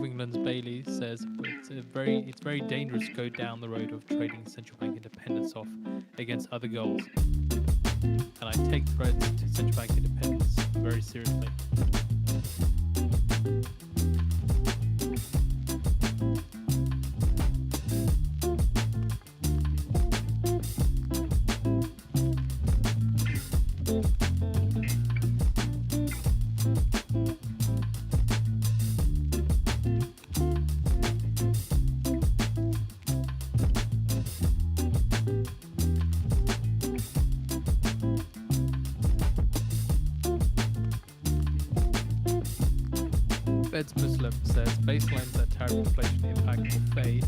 of England's Bailey says it's very dangerous to go down the road of trading central bank independence off against other goals. And I take threats to central bank independence very seriously. Fed's Muslim says baselines that tariff inflation impact will fade,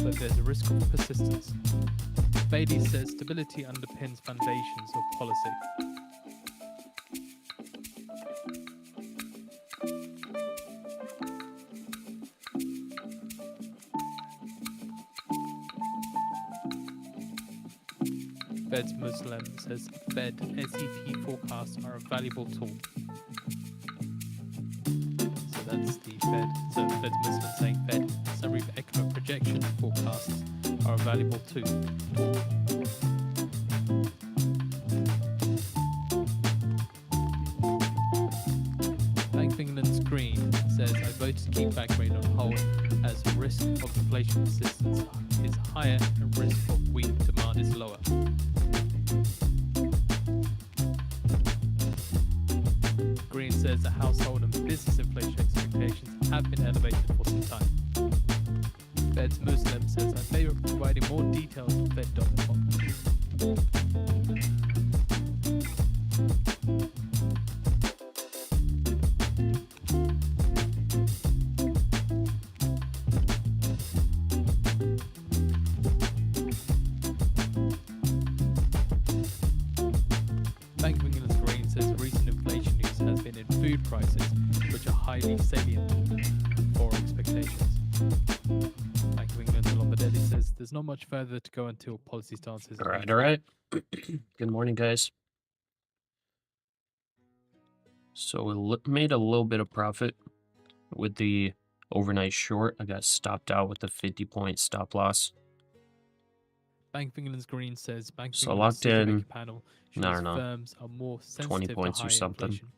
but there's a risk of persistence. Bailey says stability underpins foundations of policy. Fed's Muslim says Fed SEP forecasts are a valuable tool. That's the Fed. So Fed's Muslim saying Fed summary of economic projections forecasts are a valuable tool. Bank of England's Green says I voted to keep back rate on hold as risk of inflation persistence is higher and risk of weak demand is lower. Green says the household and business inflation expectations have been elevated for some time. Fed's Muslim says I favor providing more details on Fed.com. Bank of England's Green says recent inflation news has been in food prices, which are highly salient for expectations. Bank of England's Lombardelli says there's not much further to go until policy stances. All right. Good morning, guys. So we made a little bit of profit with the overnight short. I got stopped out with a 50-point stop loss. Bank of England's Green says Bank of So England's locked in, panel I don't know, firms are more 20 sensitive points to or high something. inflation.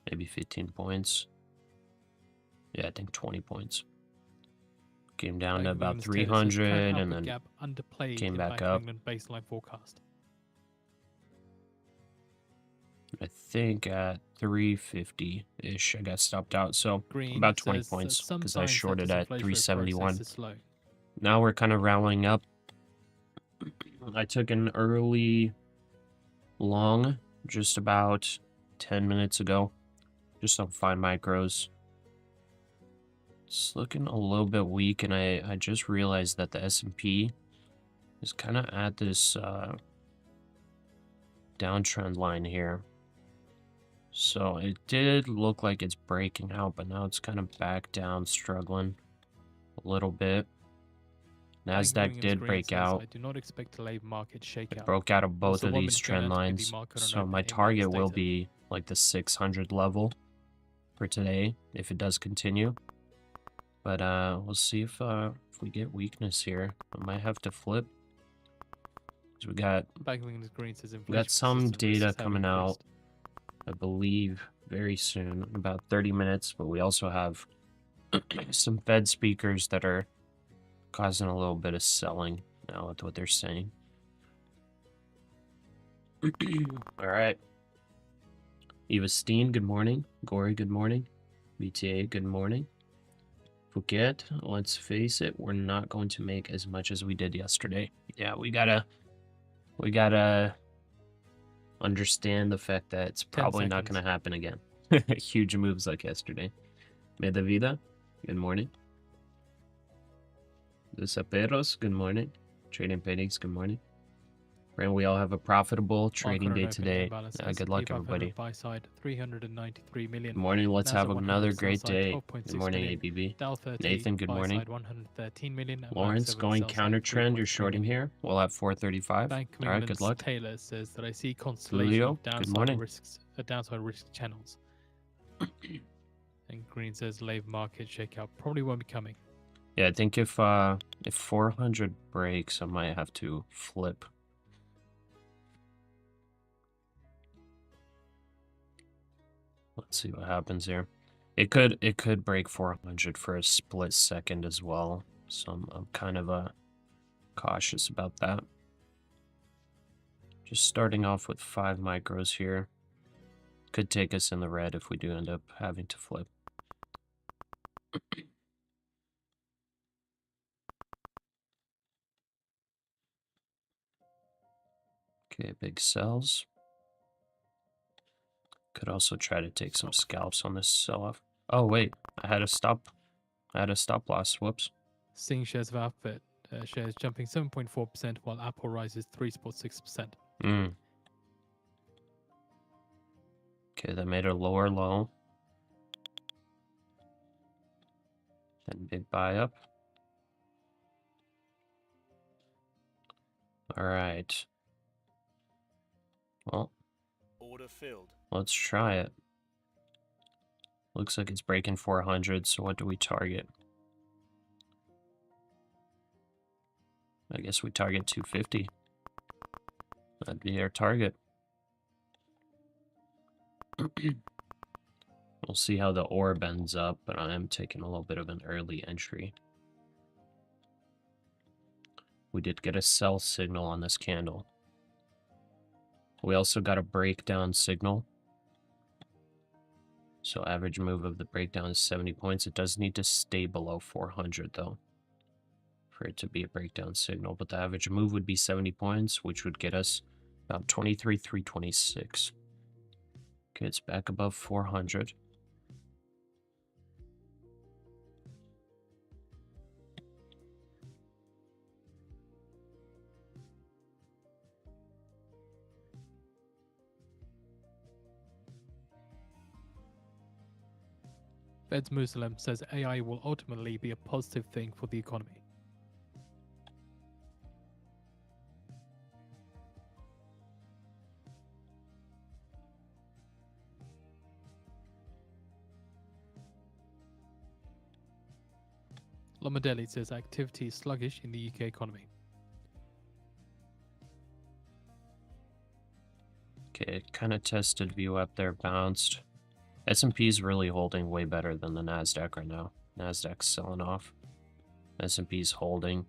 Maybe 15 points. Yeah, I think 20 points. Came down to about 300 and then came back up. Baseline forecast. I think at 350-ish I got stopped out. So about 20 points because I shorted at 371. Now we're kind of rallying up. I took an early long just about 10 minutes ago. Just on fine micros. It's looking a little bit weak, and I just realized that the S&P is kind of at this downtrend line here. So it did look like it's breaking out, but now it's kind of back down, struggling a little bit. NASDAQ did break out. I do not expect a labor market shakeout. It broke out of both of these trend lines. So my target will be like the 600 level for today if it does continue. But we'll see if we get weakness here. I might have to flip. So we got some data coming out, I believe, very soon, in about 30 minutes. But we also have some Fed speakers that are causing a little bit of selling now with what they're saying. All right. Eva Steen, good morning. Gory, good morning. BTA, good morning. Phuket, let's face it, we're not going to make as much as we did yesterday. Yeah, we gotta understand the fact that it's probably not gonna happen again. Huge moves like yesterday. Medavida, good morning. The Saperos, good morning. Trading Pennies, good morning. And we all have a profitable trading day today. Good luck, everybody. Good morning. Let's have another great day. Good morning, ABB. Nathan, good morning. Lawrence, going counter trend. You're shorting here. We'll have 435. All right, good luck. Taylor says that I see consolidation of good morning. downside risk channels. And green says labor market shakeout probably won't be coming. Yeah, I think if 400 breaks, I might have to flip. Let's see what happens here. It could break 400 for a split second as well. So I'm kind of cautious about that. Just starting off with 5 micros here. Could take us in the red if we do end up having to flip. Okay, big sells. Could also try to take some scalps on this sell-off. Oh wait, I had a stop loss. Whoops. Seeing shares of Alphabet shares jumping 7.4%, while Apple rises 3.6%. Okay, that made a lower low. And big buy up. All right. Well, order filled. Let's try it. Looks like it's breaking 400, so what do we target? I guess we target 250. That'd be our target. We'll see how the orb ends up, but I am taking a little bit of an early entry. We did get a sell signal on this candle. We also got a breakdown signal. So average move of the breakdown is 70 points. It does need to stay below 400 though, for it to be a breakdown signal. But the average move would be 70 points, which would get us about 23,326. Okay, it's back above 400. Fed's Muslim says AI will ultimately be a positive thing for the economy. Lombardelli says activity is sluggish in the UK economy. Okay, kind of tested view up there, bounced. S&P is really holding way better than the NASDAQ right now. NASDAQ's selling off. S&P's holding.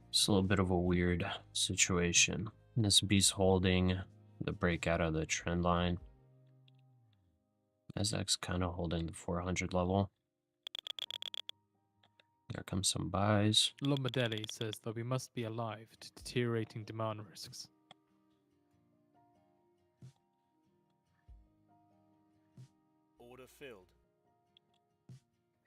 It's a little bit of a weird situation. S&P's holding the breakout of the trend line. NASDAQ's kind of holding the 400 level. There comes some buys. Lombardelli says that we must be alive to deteriorating demand risks. Order filled.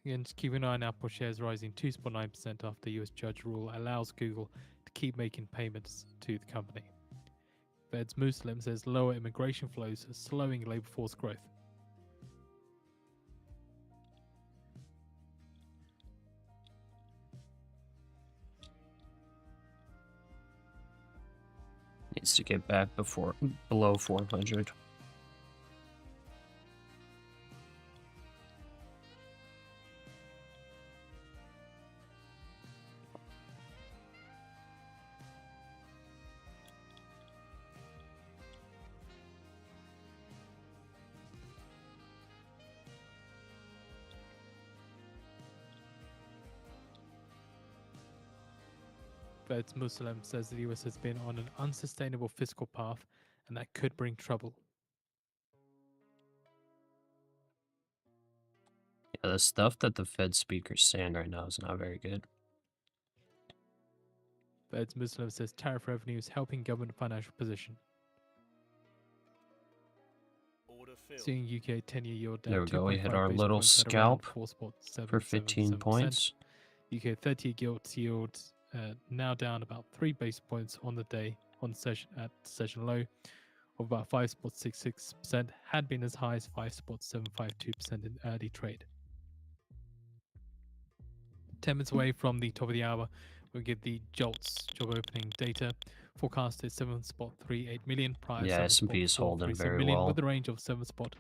Again, just keep an eye on Apple shares rising 2.9% after US judge rule allows Google to keep making payments to the company. Fed's Muslim says lower immigration flows are slowing labor force growth. Needs to get back below 400. Fed's Muslim says the US has been on an unsustainable fiscal path and that could bring trouble. Yeah, the stuff that the Fed speaker's saying right now is not very good. Fed's Muslim says tariff revenue is helping government financial position. Seeing UK 10-year yield down. There we go. We hit our basis little points at scalp around 4.777%. for 15 points. UK 30-year gilt yield now down about 3 basis points on the day on session at session low of about 5.66%, had been as high as 5.752% in early trade. 10 minutes away from the top of the hour, we'll get the JOLTS job opening data. Forecasted 7.38 million, prior yeah, S&P is holding very million, well. with a range of 7.0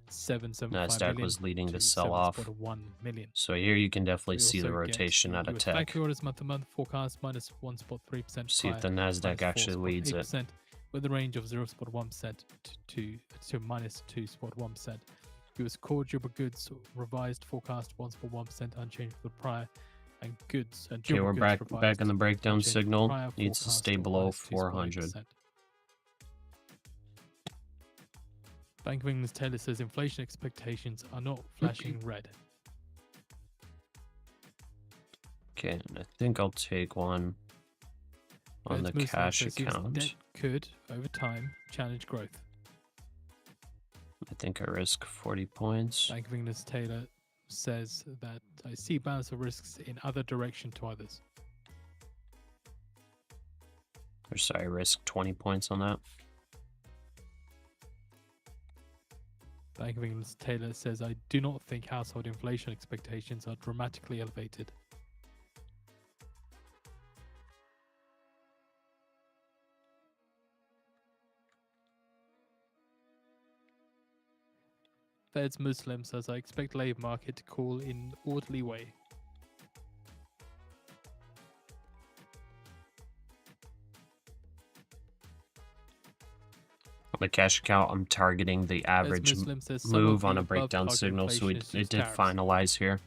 $775 million was leading to the sell-off. $7.1 million. So here you can definitely We see the also get rotation out of US tech. factory orders month-to-month forecast minus 1.3%. See if the NASDAQ actually leads it. With a range of 0.1% to minus 2.1%. US core durable goods revised forecast 1.1% unchanged from the prior, and goods and Okay, we're durable goods back in the breakdown unchanged from the signal. prior Needs to forecast stay of below minus 400. 2.8%. Bank of England's Taylor says inflation expectations are not flashing red. Okay, and I think I'll take one on the cash account. Debt could, over time, challenge growth. I think I risk 40 points. Bank of England's Taylor says that I see balance of risks in other direction to others. Or sorry, risk 20 points on that. Bank of England's Taylor says I do not think household inflation expectations are dramatically elevated. Fed's Muslim says I expect labor market to cool in orderly way. On the cash account, I'm targeting the average move on a breakdown signal, so it did finalize here.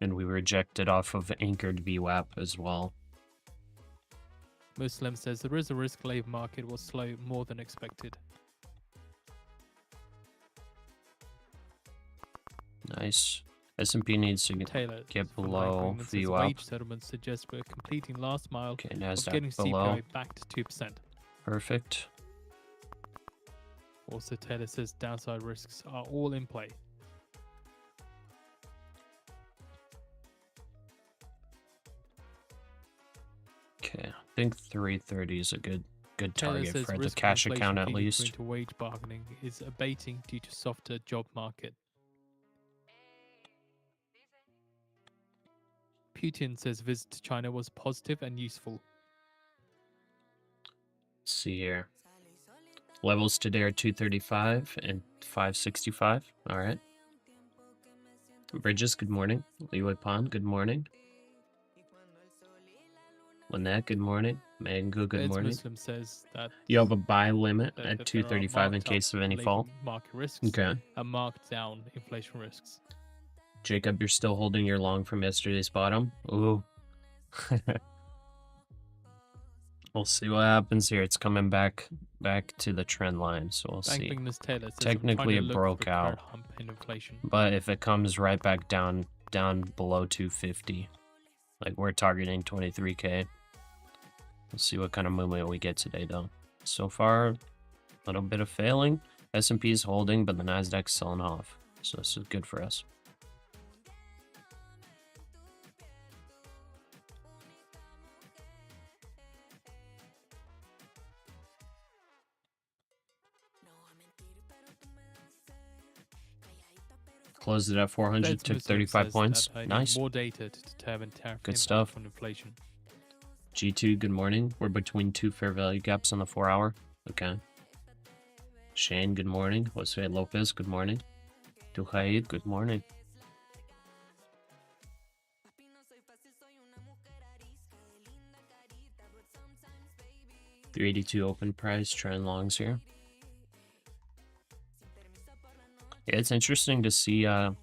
And we rejected off of anchored VWAP as well. Muslim says there is a risk labor market will slow more than expected. Nice. S&P needs to get below VWAP. Wage settlements suggest we're completing last mile okay, of NASDAQ getting below. CPI back to 2%. Perfect. Also, Taylor says downside risks are all in play. Okay, I think 330 is a good Taylor target says for the risk cash inflation account at feeding least. into wage bargaining is abating due to softer job market. Putin says visit to China was positive and useful. Let's see here. Levels today are 235 and 565. All right. Bridges, good morning. Leeway Pond, good morning. Lynette, good morning. Mango, good morning. Muslim says that you have a buy limit at 235 in case of any fall. Market risks okay. And marked down inflation risks. Jacob, you're still holding your long from yesterday's bottom. Ooh. We'll see what happens here. It's coming back to the trend line, so we'll see. Technically, it broke out, but if it comes right back down below 250, like we're targeting 23K. We'll see what kind of movement we get today, though. So far, a little bit of failing. S&P is holding, but the NASDAQ's selling off, so this is good for us. Closed it at 400, took 35 points. Nice. More data to determine tariff good stuff from inflation. G2, good morning. We're between two fair value gaps on the 4 hour. Okay. Shane, good morning. Jose Lopez, good morning. Duhaid, good morning. $382 open price, trend longs here. Yeah, it's interesting to see how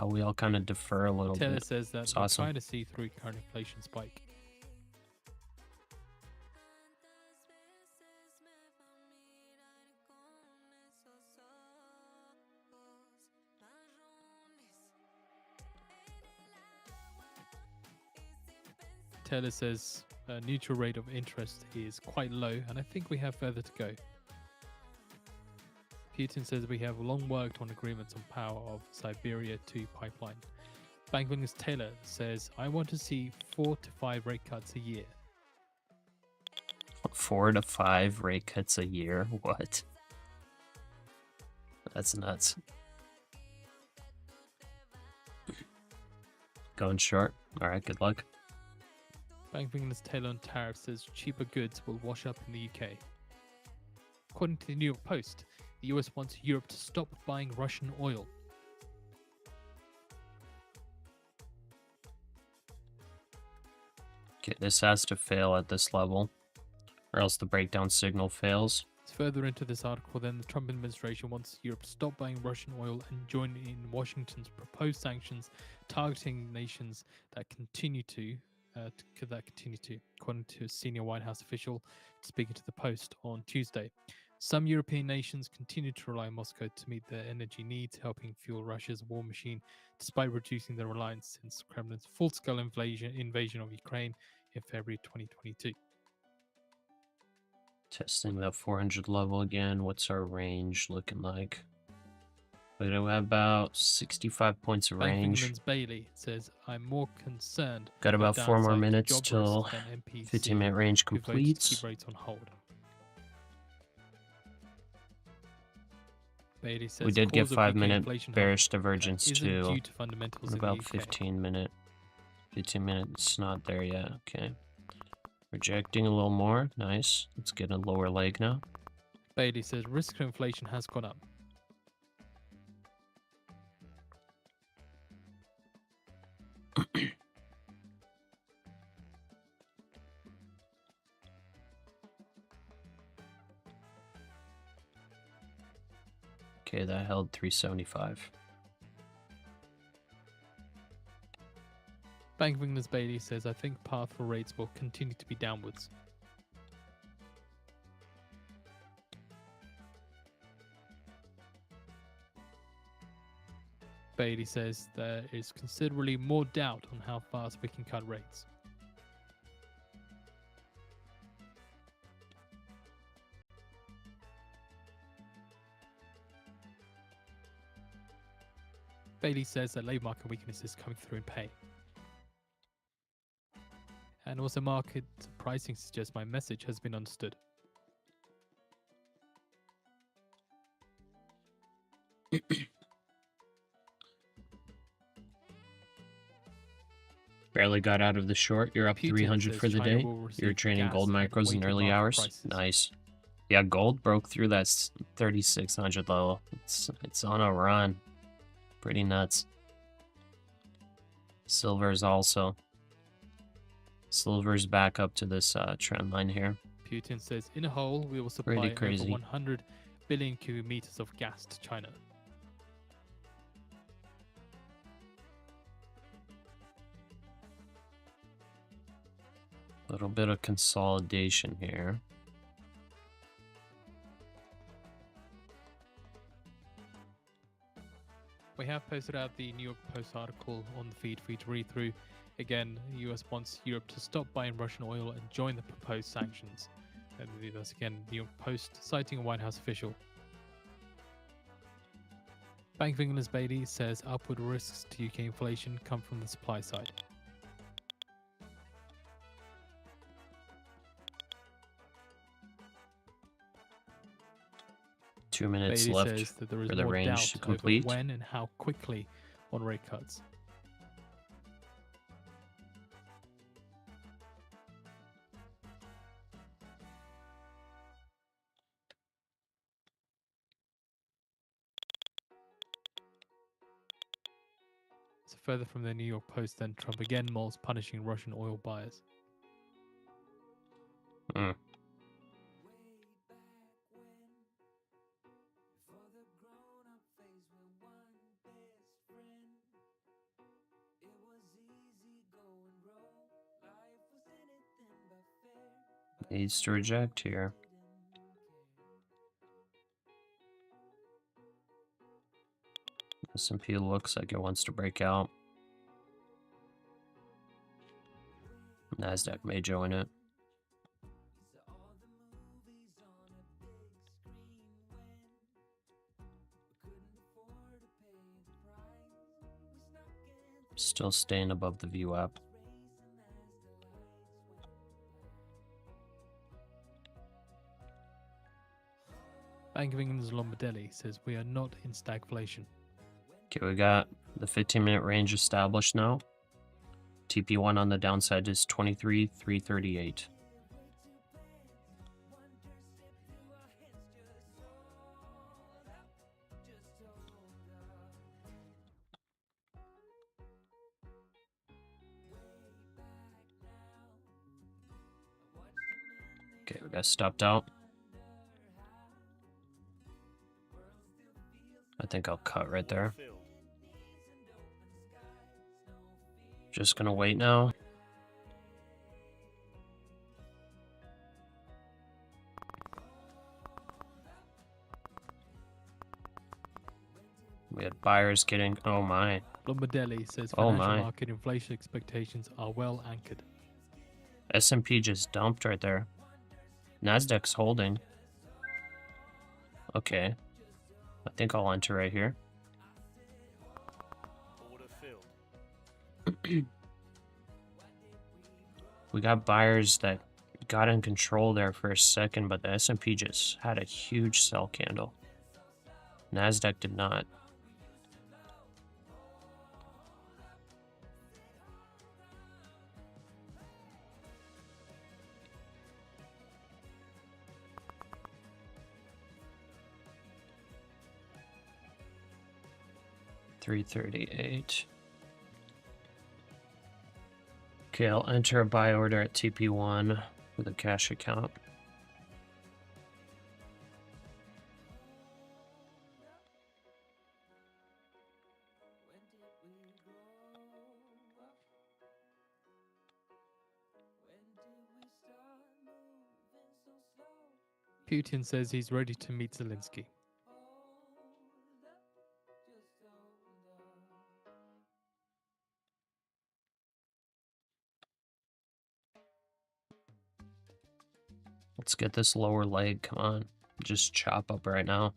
we all kind of defer a little Taylor bit. says that it's we're awesome. trying to see through current inflation spike. Taylor says a neutral rate of interest is quite low, and I think we have further to go. Putin says we have long worked on agreements on power of Siberia 2 pipeline. Bank of England's Taylor says, I want to see 4 to 5 rate cuts a year. 4 to 5 rate cuts a year? What? That's nuts. Going short. Alright, good luck. Bank of England's Taylor on tariffs says cheaper goods will wash up in the UK. According to the New York Post, the US wants Europe to stop buying Russian oil. Okay, this has to fail at this level, or else the breakdown signal fails. Further into this article, then, the Trump administration wants Europe to stop buying Russian oil and join in Washington's proposed sanctions targeting nations that continue to, according to a senior White House official speaking to the Post on Tuesday. Some European nations continue to rely on Moscow to meet their energy needs, helping fuel Russia's war machine, despite reducing their reliance since the Kremlin's full-scale invasion of Ukraine in February 2022. Testing that 400 level again. What's our range looking like? We do have about 65 points of Bank of range. England's Bailey says, I'm more concerned. Got about 4 more downside to minutes job till risks than MPs 15-minute range who voted to completes. keep rates on hold. Bailey says We did get cause of 5-minute inflation bearish divergence isn't too. due to fundamentals in About the UK. 15 minutes, not there yet. Okay. Rejecting a little more. Nice. Let's get a lower leg now. Bailey says risk of inflation has gone up. Okay, that held 375. Bank of England's Bailey says, I think path for rates will continue to be downwards. Bailey says there is considerably more doubt on how fast we can cut rates. Bailey says that labour market weakness is coming through in pay. And also market pricing suggests my message has been understood. Barely got out of the short. You're up Putin 300 says for the China day. will receive You're trading gas gold at micros in weighted early market hours. prices. Nice. Yeah, gold broke through that 3,600 level. It's on a run. Pretty nuts. Silver's also. Silver's back up to this trend line here. Putin says in a whole we will supply Pretty over crazy. 100 billion cubic meters of gas to China. A little bit of consolidation here. We have posted out the New York Post article on the feed for you to read through. Again, the US wants Europe to stop buying Russian oil and join the proposed sanctions. And that's again New York Post citing a White House official. Bank of England's Bailey says upward risks to UK inflation come from the supply side. 2 minutes Bailey left says that there is for the more range doubt to over complete. when and how quickly on rate cuts. So further from the New York Post, then Trump again mulls punishing Russian oil buyers. Hmm. Needs to reject here. S&P looks like it wants to break out. NASDAQ may join it. Still staying above the view app. Bank of England's Lombardelli says we are not in stagflation. Okay, we got the 15-minute range established now. TP1 on the downside is 23,338. Okay, we got stopped out. I think I'll cut right there. Just gonna wait now. We had buyers getting, oh my. Lombardelli says Oh financial my. market inflation expectations are well anchored. S&P just dumped right there. NASDAQ's holding. Okay. I think I'll enter right here. We got buyers that got in control there for a second, but the S&P just had a huge sell candle. NASDAQ did not. $338. Okay, I'll enter a buy order at TP1 with a cash account. Putin says he's ready to meet Zelensky. Let's get this lower leg. Come on. Just chop up right now.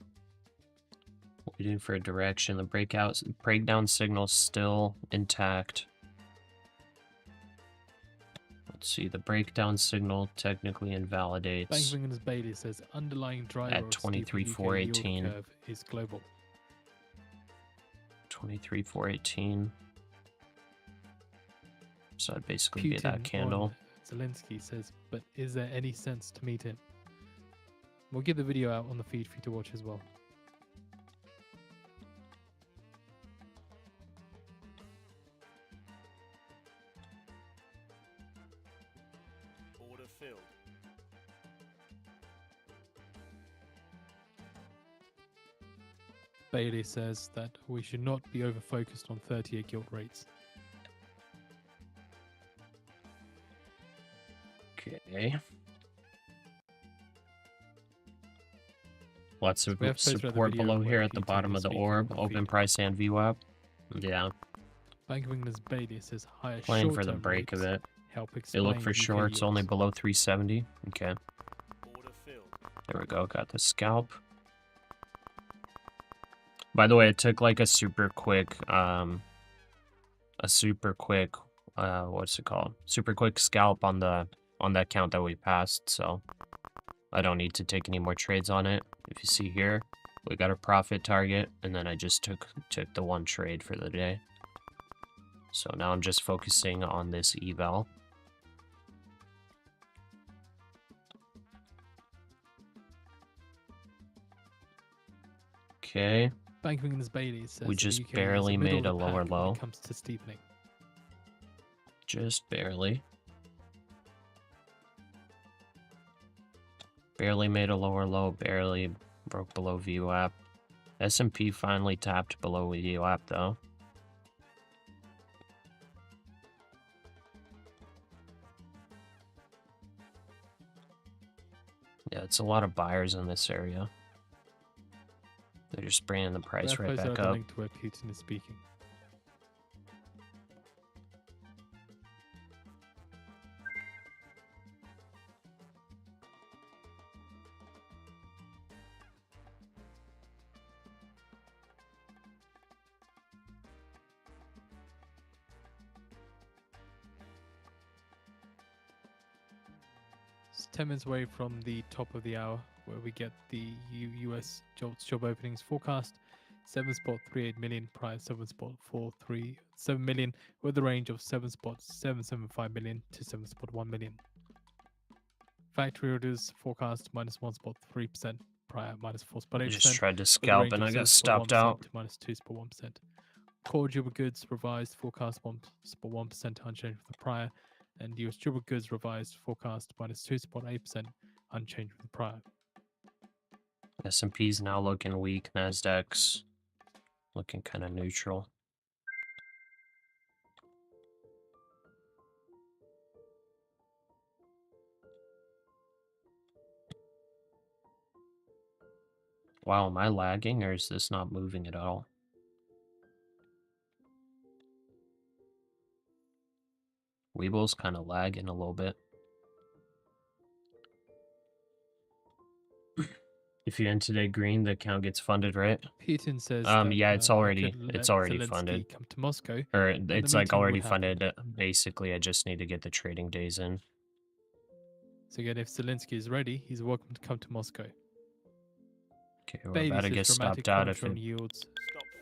Waiting for a direction. The breakdown signal still intact. Let's see. The breakdown signal technically invalidates. Bank of England's Bailey says underlying driver at 23,418 curve is global. 23,418. So it'd basically Putin be that candle. Zelensky says, but is there any sense to meet him? We'll get the video out on the feed for you to watch as well. Order filled. Bailey says that we should not be over-focused on 30-year gilt rates. Okay. Lots of We have to post support the video below where here at the Putin bottom is of the speaking orb. on the Open feed. price and VWAP. Yeah. Bank of England's Bailey says higher Playing for the short-term break of rates it. help They explain look for UK shorts only yields. below 370. Okay. Order filled. There we go. Got the scalp. By the way, it took like a super quick, what's it called? Super quick scalp on the count that we passed. So I don't need to take any more trades on it. If you see here, we got a profit target, and then I just took the one trade for the day. So now I'm just focusing on this eval. Okay. Bank of England's Bailey says We that just the UK is barely middle made of a the lower pack low. when it comes to steepening. Just barely. Barely made a lower low, barely broke below VWAP. S&P finally tapped below VWAP though. Yeah, it's a lot of buyers in this area. They're just bringing the price right back The up. link to where Putin is speaking. It's 10 minutes away from the top of the hour, where we get the US job openings forecast. 7.38 million, price 7.437 million, with a range of 7.775 million to 7.1 million. Factory orders forecast minus 1.3%, prior minus 4.8%. I just tried to scalp and I got stopped out. To minus 2.1%. Core durable goods revised forecast 1.1% unchanged from the prior, and US durable goods revised forecast minus 2.8%, unchanged from the prior. S&P's now looking weak. NASDAQ's looking kind of neutral. Wow, am I lagging or is this not moving at all? Weeble's kind of lagging a little bit. If you end today green, the account gets funded, right? Putin says Yeah, it's already Zelensky funded. come to Moscow. Or it's like already happened. funded. Basically, I just need to get the trading days in. So again, if Zelensky is ready, he's welcome to come to Moscow. Okay, we're about to get stopped out if it... yields.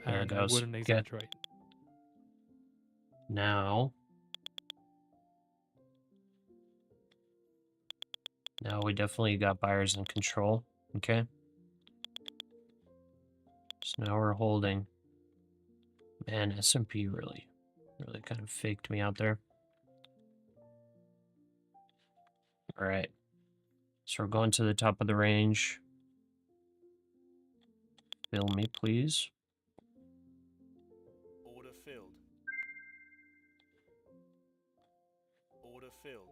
There it And I goes. wouldn't exaggerate. Now we definitely got buyers in control. Okay. So now we're holding. Man, S&P really kind of faked me out there. All right. So we're going to the top of the range. Fill me, please. Order filled. Order filled.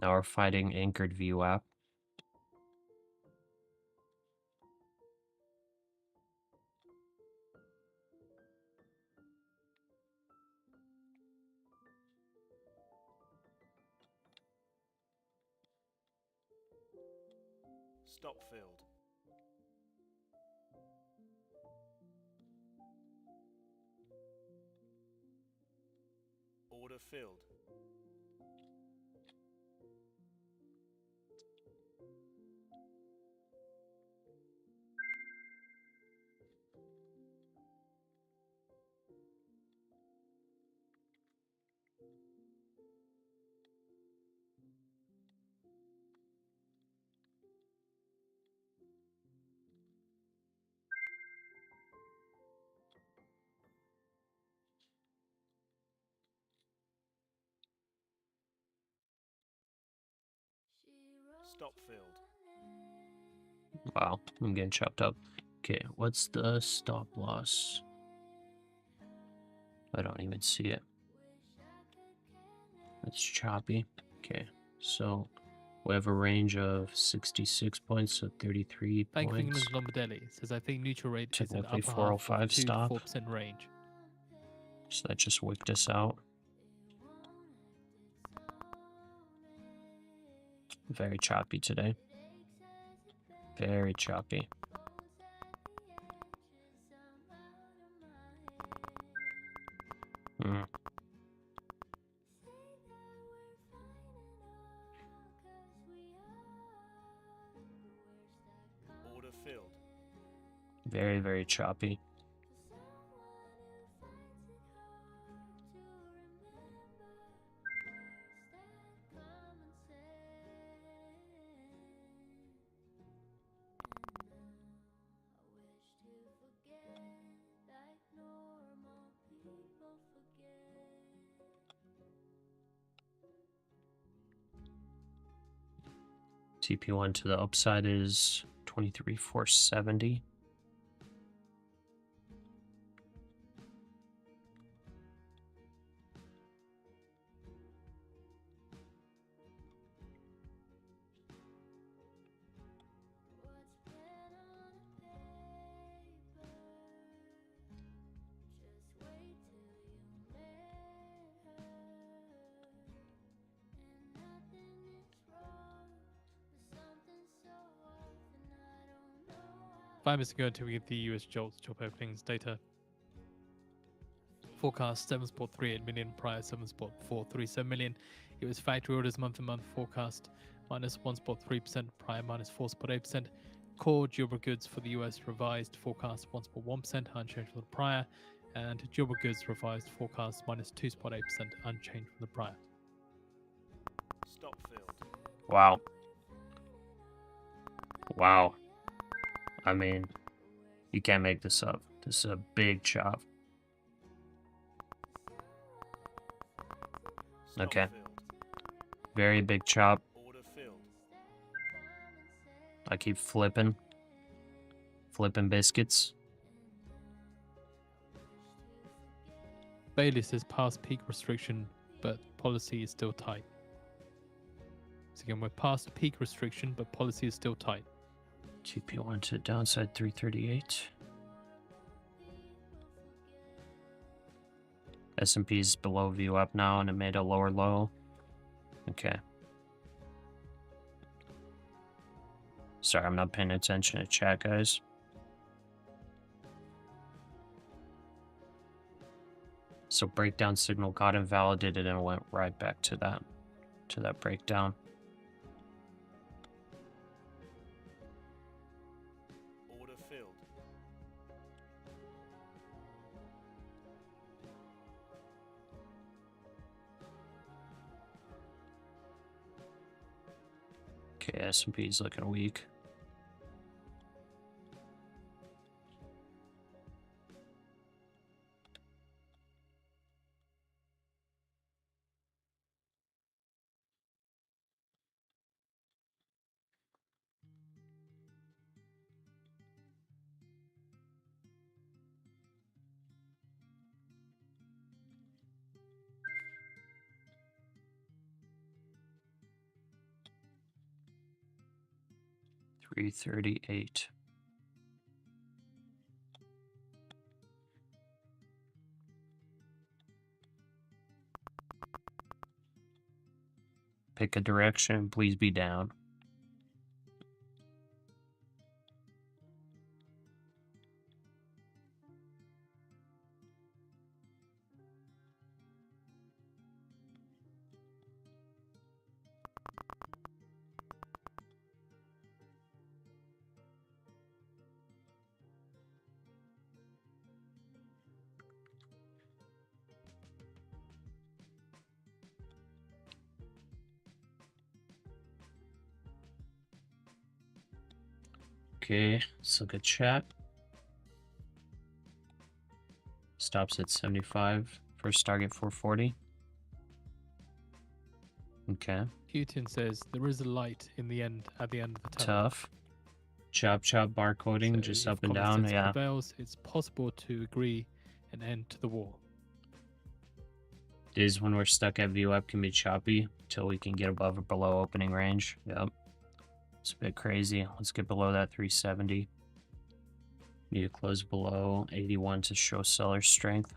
Now we're fighting anchored VWAP. Stop filled. Order filled. Stop filled. Wow, I'm getting chopped up. Okay, what's the stop loss? I don't even see it. It's choppy. Okay, so we have a range of 66 points, so 33 Bank of points. England's Lombardelli says I think neutral rate is an Technically upper 405 half of 2 stop. to 4% range. So that just wicked us out. Very choppy today. Very choppy. Order filled. Very, very choppy. TP1 to the upside is 23,470. Five minutes ago until we get the US job openings data. Forecast 7.38 million, prior 7.437 million. It was factory orders month-to-month forecast minus 1.3%, prior minus 4.8%. Core durable goods for the US revised forecast 1.1%, unchanged from the prior, and durable goods revised forecast minus 2.8%, unchanged from the prior. Stop filled. Wow. Wow. I mean, you can't make this up. This is a big chop. Stop Okay. filled. Very big chop. Order filled. I keep flipping. Flipping biscuits. Bailey says past peak restriction, but policy is still tight. So again, we're past peak restriction, but policy is still tight. GP1 to downside 338. S&P is below view up now, and it made a lower low. Okay. Sorry, I'm not paying attention to chat, guys. So breakdown signal got invalidated and went right back to that breakdown. Order filled. Okay, S&P is looking weak. $338. Pick a direction, please be down. Okay, let's look at chat. Stops at 75. First target 440. Okay. Putin says there is a light in the end at the end of the tunnel. Tough. Chop chop barcoding, So just if up and common down. sense Yeah. prevails, it's possible to agree an end to the war. Days when we're stuck at view up can be choppy until we can get above or below opening range. Yep. It's a bit crazy. Let's get below that 370. Need to close below 81 to show seller strength.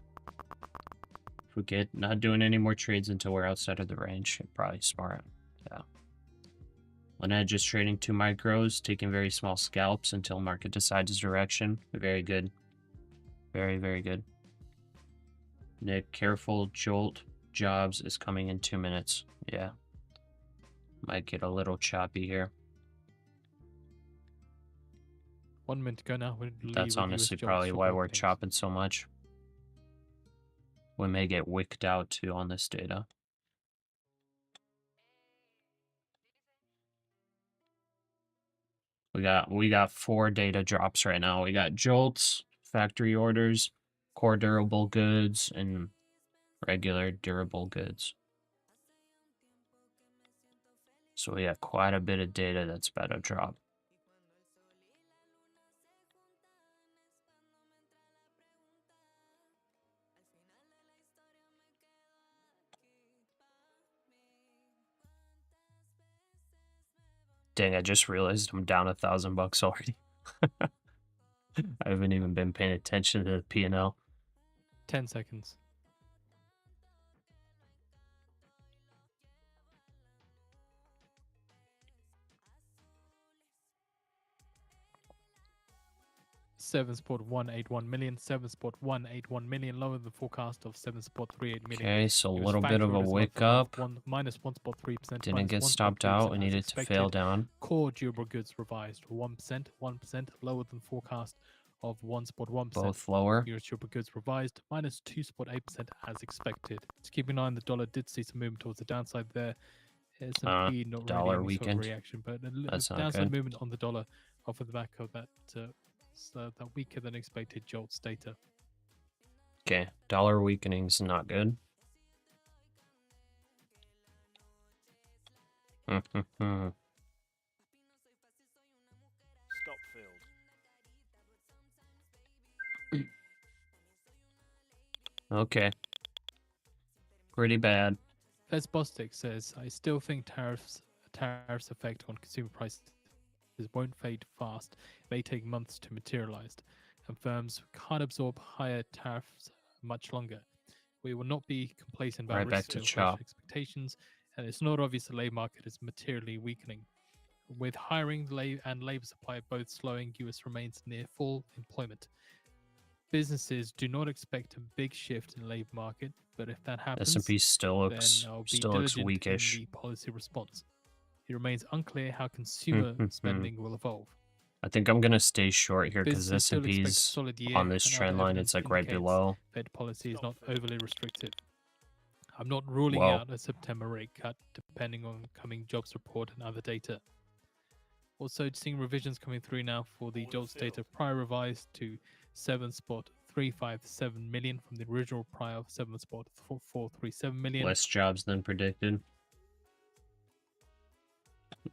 If we get not doing any more trades until we're outside of the range, probably smart. Yeah. Lynette just trading 2 micros, taking very small scalps until market decides its direction. Very good. Very, very good. Nick, careful. Jolt Jobs is coming in 2 minutes. Yeah. Might get a little choppy here. 1 minute to go now. That's honestly probably why we're chopping so much. We may get wicked out too on this data. We got 4 data drops right now. We got jolts, factory orders, core durable goods, and regular durable goods. So we have quite a bit of data that's about to drop. Dang, I just realized I'm down $1,000 already. I haven't even been paying attention to the P&L. 10 seconds. $7.181 million, $7.181 million, lower than forecast of $7.38 million. Okay, so a little bit of a wick up. Minus 1.3%. Didn't get stopped out. We needed to fail down. Core durable goods revised 1%, lower than forecast of 1.1%. Both lower. US durable goods revised minus 2.8% as expected. Just keep an eye on the dollar. Did see some movement towards the downside there. S&P not dollar really any sort of weekend. reaction, but a That's not downside good. movement on the dollar off of the back of that So the weaker than expected JOLTS data. Okay, dollar weakening is not good. Stop filled. Okay. Pretty bad. Fed's Bostic says, I still think tariffs effect on consumer prices won't fade fast. It may take months to materialize, and firms can't absorb higher tariffs much longer. We will not be complacent about Right back risks to of inflation chop. expectations, and it's not obvious the labor market is materially weakening. With hiring and labor supply both slowing, US remains near full employment. Businesses do not expect a big shift in the labor market, but if that happens, S&P still then looks I'll be diligent in weakish. the policy response. It remains unclear how consumer spending will evolve. I think I'm gonna stay short here because Businesses still expect a S&P's solid year, on this and trend other line. evidence It's like right indicates below. Fed policy is not overly restrictive. I'm not ruling Whoa. out a September rate cut, depending on coming jobs report and other data. Also, seeing revisions coming through now for the JOLTS data, prior revised to 7.357 million from the original prior of 7.437 million. Less jobs than predicted.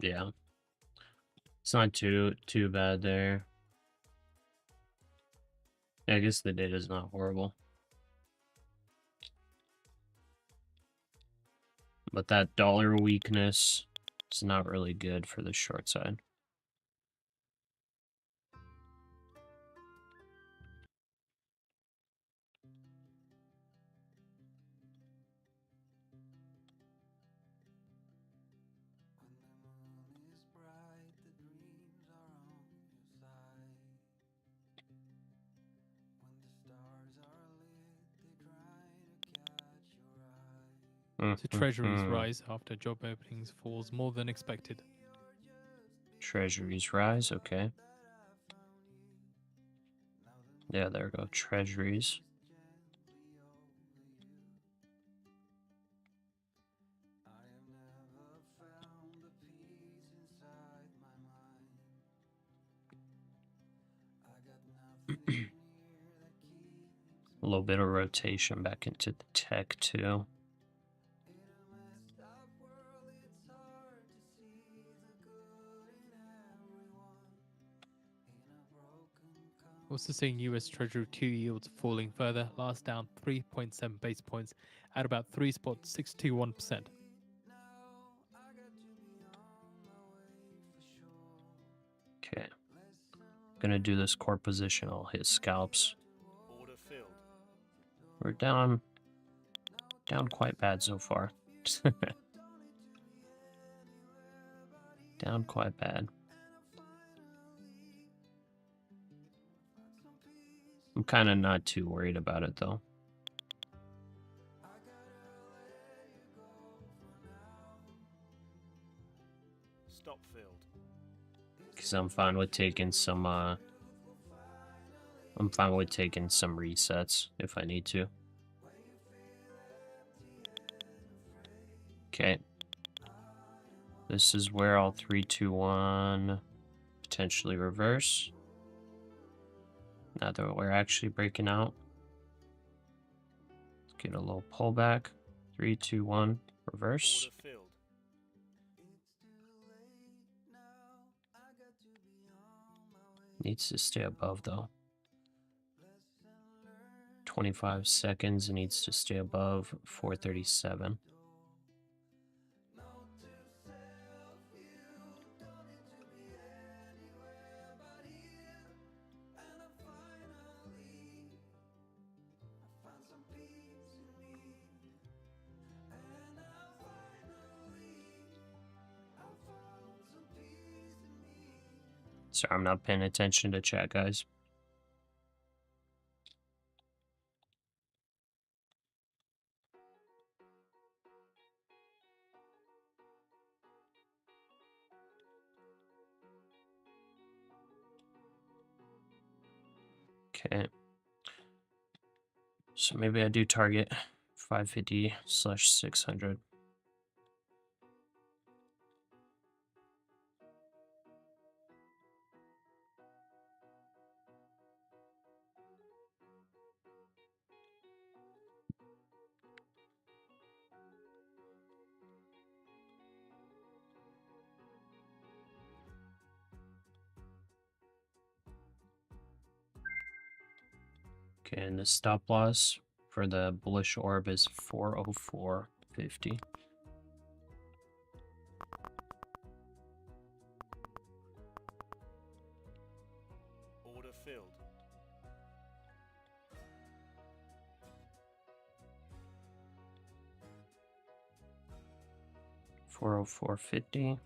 Yeah. It's not too bad there. Yeah, I guess the data's not horrible. But that dollar weakness is not really good for the short side. So treasuries rise after job openings falls more than expected. Treasuries rise, okay. Yeah, there we go, treasuries. A little bit of rotation back into the tech too. Also seeing US Treasury 2 yields falling further, last down 3.7 base points at about 3.621%. Okay. Gonna do this core position. I'll hit scalps. Order filled. We're down quite bad so far. Down quite bad. I'm kind of not too worried about it though. Stop filled. Because I'm fine with taking some resets if I need to. Okay. This is where all 3, 2, 1 potentially reverse. Now that we're actually breaking out. Let's get a little pullback. 3, 2, 1, reverse. Order filled. Needs to stay above though. 25 seconds. It needs to stay above 437. Sorry, I'm not paying attention to chat, guys. Okay. So maybe I do target 550/600. Okay, and the stop loss for the bullish orb is 404.50. Order filled. $404.50.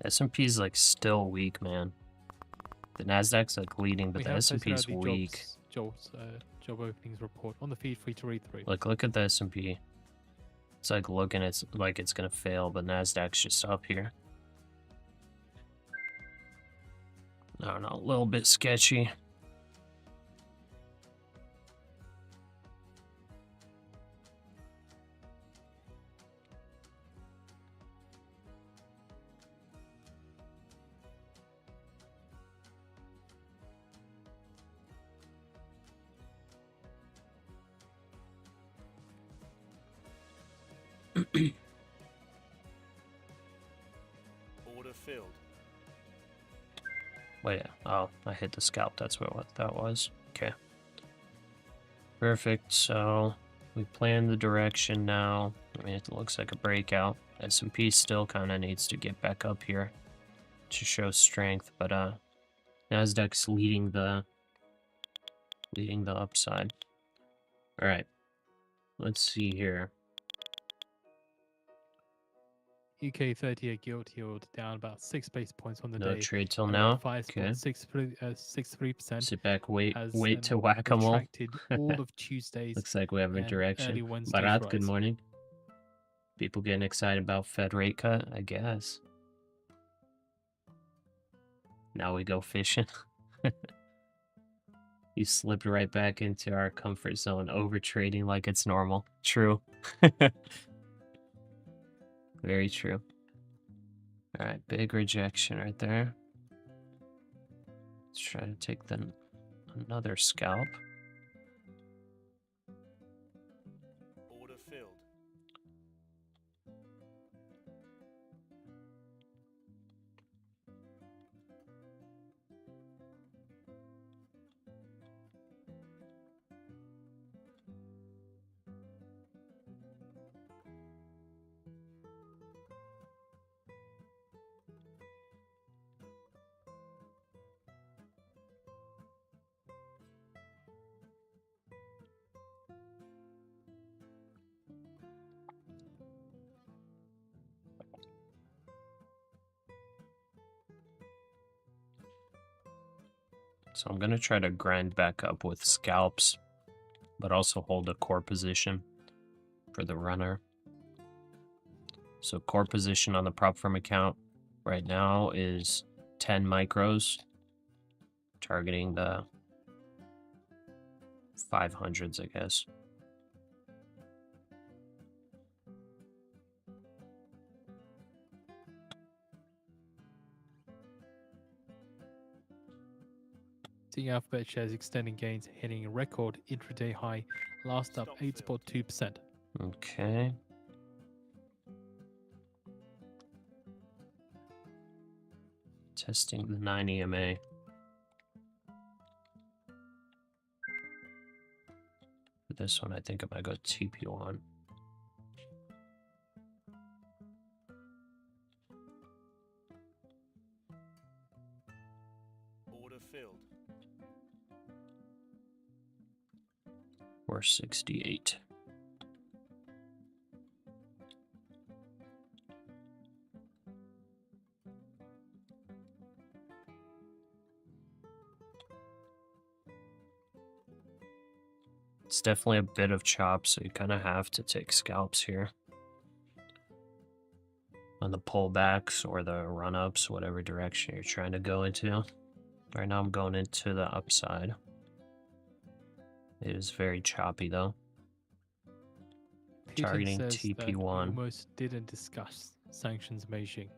S&P is like still weak, man. The NASDAQ's like leading, but the S&P is weak. Job openings report on the feed, free to read through. Look at the S&P. It's like looking, it's like it's gonna fail, but NASDAQ's just up here. I don't know, a little bit sketchy. Order filled. Wait, oh, I hit the scalp. That's what that was. Okay. Perfect. So we plan the direction now. I mean, it looks like a breakout. S&P still kind of needs to get back up here to show strength, but NASDAQ's leading the upside. All right. Let's see here. UK 30-year gilt yield down about 6 basis points on the day. No trade till now. Okay. 5.63%. Sit back, wait to whack-a-mole. Retracted all of Tuesdays. Looks like we have a direction. Early Wednesday's Barat, rise. good morning. People getting excited about Fed rate cut, I guess. Now we go fishing. You slipped right back into our comfort zone, over trading like it's normal. True. Very true. All right, big rejection right there. Let's try to take another scalp. Order filled. So I'm going to try to grind back up with scalps, but also hold a core position for the runner. So core position on the prop firm account right now is 10 micros, targeting the 500s, I guess. Seeing Alphabet shares extending gains, hitting a record intraday high, last up 8.2%. Okay. Testing the 9 EMA. For this one, I think I might go TP1. Order filled. 468. It's definitely a bit of chop, so you kind of have to take scalps here. on the pullbacks or the run-ups, whatever direction you're trying to go into. Right now I'm going into the upside. It is very choppy though. Putin Targeting says that we TP1. almost didn't discuss sanctions Beijing.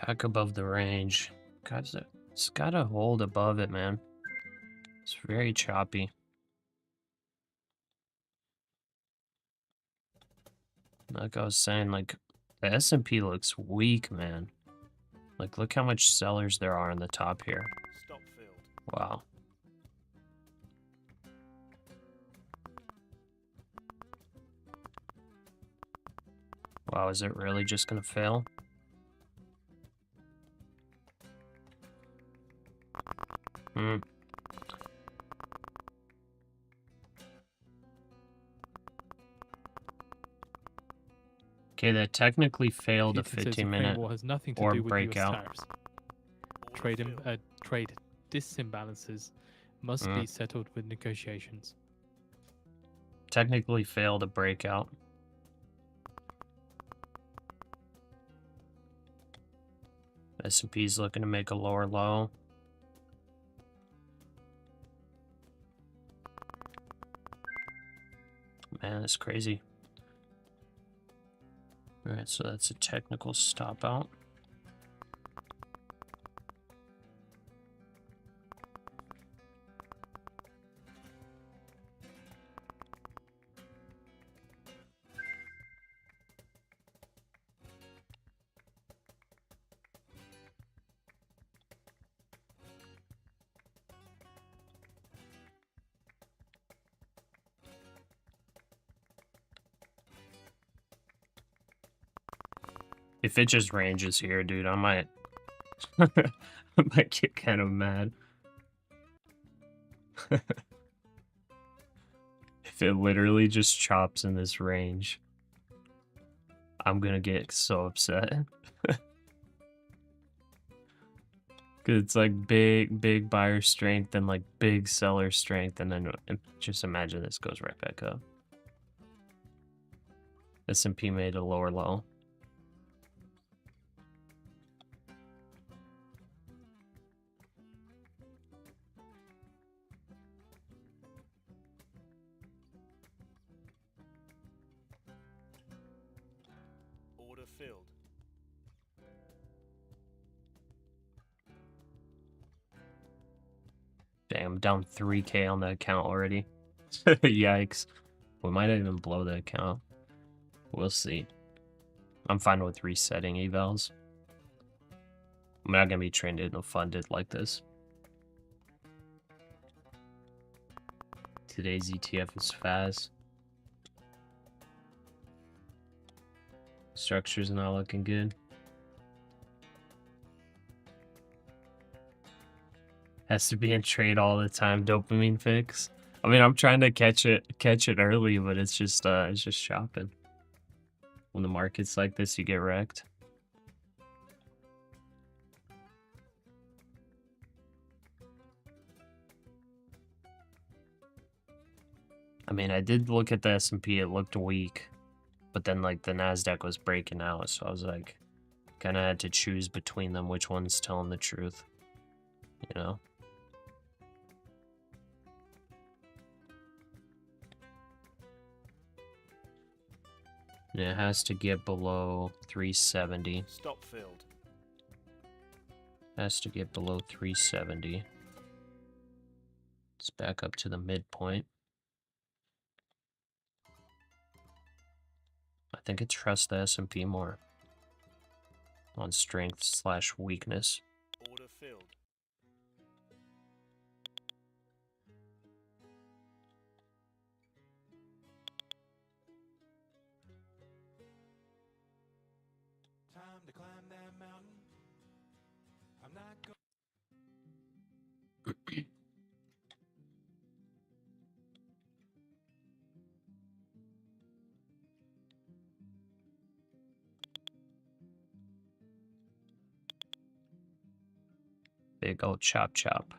Back above the range. Guys, it's gotta hold above it, man. It's very choppy. Like I was saying, like, the S&P looks weak, man. Like, look how much sellers there are on the top here. Stop filled. Wow. Wow, is it really just gonna fail? Hmm. Okay, that technically failed a Putin says 15-minute Ukraine war has nothing to or do with US breakout. tariffs. Order filled. Trade disimbalances must be settled with negotiations. Technically failed a breakout. S&P's looking to make a lower low. Man, that's crazy. Alright, so that's a technical stop out. If it just ranges here, dude, I might I might get kind of mad. If it literally just chops in this range, I'm gonna get so upset. Cause it's like big buyer strength and like big seller strength, and then just imagine this goes right back up. S&P made a lower low. Order filled. Dang, I'm down 3K on the account already. Yikes. We might even blow the account. We'll see. I'm fine with resetting evals. I'm not gonna be traded or funded like this. Today's ETF is fast. Structure's not looking good. Has to be in trade all the time. Dopamine fix. I mean, I'm trying to catch it early, but it's just shopping. When the market's like this, you get wrecked. I mean, I did look at the S&P. It looked weak, but then like the NASDAQ was breaking out, so I was like, kind of had to choose between them, which one's telling the truth, you know. Yeah, it has to get below 370. Stop filled. Has to get below 370. It's back up to the midpoint. I think it trusts the S&P more on strength/weakness. Order filled. Time to climb that mountain. I'm not going. Big old chop chop.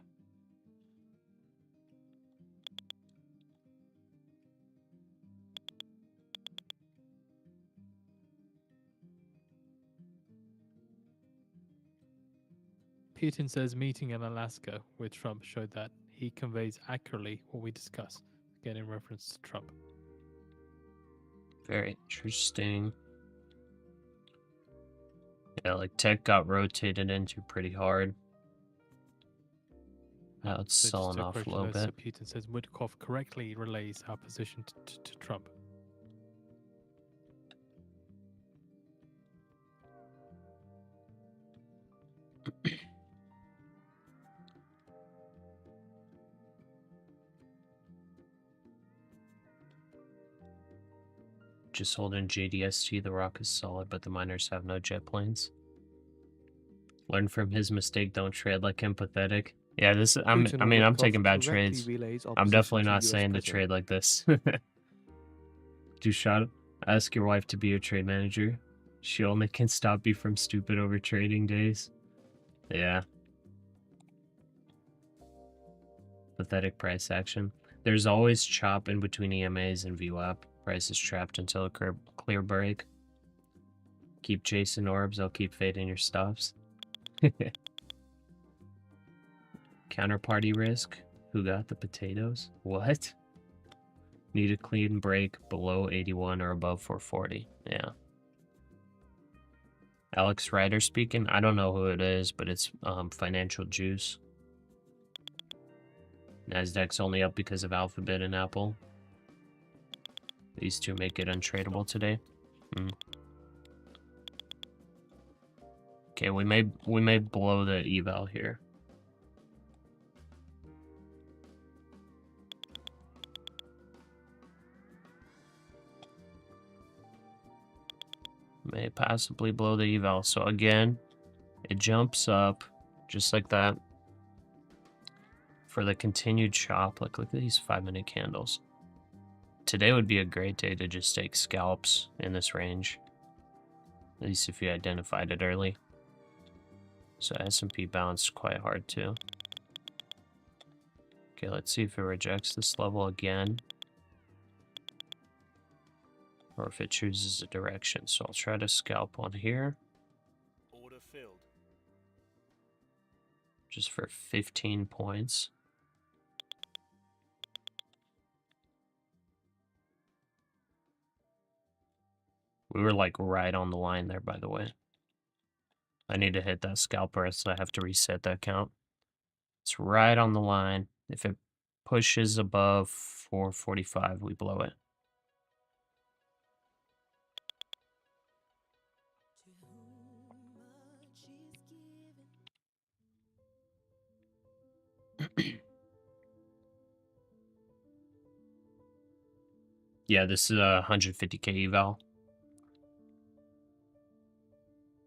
Putin says meeting in Alaska with Trump showed that he conveys accurately what we discuss, again in reference to Trump. Very interesting. Yeah, like tech got rotated into pretty hard. Now it's So selling off a little bit. So Putin says Woodcock correctly relays our position to Trump. Just holding JDST, the rock is solid, but the miners have no jet planes. Learn from his mistake, don't trade like him, pathetic. Yeah, this I'm taking bad trades. I'm definitely not saying to trade like this. Dushad, ask your wife to be your trade manager. She only can stop you from stupid over trading days. Yeah. Pathetic price action. There's always chop in between EMAs and VWAP. Price is trapped until a clear break. Keep chasing orbs, I'll keep fading your stops. Counterparty risk. Who got the potatoes? What? Need a clean break below 81 or above 440. Yeah. Alex Ryder speaking. I don't know who it is, but it's Financial Juice. NASDAQ's only up because of Alphabet and Apple. These two make it untradeable today. Okay, we may blow the eval here. May possibly blow the eval. So again, it jumps up just like that for the continued chop. Like, look at these 5-minute candles. Today would be a great day to just take scalps in this range. At least if you identified it early. So S&P bounced quite hard too. Okay, let's see if it rejects this level again. Or if it chooses a direction. So I'll try to scalp on here. Order filled. Just for 15 points. We were like right on the line there, by the way. I need to hit that scalp or else I have to reset that count. It's right on the line. If it pushes above 445, we blow it. Yeah, this is a 150k eval.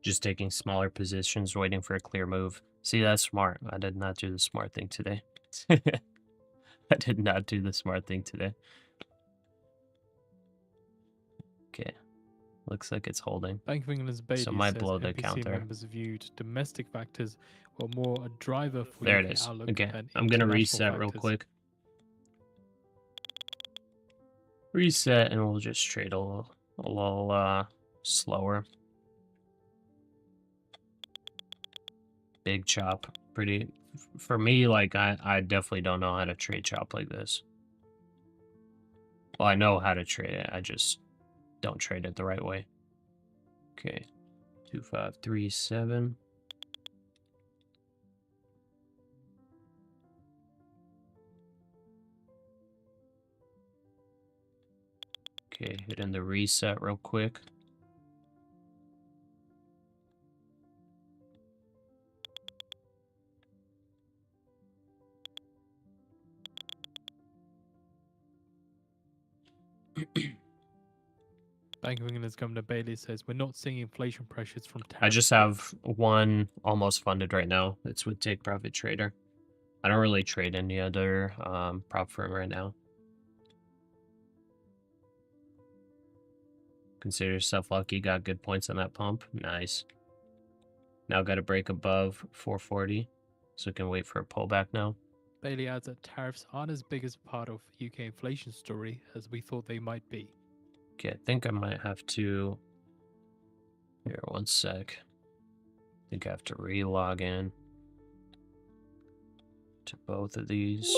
Just taking smaller positions, waiting for a clear move. See, that's smart. I did not do the smart thing today. I did not do the smart thing today. Okay. Looks like it's holding. Bank of England's Bailey so might says blow the NPC counter. members viewed domestic factors were more a driver for There UK it is. outlook Okay, than I'm gonna international reset real factors. quick. Reset, and we'll just trade a little slower. Big chop. Pretty, for me, like, I definitely don't know how to trade chop like this. Well, I know how to trade it, I just don't trade it the right way. Okay, 2537. Okay, hitting the reset real quick. Bank of England's Governor Bailey says we're not seeing inflation pressures from tariffs. I just have one almost funded right now. It's with Take Profit Trader. I don't really trade any other prop firm right now. Consider yourself lucky. Got good points on that pump. Nice. Now got to break above 440. So we can wait for a pullback now. Bailey adds that tariffs aren't as big as a part of UK inflation story as we thought they might be. Okay, I think I might have to... Here, one sec. I think I have to re-log in to both of these.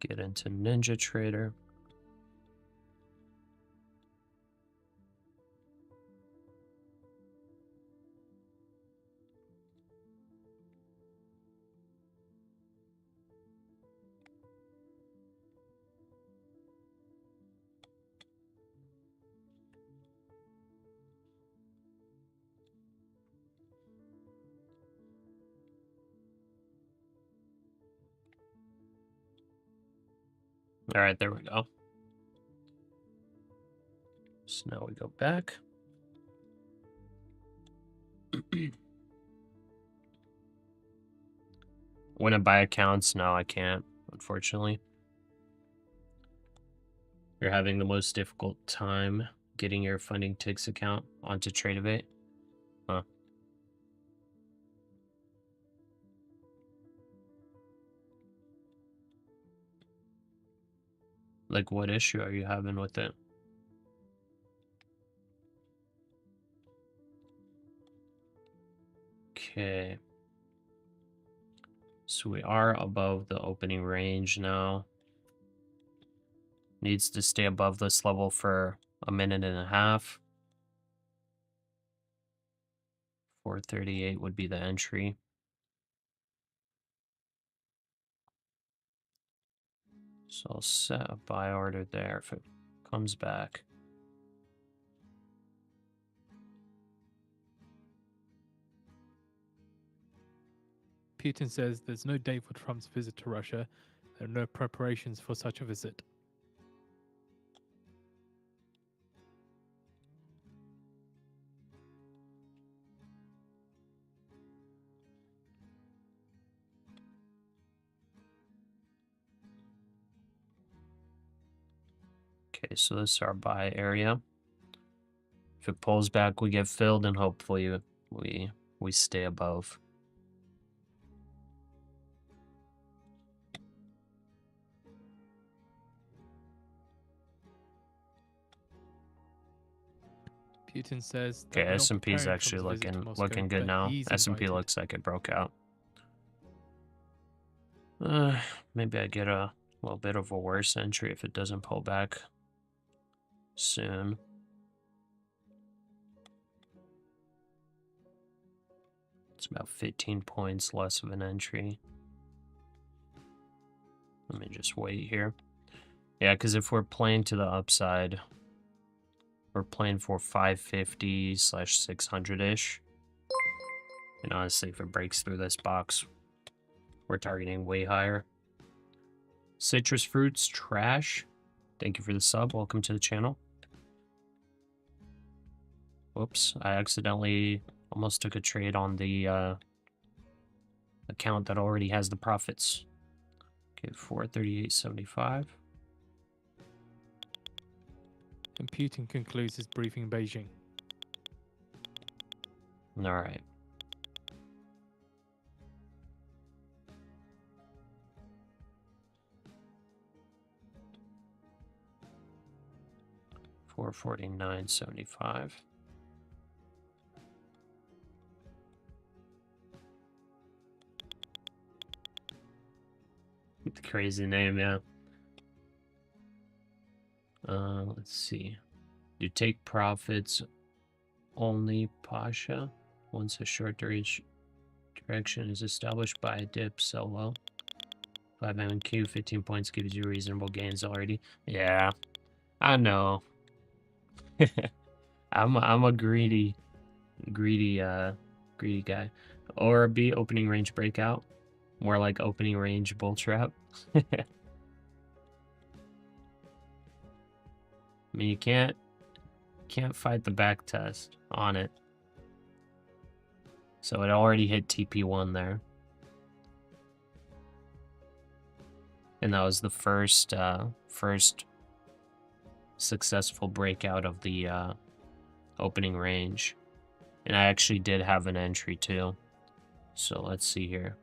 Get into Ninja Trader. All right, there we go. So now we go back. When I buy accounts, no, I can't, unfortunately. You're having the most difficult time getting your funding ticks account onto Tradeovate? Huh. Like, what issue are you having with it? Okay. So we are above the opening range now. Needs to stay above this level for a minute and a half. 438 would be the entry. So I'll set a buy order there if it comes back. Putin says there's no date for Trump's visit to Russia. There are no preparations for such a visit. Okay, so this is our buy area. If it pulls back, we get filled, and hopefully we stay above. Putin says that Okay, we're not S&P is preparing actually Trump's visit to Moscow, looking good but now. he's S&P invited. looks like it broke out. Maybe I get a little bit of a worse entry if it doesn't pull back soon. It's about 15 points less of an entry. Let me just wait here. Yeah, because if we're playing to the upside, we're playing for 550/600-ish. And honestly, if it breaks through this box, we're targeting way higher. Citrus Fruits Trash. Thank you for the sub. Welcome to the channel. Whoops, I accidentally almost took a trade on the account that already has the profits. Okay, 438.75. And Putin concludes his briefing in Beijing. All right. $449.75. Crazy name, yeah. Let's see. You take profits only, Pasha. Once a short duration direction is established by a dip, sell low. 5 MQ, 15 points gives you reasonable gains already. Yeah, I know. I'm a greedy guy. Or B, opening range breakout. More like opening range bull trap. I mean, you can't fight the back test on it. So it already hit TP1 there. And that was the first successful breakout of the opening range. And I actually did have an entry too. So let's see here.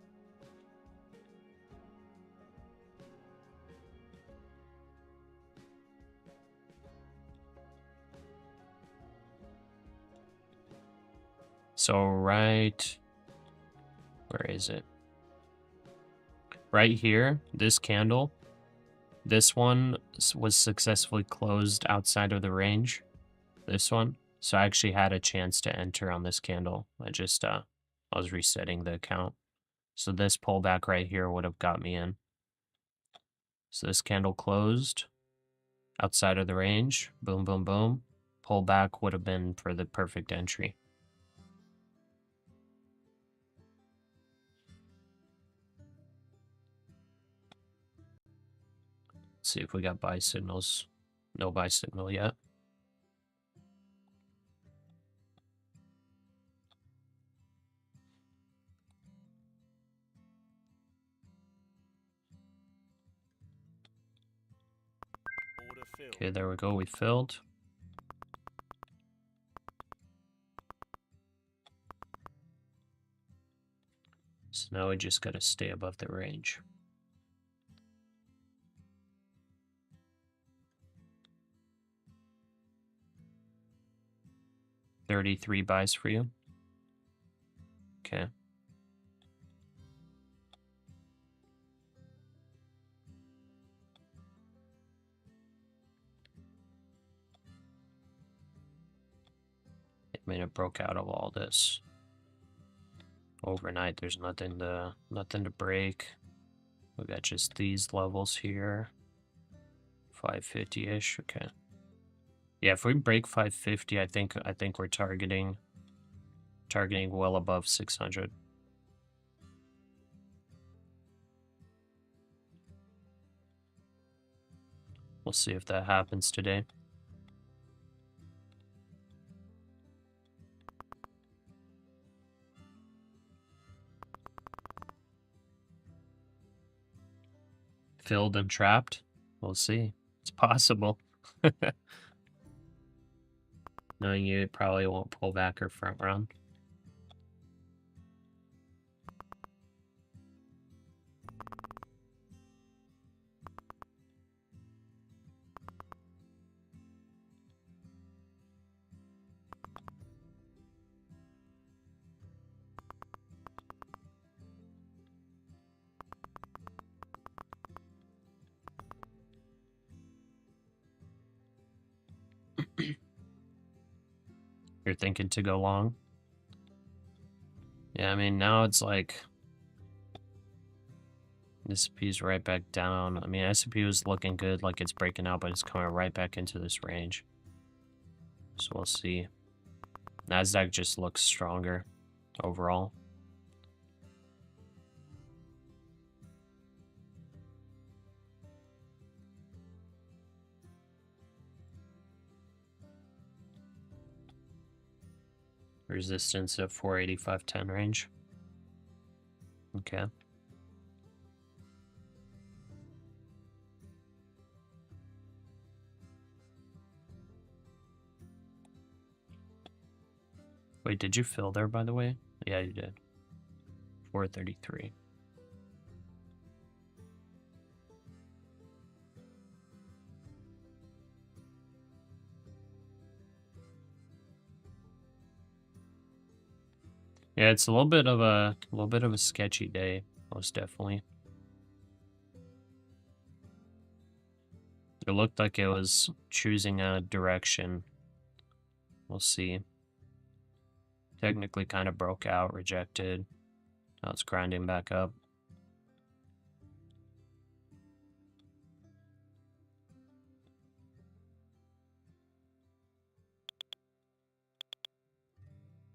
So where is it? Right here, this candle, this one was successfully closed outside of the range. This one. So I actually had a chance to enter on this candle. I was resetting the account. So this pullback right here would have got me in. So this candle closed outside of the range. Boom, boom, boom. Pullback would have been for the perfect entry. Let's see if we got buy signals. No buy signal yet. Order filled. Okay, there we go. We filled. So now we just got to stay above the range. $33 buys for you. Okay. I mean, it broke out of all this. Overnight, there's nothing to break. We got just these levels here. 550-ish. Okay. Yeah, if we break 550, I think we're targeting well above 600. We'll see if that happens today. Filled and trapped? We'll see. It's possible. Knowing you, it probably won't pull back or front run. You're thinking to go long? Yeah, I mean, now it's like S&P's right back down. I mean, S&P was looking good, like it's breaking out, but it's coming right back into this range. So we'll see. NASDAQ just looks stronger overall. Resistance at 485.10 range. Okay. Wait, did you fill there, by the way? Yeah, you did. 433. Yeah, it's a little bit of a sketchy day, most definitely. It looked like it was choosing a direction. We'll see. Technically kind of broke out, rejected. Now it's grinding back up.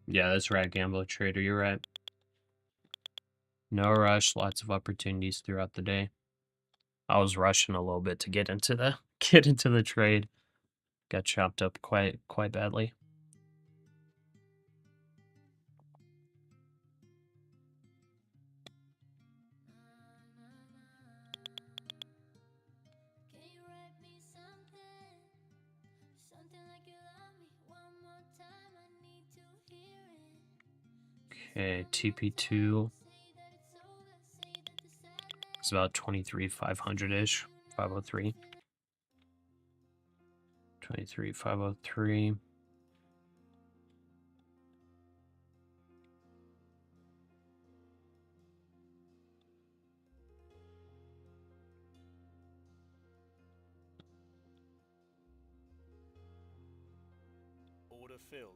Yeah, that's right, Gambler Trader. You're right. No rush, lots of opportunities throughout the day. I was rushing a little bit to get into the trade. Got chopped up quite badly. Okay, TP2 it's about 23,500-ish, 503. 23,503. Order filled.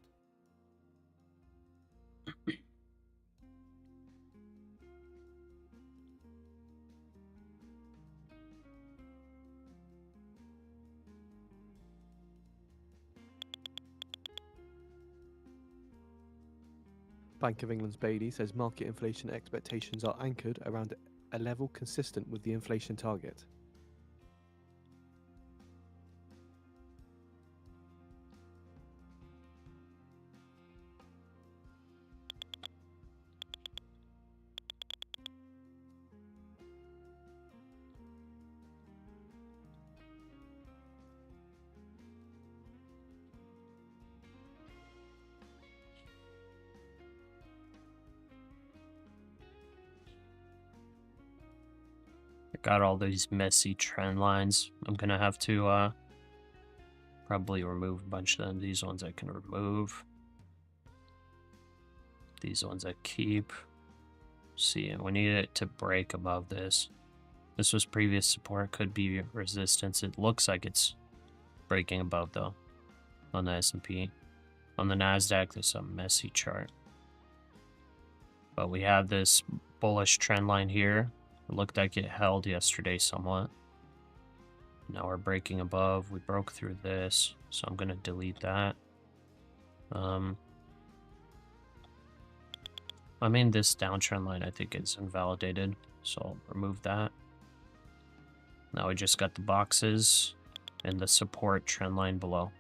Bank of England's Bailey says market inflation expectations are anchored around a level consistent with the inflation target. Got all these messy trend lines. I'm gonna have to probably remove a bunch of them. These ones I can remove. These ones I keep. See, we need it to break above this. This was previous support, could be resistance. It looks like it's breaking above though on the S&P. On the NASDAQ, there's a messy chart. But we have this bullish trend line here. It looked like it held yesterday somewhat. Now we're breaking above. We broke through this, so I'm going to delete that. I mean, this downtrend line I think is invalidated, so I'll remove that. Now we just got the boxes and the support trend line below.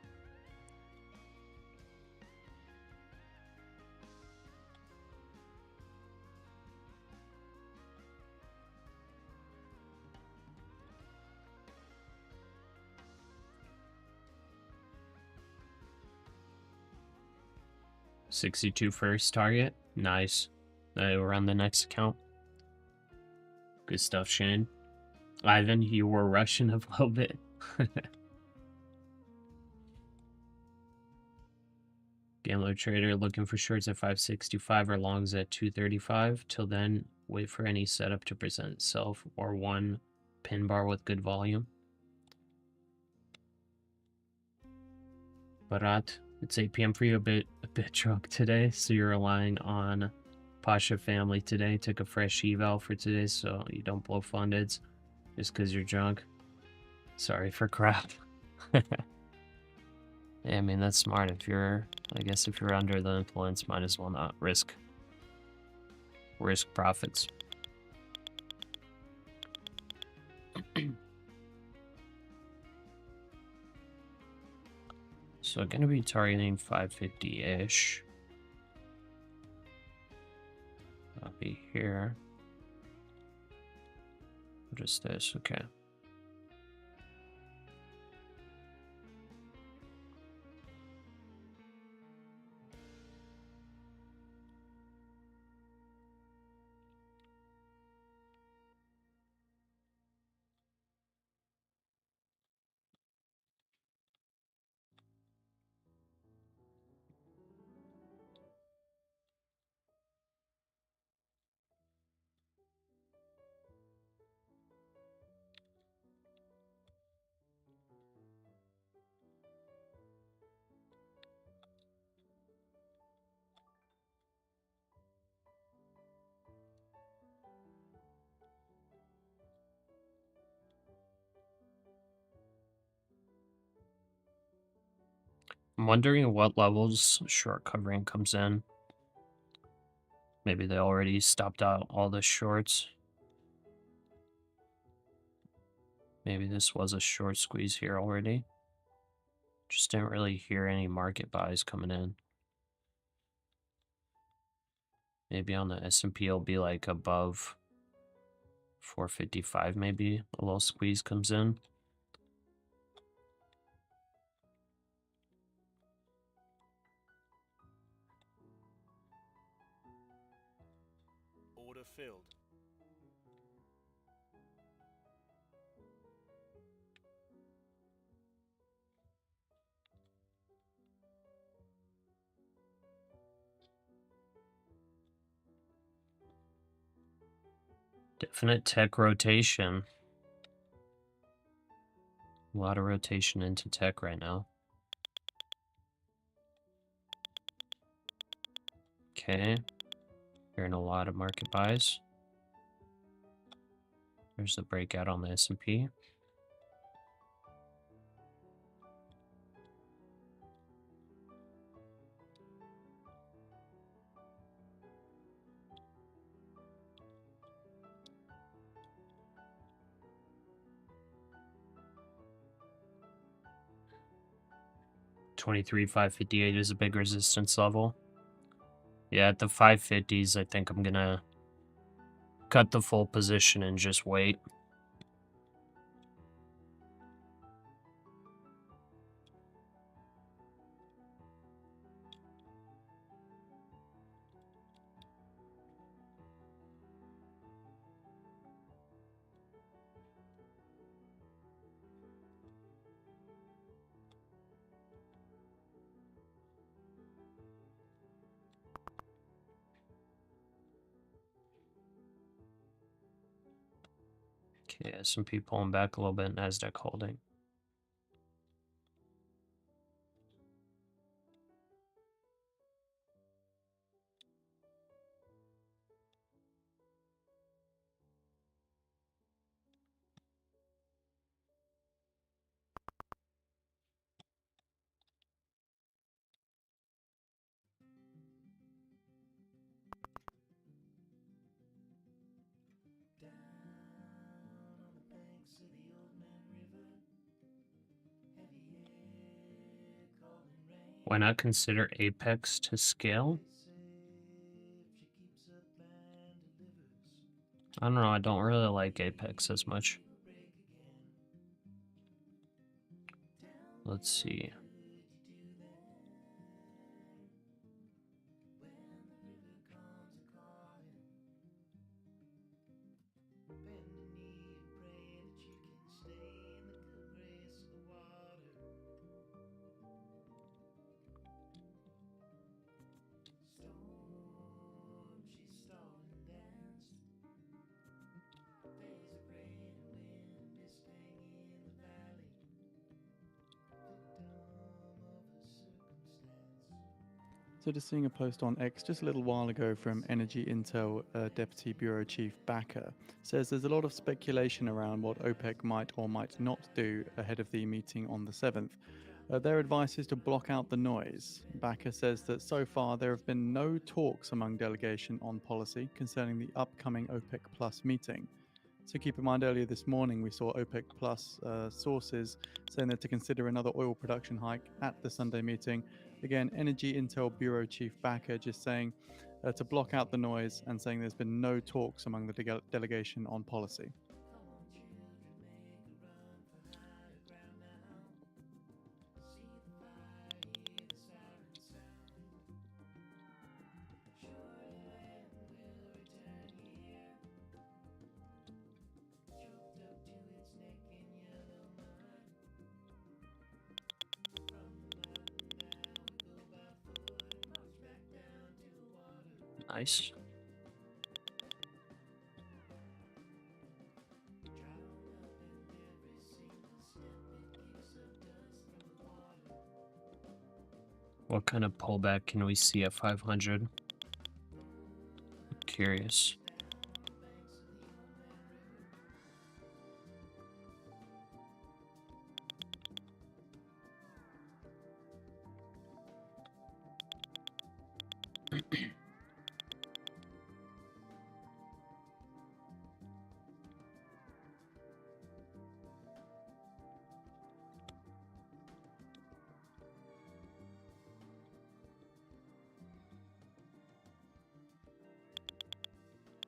$62 first target. Nice. We're on the next account. Good stuff, Shane. Ivan, you were rushing a little bit. Gambler Trader looking for shorts at 565 or longs at 235. Till then, wait for any setup to present itself or one pin bar with good volume. Barat, it's 8 p.m. for you, a bit drunk today, so you're relying on Pasha family today. Took a fresh eval for today, so you don't blow fundeds just because you're drunk. Sorry for crap. Yeah, I mean, that's smart. I guess if you're under the influence, might as well not risk profits. So I'm going to be targeting 550-ish. I'll be here. What is this? Okay. wondering at what levels short covering comes in. Maybe they already stopped out all the shorts. Maybe this was a short squeeze here already. Just didn't really hear any market buys coming in. Maybe on the S&P it'll be like above 455 maybe. A little squeeze comes in. Order filled. Definite tech rotation. A lot of rotation into tech right now. Okay. Hearing a lot of market buys. There's the breakout on the S&P. $23,558 is a big resistance level. Yeah, at the 550s, I think I'm gonna cut the full position and just wait. Okay, S&P pulling back a little bit, NASDAQ holding. Why not consider Apex to scale? I don't know, I don't really like Apex as much. Let's see. So just seeing a post on X just a little while ago from Energy Intel Deputy Bureau Chief Pasha, says there's a lot of speculation around what OPEC might or might not do ahead of the meeting on the 7th. Their advice is to block out the noise. Pasha says that so far there have been no talks among delegation on policy concerning the upcoming OPEC Plus meeting. So keep in mind, earlier this morning we saw OPEC Plus sources saying that to consider another oil production hike at the Sunday meeting. Again, Energy Intel Bureau Chief Pasha just saying to block out the noise and saying there's been no talks among the delegation on policy. Nice. What kind of pullback can we see at 500? I'm curious.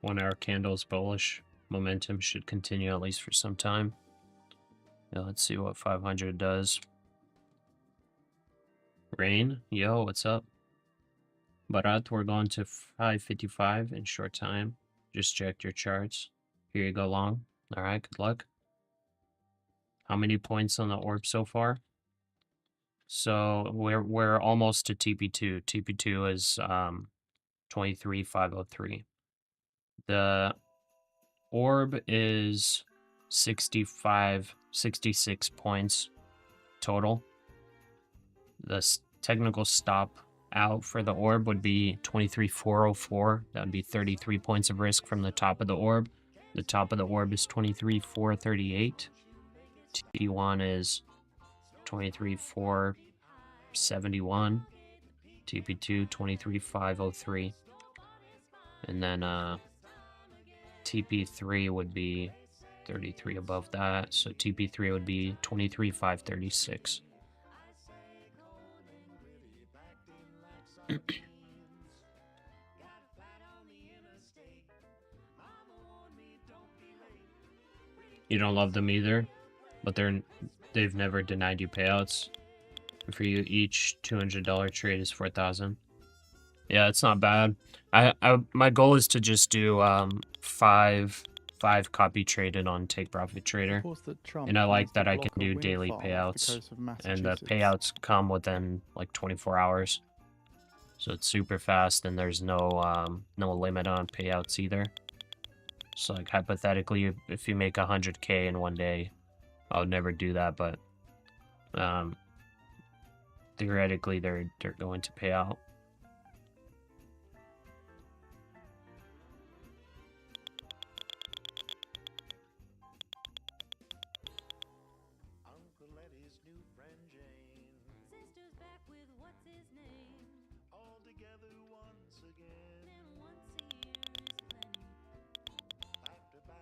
1-hour candles bullish momentum should continue at least for some time. Now let's see what 500 does. Rain, yo, what's up? Barat, we're going to 555 in short time. Just checked your charts. Here you go, long. All right, good luck. How many points on the orb so far? So we're almost to TP2. TP2 is 23,503. The orb is 66 points total. The technical stop out for the orb would be 23,404. That would be 33 points of risk from the top of the orb. The top of the orb is 23,438. T1 is 23,471. TP2 23,503. And then TP3 would be 33 above that. So TP3 would be 23,536. You don't love them either, but they've never denied you payouts. For you, each $200 trade is 4,000. Yeah, it's not bad. My goal is to just do five copy traded on Take Profit Trader, and I like that I can do daily payouts, and the payouts come within like 24 hours, so it's super fast, and there's no limit on payouts either. So like hypothetically, if you make 100K in one day, I would never do that, but theoretically they're going to pay out.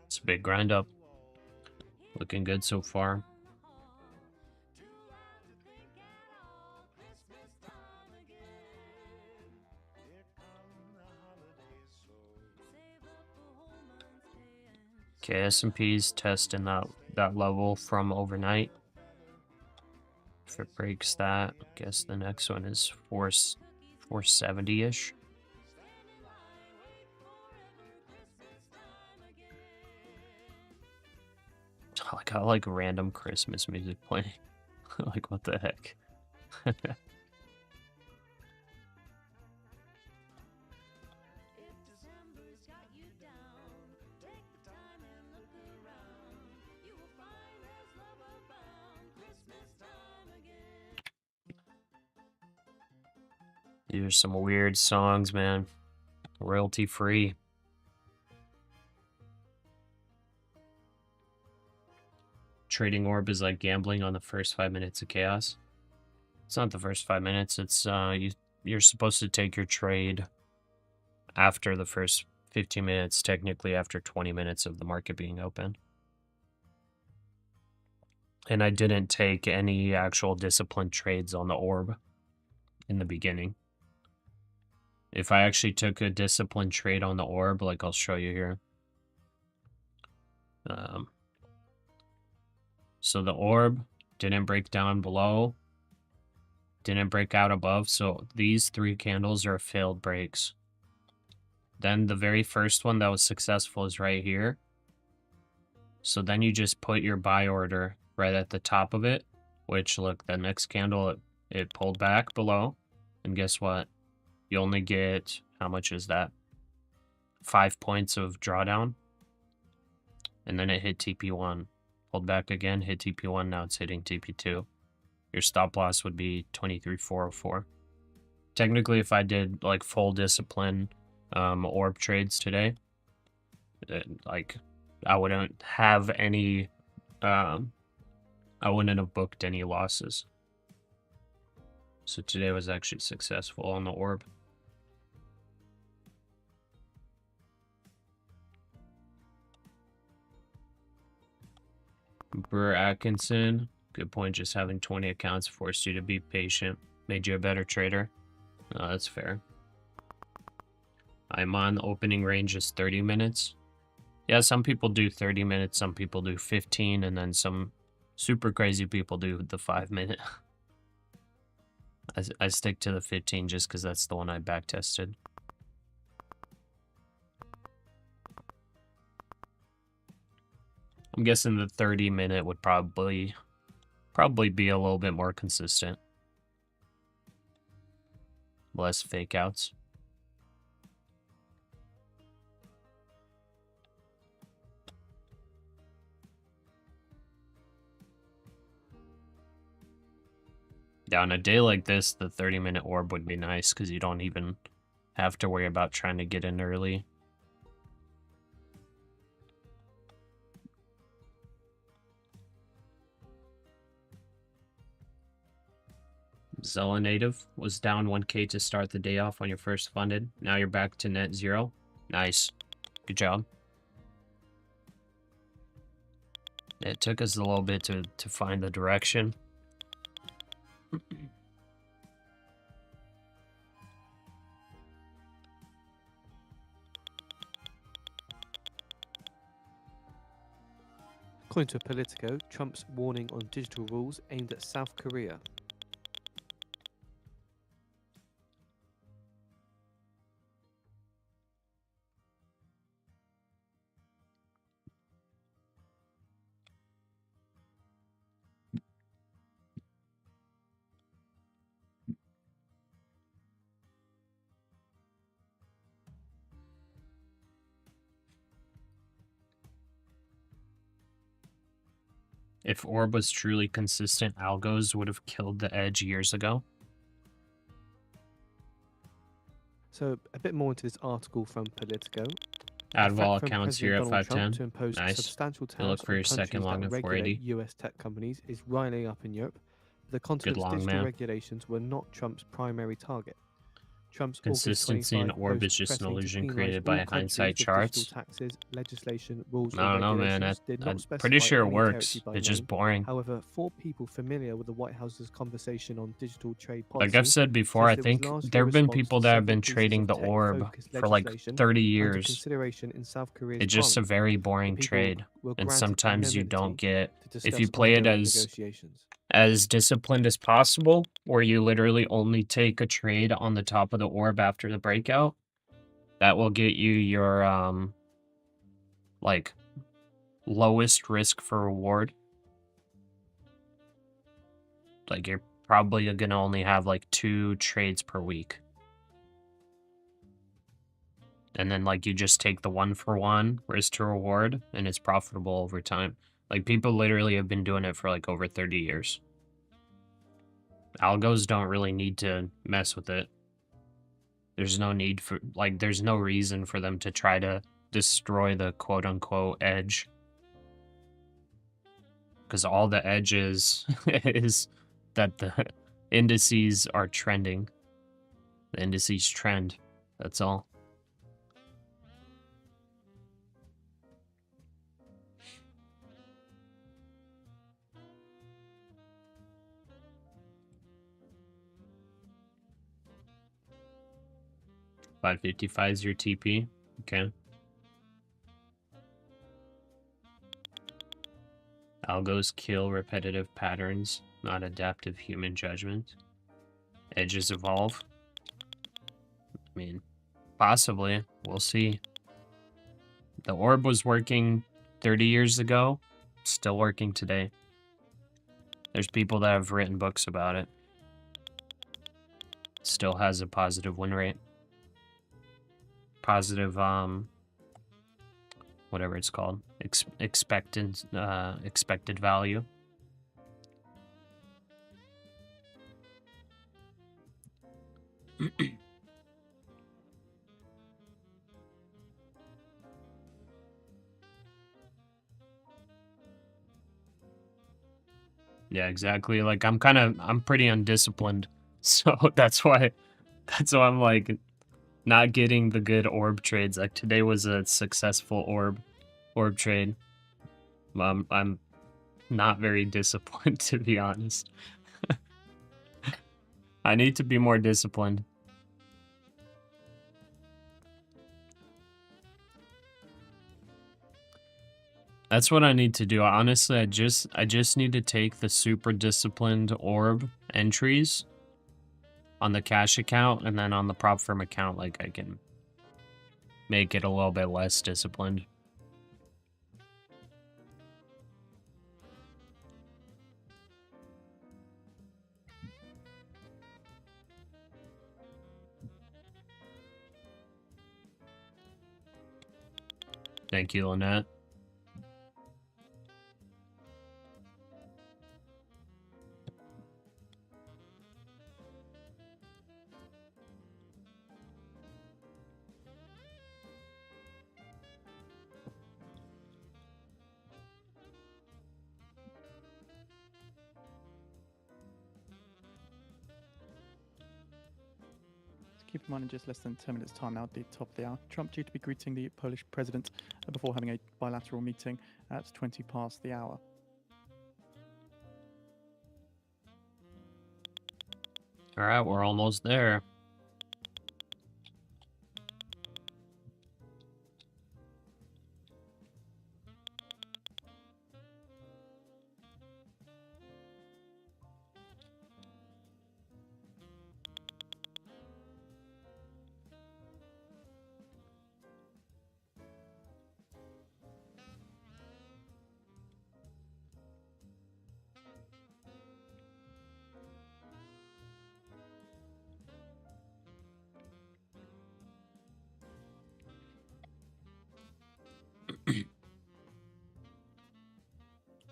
It's a big grind up. Looking good so far. Okay, S&P's testing that level from overnight. If it breaks that, I guess the next one is 470-ish. I got like random Christmas music playing. Like, what the heck? These are some weird songs, man. Royalty free. Trading orb is like gambling on the first 5 minutes of chaos. It's not the first 5 minutes. It's you're supposed to take your trade after the first 15 minutes, technically after 20 minutes of the market being open. And I didn't take any actual disciplined trades on the orb in the beginning. If I actually took a disciplined trade on the orb, like I'll show you here. So the orb didn't break down below, didn't break out above. So these 3 candles are failed breaks. Then the very first one that was successful is right here. So then you just put your buy order right at the top of it, which look, the next candle, it pulled back below. And guess what? You only get, how much is that? 5 points of drawdown. And then it hit TP1. Pulled back again, hit TP1, now it's hitting TP2. Your stop loss would be 23,404. Technically, if I did like full discipline orb trades today, like I wouldn't have any, I wouldn't have booked any losses. So today was actually successful on the orb. Brewer Atkinson. Good point. Just having 20 accounts forced you to be patient. Made you a better trader. Oh, that's fair. I'm on opening range is 30 minutes. Yeah, some people do 30 minutes. Some people do 15. And then some super crazy people do the 5-minute. I stick to the 15 just because that's the one I back tested. I'm guessing the 30-minute would probably be a little bit more consistent. Less fake outs. Yeah, on a day like this, the 30-minute orb would be nice because you don't even have to worry about trying to get in early. Zella Native was down 1K to start the day off when you're first funded. Now you're back to net zero. Nice. Good job. It took us a little bit to find the direction. According to Politico, Trump's warning on digital rules aimed at South Korea. If orb was truly consistent, algos would have killed the edge years ago. So a bit more into this article from Politico. Add vol accounts here at 510. To impose Nice. Substantial You look tariffs for on your second countries long that at regulate 480. US tech companies is riling up in Europe. The continent's long, digital man. regulations were not Trump's primary target. Trump's Consistency in August 25 orb is post just an threatening to illusion penalise created all by countries hindsight with charts. digital taxes, legislation, rules, I or don't know, man. regulations did not I'm specify pretty sure it any works. territory by It's just name. boring. However, 4 people familiar with the White House's conversation on digital trade Like policy I've said before, I says it was think largely there a have been response to people that have several been pieces trading of the orb tech-focused for like legislation 30 under years. consideration in South Korea's It's just a parliament. very The boring people trade. were And granted sometimes you don't anonymity get, to if you discuss play it ongoing as negotiations. disciplined as possible, where you literally only take a trade on the top of the orb after the breakout, that will get you your like lowest risk for reward. Like you're probably gonna only have like 2 trades per week. And then like you just take the 1-for-1 risk to reward and it's profitable over time. Like people literally have been doing it for like over 30 years. Algos don't really need to mess with it. There's no need for, like, there's no reason for them to try to destroy the quote-unquote edge. Because all the edge is that the indices are trending. The indices trend. That's all. $555 is your TP. Okay. Algos kill repetitive patterns, not adaptive human judgment. Edges evolve. I mean, possibly. We'll see. The orb was working 30 years ago. Still working today. There's people that have written books about it. Still has a positive win rate. Positive, whatever it's called, expected value. Yeah, exactly. Like I'm pretty undisciplined, so that's why I'm like not getting the good orb trades. Like today was a successful orb trade. I'm not very disciplined, to be honest. I need to be more disciplined. That's what I need to do. Honestly, I just need to take the super disciplined orb entries on the cash account, and then on the prop firm account, like, I can make it a little bit less disciplined. Thank you, Lynette. Keep in mind, in just less than 10 minutes' time now, at the top of the hour, Trump due to be greeting the Polish president before having a bilateral meeting at 20 past the hour. All right, we're almost there.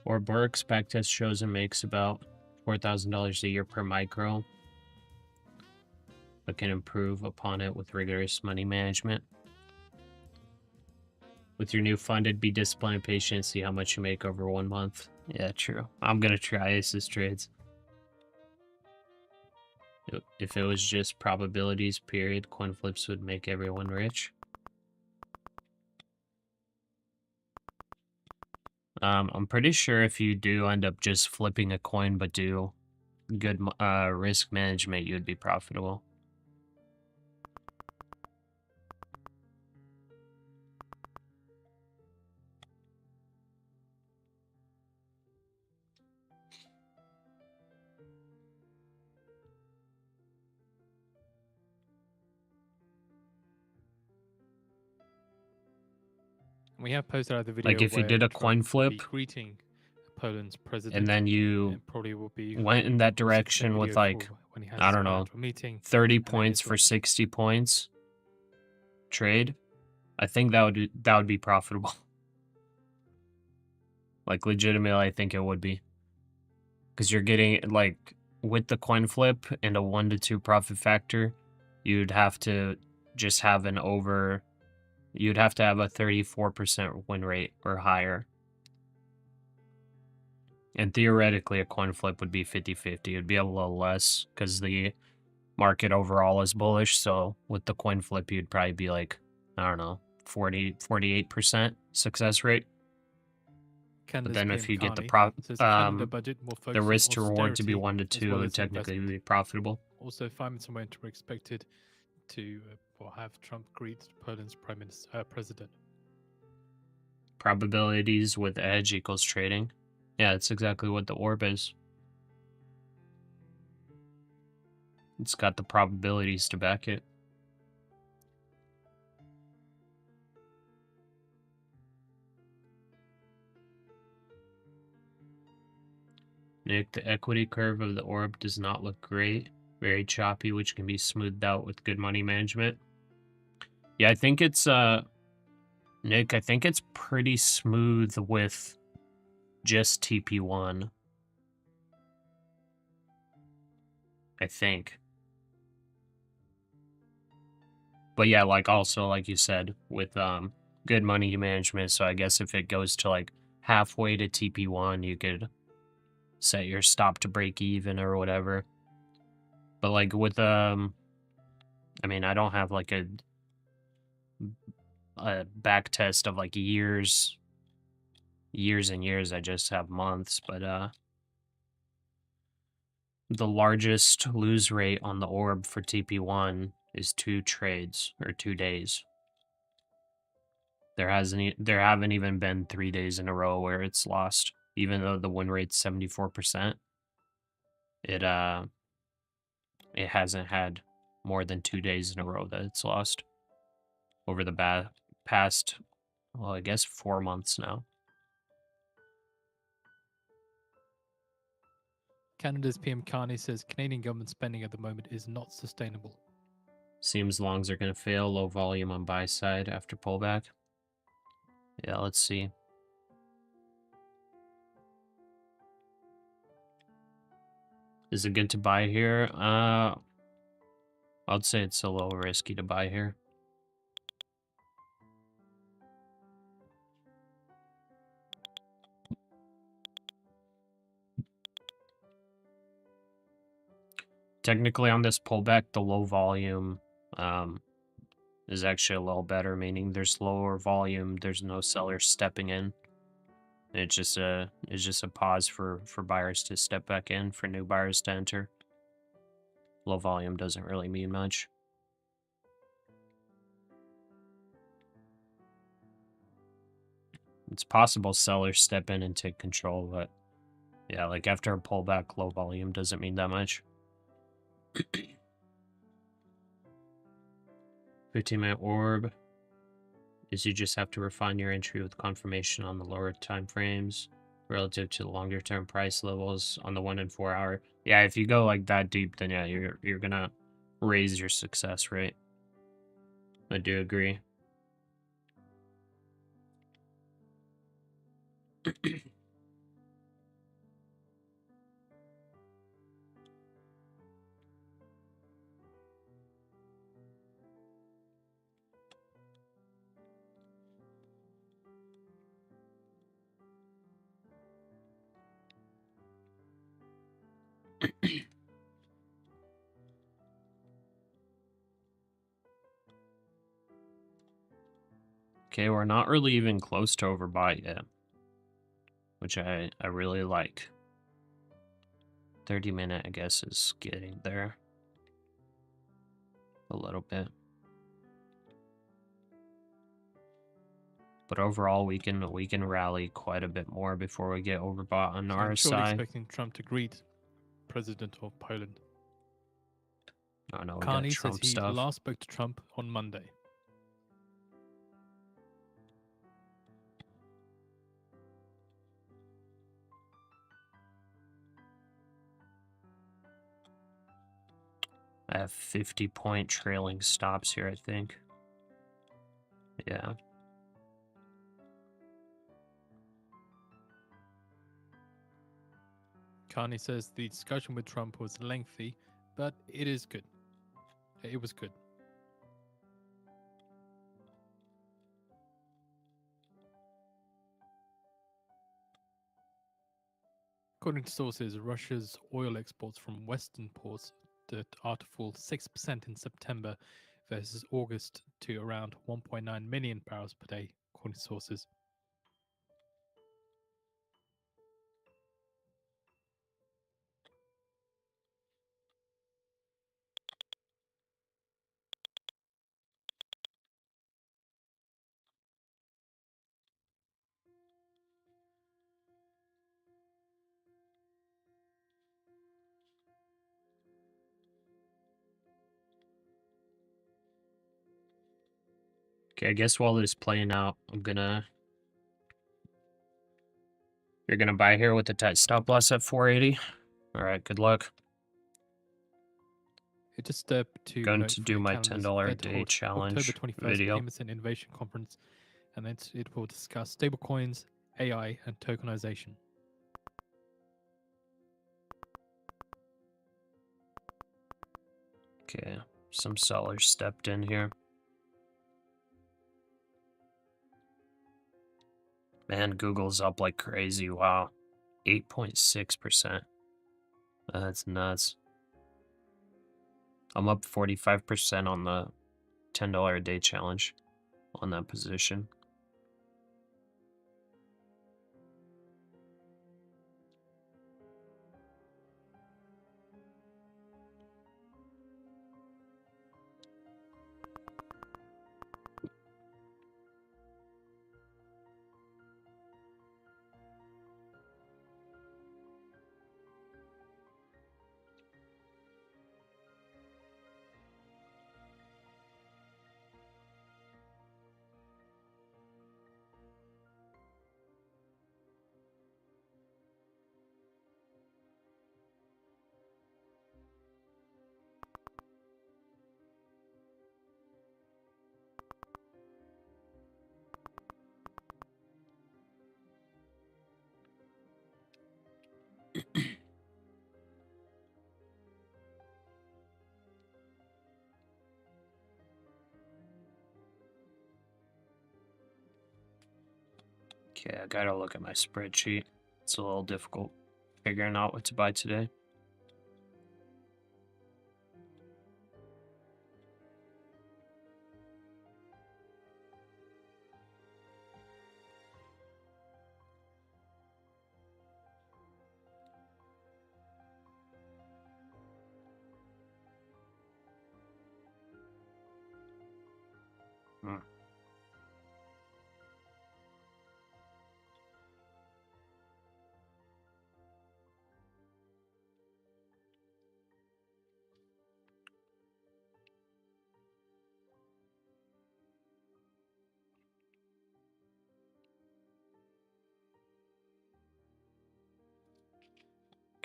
Or Burke's backtest shows and makes about $4,000 a year per micro, but can improve upon it with rigorous money management. With your new funded, be disciplined and patient, see how much you make over 1 month. Yeah, true. I'm gonna try Aces trades. If it was just probabilities, period, coin flips would make everyone rich. I'm pretty sure if you do end up just flipping a coin but do good risk management, you'd be profitable. We have posted out the video. Like if you did a coin flip, greeting Poland's president, and then you probably will be went in that direction with like, I don't know, 30 points for 60 points trade, I think that would be profitable. Like legitimately, I think it would be, because you're getting like with the coin flip and a 1 to 2 profit factor, you'd have to just have an over. You'd have to have a 34% win rate or higher. And theoretically, a coin flip would be 50-50. It would be a little less because the market overall is bullish. So with the coin flip, you'd probably be like, I don't know, 48% success rate. But then if you get the risk to reward to be 1 to 2, it would technically be profitable. Also, Finance and Winter were expected to have Trump greet Poland's president. Probabilities with edge equals trading. Yeah, that's exactly what the orb is. It's got the probabilities to back it. Nick, the equity curve of the orb does not look great. Very choppy, which can be smoothed out with good money management. Yeah, I think it's, Nick, I think it's pretty smooth with just TP1. I think. But yeah, like also, like you said, with good money management, so I guess if it goes to like halfway to TP1, you could set your stop to break even or whatever. But like with I mean, I don't have like a back test of like years years and years. I just have months, but the largest lose rate on the orb for TP1 is 2 trades or 2 days. There haven't even been 3 days in a row where it's lost, even though the win rate's 74%. It hasn't had more than 2 days in a row that it's lost over the past, well, I guess 4 months now. Canada's PM Carney says Canadian government spending at the moment is not sustainable. Seems longs are going to fail. Low volume on buy side after pullback. Yeah, let's see. Is it good to buy here? I'd say it's a little risky to buy here. Technically on this pullback, the low volume is actually a little better, meaning there's lower volume, there's no sellers stepping in. It's just a pause for buyers to step back in, for new buyers to enter. Low volume doesn't really mean much. It's possible sellers step in and take control, but yeah, like after a pullback, low volume doesn't mean that much. 15-minute orb is you just have to refine your entry with confirmation on the lower time frames relative to the longer term price levels on the 1 and 4 hour. Yeah, if you go like that deep, then yeah, you're gonna raise your success rate. I do agree. Okay, we're not really even close to overbought yet, which I really like. 30-minute, I guess, is getting there a little bit. But overall, we can rally quite a bit more before we get overbought on So our I'm surely side. expecting Trump to greet President of Poland. Oh no, we got Carney says Trump he stuff. last spoke to Trump on Monday. I have 50-point trailing stops here, I think. Yeah. Carney says the discussion with Trump was lengthy, but it is good. It was good. According to sources, Russia's oil exports from Western ports are to fall 6% in September versus August to around 1.9 million barrels per day, according to sources. Okay, I guess while this is playing out, you're gonna buy here with the tight stop loss at 480. All right, good luck. It just stepped to Going note to for do your my calendars, $10 Fed to day hold challenge October 21st video. Payments and Innovation Conference, and then it will discuss stablecoins, AI, and tokenization. Okay, some sellers stepped in here. Man, Google's up like crazy. Wow. 8.6%. That's nuts. I'm up 45% on the $10 a day challenge on that position. Okay, I gotta look at my spreadsheet. It's a little difficult figuring out what to buy today.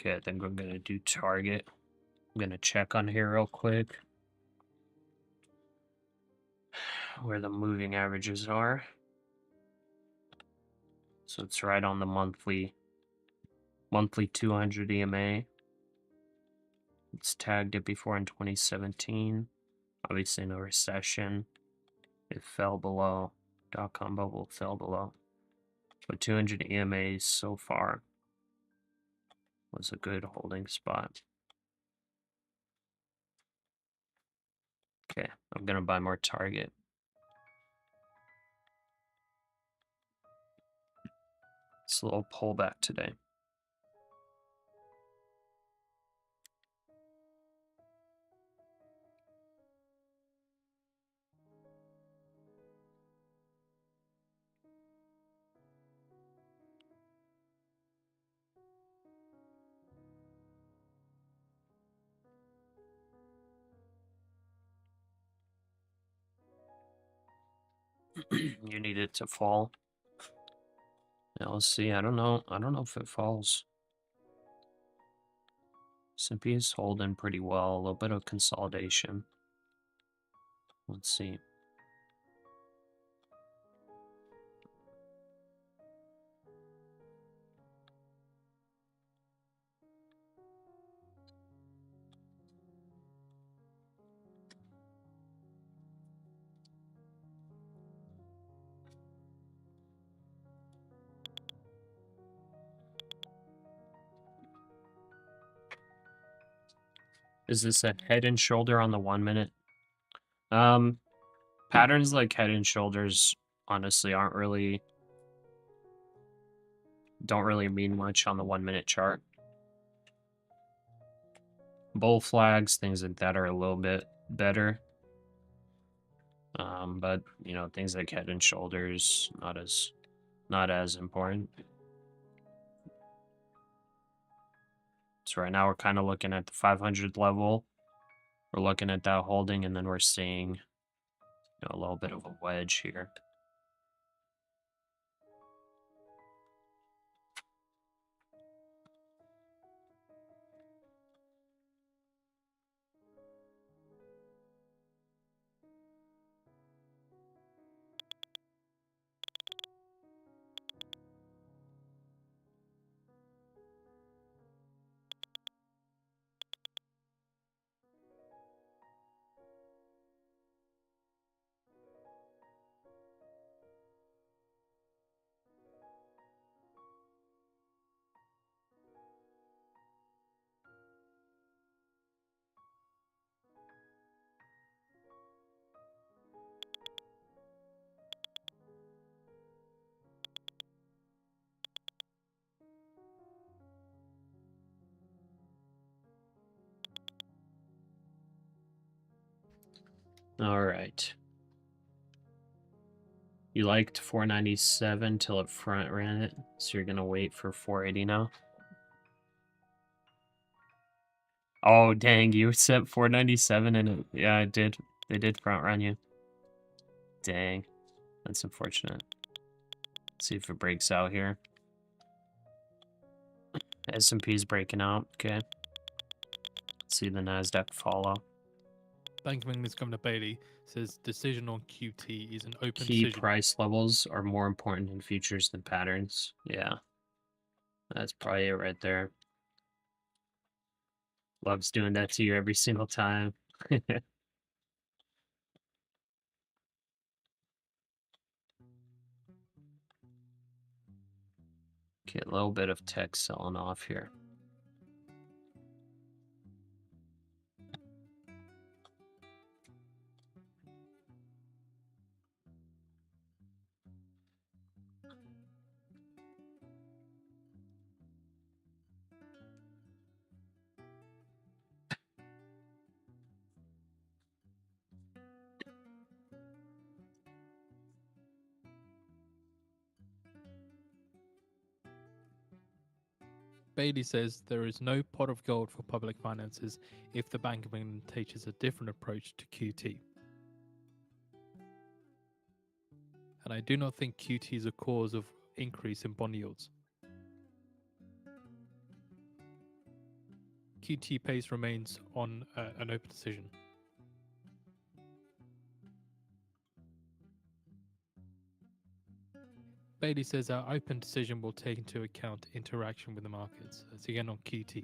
Okay, I think I'm gonna do target. I'm gonna check on here real quick where the moving averages are. So it's right on the monthly 200 EMA. It's tagged it before in 2017. Obviously no recession. It fell below. .com bubble fell below. But 200 EMAs so far was a good holding spot. Okay, I'm gonna buy more target. It's a little pullback today. You need it to fall. Yeah, let's see. I don't know if it falls. S&P is holding pretty well. A little bit of consolidation. Let's see. Is this a head and shoulder on the 1 minute? Patterns like head and shoulders honestly don't really mean much on the 1 minute chart. Bull flags, things like that are a little bit better. But you know, things like head and shoulders, not as important. So right now we're kind of looking at the 500 level. We're looking at that holding, and then we're seeing, you know, a little bit of a wedge here. All right. You liked 497 till it front ran it, so you're gonna wait for 480 now. Oh dang, you set 497 and it, yeah, it did. They did front run you. Dang, that's unfortunate. Let's see if it breaks out here. S&P's breaking out. Okay. Let's see the NASDAQ follow. Bank of England's Governor Bailey says decision on QT is an open Key decision. price levels are more important in futures than patterns. Yeah. That's probably it right there. Loves doing that to you every single time. Okay, a little bit of tech selling off here. Bailey says there is no pot of gold for public finances if the Bank of England takes a different approach to QT. And I do not think QT is a cause of increase in bond yields. QT pace remains on an open decision. Bailey says our open decision will take into account interaction with the markets. That's again on QT.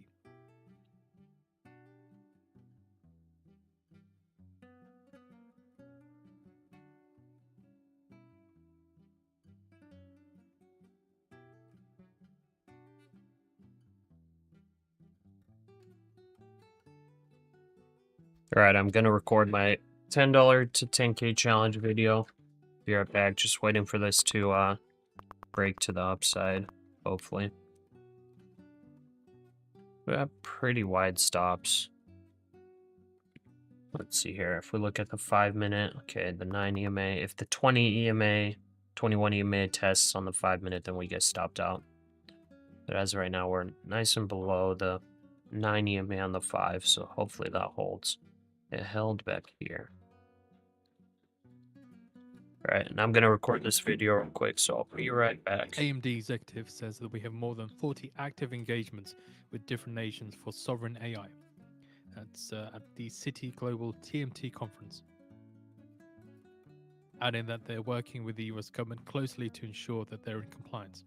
All right, I'm gonna record my $10 to 10K challenge video. Be right back. Just waiting for this to break to the upside, hopefully. We have pretty wide stops. Let's see here. If we look at the 5-minute, okay, the 9 EMA. If the 20 EMA, 21 EMA tests on the 5-minute, then we get stopped out. But as of right now, we're nice and below the 9 EMA on the 5, so hopefully that holds. It held back here. All right, and I'm going to record this video real quick, so I'll be right back. AMD executive says that we have more than 40 active engagements with different nations for sovereign AI. That's at the Citi Global TMT conference. Adding that they're working with the US government closely to ensure that they're in compliance.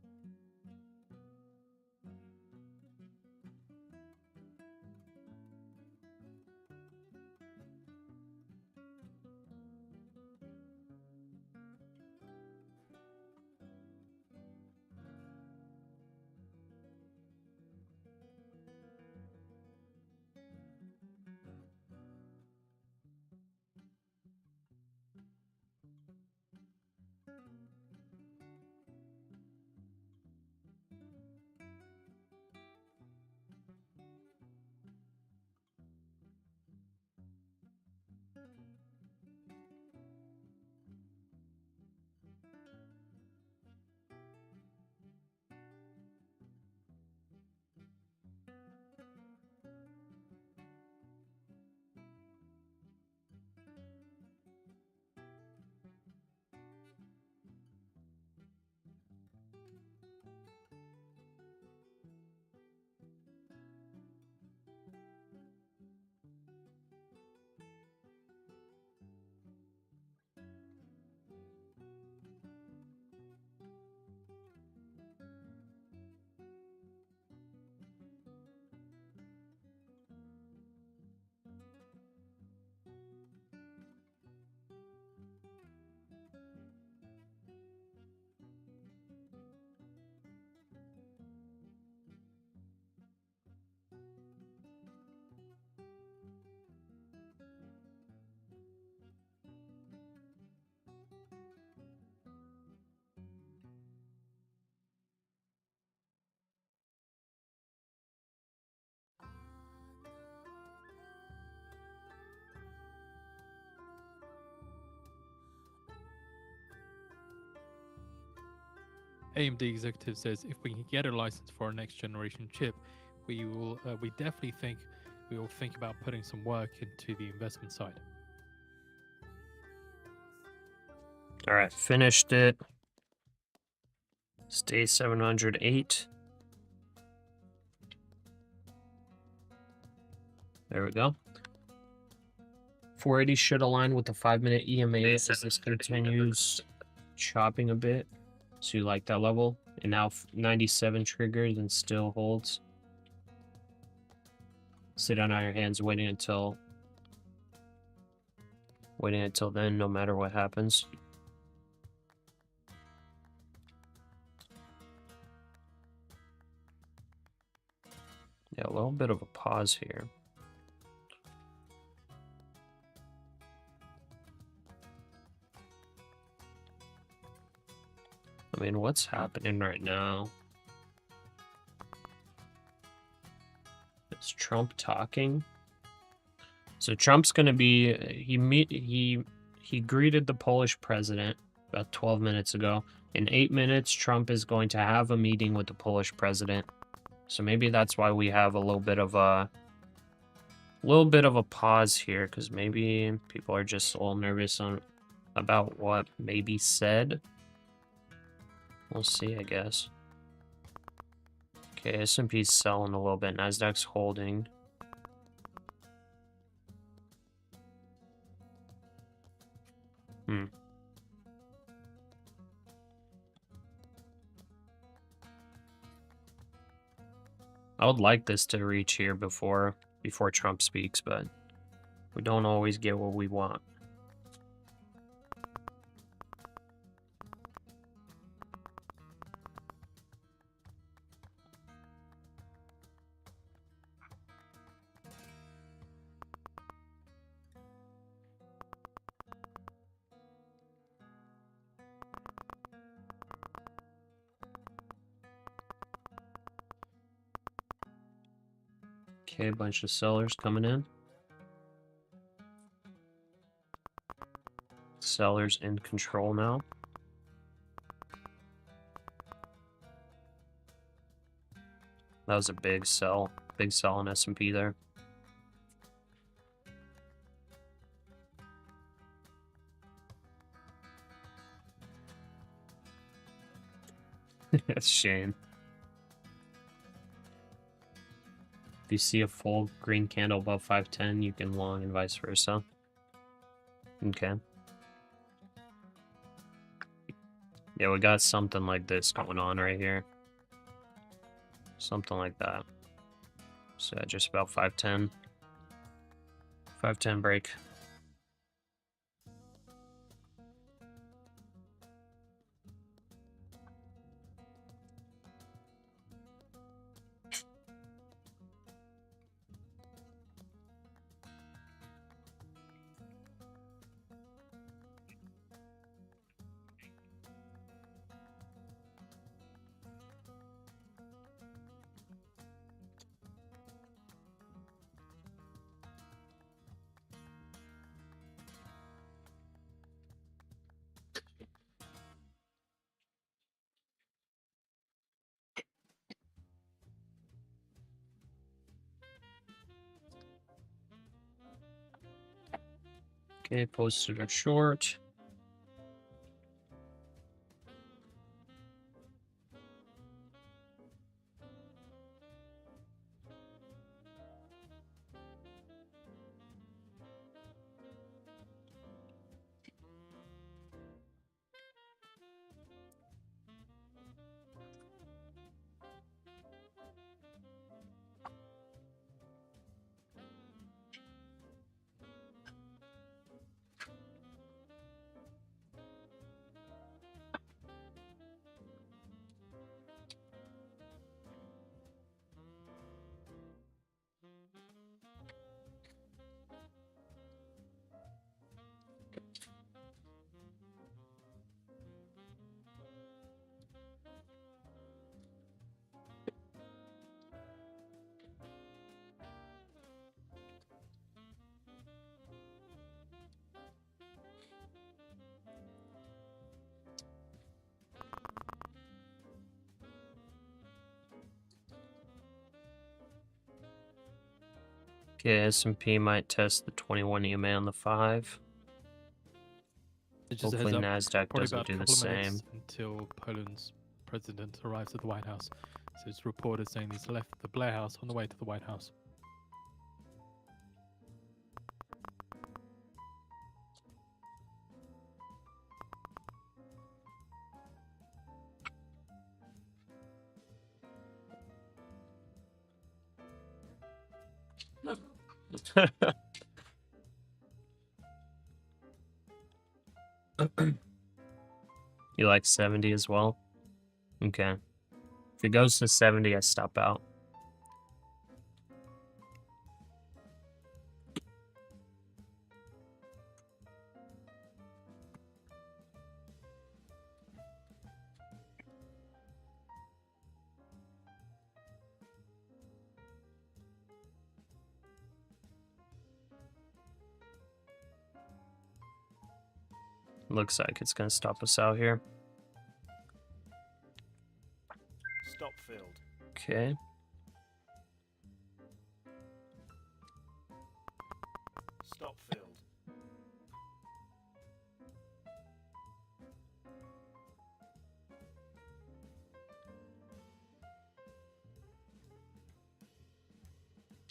AMD executive says if we can get a license for our next generation chip, we definitely think we will think about putting some work into the investment side. All right, finished it. Stay 708. There we go. 480 should align with the 5-minute EMA as this continues chopping a bit. So you like that level? And now 97 triggers and still holds. Sit on your hands waiting until then, no matter what happens. Yeah, a little bit of a pause here. I mean, what's happening right now? Is Trump talking? So Trump's going to be he greeted the Polish president about 12 minutes ago. In 8 minutes, Trump is going to have a meeting with the Polish president. So maybe that's why we have a little bit of a pause here, because maybe people are just a little nervous about what may be said. We'll see, I guess. Okay, S&P's selling a little bit. NASDAQ's holding. I would like this to reach here before Trump speaks, but we don't always get what we want. Okay, a bunch of sellers coming in. Sellers in control now. That was a big sell on S&P there. That's a shame. If you see a full green candle above 510, you can long and vice versa. Okay. Yeah, we got something like this going on right here. Something like that. So yeah, just about 510. 510 break. Okay, posted a short. Okay, S&P might test the 21 EMA on the 5. Hopefully NASDAQ doesn't do the same. Until Poland's president arrives at the White House. So it's reported saying he's left the Blair House on the way to the White House. You like 70 as well? Okay. If it goes to 70, I stop out. Looks like it's going to stop us out here. Stop filled. Okay. Stop filled.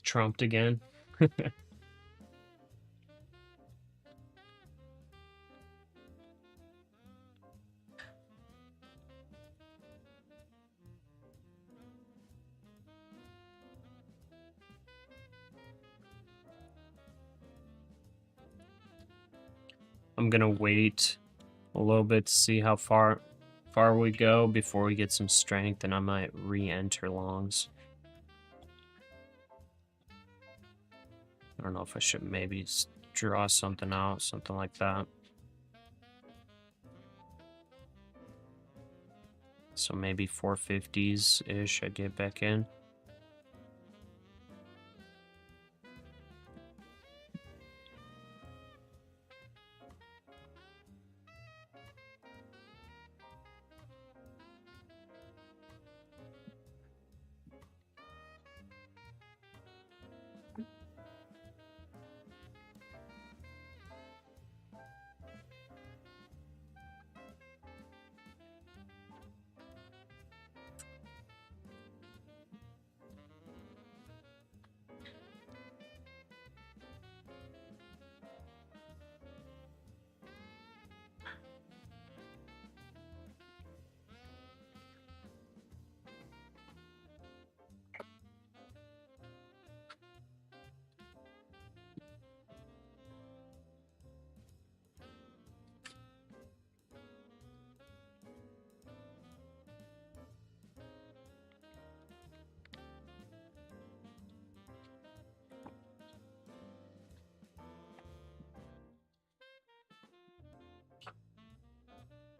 Trumped again. I'm gonna wait a little bit to see how far we go before we get some strength, and I might re-enter longs. I don't know if I should maybe draw something out, something like that. So maybe 450s-ish I get back in.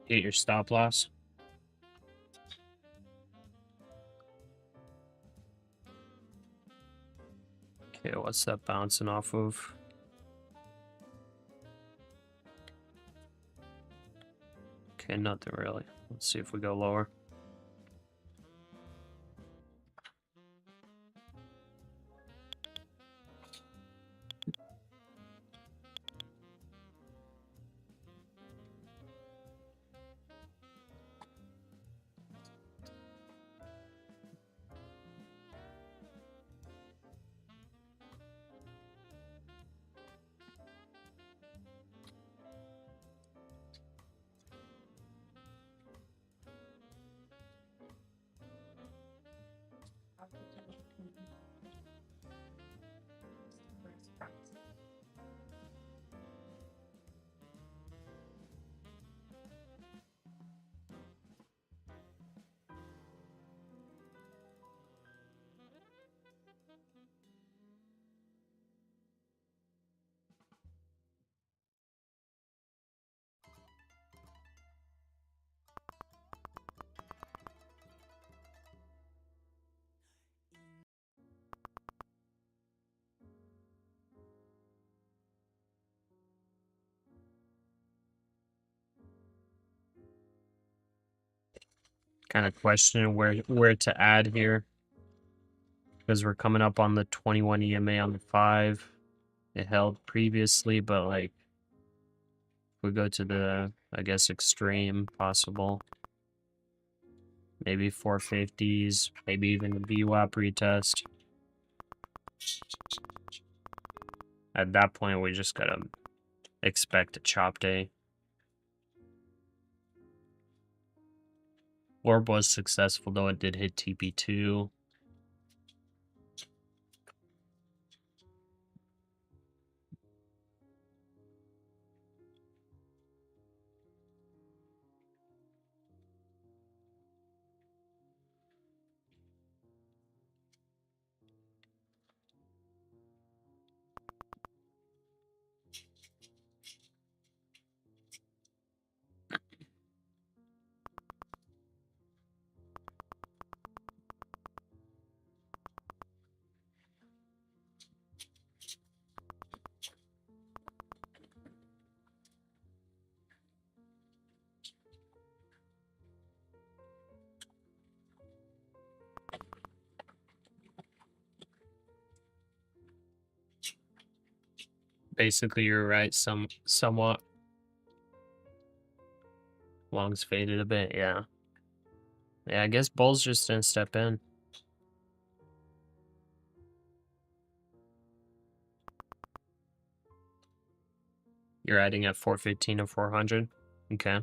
Hit your stop loss. Okay, what's that bouncing off of? Okay, nothing really. Let's see if we go lower. Kind of questioning where to add here, because we're coming up on the 21 EMA on the 5. It held previously, but like if we go to the, I guess, extreme possible, maybe 450s, maybe even the VWAP retest. At that point, we just gotta expect a chop day. Orb was successful, though it did hit TP2. basically you're right. Somewhat. Long's faded a bit, yeah. Yeah, I guess bulls just didn't step in. You're adding at 415 and 400. Okay.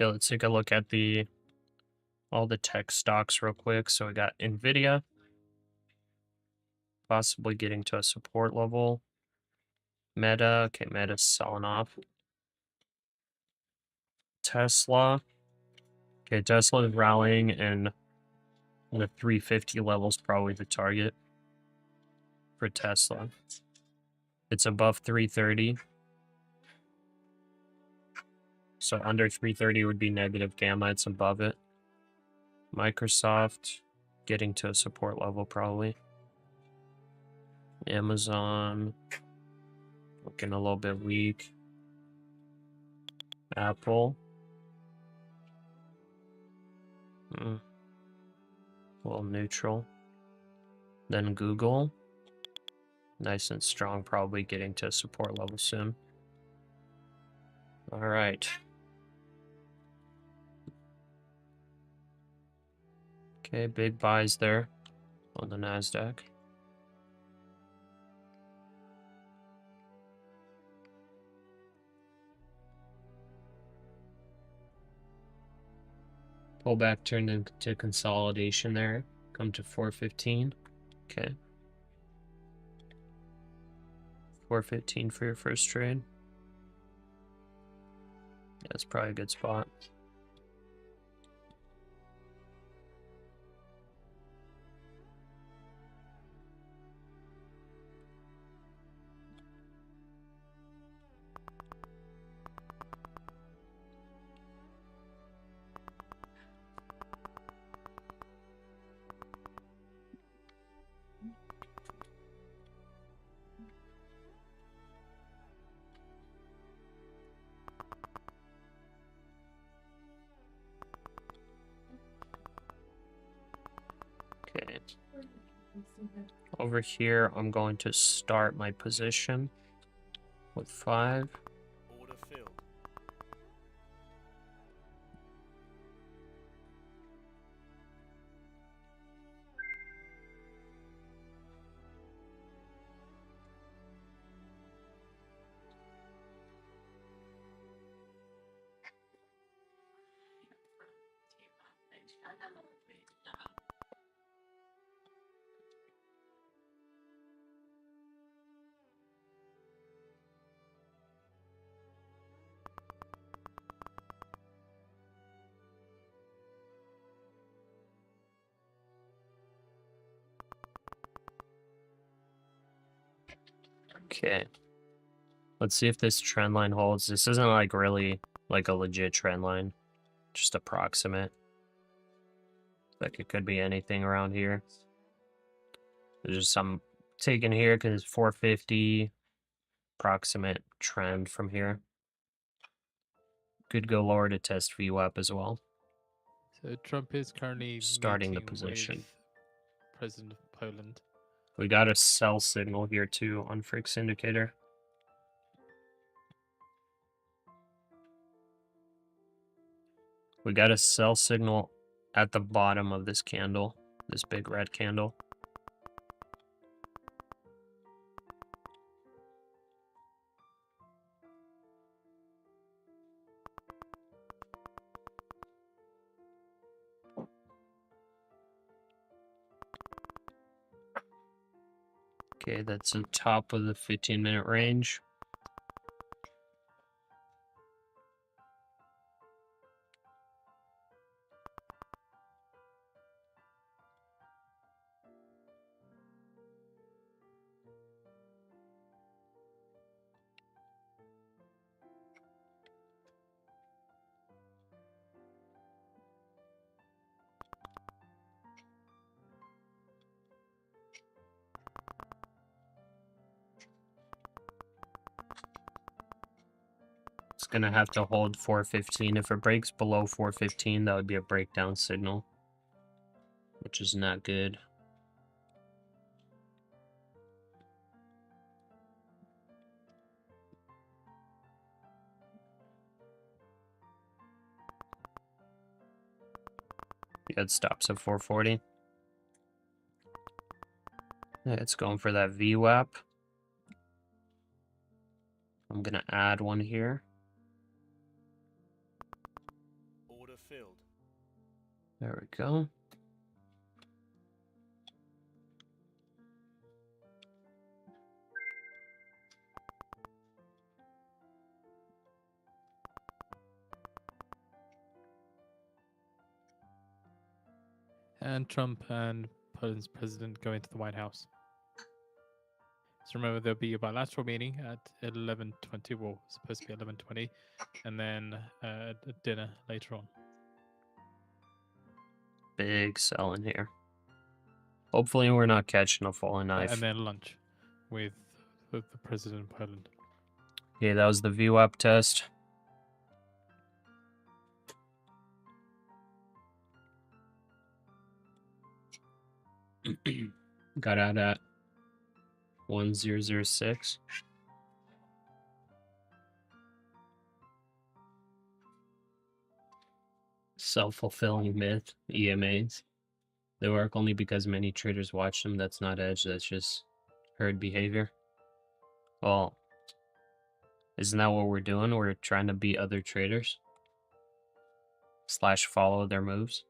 Okay, let's take a look at all the tech stocks real quick. So we got Nvidia possibly getting to a support level. Meta, okay, Meta's selling off. Tesla, okay, Tesla is rallying, and the 350 level is probably the target for Tesla. It's above 330. So under 330 would be negative gamma. It's above it. Microsoft getting to a support level probably. Amazon looking a little bit weak. Apple. A little neutral. Then Google. Nice and strong, probably getting to a support level soon. All right. Okay, big buys there on the NASDAQ. Pullback turned into consolidation there. Come to 415. Okay. 415 for your first trade. Yeah, that's probably a good spot. Okay. Over here, I'm going to start my position with 5. Order filled. Okay. Let's see if this trend line holds. This isn't like really like a legit trend line, just approximate. Like it could be anything around here. There's just some taken here because it's 450 approximate trend from here. Could go lower to test VWAP as well. So Trump is currently Starting the meeting position. with President of Poland. We got a sell signal here too on Frick's indicator. We got a sell signal at the bottom of this candle, this big red candle. Okay, that's the top of the 15-minute range. It's gonna have to hold 415. If it breaks below 415, that would be a breakdown signal, which is not good. Yeah, it stops at 440. Yeah, it's going for that VWAP. I'm gonna add one here. Order filled. There we go. And Trump and Poland's president go into the White House. So remember, there'll be a bilateral meeting at 11:20. Well, it's supposed to be 11:20, and then a dinner later on. Big sell in here. Hopefully we're not catching a falling knife. And then lunch with the president of Poland. Okay, that was the VWAP test. Got out at 1006. Self-fulfilling myth, EMAs. They work only because many traders watch them. That's not edge, that's just herd behavior. Well, isn't that what we're doing? We're trying to beat other traders / follow their moves.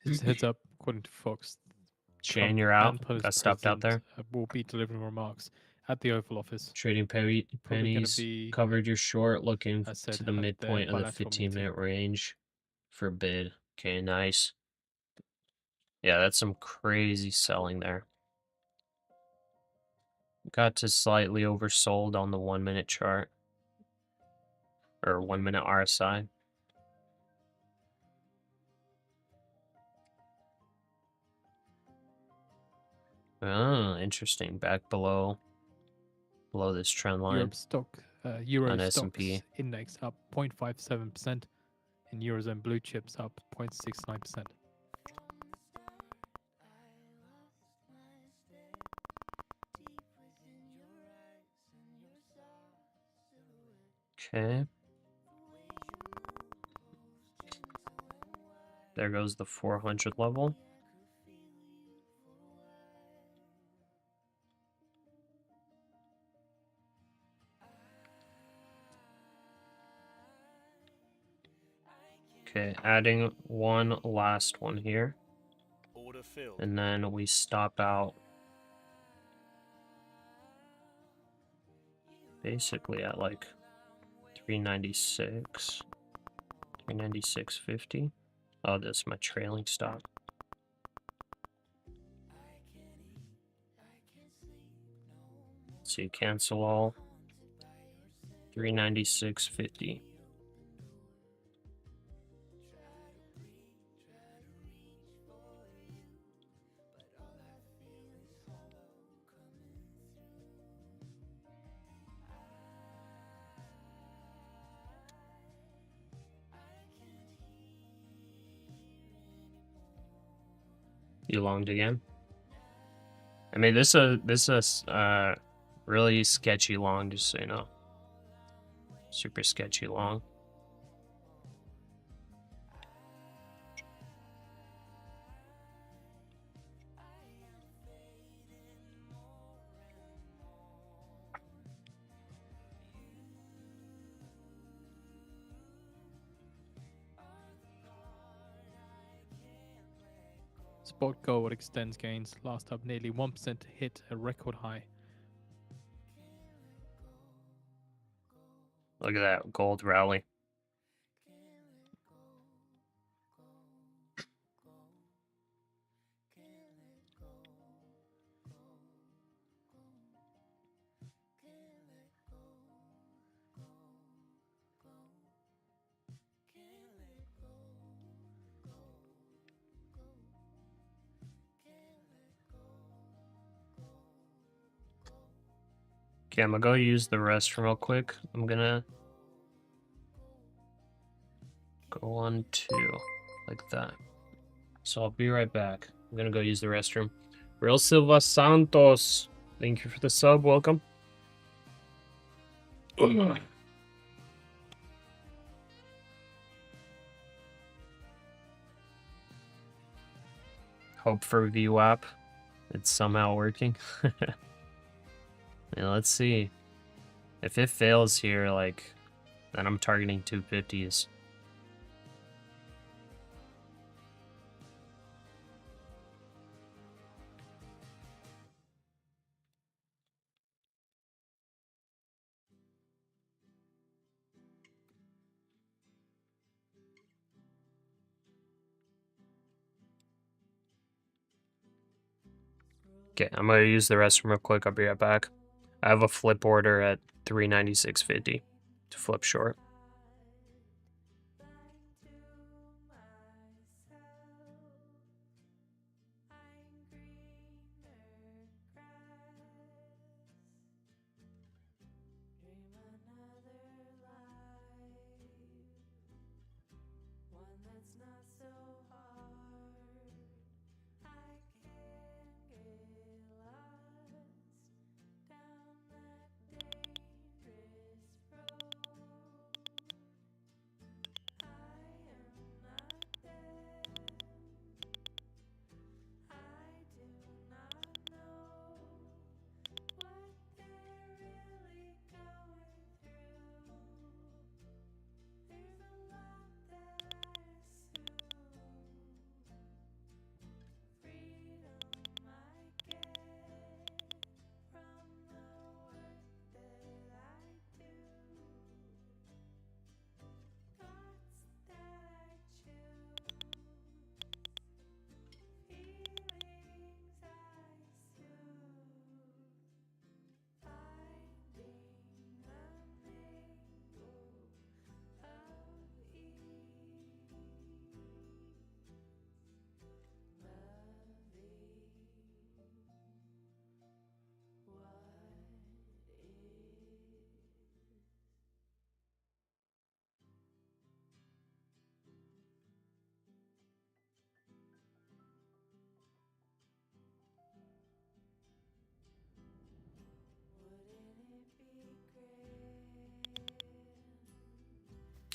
It's heads up, according to Fox. Shane, you're out. And Poland's Got stopped out there. Will be delivering remarks at the Oval Office. Trading pennies. Covered your short, looking to the midpoint of the 15-minute range for bid. Okay, nice. Yeah, that's some crazy selling there. Got to slightly oversold on the 1-minute chart. Or 1-minute RSI. Oh, interesting. Back below this trend line. Euro on stocks S&P. index up 0.57%, and Eurozone blue chips up 0.69%. Okay. There goes the 400 level. Okay, adding one last one here. Order filled. And then we stop out basically at like 396, 396.50. Oh, that's my trailing stop. So you cancel all. 396.50. You longed again? I mean, this is really sketchy long, just so you know. Super sketchy long. spot gold extends gains, last up nearly 1% to hit a record high. Look at that gold rally. Okay, I'm gonna go use the restroom real quick. I'm gonna go on to like that. So I'll be right back. I'm gonna go use the restroom. Real Silva Santos, thank you for the sub. Welcome. Hope for VWAP. It's somehow working. Yeah, let's see. If it fails here, like, then I'm targeting 250s. Okay, I'm gonna use the restroom real quick. I'll be right back. I have a flip order at 396.50 to flip short.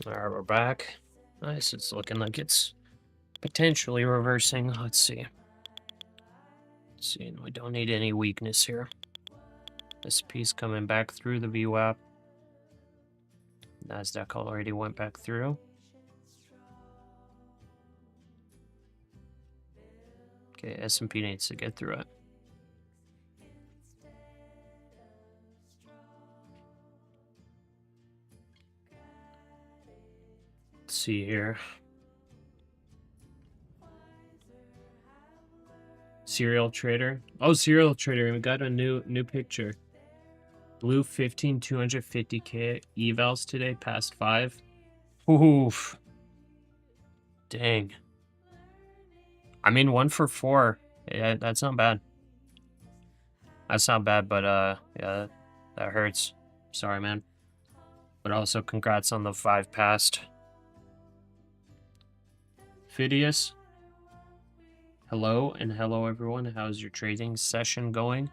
Alright, we're back. Nice, it's looking like it's potentially reversing. Let's see. We don't need any weakness here. This piece coming back through the VWAP. NASDAQ already went back through. Okay, S&P needs to get through it. Let's see here. Serial trader. Oh, serial trader. We got a new picture. Blue 15 250k evals today, past 5. Oof. Dang. I mean, 1 for 4. Yeah, that's not bad. That's not bad, but yeah, that hurts. Sorry, man. But also, congrats on the 5 past. Phidias. Hello, and hello everyone. How's your trading session going?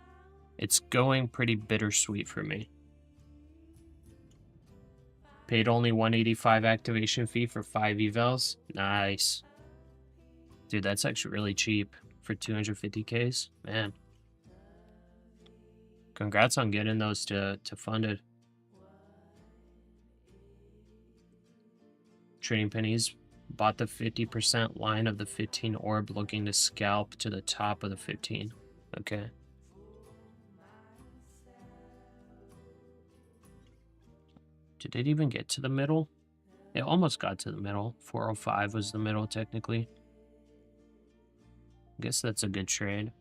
It's going pretty bittersweet for me. Paid only 185 activation fee for 5 evals. Nice. Dude, that's actually really cheap for 250Ks. Man. Congrats on getting those to funded. Trading pennies Bought the 50% line of the 15 orb, looking to scalp to the top of the 15. Okay. Did it even get to the middle? It almost got to the middle. 405 was the middle, technically. I guess that's a good trade.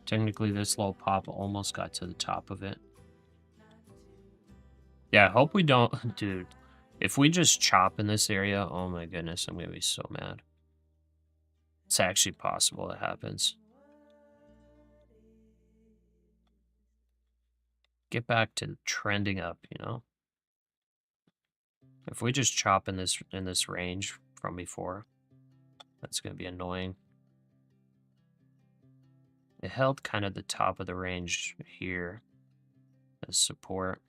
Technically, this little pop almost got to the top of it. Yeah, I hope we don't... Dude, if we just chop in this area, oh my goodness, I'm going to be so mad. It's actually possible it happens. Get back to trending up, you know? If we just chop in this range from before, that's going to be annoying. It held kind of the top of the range here as support.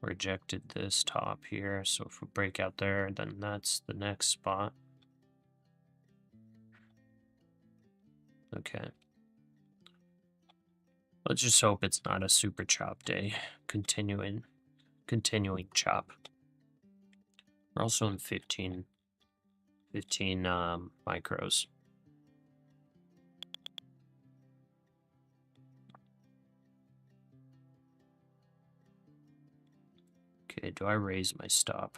Rejected this top here, so if we break out there, then that's the next spot. Okay. Let's just hope it's not a super chop day. Continuing chop. We're also in 15 micros. Okay, do I raise my stop?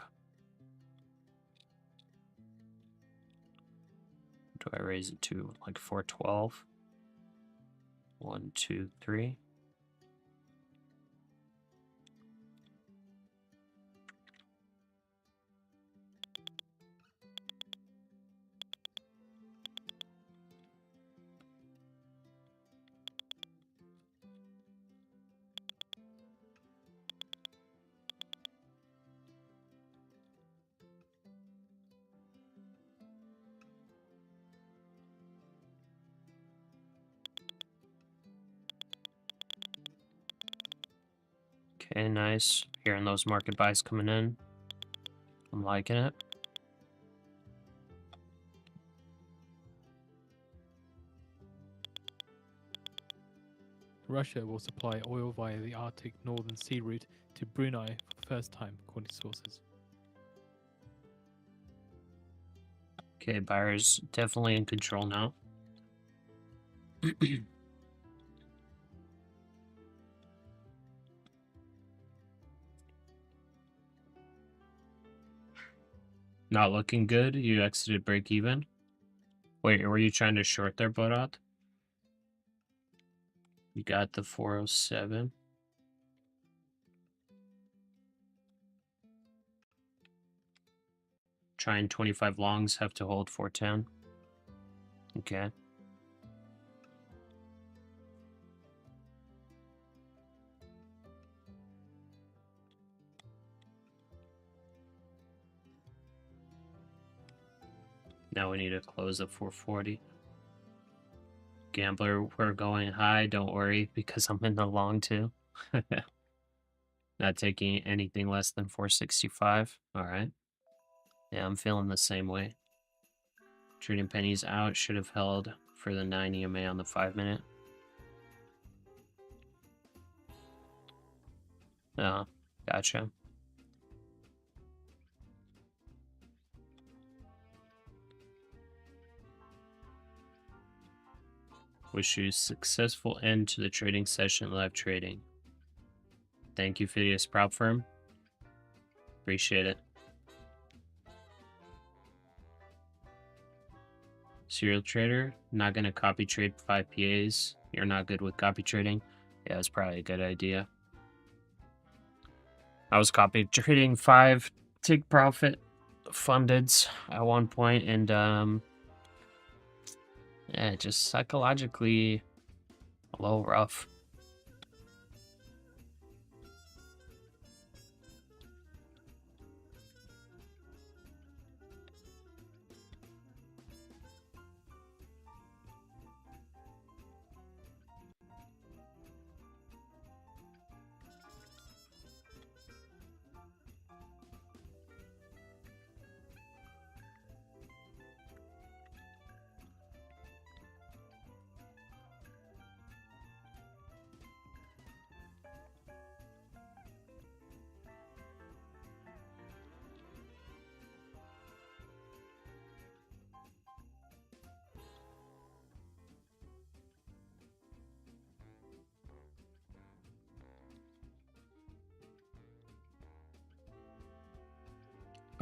Do I raise it to like 412? 1, 2, 3. Okay, nice. Hearing those market buys coming in. I'm liking it. Russia will supply oil via the Arctic Northern Sea route to Brunei for the first time, according to sources. Okay, buyers definitely in control now. Not looking good. You exited break even. Wait, were you trying to short their butt out? You got the 407. Trying 25 longs, have to hold 410. Okay. Now we need to close at 440. Gambler, we're going high. Don't worry, because I'm in the long too. Not taking anything less than 465. All right. Yeah, I'm feeling the same way. Trading pennies out. Should have held for the 9 EMA on the 5-minute. Oh, gotcha. Wish you a successful end to the trading session, live trading. Thank you, Phidias Prop Firm. Appreciate it. Serial trader, not going to copy trade 5 PAs. You're not good with copy trading. Yeah, it's probably a good idea. I was copy trading 5 take profit fundeds at one point, and yeah, just psychologically a little rough.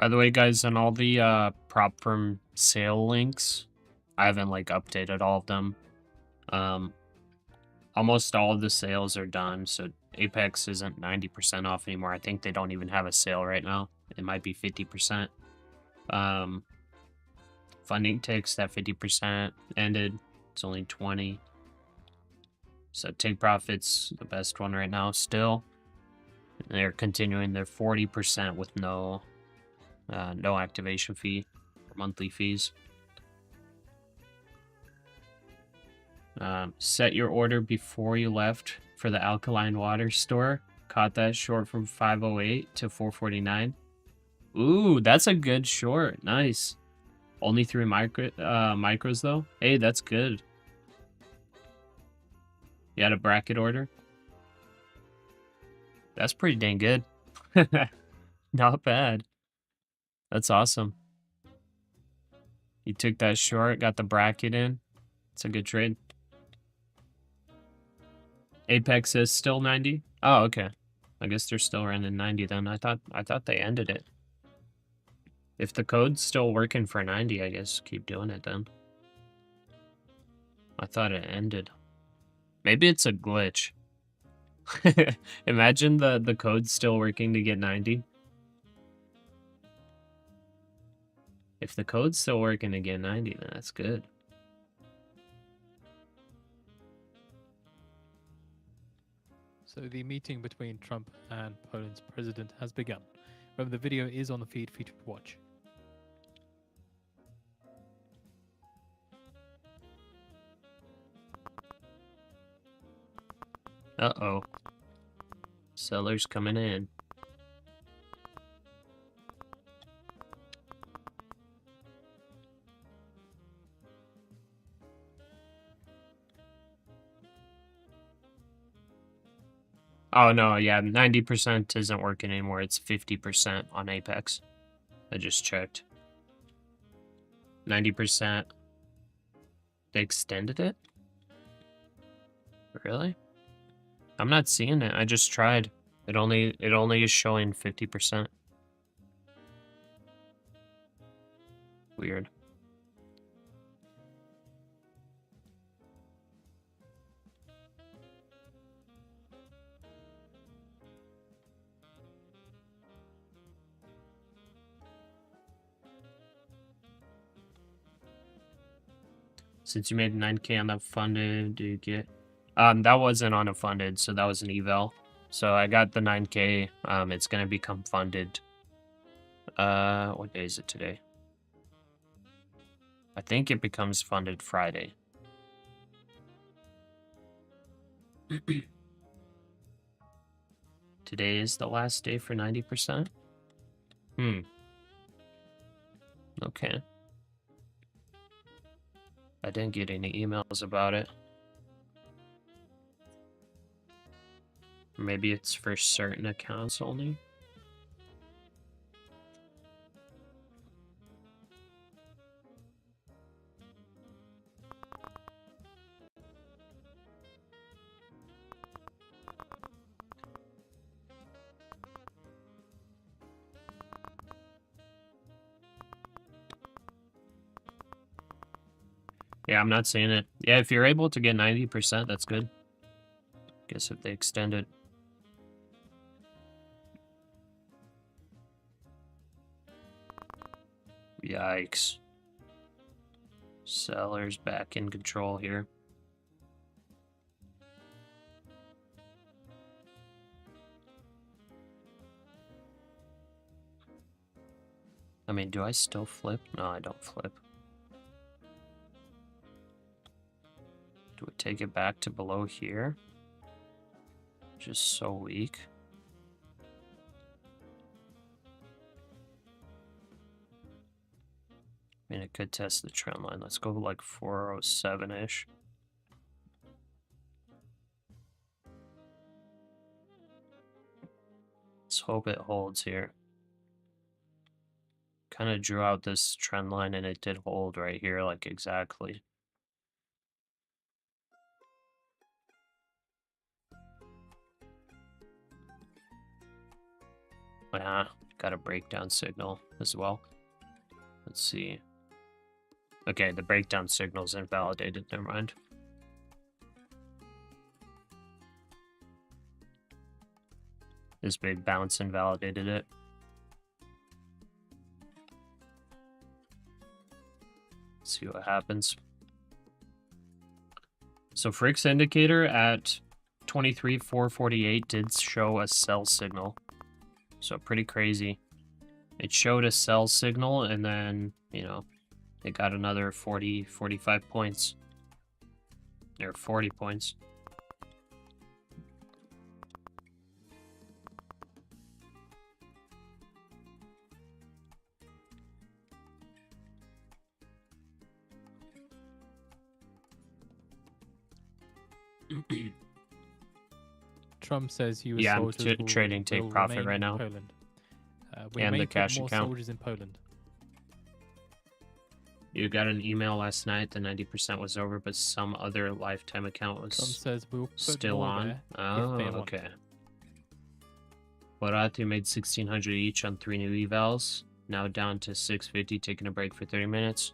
By the way, guys, on all the prop firm sale links, I haven't like updated all of them. Almost all of the sales are done, so Apex isn't 90% off anymore. I think they don't even have a sale right now. It might be 50%. Funding ticks, that 50% ended. It's only 20. So Take Profit's the best one right now still. They're continuing their 40% with no activation fee or monthly fees. Set your order before you left for the alkaline water store. Caught that short from 508 to 449. Ooh, that's a good short. Nice. Only 3 micros though. Hey, that's good. You had a bracket order? That's pretty dang good. Not bad. That's awesome. You took that short, got the bracket in. It's a good trade. Apex is still 90? Oh, okay. I guess they're still running 90 then. I thought they ended it. If the code's still working for 90, I guess keep doing it then. I thought it ended. Maybe it's a glitch. Imagine the code's still working to get 90. If the code's still working to get 90, then that's good. So the meeting between Trump and Poland's president has begun. Remember, the video is on the feed for you to watch. Uh-oh. Sellers coming in. Oh, no, yeah, 90% isn't working anymore. It's 50% on Apex. I just checked. 90%. They extended it? Really? I'm not seeing it. I just tried. It only is showing 50%. Weird. Since you made 9K on that funded, do you get... that wasn't on a funded, so that was an eval. So I got the 9K. It's gonna become funded. What day is it today? I think it becomes funded Friday. Today is the last day for 90%? Okay. I didn't get any emails about it. Maybe it's for certain accounts only. Yeah, I'm not seeing it. Yeah, if you're able to get 90%, that's good. Guess if they extend it. Yikes. Sellers back in control here. I mean, do I still flip? No, I don't flip. Do we take it back to below here? Just so weak. I mean, it could test the trend line. Let's go like 407-ish. Let's hope it holds here. Kind of drew out this trend line and it did hold right here, like exactly. Yeah, got a breakdown signal as well. Let's see. Okay, the breakdown signal is invalidated. Never mind. This big bounce invalidated it. Let's see what happens. So Frick's indicator at 23,448 did show a sell signal. So pretty crazy. It showed a sell signal and then, you know, it got another 45 points. Or 40 points. Trump says US Yeah, I'm soldiers trading take profit remain right in now. Poland. We And may the put cash more account. soldiers in Poland. You got an email last night. The 90% was over, but some other lifetime account Trump was says we'll put still more on. there Oh, if they want. okay. Borati made 1,600 each on 3 new evals. Now down to 650, taking a break for 30 minutes.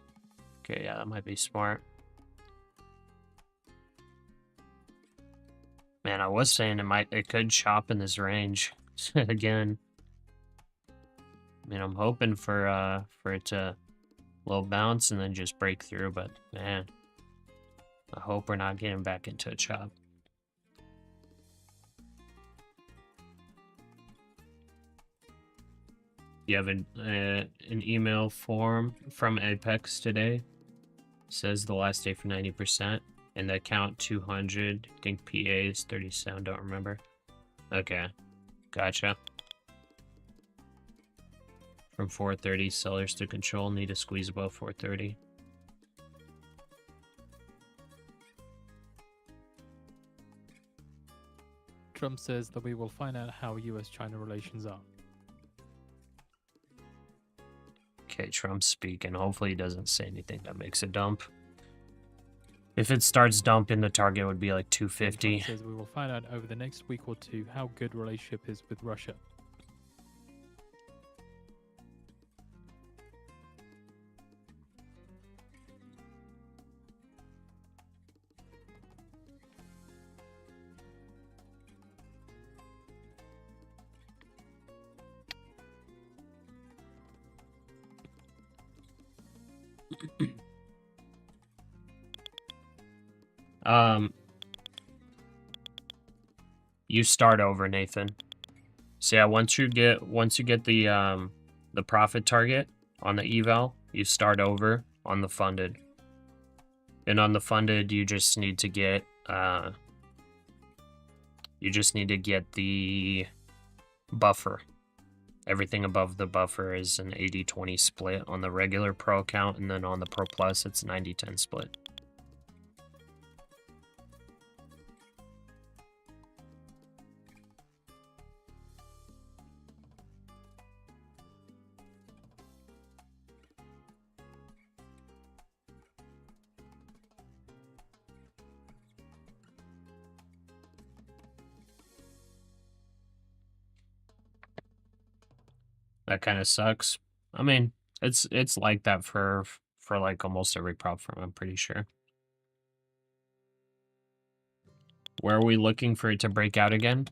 Okay, yeah, that might be smart. Man, I was saying it could shop in this range again. I mean, I'm hoping for it to low bounce and then just break through, but man, I hope we're not getting back into a chop. You have an email form from Apex today. It says the last day for 90%. And the account 200. I think PA is 37. Don't remember. Okay. Gotcha. From 430, sellers to control. Need to squeeze above 430. Trump says that we will find out how US-China relations are. Okay, Trump's speaking. Hopefully he doesn't say anything that makes a dump. If it starts dumping, the target would be like 250. Trump says we will find out over the next week or two how good relationship is with Russia. You start over, Nathan. So yeah, once you get the profit target on the eval, you start over on the funded. And on the funded, you just need to get the buffer. Everything above the buffer is an 80-20 split on the regular pro account, and then on the pro plus, it's 90-10 split. That kind of sucks. I mean, it's like that for like almost every prop firm, I'm pretty sure. Where are we looking for it to break out again?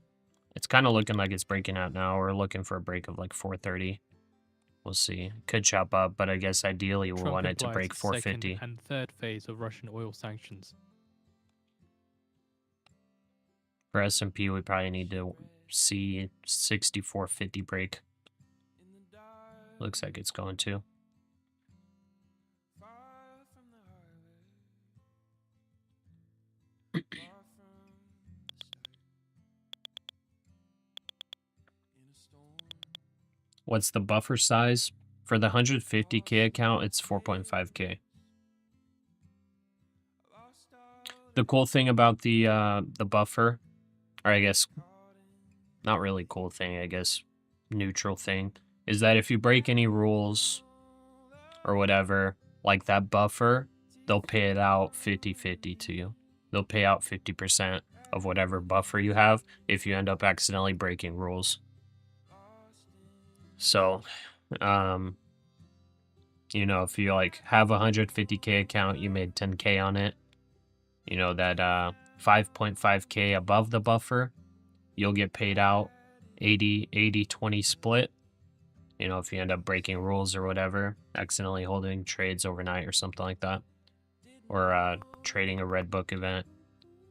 It's kind of looking like it's breaking out now. We're looking for a break of like 430. We'll see. Could chop up, but I guess ideally we want it to break 450. Second and third phase of Russian oil sanctions. For S&P, we probably need to see 64.50 break. Looks like it's going to. What's the buffer size? For the 150K account, it's 4.5K. The cool thing about the buffer, or I guess not really cool thing, I guess neutral thing, is that if you break any rules or whatever, like that buffer, they'll pay it out 50-50 to you. They'll pay out 50% of whatever buffer you have if you end up accidentally breaking rules. So, you know, if you like have a 150K account, you made 10K on it, you know, that 5.5K above the buffer, you'll get paid out 80-20 split. You know, if you end up breaking rules or whatever, accidentally holding trades overnight or something like that, or trading a red book event,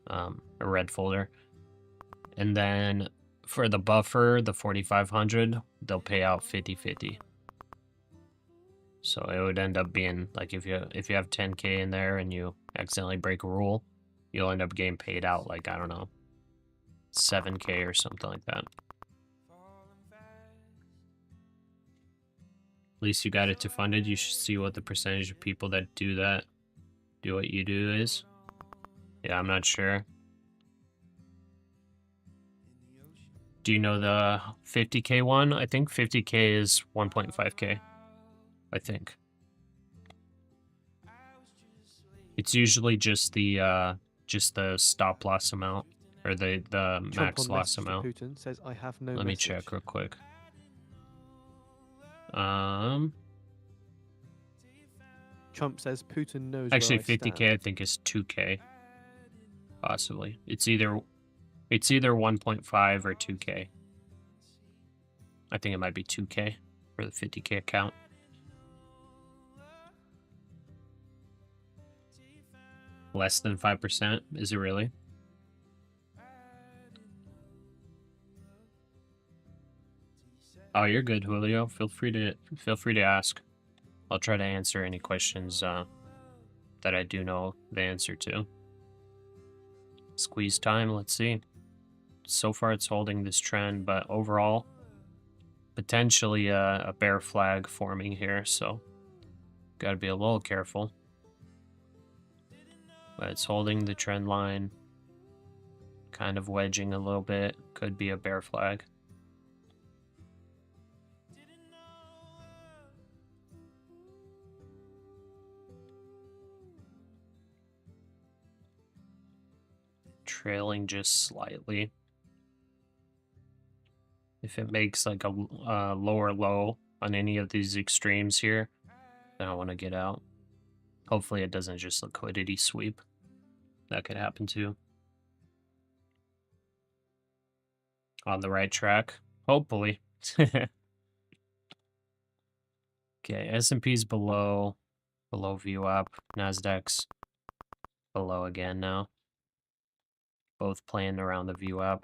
a red folder. And then for the buffer, the 4,500, they'll pay out 50-50. So it would end up being like if you have 10K in there and you accidentally break a rule, you'll end up getting paid out like, I don't know, 7K or something like that. At least you got it to funded. You should see what the percentage of people that do what you do is. Yeah, I'm not sure. Do you know the 50K one? I think 50K is 1.5K. I think. It's usually just the stop loss amount or the max loss amount. Putin says, I have no Let me message. check real quick. Trump says Putin knows. Actually, where I 50K stand. I think is 2K. Possibly. It's either 1.5 or 2K. I think it might be 2K for the 50K account. Less than 5%? Is it really? Oh, you're good, Julio. Feel free to ask. I'll try to answer any questions that I do know the answer to. Squeeze time, let's see. So far it's holding this trend, but overall, potentially a bear flag forming here, so gotta be a little careful. But it's holding the trend line, kind of wedging a little bit, could be a bear flag. Trailing just slightly. If it makes like a lower low on any of these extremes here, then I want to get out. Hopefully it doesn't just liquidity sweep. That could happen too. On the right track, hopefully. Okay, S&P's below VWAP. NASDAQ's below again now. Both playing around the VWAP.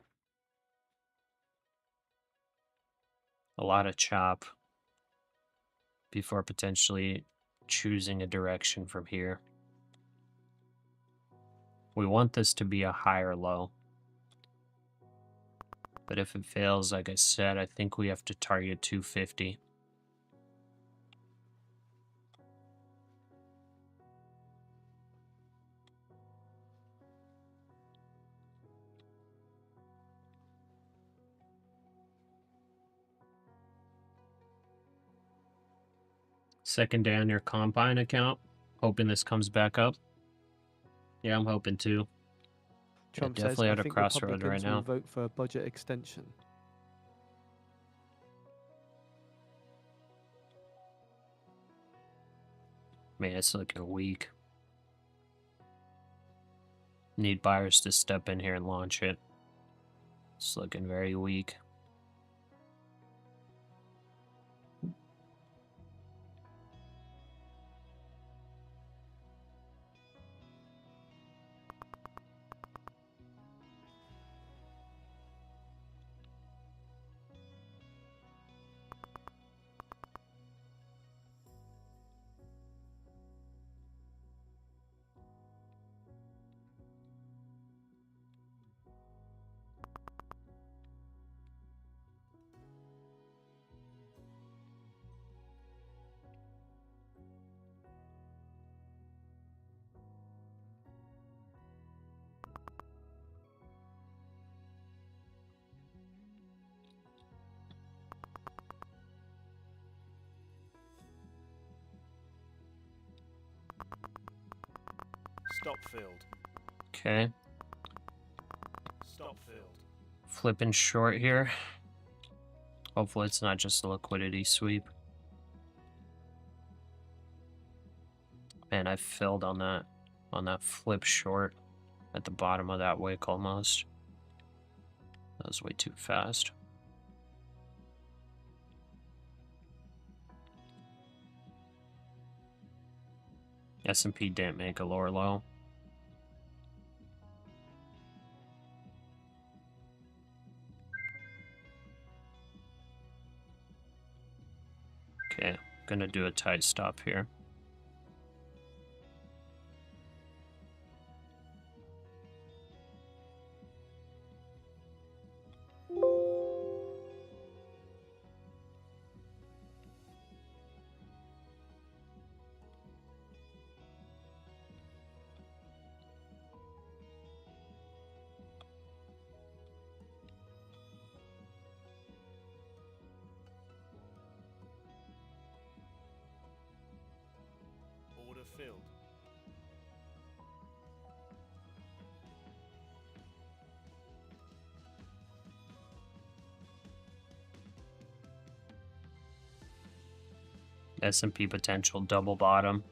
A lot of chop before potentially choosing a direction from here. We want this to be a higher low. But if it fails, like I said, I think we have to target 250. Second day on your Combine account. Hoping this comes back up. Yeah, I'm hoping too. Trump Yeah, says, definitely I at a think crossroad Republicans right now. will vote for a budget extension. Man, it's looking weak. Need buyers to step in here and launch it. It's looking very weak. Stop filled. Okay. Stop filled. Flipping short here. Hopefully it's not just a liquidity sweep. Man, I failed on that flip short at the bottom of that wick almost. That was way too fast. S&P didn't make a lower low. Okay, gonna do a tight stop here. Order filled. S&P potential double bottom.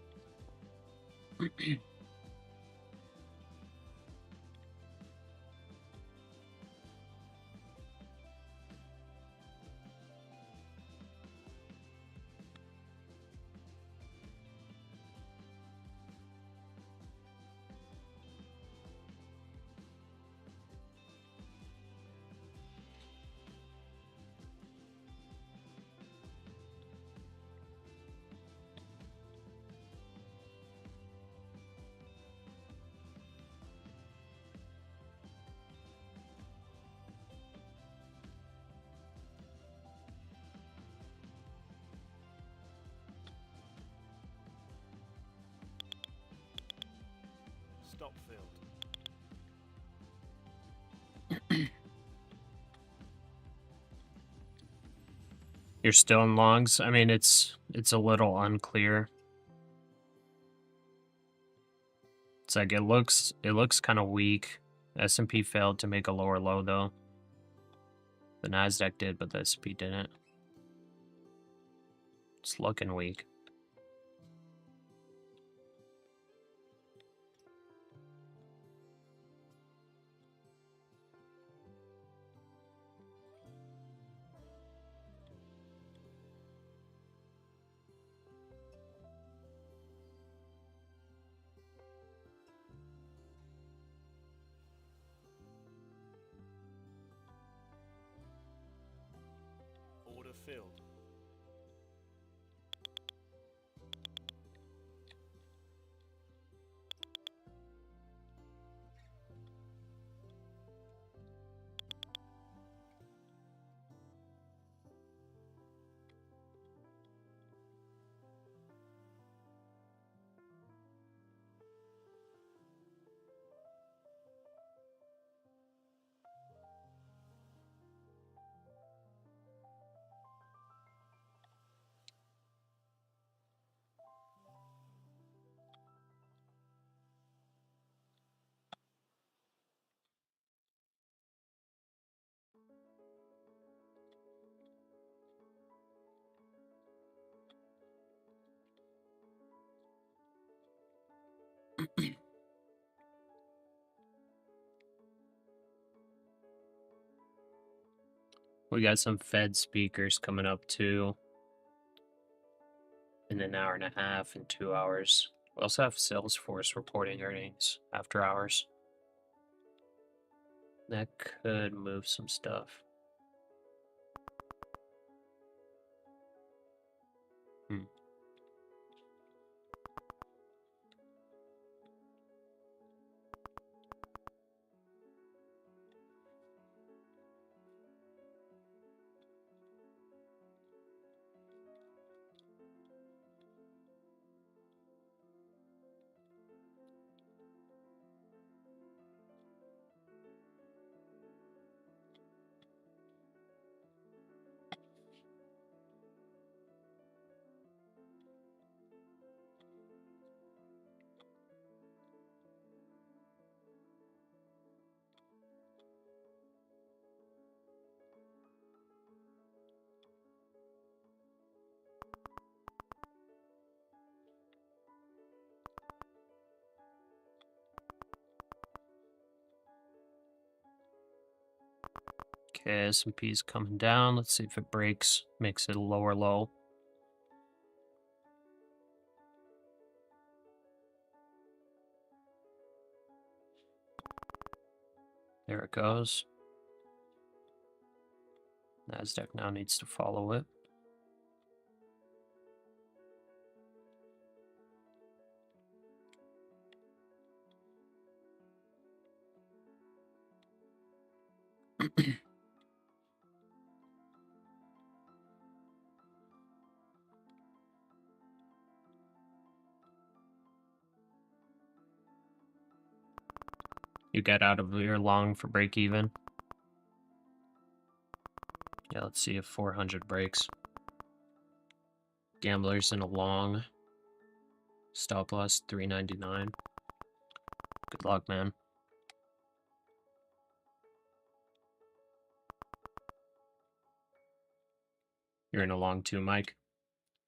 Stop filled. You're still in longs? I mean, it's a little unclear. It's like it looks kind of weak. S&P failed to make a lower low though. The NASDAQ did, but the S&P didn't. It's looking weak. Order filled. We got some Fed speakers coming up too in an hour and a half and 2 hours. We also have Salesforce reporting earnings after hours. That could move some stuff. Okay, S&P's coming down. Let's see if it breaks, makes it a lower low. There it goes. NASDAQ now needs to follow it. You get out of your long for break even. Yeah, let's see if 400 breaks. Gamblers in a long. Stop loss 399. Good luck, man. You're in a long too, Mike.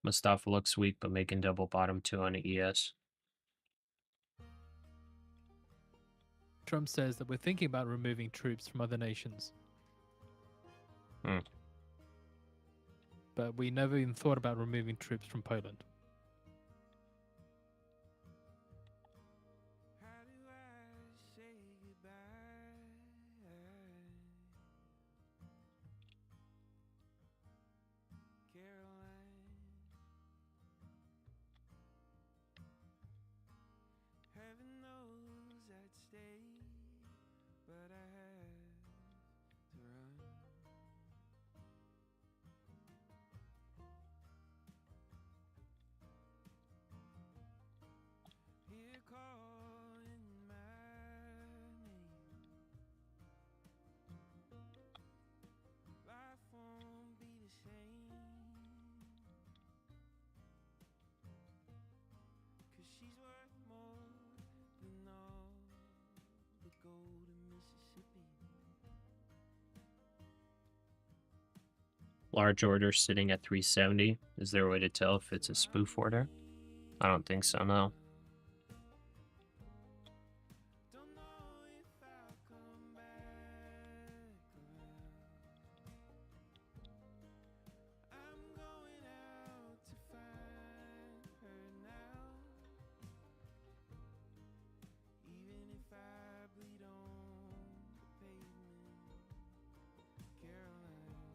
Mustafa looks weak, but making double bottom 2 on an ES. Trump says that we're thinking about removing troops from other nations. But we never even thought about removing troops from Poland. How do I say goodbye? Caroline, heaven knows I'd stay, but I had to run. Here calling my name, life won't be the same, 'cause she's worth more than all the gold in Mississippi. Large order sitting at 370. Is there a way to tell if it's a spoof order? I don't think so, no. Don't know if I'll come back around. I'm going out to find her now. Even if I bleed on the pavement, Caroline,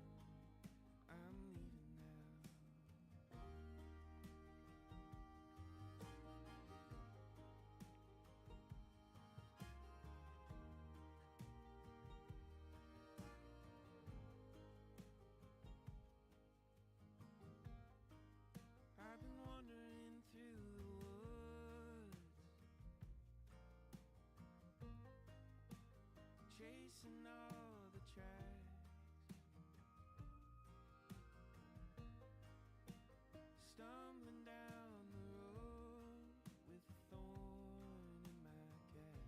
I'm leaving now. I've been wandering through the woods, chasing all the tracks, stumbling down the road with a thorn in my calf.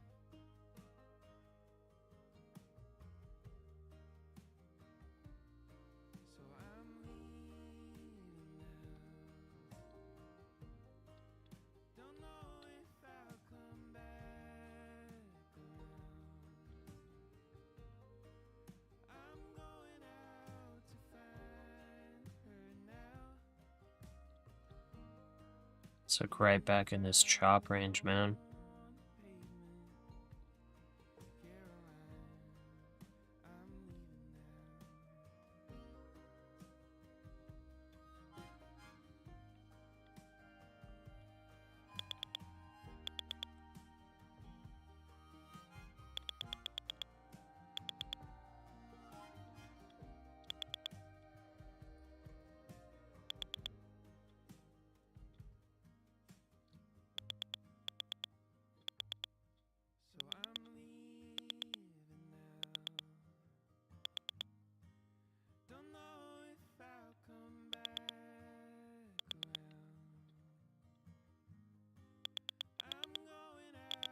So I'm leaving now. Don't know if I'll come back around. I'm going out to find her now. So right back in this chop range, man. So I'm leaving now. Don't know if I'll come back around. I'm going out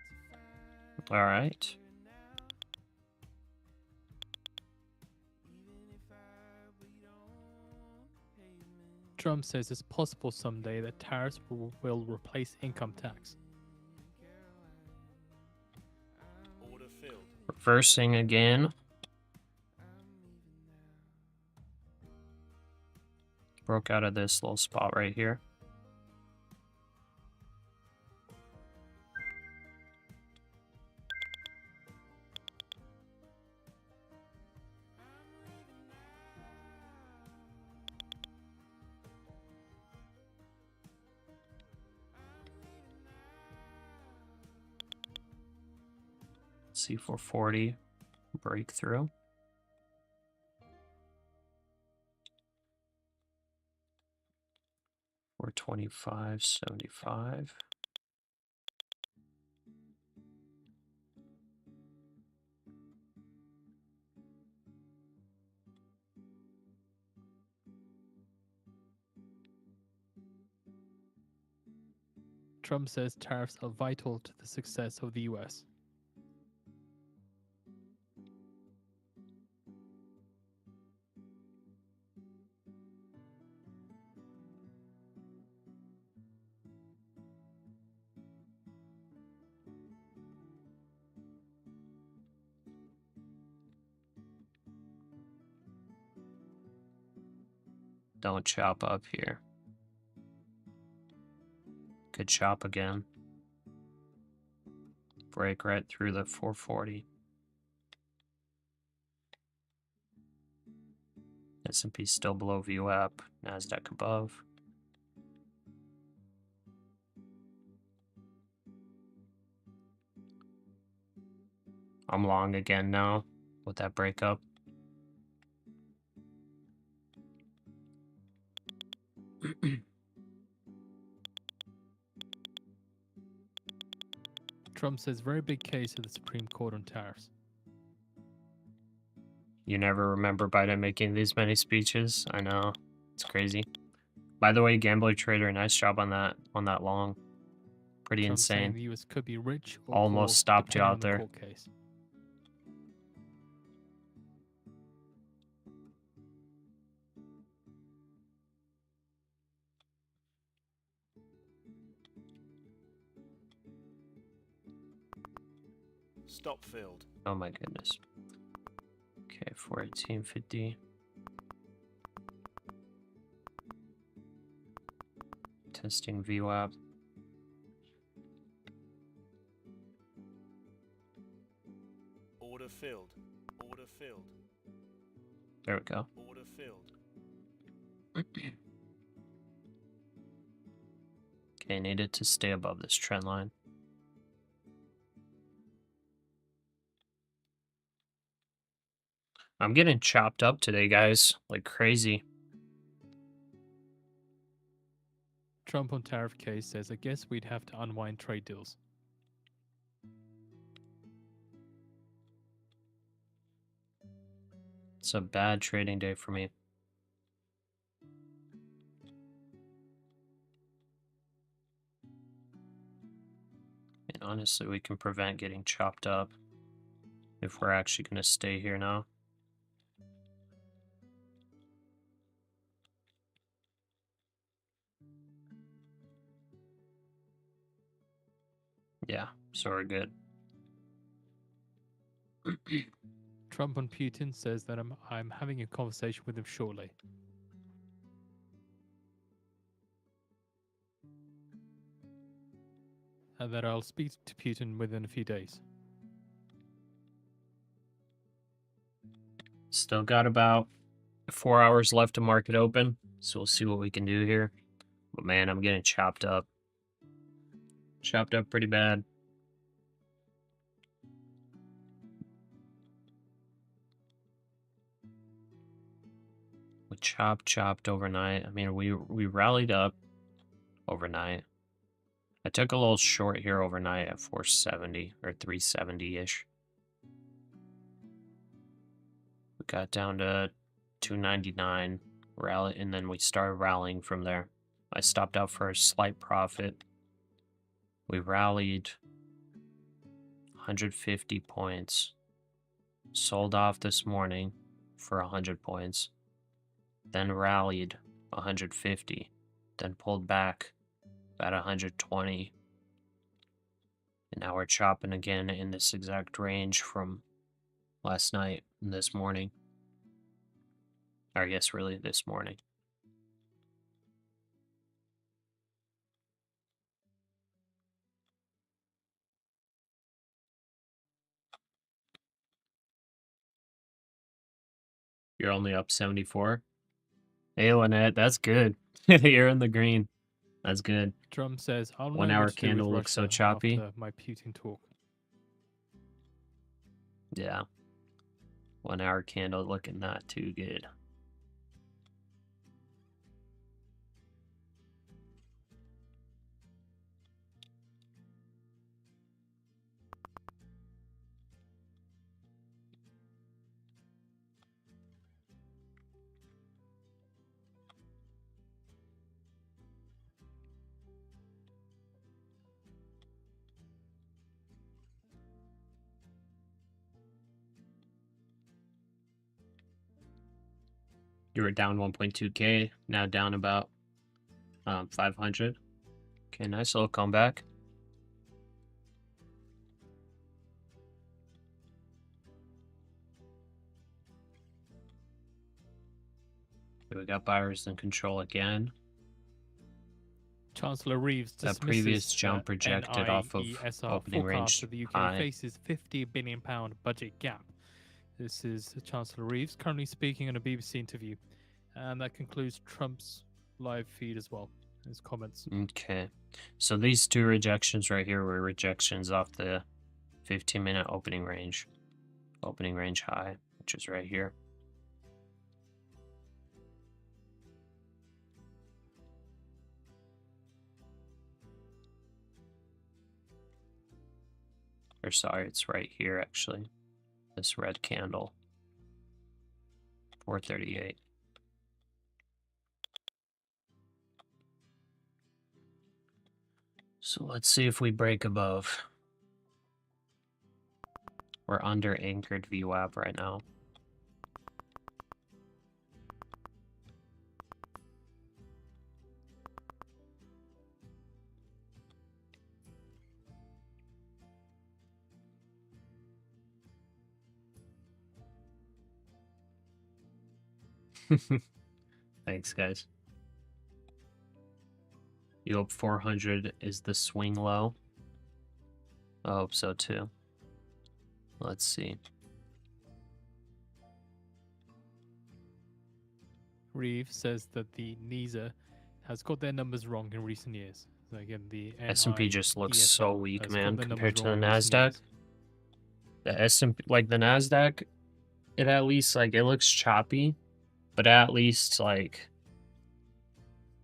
to find All right. her now. Even if I bleed on pavement. Trump says it's possible someday that tariffs will replace income tax. Order filled. Reversing again. Broke out of this little spot right here. C440 breakthrough. Or 25.75. Trump says tariffs are vital to the success of the US. Don't chop up here. Could chop again. Break right through the 440. S&P still below VWAP. NASDAQ above. I'm long again now with that breakup. Trump says very big case of the Supreme Court on tariffs. You never remember Biden making these many speeches. I know. It's crazy. By the way, Gambler Trader, nice job on that long. Pretty Trump saying insane. the US could be rich or Almost poor, stopped you depending out on the there. court case. Stop filled. Oh my goodness. Okay, 418.50. Testing VWAP. Order filled. Order filled. There we go. Order filled. Okay, needed to stay above this trend line. I'm getting chopped up today, guys, like crazy. Trump on tariff case says, I guess we'd have to unwind trade deals. It's a bad trading day for me. And honestly, we can prevent getting chopped up if we're actually going to stay here now. Yeah, so we're good. Trump on Putin says that I'm having a conversation with him shortly. And that I'll speak to Putin within a few days. Still got about 4 hours left to market open, so we'll see what we can do here. But man, I'm getting chopped up. Chopped up pretty bad. We chopped overnight. I mean, we rallied up overnight. I took a little short here overnight at 470 or 370-ish. We got down to 299 rally, and then we started rallying from there. I stopped out for a slight profit. We rallied 150 points. Sold off this morning for 100 points. Then rallied 150. Then pulled back about 120. And now we're chopping again in this exact range from last night and this morning. Or yes, really this morning. You're only up 74. Hey, Lynette, that's good. You're in the green. That's good. Drum says, "I'll know 1 hour what to do with candle looks so Russia choppy. after my Putin talk." Yeah. 1 hour candle looking not too good. You were down 1.2K, now down about 500. Okay, nice little comeback. Okay, we got buyers in control again. Chancellor Reeves That dismisses previous jump projected off of NIESR opening forecast range that the UK high. faces £50 billion budget gap. This is Chancellor Reeves currently speaking in a BBC interview. And that concludes Trump's live feed as well, his comments. Okay, so these two rejections right here were rejections off the 15-minute opening range high, which is right here. Or sorry, it's right here actually. This red candle. 438. So let's see if we break above. We're under anchored VWAP right now. Thanks, guys. You hope 400 is the swing low? I hope so too. Let's see. Reeves says that the NISA has got their numbers wrong in recent years. So again, the S&P just looks so NIESR weak, has man, got their compared numbers to the wrong in recent NASDAQ. years. The S&P, like the NASDAQ, it at least, like, it looks choppy, but at least, like,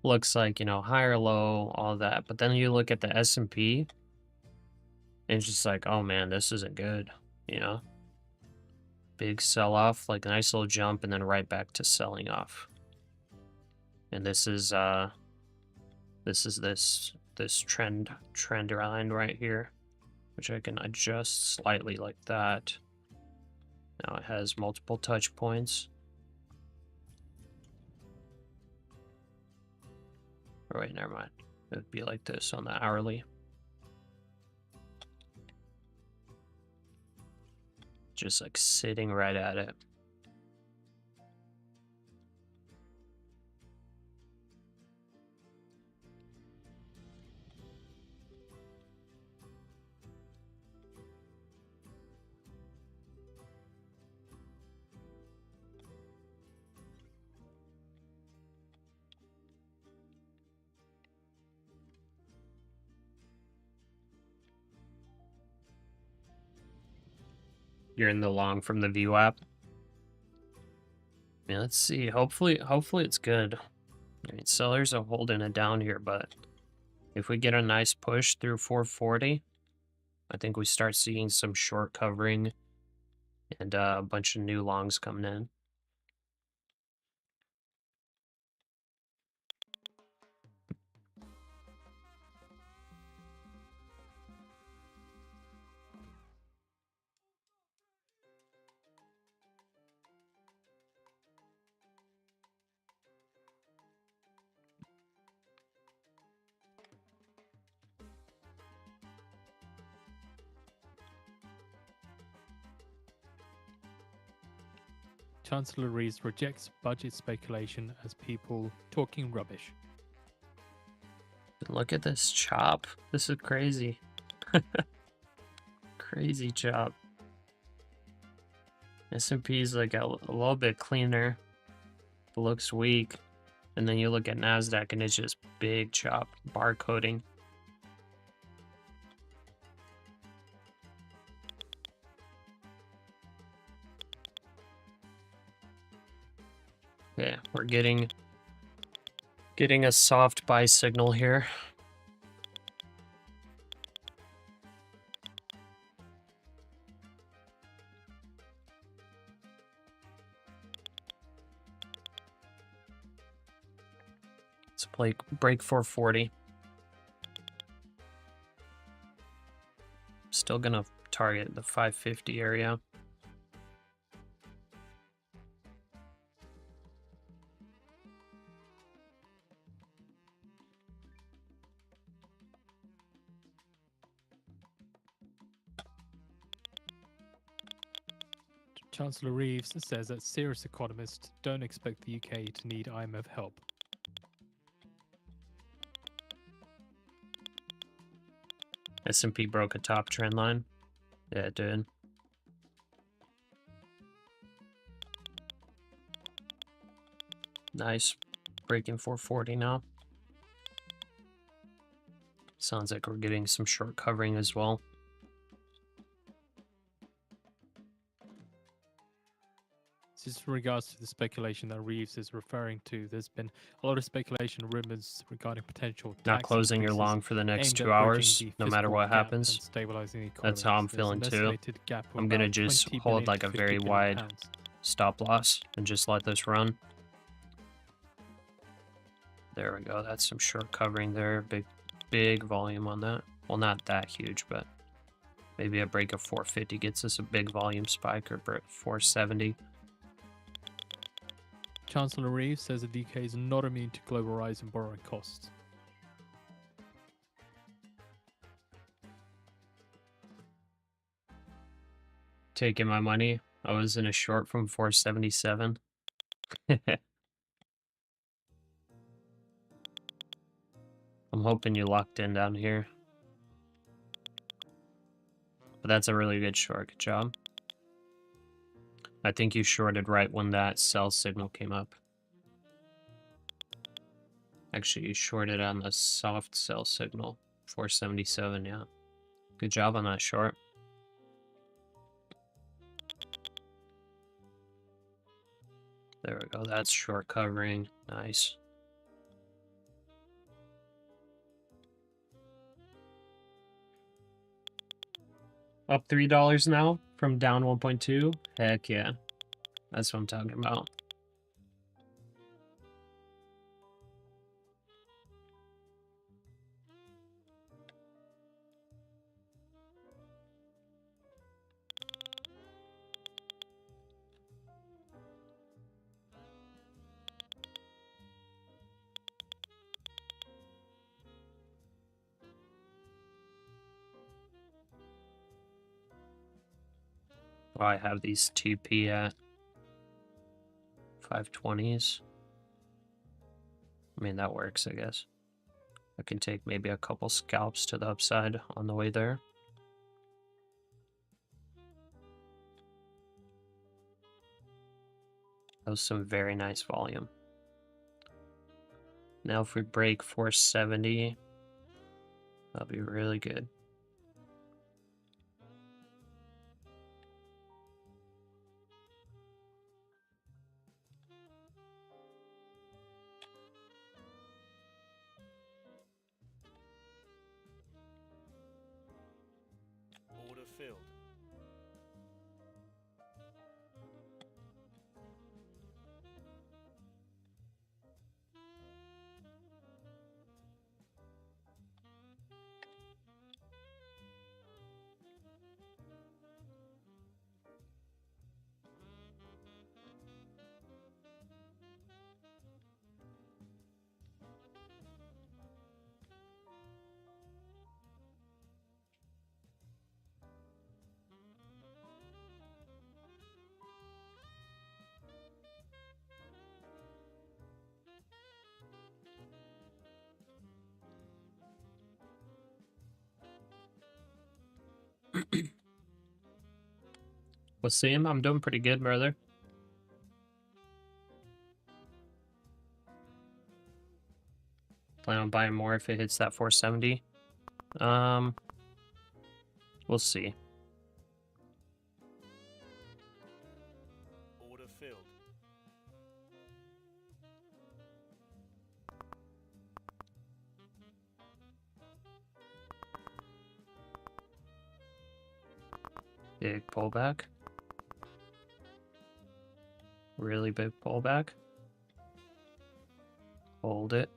looks like, you know, higher, low, all that. But then you look at the S&P, and it's just like, oh man, this isn't good, you know? Big sell-off, like a nice little jump, and then right back to selling off. And this is this trend line right here, which I can adjust slightly like that. Now it has multiple touch points. Oh, wait, never mind. It would be like this on the hourly. Just like sitting right at it. You're in the long from the VWAP. Yeah, let's see. Hopefully it's good. I mean, sellers are holding it down here, but if we get a nice push through 440, I think we start seeing some short covering and a bunch of new longs coming in. Chancellor Reeves rejects budget speculation as people talking rubbish. Look at this chop. This is crazy. Crazy chop. S&P is like a little bit cleaner. Looks weak. And then you look at NASDAQ and it's just big chop, barcoding. Yeah, we're getting a soft buy signal here. Let's play break 440. Still gonna target the 550 area. Chancellor Reeves says that serious economists don't expect the UK to need IMF help. S&P broke a top trend line. Yeah, it did. Nice. Breaking 440 now. Sounds like we're getting some short covering as well. This is in regards to the speculation that Reeves is referring to. There's been a lot of speculation rumors regarding potential tax Not closing your increases long for the next aimed 2 at bridging hours, the no matter fiscal what gap happens. and stabilizing the economy. That's how I'm There's feeling an too. estimated gap of I'm gonna about just 20 hold billion like to a 50 very billion wide pounds. stop loss and just let this run. There we go. That's some short covering there. Big volume on that. Well, not that huge, but maybe a break of 450 gets us a big volume spike, or 470. Chancellor Reeves says that the UK is not immune to global rise in borrowing costs. Taking my money. I was in a short from 477. I'm hoping you locked in down here. But that's a really good short. Good job. I think you shorted right when that sell signal came up. Actually, you shorted on the soft sell signal. 477, yeah. Good job on that short. There we go. That's short covering. Nice. Up $3 now from down 1.2. Heck yeah. That's what I'm talking about. Oh, I have these TP at 520s. I mean, that works, I guess. I can take maybe a couple scalps to the upside on the way there. That was some very nice volume. Now if we break 470, that'll be really good. Order filled. Wasim, I'm doing pretty good, brother. Plan on buying more if it hits that 470. We'll see. Order filled. Big pullback. Really big pullback. Hold it.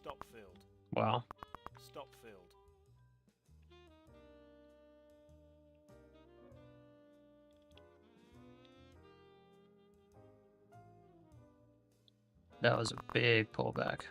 Stop filled. Wow. Stop filled. That was a big pullback.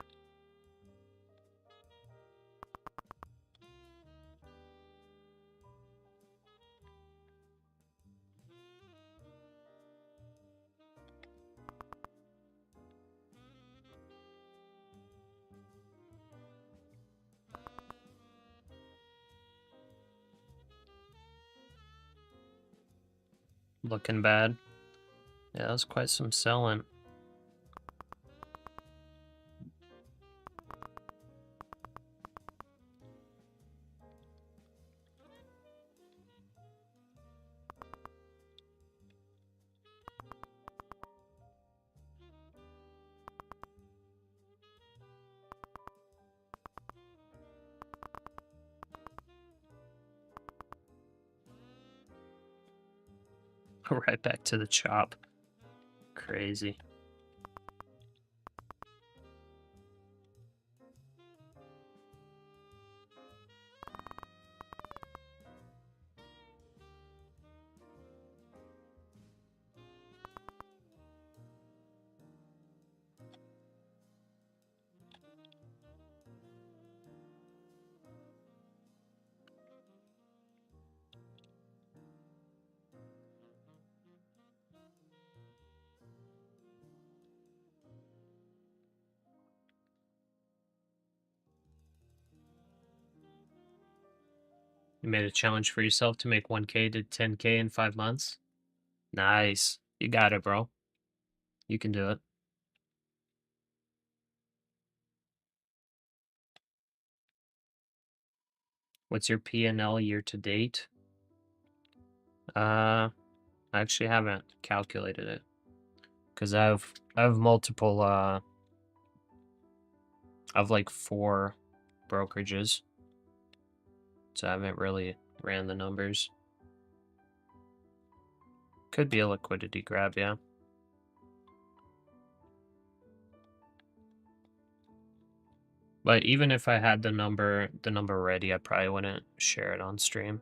Looking bad. Yeah, that was quite some selling. Right back to the chop. Crazy. You made a challenge for yourself to make 1K to 10K in 5 months? Nice. You got it, bro. You can do it. What's your P&L year to date? I actually haven't calculated it. Because I have multiple, I have like 4 brokerages. So I haven't really ran the numbers. Could be a liquidity grab, yeah. But even if I had the number ready, I probably wouldn't share it on stream.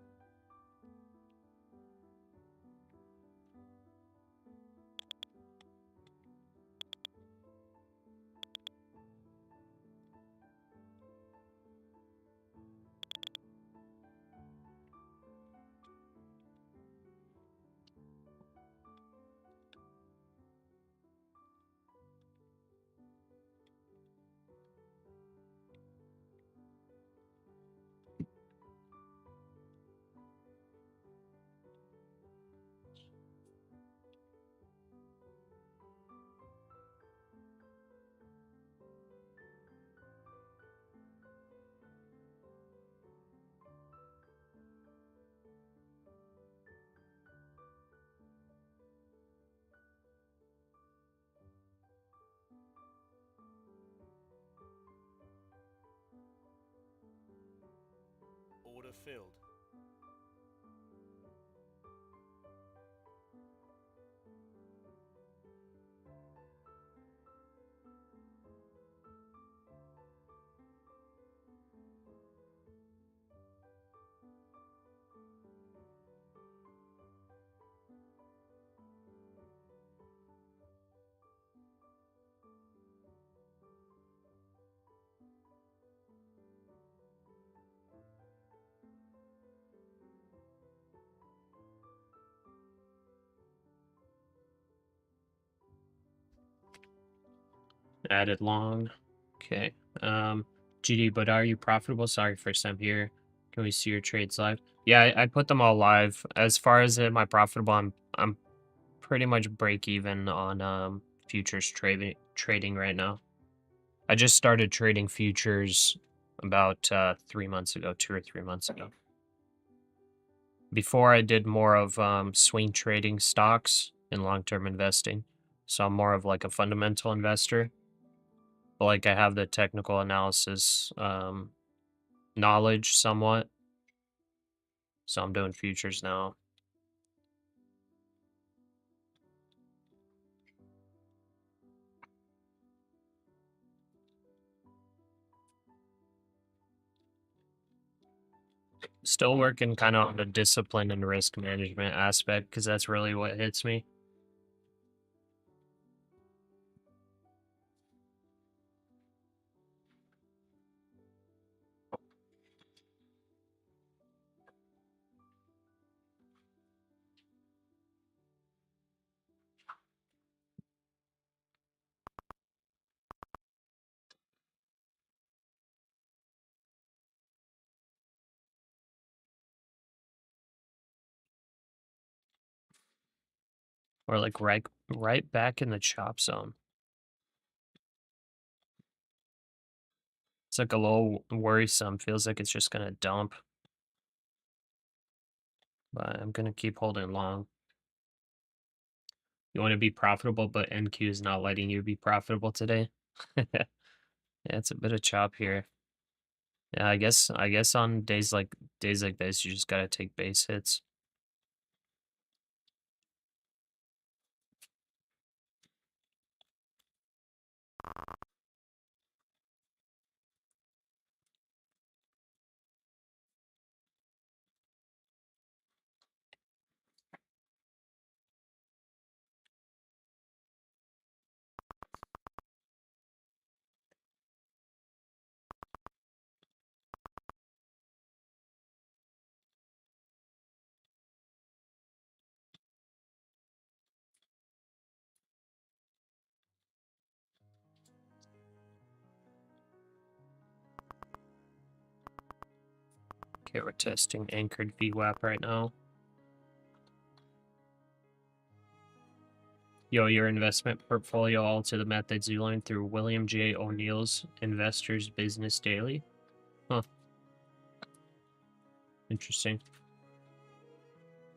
Order filled. Added long. Okay. GD, but are you profitable? Sorry, first time here. Can we see your trades live? Yeah, I put them all live. As far as am I profitable, I'm pretty much break even on futures trading right now. I just started trading futures about 3 months ago, 2 or 3 months ago. Before I did more of swing trading stocks and long-term investing. So I'm more of like a fundamental investor. But like I have the technical analysis knowledge somewhat. So I'm doing futures now. Still working kind of on the discipline and risk management aspect because that's really what hits me. Or like right back in the chop zone. It's like a little worrisome. Feels like it's just gonna dump. But I'm gonna keep holding long. You want to be profitable, but NQ is not letting you be profitable today. Yeah, it's a bit of chop here. Yeah, I guess on days like this, you just gotta take base hits. Okay, we're testing anchored VWAP right now. Yo, your investment portfolio all to the methods you learned through William J. O'Neill's Investors Business Daily. Huh. Interesting.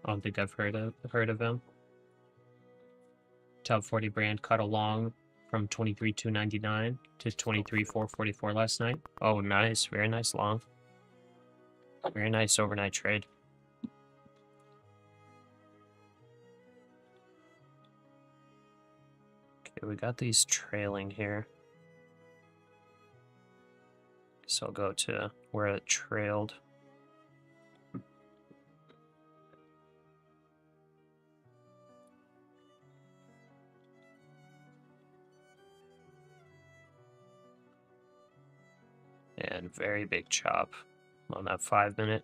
I don't think I've heard of him. Top 40 brand cut along from 23,299 to 23,444 last night. Oh, nice. Very nice long. Very nice overnight trade. Okay, we got these trailing here. So I'll go to where it trailed. And very big chop on that 5 minute.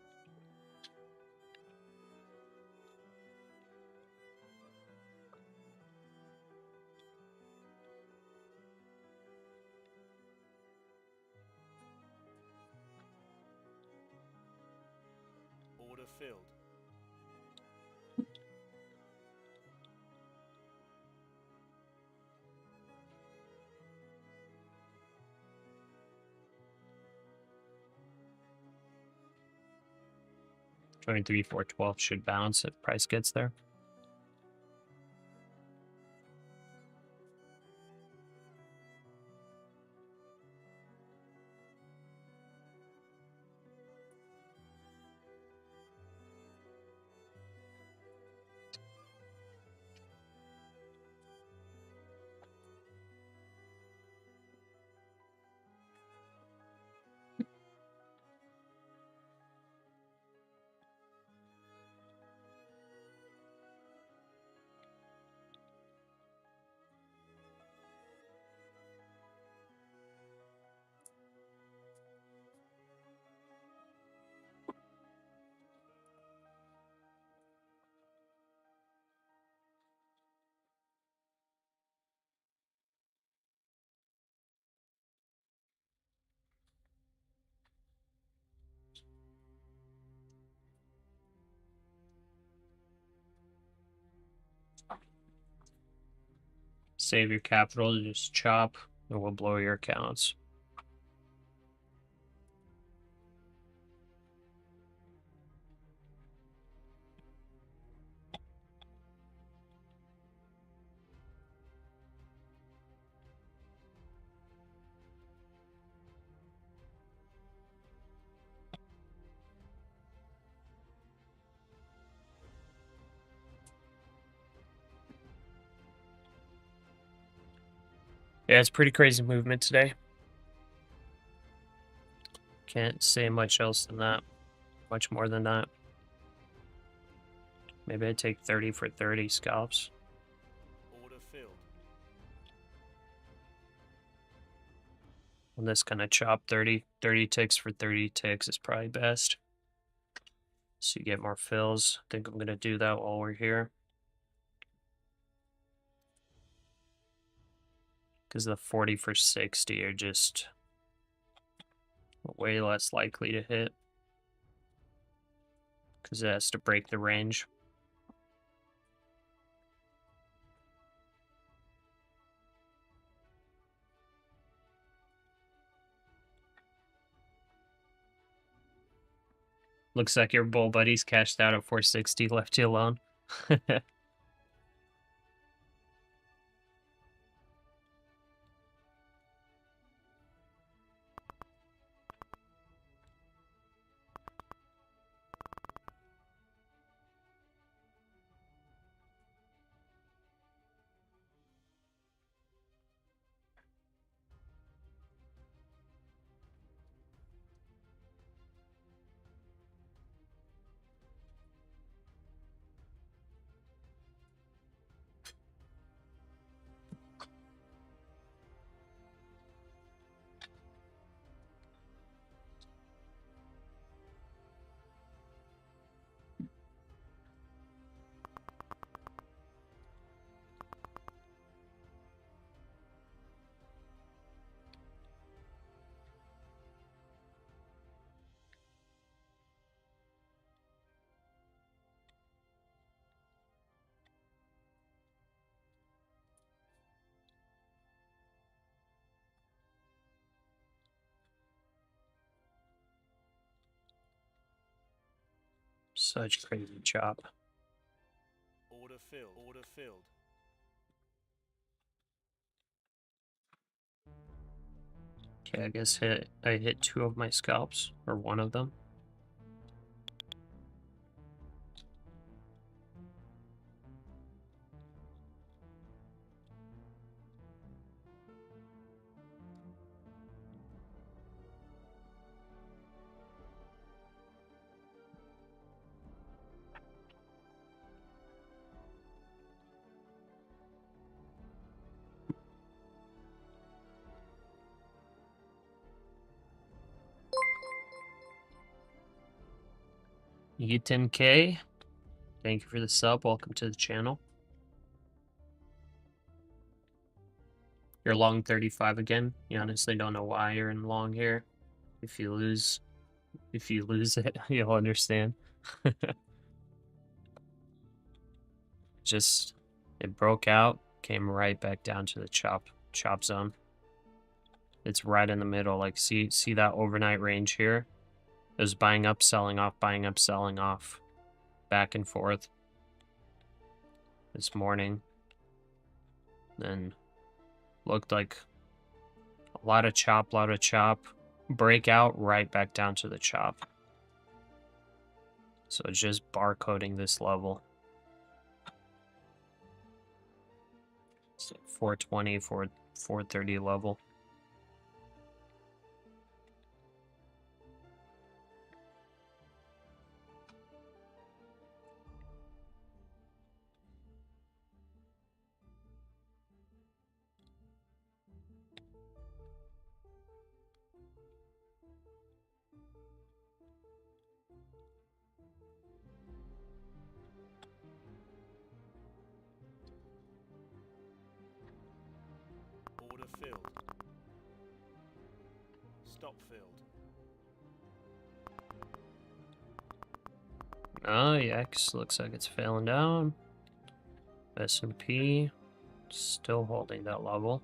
Order filled. $23,412 should bounce if price gets there. Save your capital, just chop, and we'll blow your accounts. Yeah, it's pretty crazy movement today. Can't say much else than that. Much more than that. Maybe I take 30 for 30 scalps. Order filled. On this kind of chop, 30 ticks for 30 ticks is probably best. So you get more fills. I think I'm going to do that while we're here. Because the 40 for 60 are just way less likely to hit. Because it has to break the range. Looks like your bull buddies cashed out at 460, left you alone. Such crazy chop. Order filled. Order filled. Okay, I guess I hit 2 of my scalps, or 1 of them. You get 10K. Thank you for the sub. Welcome to the channel. You're long 35 again. You honestly don't know why you're in long here. If you lose it, you'll understand. Just, it broke out, came right back down to the chop zone. It's right in the middle. Like, see that overnight range here? It was buying up, selling off, buying up, selling off, back and forth this morning. Then looked like a lot of chop, breakout, right back down to the chop. So it's just barcoding this level. So 420, 430 level. Order filled. Stop filled. Oh, yeah, looks like it's failing down. S&P Still holding that level.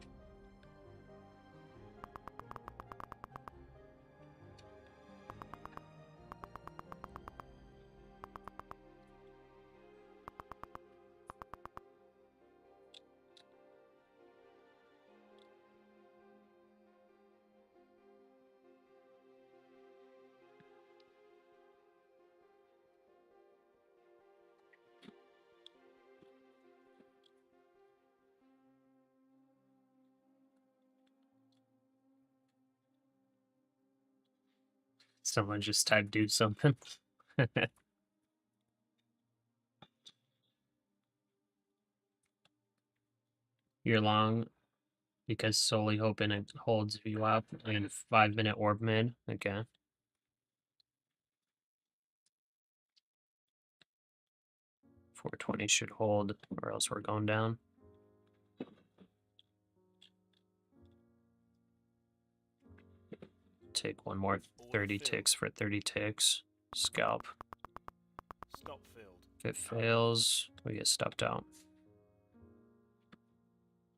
Someone just typed do something. You're long because solely hoping it holds VWAP in 5-minute orb mid. Okay. $420 should hold, or else we're going down. Take one more 30 ticks for 30 ticks. Scalp. Stop filled. If it fails, we get stopped out.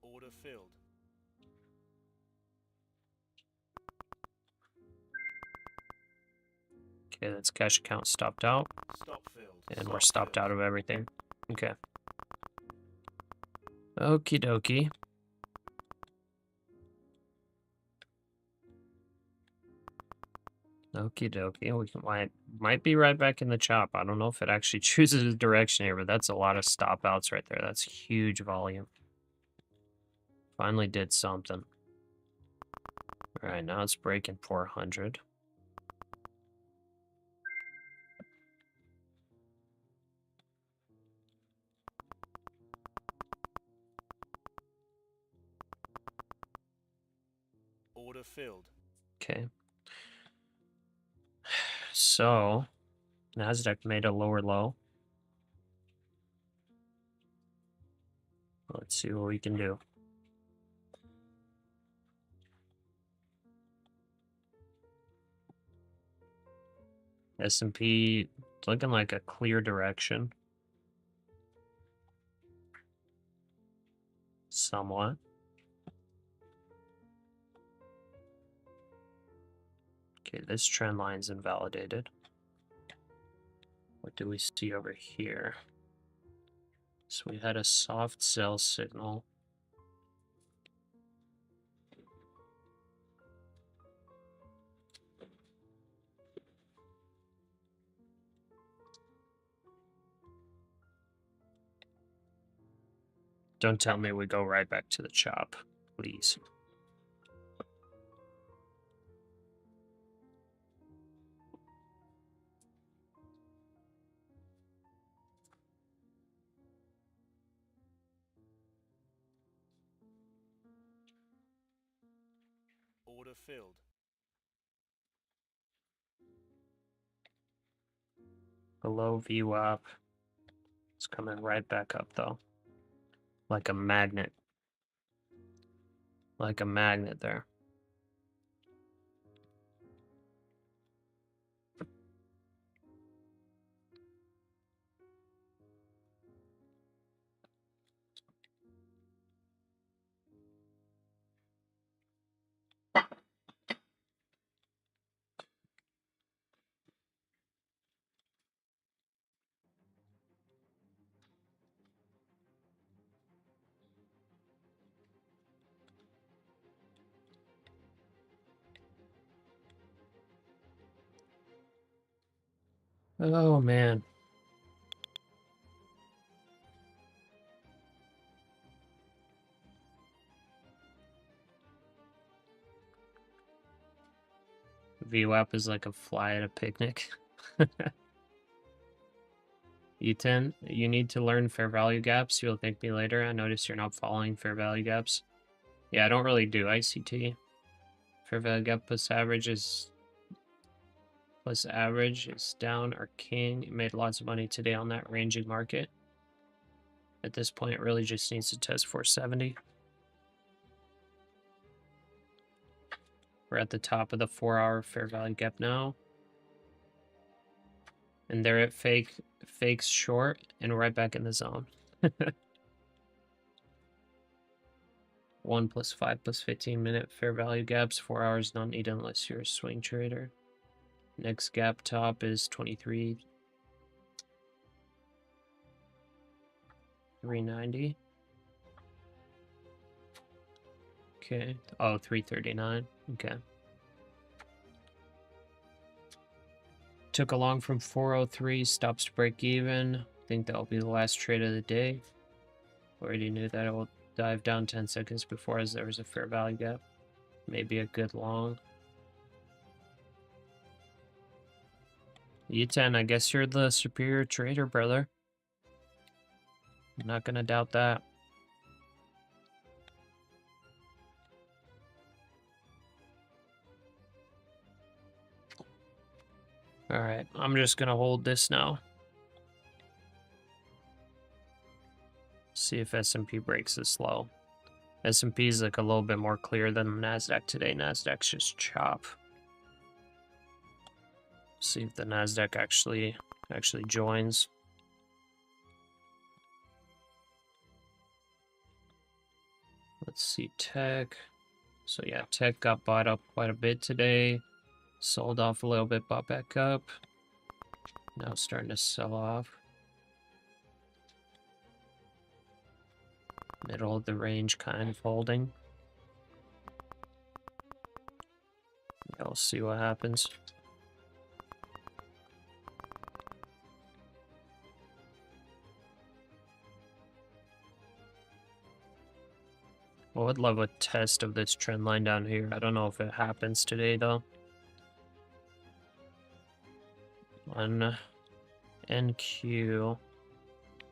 Order filled. Okay, that's cash account stopped out. Stop filled. And we're stopped out of everything. Okay. Okie dokie. Okie dokie. We might be right back in the chop. I don't know if it actually chooses a direction here, but that's a lot of stop outs right there. That's huge volume. Finally did something. All right, now it's breaking 400. Order filled. Okay. So, NASDAQ made a lower low. Let's see what we can do. S&P looking like a clear direction. Somewhat. Okay, this trend line's invalidated. What do we see over here? So we had a soft sell signal. Don't tell me we go right back to the chop, please. Order filled. Below VWAP. It's coming right back up though. Like a magnet. Like a magnet there. Oh man. VWAP is like a fly at a picnic. E10, you need to learn fair value gaps. You'll thank me later. I notice you're not following fair value gaps. Yeah, I don't really do ICT. Fair value gap plus average is down. Our king made lots of money today on that ranging market. At this point, it really just needs to test 470. We're at the top of the 4-hour fair value gap now. And there it fakes short and right back in the zone. 1 plus 5 plus 15-minute fair value gaps. 4 hours not needed unless you're a swing trader. Next gap top is 23. 390. Okay. Oh, 339. Okay. Took a long from 403, stops to break even. I think that'll be the last trade of the day. Already knew that it will dive down 10 seconds before as there was a fair value gap. Maybe a good long. E10, I guess you're the superior trader, brother. I'm not gonna doubt that. Alright, I'm just gonna hold this now. See if S&P breaks this low. S&P is like a little bit more clear than NASDAQ today. NASDAQ's just chop. See if the NASDAQ actually joins. Let's see tech. So yeah, tech got bought up quite a bit today. Sold off a little bit, bought back up. Now starting to sell off. Middle of the range kind of holding. Yeah, we'll see what happens. I would love a test of this trend line down here. I don't know if it happens today though. On NQ,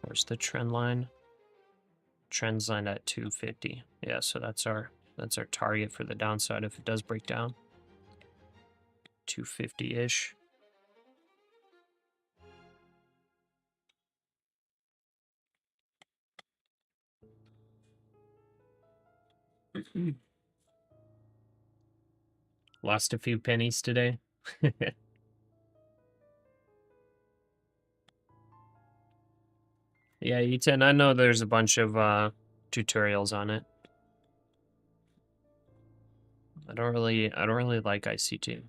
where's the trend line? Trend's line at 250. Yeah, so that's our target for the downside if it does break down. 250-ish. Lost a few pennies today. Yeah, E10, I know there's a bunch of tutorials on it. I don't really like ICT.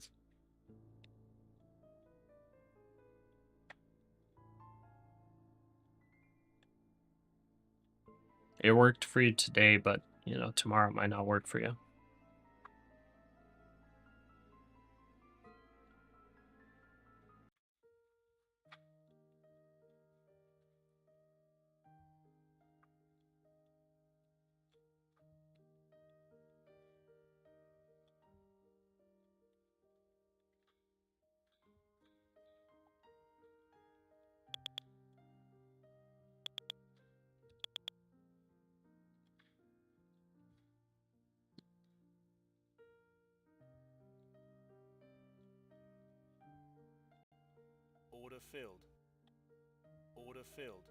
It worked for you today, but you know, tomorrow it might not work for you. Order filled. Order filled.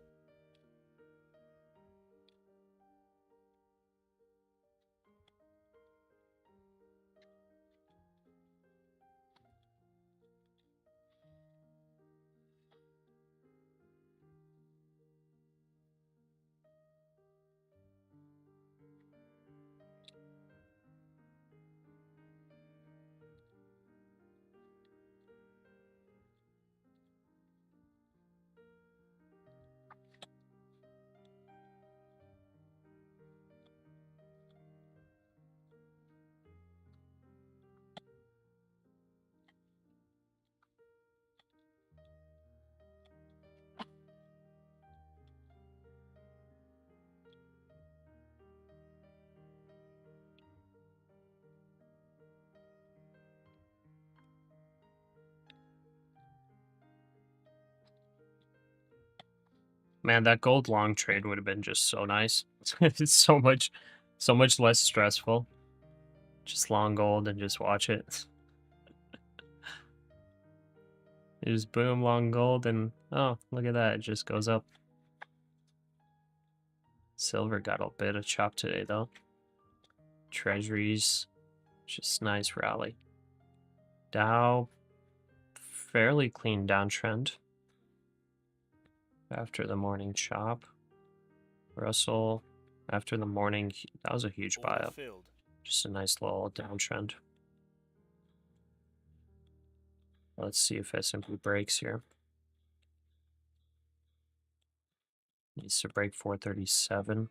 Man, that gold long trade would have been just so nice. It's so much less stressful. Just long gold and just watch it. You just boom, long gold, and oh, look at that, it just goes up. Silver got a bit of chop today though. Treasuries, just nice rally. Dow, fairly clean downtrend after the morning chop. Russell, After the morning, that was a huge buy Order up. filled. Just a nice little downtrend. Let's see if S&P breaks here. Needs to break 437.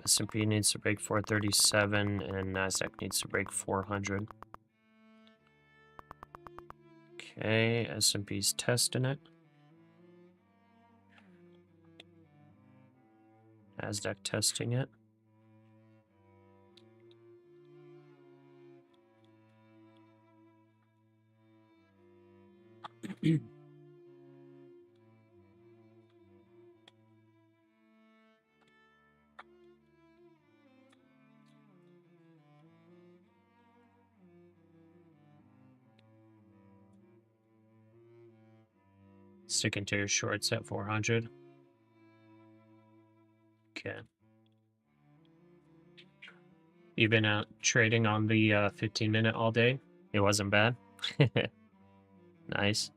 S&P needs to break 437 and NASDAQ needs to break 400. Okay, S&P's testing it. NASDAQ testing it. Sticking to your shorts at 400. Okay. You've been out trading on the 15-minute all day? It wasn't bad? Nice.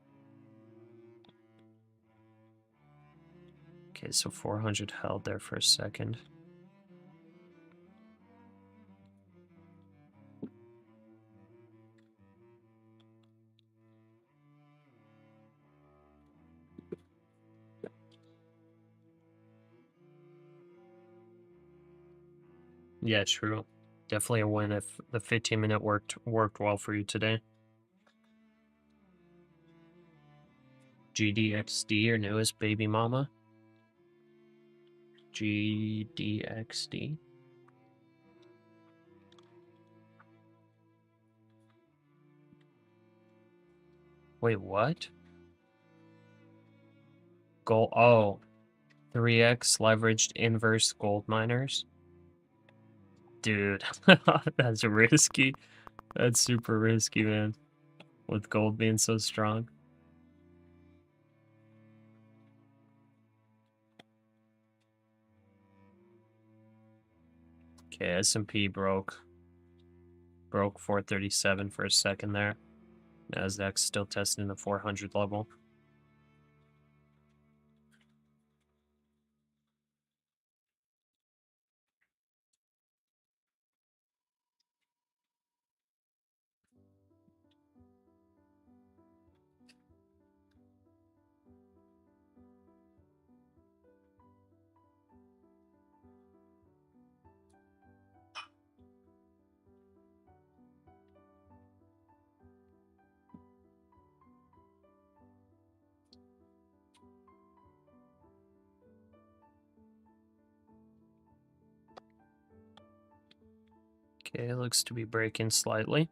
Okay, so 400 held there for a second. Yeah, true. Definitely a win if the 15-minute worked well for you today. GDXD, your newest baby mama. GDXD. Wait, what? Gold. Oh, 3x leveraged inverse gold miners. Dude, that's risky. That's super risky, man. With gold being so strong. Okay, S&P broke 437 for a second there. NASDAQ's still testing the 400 level. Okay, looks to be breaking slightly.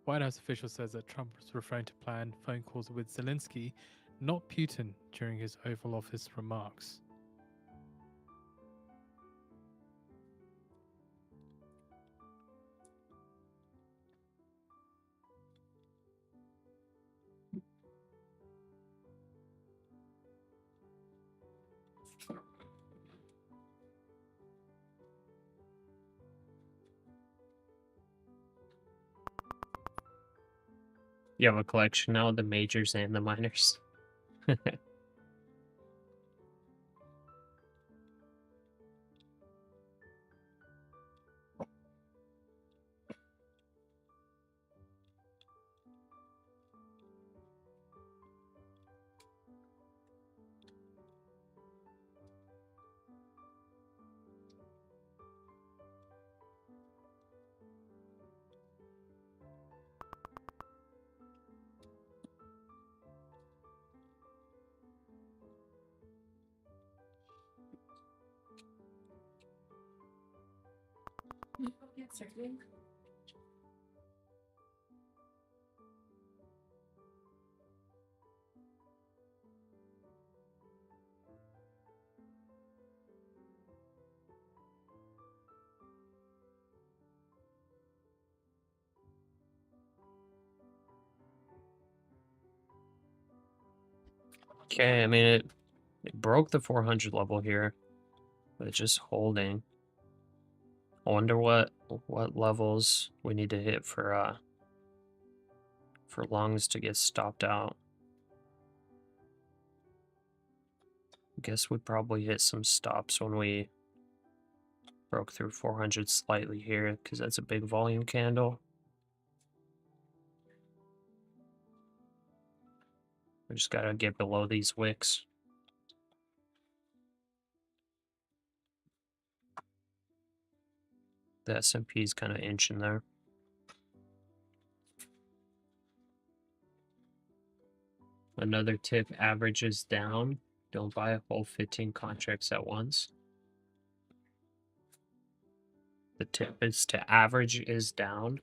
White House official says that Trump was referring to planned phone calls with Zelensky, not Putin, during his Oval Office remarks. You have a collection now of the majors and the minors. Okay, I mean, it broke the 400 level here, but it's just holding wonder what levels we need to hit for longs to get stopped out. Guess we probably hit some stops when we broke through 400 slightly here, because that's a big volume candle. We just gotta get below these wicks. The S&P is kind of inching there. Another tip, averages down. Don't buy a whole 15 contracts at once. The tip is to average is down.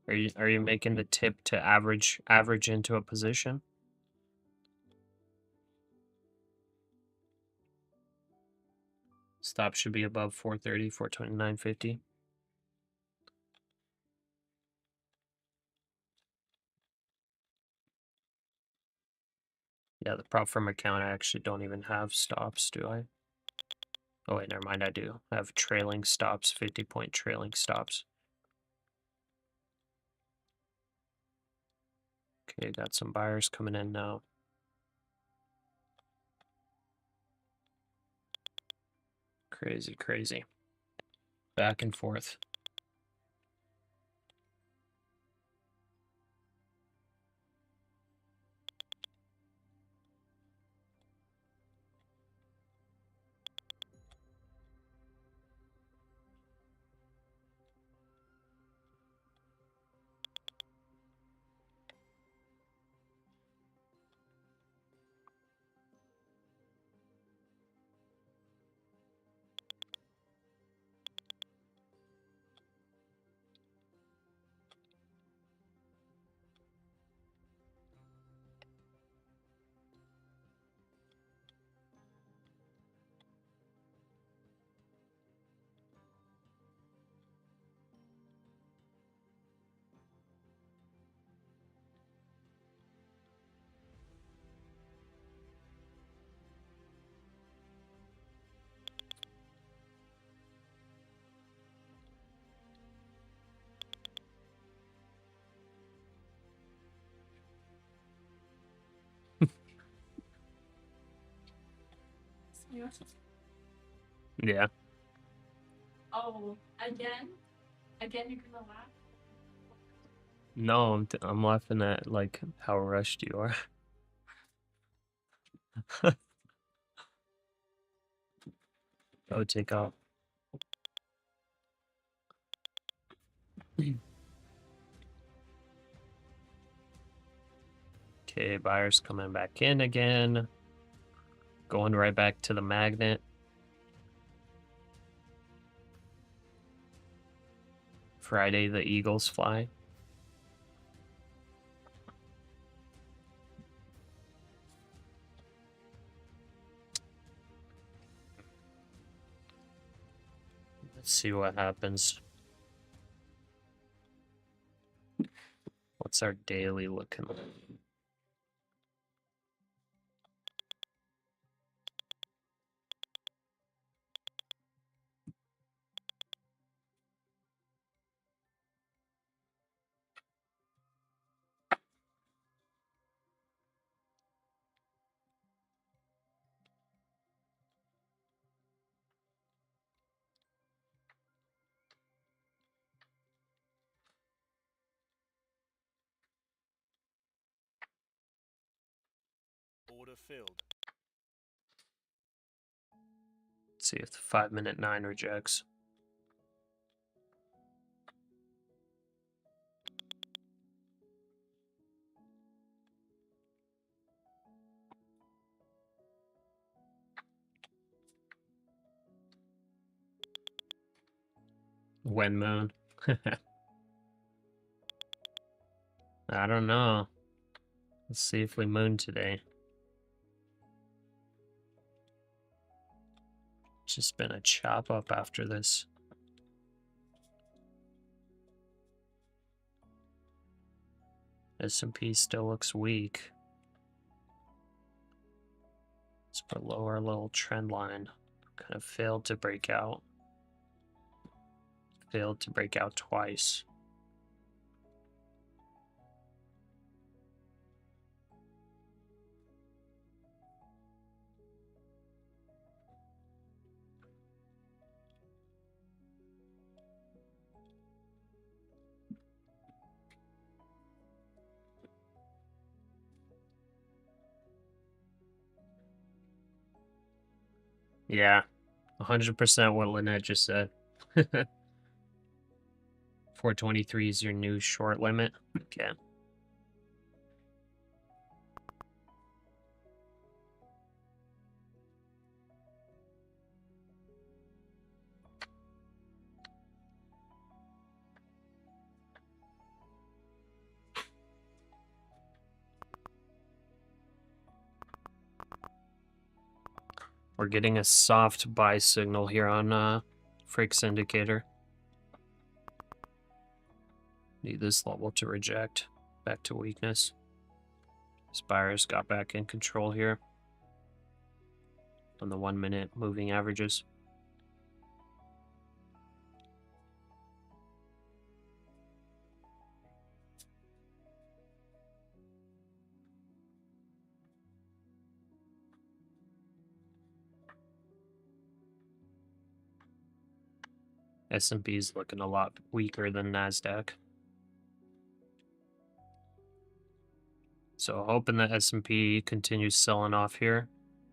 Are you making the tip to average into a position? Stop should be above 430, 429.50. Yeah, the prop firm account, I actually don't even have stops, do I? Oh wait, never mind, I do. I have trailing stops, 50-point trailing stops. Okay, got some buyers coming in now. Crazy, crazy. Back and forth. Yeah. Oh, again? Again, you're gonna laugh? No, I'm laughing at like how rushed you are. Oh, take off. Okay, buyers coming back in again. Going right back to the magnet. Friday, the Eagles fly. Let's see what happens. What's our daily looking like? Order filled. Let's see if the 5-minute 9 rejects. When moon. I don't know. Let's see if we moon today. Just been a chop up after this. S&P still looks weak. It's below our little trend line. Kind of failed to break out. failed to break out twice. Yeah, 100% what Lynette just said. 423 is your new short limit. Okay. We're getting a soft buy signal here on Frick's indicator. Need this level to reject. Back to weakness. This buyers got back in control here on the 1 minute moving averages. S&P is looking a lot weaker than NASDAQ. So hoping that S&P continues selling off here.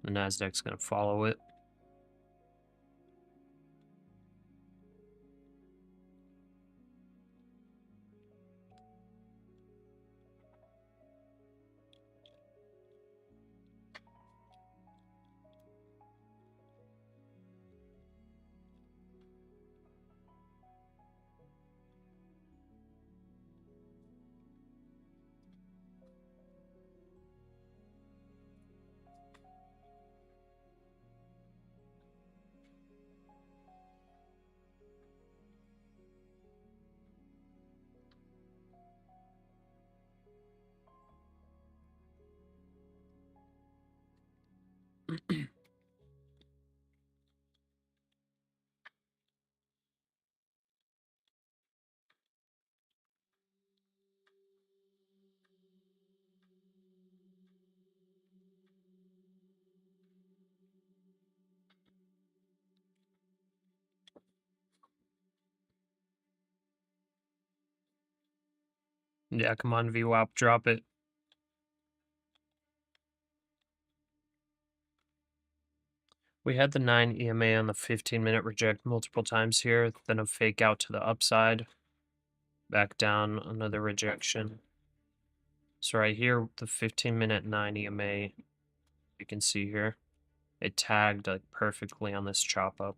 The NASDAQ's going to follow it. Yeah, come on, VWAP, drop it. We had the 9 EMA on the 15-minute reject multiple times here, then a fake out to the upside. Back down, another rejection. So right here, the 15-minute 9 EMA, you can see here, it tagged like perfectly on this chop up.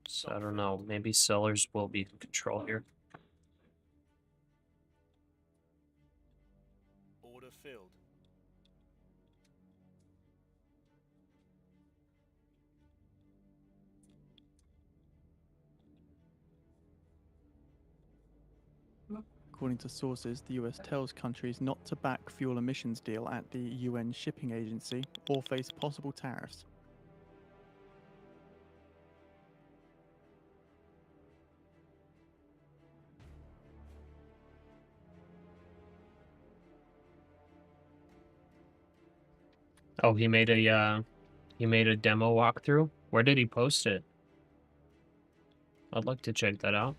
So I don't know, maybe sellers will be in control here. Order filled. According to sources, the US tells countries not to back fuel emissions deal at the UN shipping agency or face possible tariffs. Oh, he made a demo walkthrough. Where did he post it? I'd like to check that out.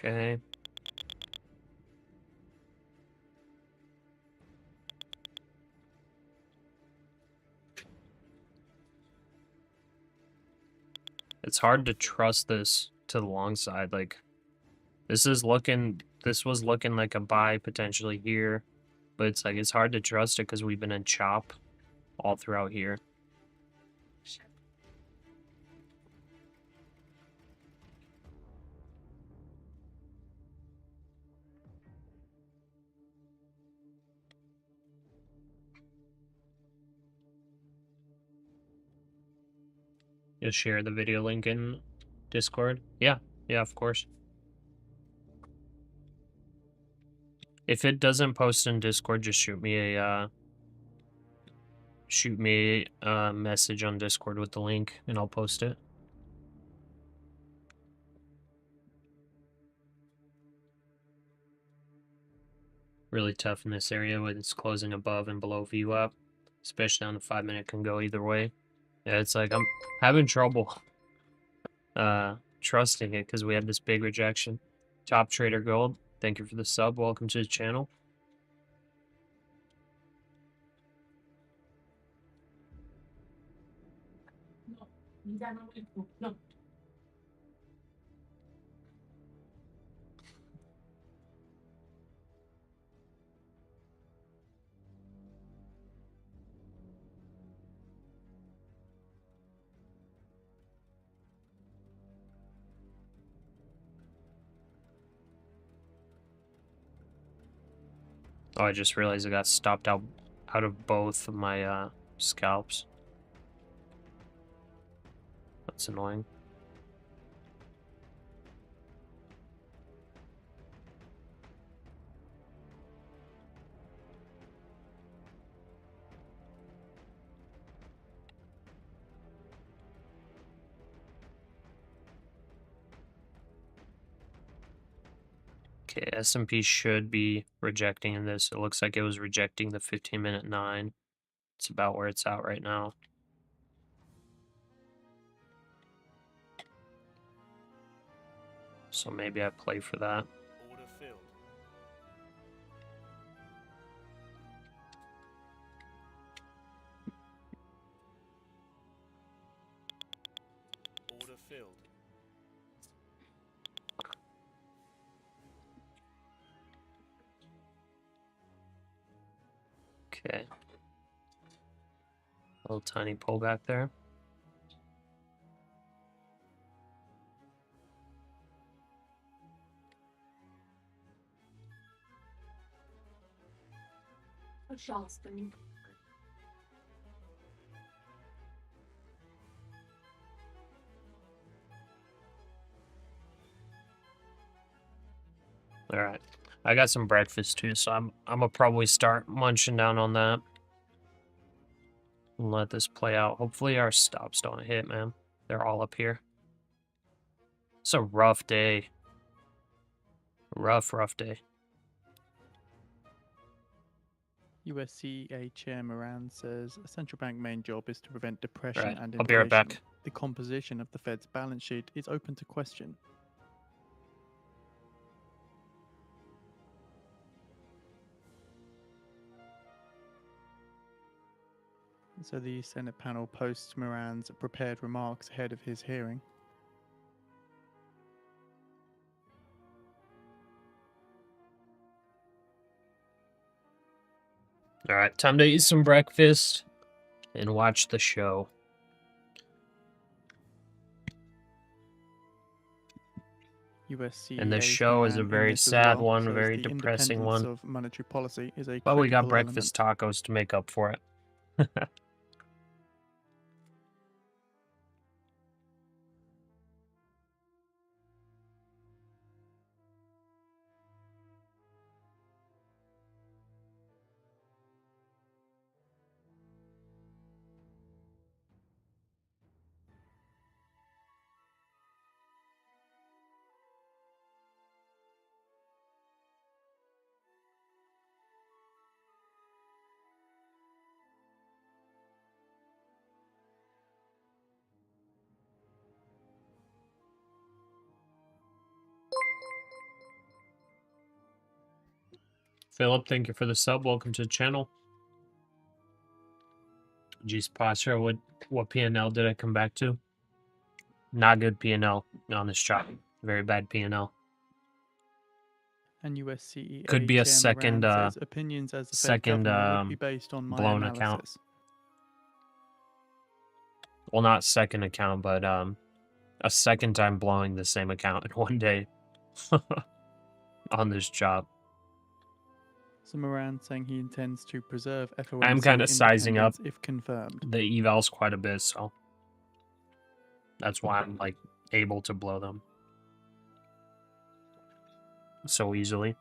Okay. It's hard to trust this to the long side. Like, this was looking like a buy potentially here, but it's like, it's hard to trust it because we've been in chop all throughout here. You'll share the video link in Discord? Yeah, of course. If it doesn't post in Discord, just shoot me a message on Discord with the link, and I'll post it. Really tough in this area when it's closing above and below VWAP, especially on the 5-minute can go either way. Yeah, it's like I'm having trouble trusting it because we have this big rejection. Top Trader Gold, thank you for the sub. Welcome to the channel. No. Oh, I just realized I got stopped out of both of my scalps. That's annoying. Okay, S&P should be rejecting in this. It looks like it was rejecting the 15-minute 9. It's about where it's at right now. So maybe I play for that. Order filled. Order filled. Okay. Little tiny pullback there. Пожалуйста, не. All right. I got some breakfast too, so I'm gonna probably start munching down on that. And let this play out. Hopefully our stops don't hit, man. They're all up here. It's a rough day. Rough day. USCEA Chair Moran says a central bank main job is to prevent depression Right, and I'll be right inflation. back. The composition of the Fed's balance sheet is open to question. So the Senate panel posts Moran's prepared remarks ahead of his hearing. All right, time to eat some breakfast and watch the show. USCEA And the show is a very sad one, a very depressing one. Of monetary policy is a but we got critical breakfast tacos to make up for it. Philip, thank you for the sub. Welcome to the channel. Geez, Pasha, what P&L did I come back to? Not good P&L on this chart. Very bad P&L. And USCEA Could be a second, says opinions as the Fed governor would be based on my blown analysis. account. Well, not second account, but a second time blowing the same account in one day on this job. So Moran saying he intends to preserve FOMC I'm kind of sizing up if confirmed. the evals quite a bit, so That's why I'm like able to blow them so easily.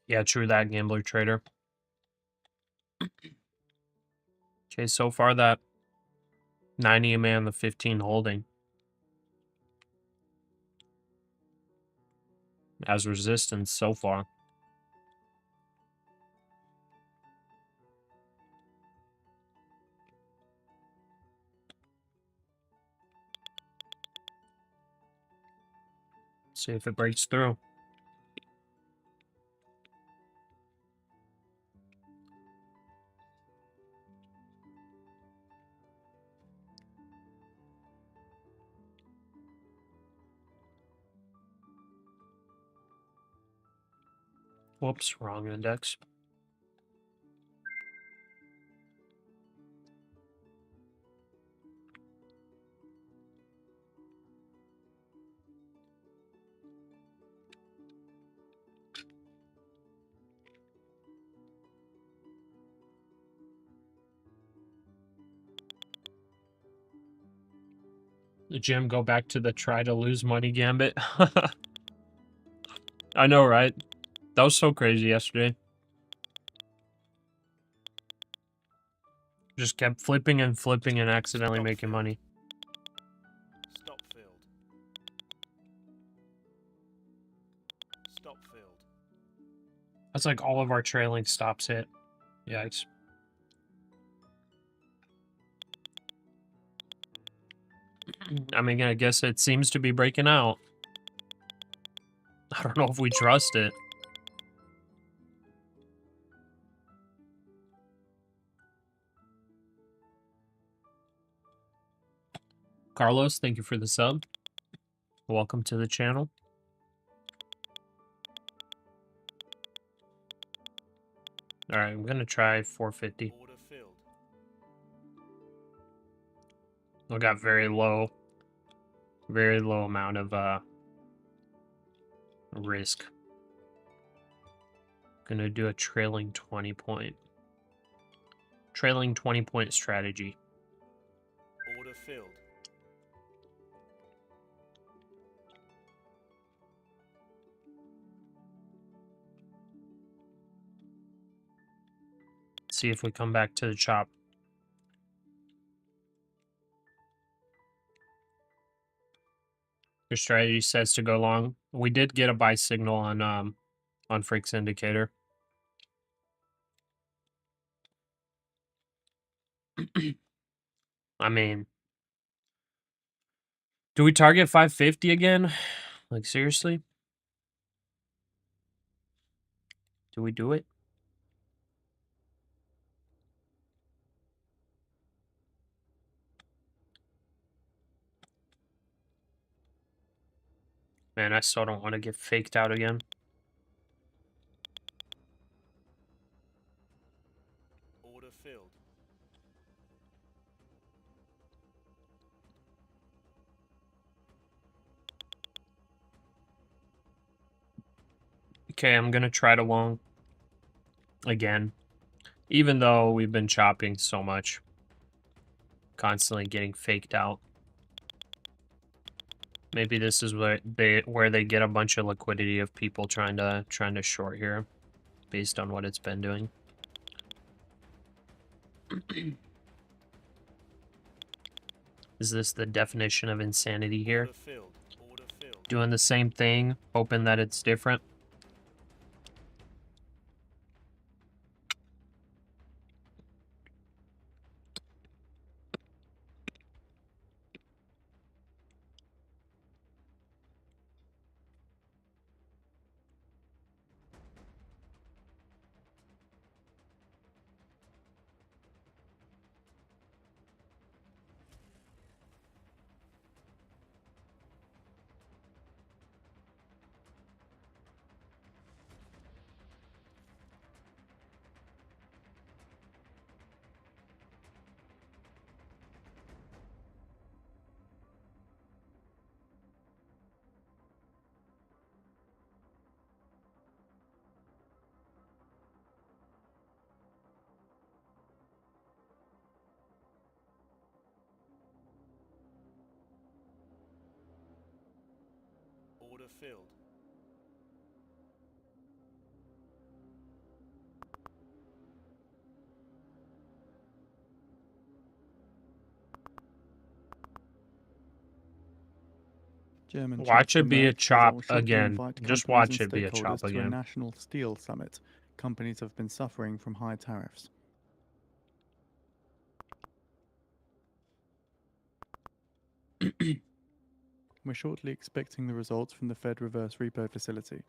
Yeah, true that, gambler trader. Okay, so far that 90 EMA on the 15 holding as resistance so far. See if it breaks through. Whoops, wrong index. The Jim, go back to the try to lose money gambit. I know, right? That was so crazy yesterday. Just kept flipping and flipping and accidentally making money. Stop filled. Stop filled. That's like all of our trailing stops hit. Yikes. I mean, I guess it seems to be breaking out. I don't know if we trust it. Carlos, thank you for the sub. Welcome to the channel. All right, I'm going to try 450. Order filled. I got very low amount of risk. Gonna do a trailing 20 point strategy. Order filled. See if we come back to the chop. Your strategy says to go long. We did get a buy signal on Frick's indicator. I mean, do we target 550 again? Like, seriously? Do we do it? Man, I still don't want to get faked out again. Order filled. Okay, I'm going to try to long again. Even though we've been chopping so much. Constantly getting faked out. Maybe this is where they get a bunch of liquidity of people trying to short here, based on what it's been doing. Is this the definition of insanity here? Order filled. Order filled. Doing the same thing, hoping that it's different. Order filled. German Watch Chancellor it be a Merz says, "I chop will shortly again. invite Just companies watch and it be a stakeholders chop to a again. national steel summit. Companies have been suffering from high tariffs." We're shortly expecting the results from the Fed reverse repo facility.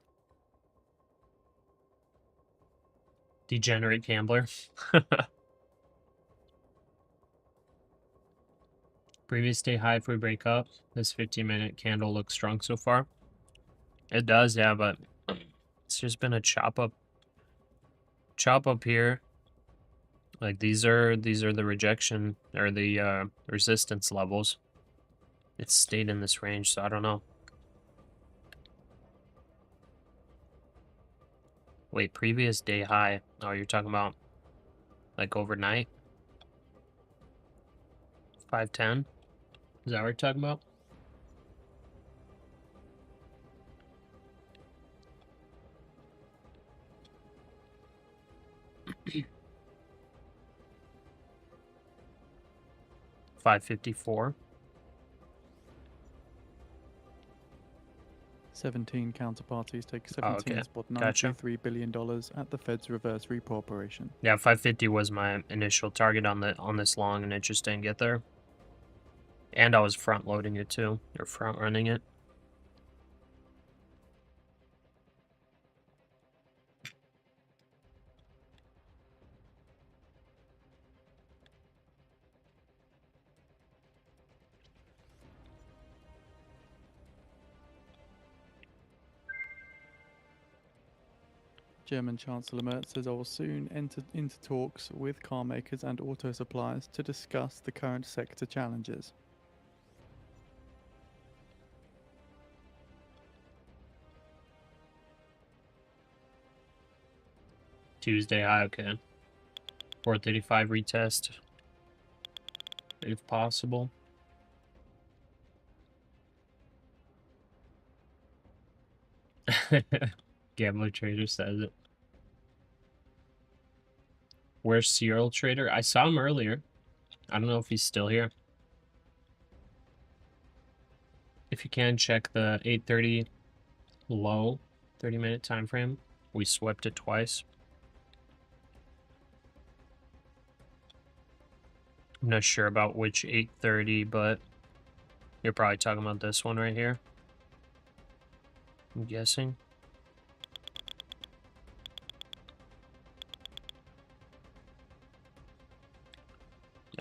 Degenerate gambler. Previous day high if we break up. This 15-minute candle looks strong so far. It does, yeah, but it's just been a chop up here. Like these are the rejection or the resistance levels. It's stayed in this range, so I don't know. Wait, previous day high. Oh, you're talking about like overnight? 510? Is that what you're talking about? $554. 17 counterparties take Oh, okay. Gotcha. $17.933 billion at the Fed's reverse repo operation. Yeah, 550 was my initial target on this long, and it just didn't get there. And I was front loading it too, or front running it. German Chancellor Merz says, "I will soon enter into talks with car makers and auto suppliers to discuss the current sector challenges." Tuesday high, okay. 435 retest, if possible. Gambler Trader says it. Where's Serial Trader? I saw him earlier. I don't know if he's still here. If you can, check the 8:30 low, 30-minute time frame. We swept it twice. I'm not sure about which 8:30, but you're probably talking about this one right here, I'm guessing.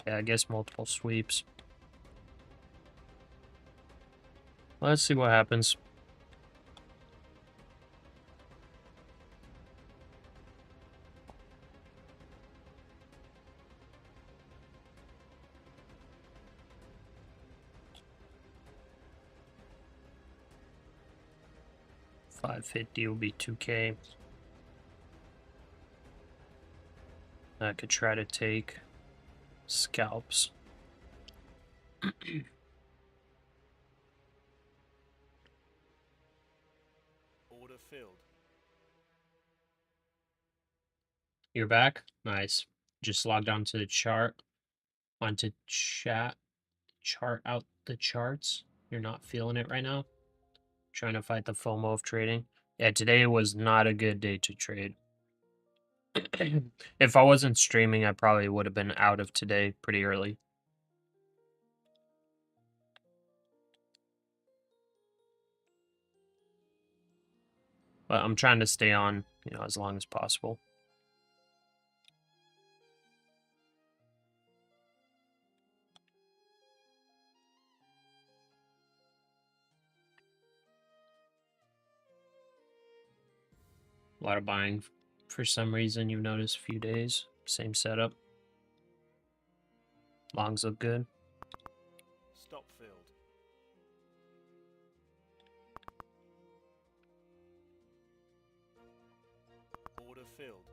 Yeah, I guess multiple sweeps. Let's see what happens. $550 will be 2K. I could try to take scalps. Order filled. You're back? Nice. Just logged onto the chart. Onto chat. Chart out the charts. You're not feeling it right now? Trying to fight the FOMO of trading. Yeah, today was not a good day to trade. If I wasn't streaming, I probably would have been out of today pretty early. But I'm trying to stay on, as long as possible. A lot of buying for some reason, you've noticed a few days. Same setup. Longs look good. Stop filled. Order filled.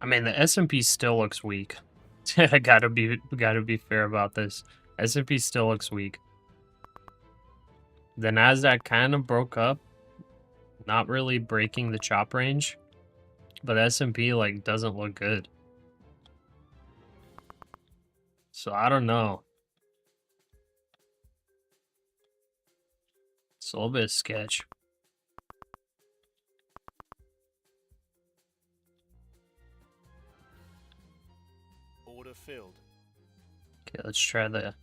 I mean, the S&P still looks weak. I gotta be fair about this. S&P still looks weak. The NASDAQ kind of broke up, not really breaking the chop range, but S&P like doesn't look good. So I don't know. It's a little bit sketch. Order filled. Okay, let's try the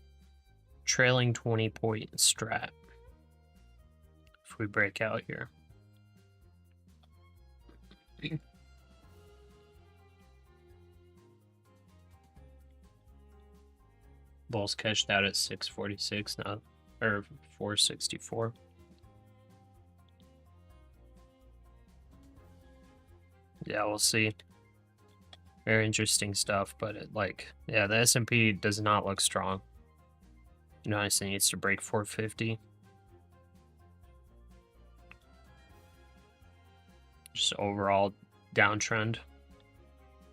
trailing 20-point strat. If we break out here. Bulls cashed out at 646 now, or 464. Yeah, we'll see. Very interesting stuff, but yeah, the S&P does not look strong. You know, it needs to break 450. Just overall downtrend.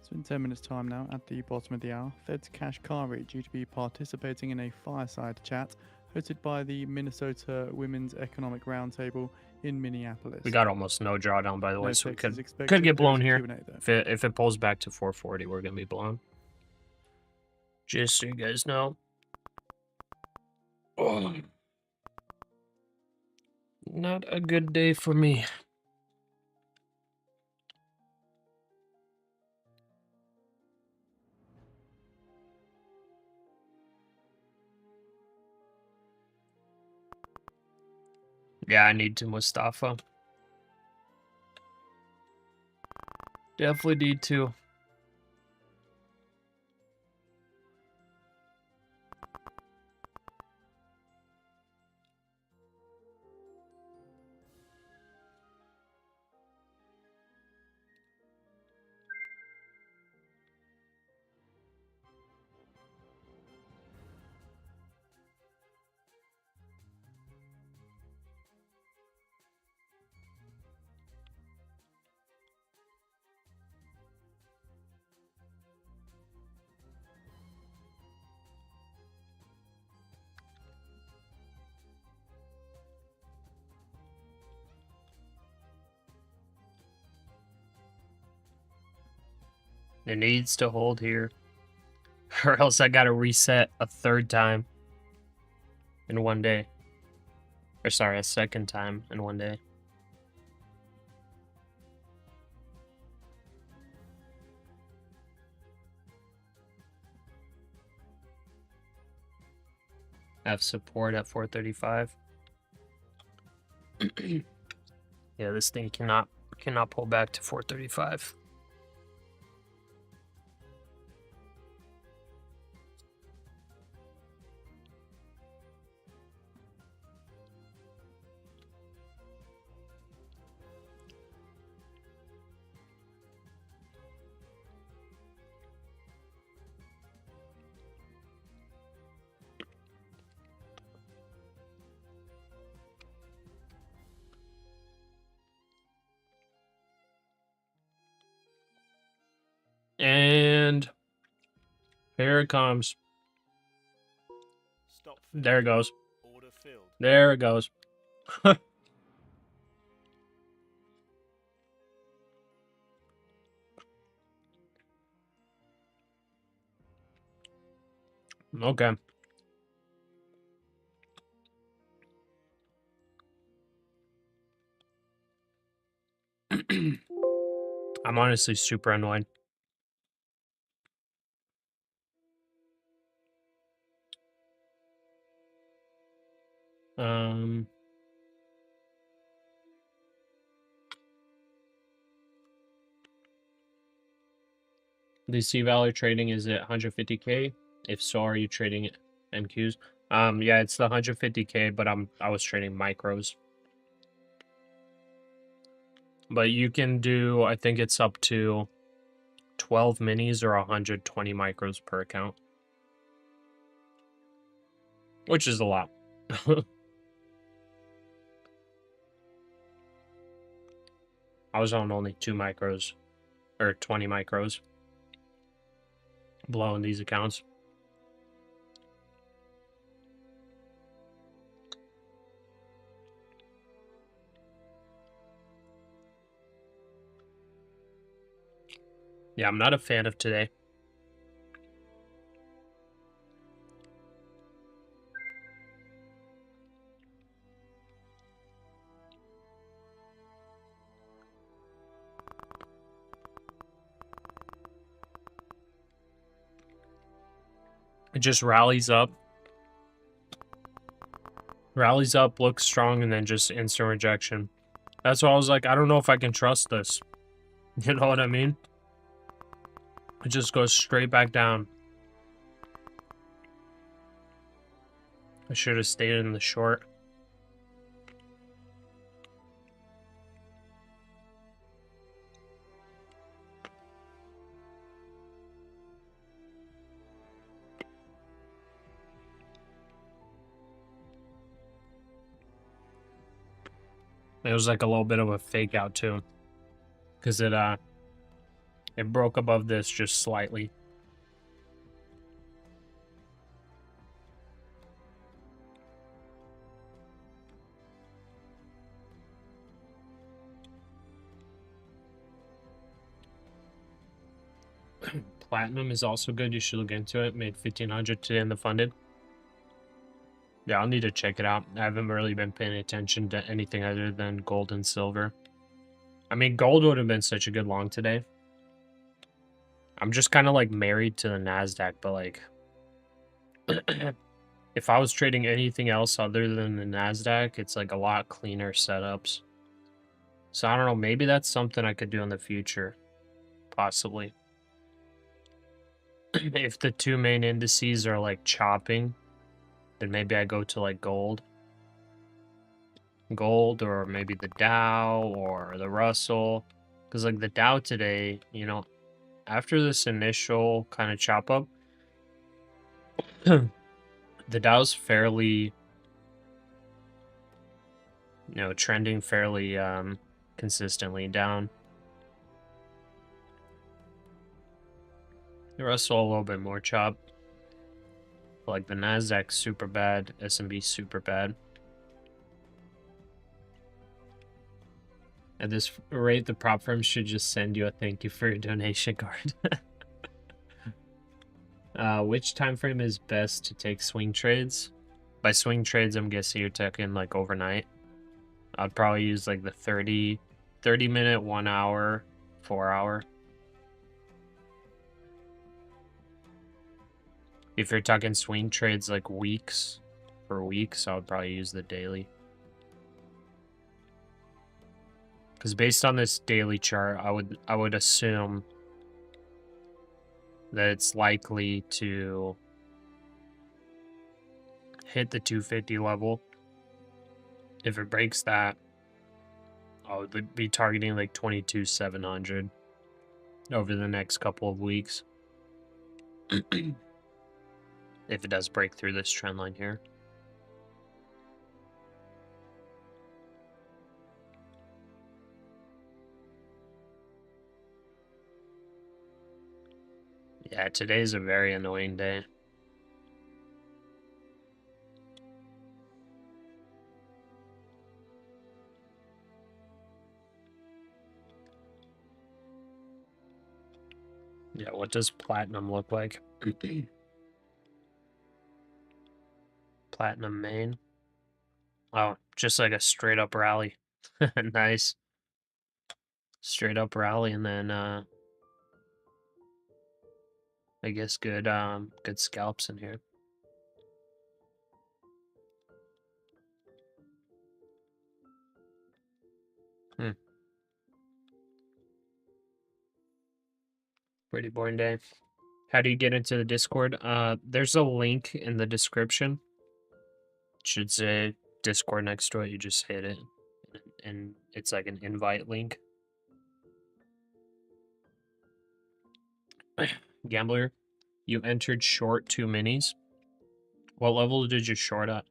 So in 10 minutes time now, at the bottom of the hour, Fed's Cash Kari due to be participating in a fireside chat hosted by the Minnesota Women's Economic Roundtable in Minneapolis. We got almost no drawdown, by the way, No so we fixes could expected. get blown There is here. a Q&A though. If it pulls back to 440, we're gonna be blown. Just so you guys know. Oh. Not a good day for me. Yeah, I need to Mustafa. Definitely need to. It needs to hold here. Or else I gotta reset a third time in one day. Or sorry, a second time in one day. Have support at 435. Yeah, this thing cannot pull back to 435. And here it comes. Stop filled. There it goes. Order filled. There it goes. Okay. I'm honestly super annoyed. The C value trading is at 150K. If so, are you trading it NQs? Yeah, it's the 150K, but I was trading micros. But you can do, I think it's up to 12 minis or 120 micros per account. Which is a lot. I was on only 2 micros, or 20 micros. blowing these accounts. Yeah, I'm not a fan of today. It just rallies up. Rallies up, looks strong, and then just instant rejection. That's why I was like, I don't know if I can trust this. You know what I mean? It just goes straight back down. I should have stayed in the short. It was like a little bit of a fake out too, because it broke above this just slightly. Platinum is also good. You should look into it. Made 1,500 today in the funded. Yeah, I'll need to check it out. I haven't really been paying attention to anything other than gold and silver. I mean, gold would have been such a good long today. I'm just kind of like married to the NASDAQ, but like, if I was trading anything else other than the NASDAQ, it's like a lot cleaner setups. So I don't know, maybe that's something I could do in the future. Possibly. If the two main indices are like chopping, then maybe I go to like gold. Gold, or maybe the Dow or the Russell. Because like the Dow today, you know, after this initial kind of chop up, the Dow's fairly, you know, trending fairly consistently down. The Russell a little bit more chop. Like the NASDAQ super bad, S&P super bad. At this rate, the prop firm should just send you a thank you for your donation card. Which time frame is best to take swing trades? By swing trades, I'm guessing you're taking like overnight. I'd probably use like the 30 minute, 1 hour, 4 hour. If you're talking swing trades like weeks, for weeks, I would probably use the daily. Because based on this daily chart, I would assume that it's likely to hit the 250 level. If it breaks that, I would be targeting like 22,700 over the next couple of weeks. If it does break through this trend line here. Yeah, today's a very annoying day. Yeah, what does platinum look like? Platinum main. Oh, just like a straight up rally. Nice. Straight up rally, and then I guess good good scalps in here. Pretty boring day. How do you get into the Discord? There's a link in the description. It should say Discord next to it. You just hit it, and it's like an invite link. Gambler, you entered short 2 minis. What level did you short at?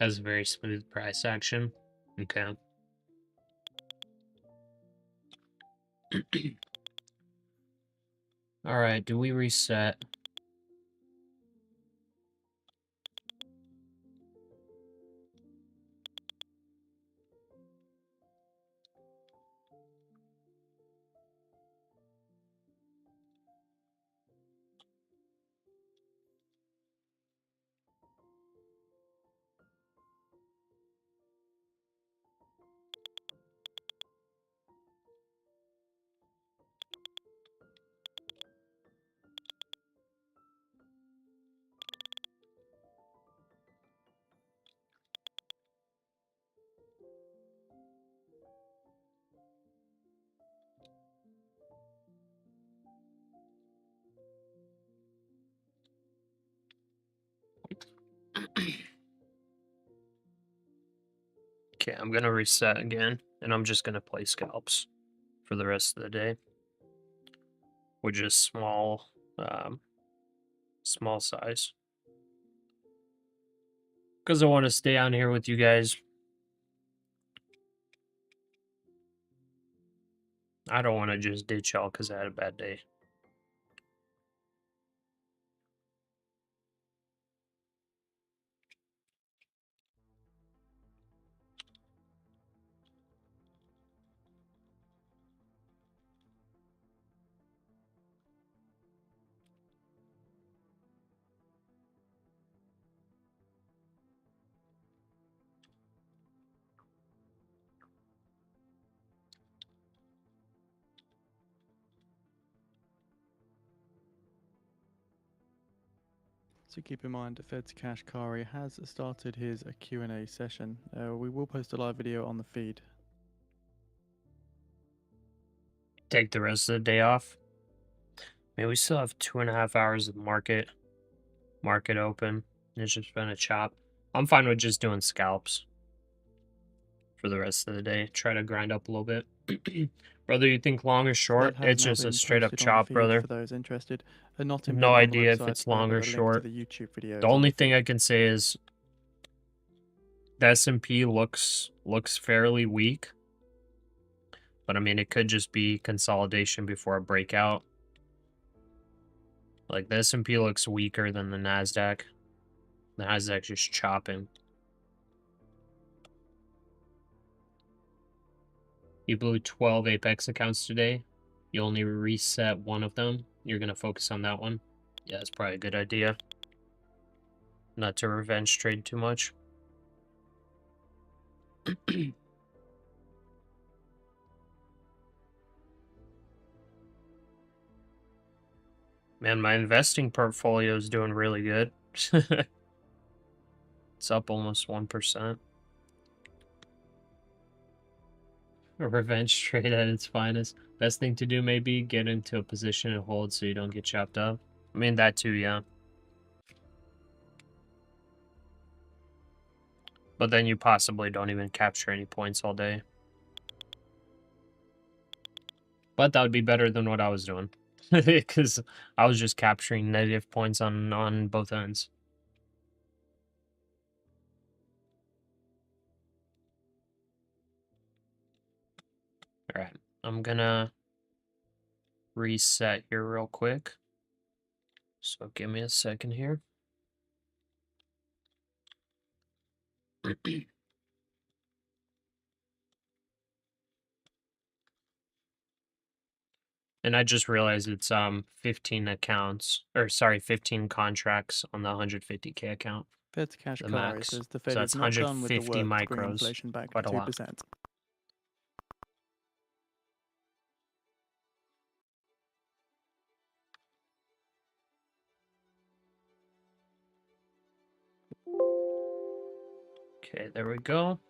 Has very smooth price action. Okay. All right, do we reset? Okay, I'm gonna reset again, and I'm just gonna play scalps for the rest of the day, which is small, small size, because I want to stay on here with you guys. I don't want to just ditch y'all because I had a bad day. So keep in mind, Fed's Kashkari has started his Q&A session. We will post a live video on the feed. Take the rest of the day off. I mean, we still have 2.5 hours of market open. It's just been a chop. I'm fine with just doing scalps for the rest of the day. Try to grind up a little bit. Brother, you think long or short? That has It's now just a been straight up posted on the chop, feed brother. for those interested. Not No embedded on the idea if website, it's long or but a link to short. the YouTube video The is on only the thing feed. I can say is the S&P looks fairly weak. But I mean, it could just be consolidation before a breakout. Like the S&P looks weaker than the NASDAQ. The NASDAQ's just chopping. You blew 12 Apex accounts today. You only reset one of them. You're going to focus on that one. Yeah, that's probably a good idea. Not to revenge trade too much. Man, my investing portfolio is doing really good. It's up almost 1%. A revenge trade at its finest. Best thing to do may be get into a position and hold so you don't get chopped up. I mean, that too, yeah. But then you possibly don't even capture any points all day. But that would be better than what I was doing. Because I was just capturing negative points on both ends. Alright, I'm gonna reset here real quick. So give me a second here. And I just realized it's 15 accounts, or sorry, 15 contracts on the 150K account. Fed's The Kashkari max. says the So Fed that's is not done with the 150 work to bring micros. inflation back Quite to a lot. 2%. Okay, there we go.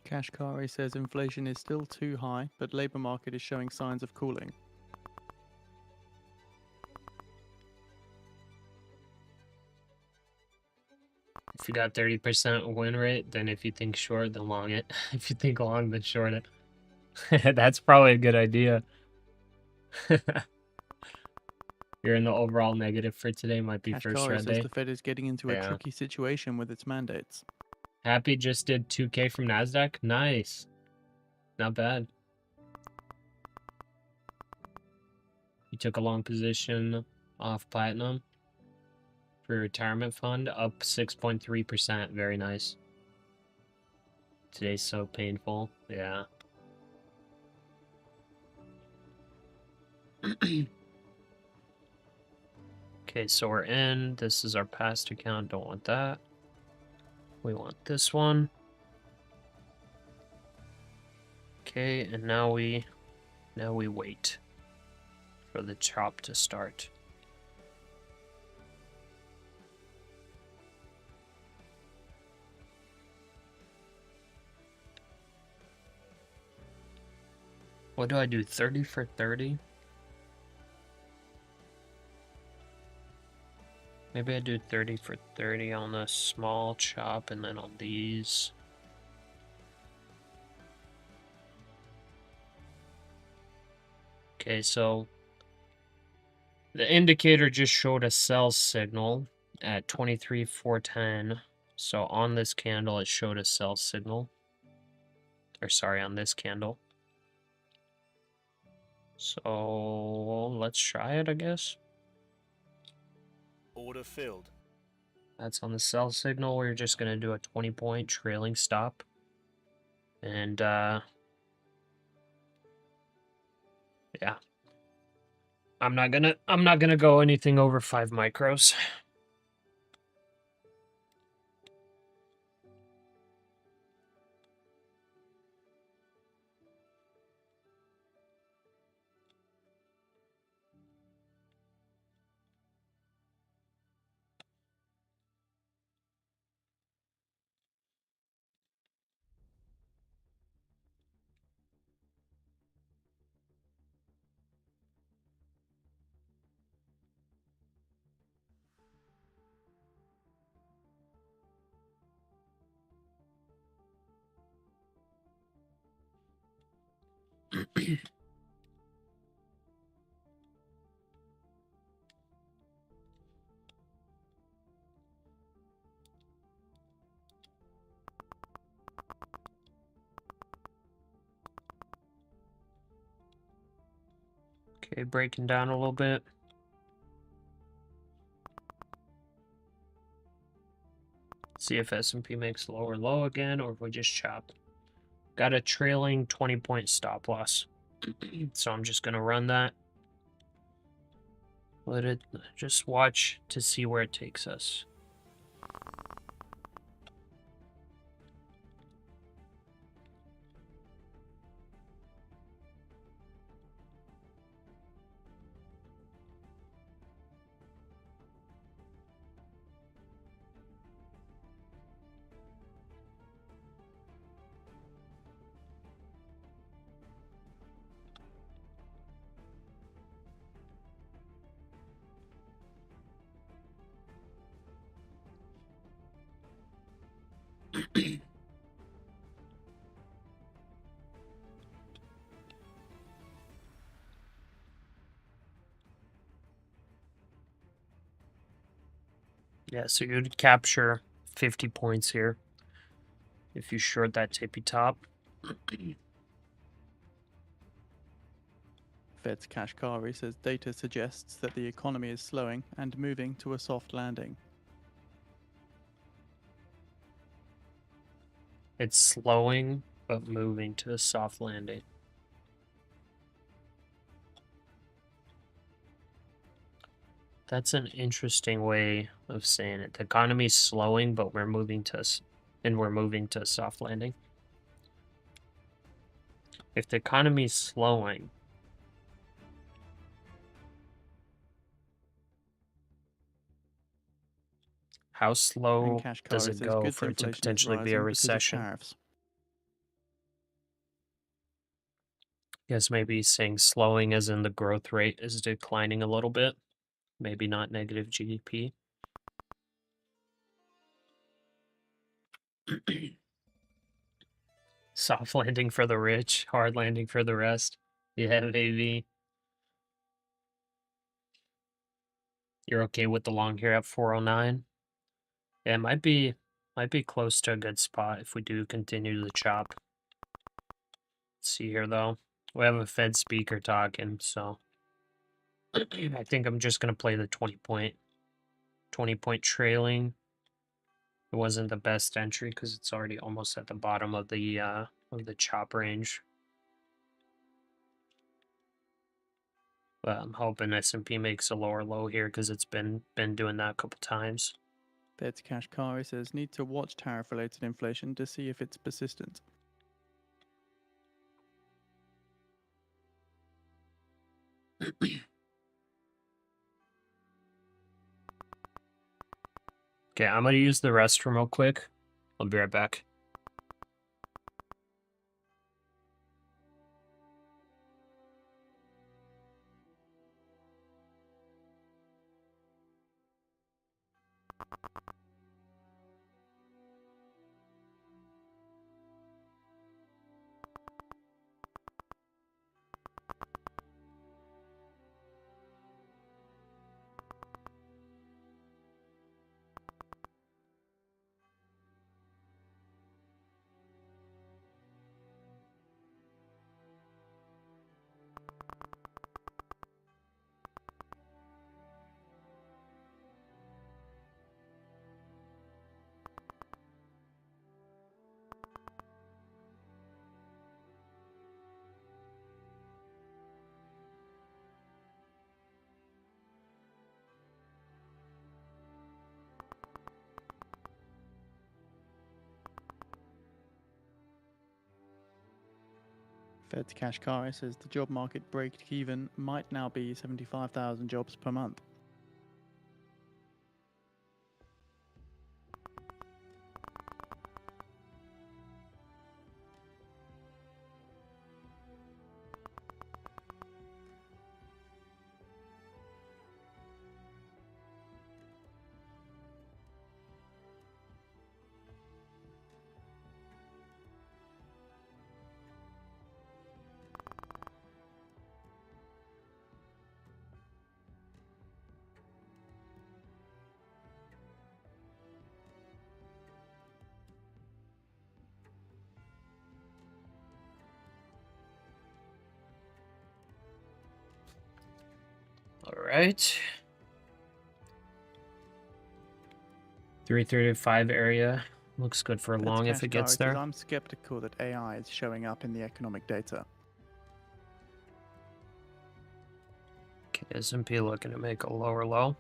Kashkari says inflation is still too high, but labor market is showing signs of cooling. If you got 30% win rate, then if you think short, then long it. If you think long, then short it. That's probably a good idea. You're in the overall negative for today. Might be first Kashkari red says day. the Fed is getting into a tricky situation with its mandates. Happy just did 2K from NASDAQ. Nice. Not bad. You took a long position off Platinum for your retirement fund, up 6.3%. Very nice. Today's so painful. Yeah. Okay, so we're in. This is our past account. Don't want that. We want this one. Okay, and now we wait for the chop to start. What do I do? 30 for 30? Maybe I do 30 for 30 on the small chop and then on these. Okay, so the indicator just showed a sell signal at 23,410. So on this candle, it showed a sell signal. Or sorry, on this candle. So let's try it, I guess. Order filled. That's on the sell signal. We're just gonna do a 20-point trailing stop. And yeah. I'm not gonna go anything over 5 micros. Okay, breaking down a little bit. See if S&P makes lower low again, or if we just chop. Got a trailing 20-point stop loss. So I'm just gonna run that. Let it just watch to see where it takes us. Yeah, so you'd capture 50 points here if you short that tippy top. Fed's Kashkari says data suggests that the economy is slowing and moving to a soft landing. It's slowing, but moving to a soft landing. That's an interesting way of saying it. The economy is slowing, but we're moving to a soft landing. If the economy is slowing, how slow does it go for it to potentially be a recession? Guess maybe saying slowing as in the growth rate is declining a little bit. Maybe not negative GDP. Soft landing for the rich, hard landing for the rest. Yeah, baby. You're okay with the long here at 409? Yeah, it might be close to a good spot if we do continue to chop. Let's see here though. We have a Fed speaker talking, so I think I'm just gonna play the 20 point trailing. It wasn't the best entry because it's already almost at the bottom of the chop range. But I'm hoping S&P makes a lower low here because it's been doing that a couple times. Fed's Kashkari says need to watch tariff-related inflation to see if it's persistent. Okay, I'm gonna use the restroom real quick. I'll be right back. Fed's Kashkari says the job market break-even might now be 75,000 jobs per month. All right. 335 area looks good for a long if it gets there. I'm skeptical that AI is showing up in the economic data. Okay, S&P looking to make a lower low.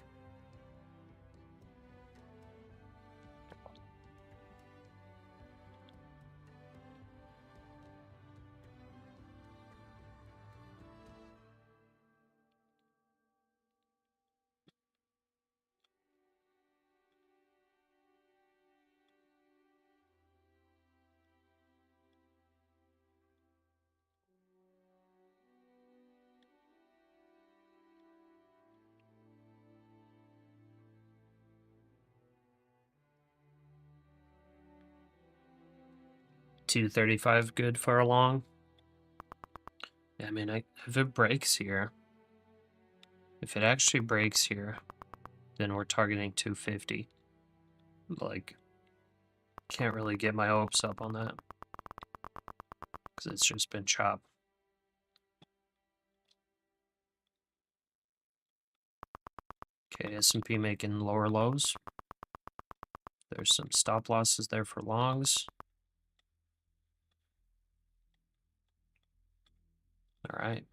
$235 good for a long. Yeah, I mean, if it breaks here, if it actually breaks here, then we're targeting 250. Like, can't really get my hopes up on that because it's just been chopped. Okay, S&P making lower lows. There's some stop losses there for longs. All right.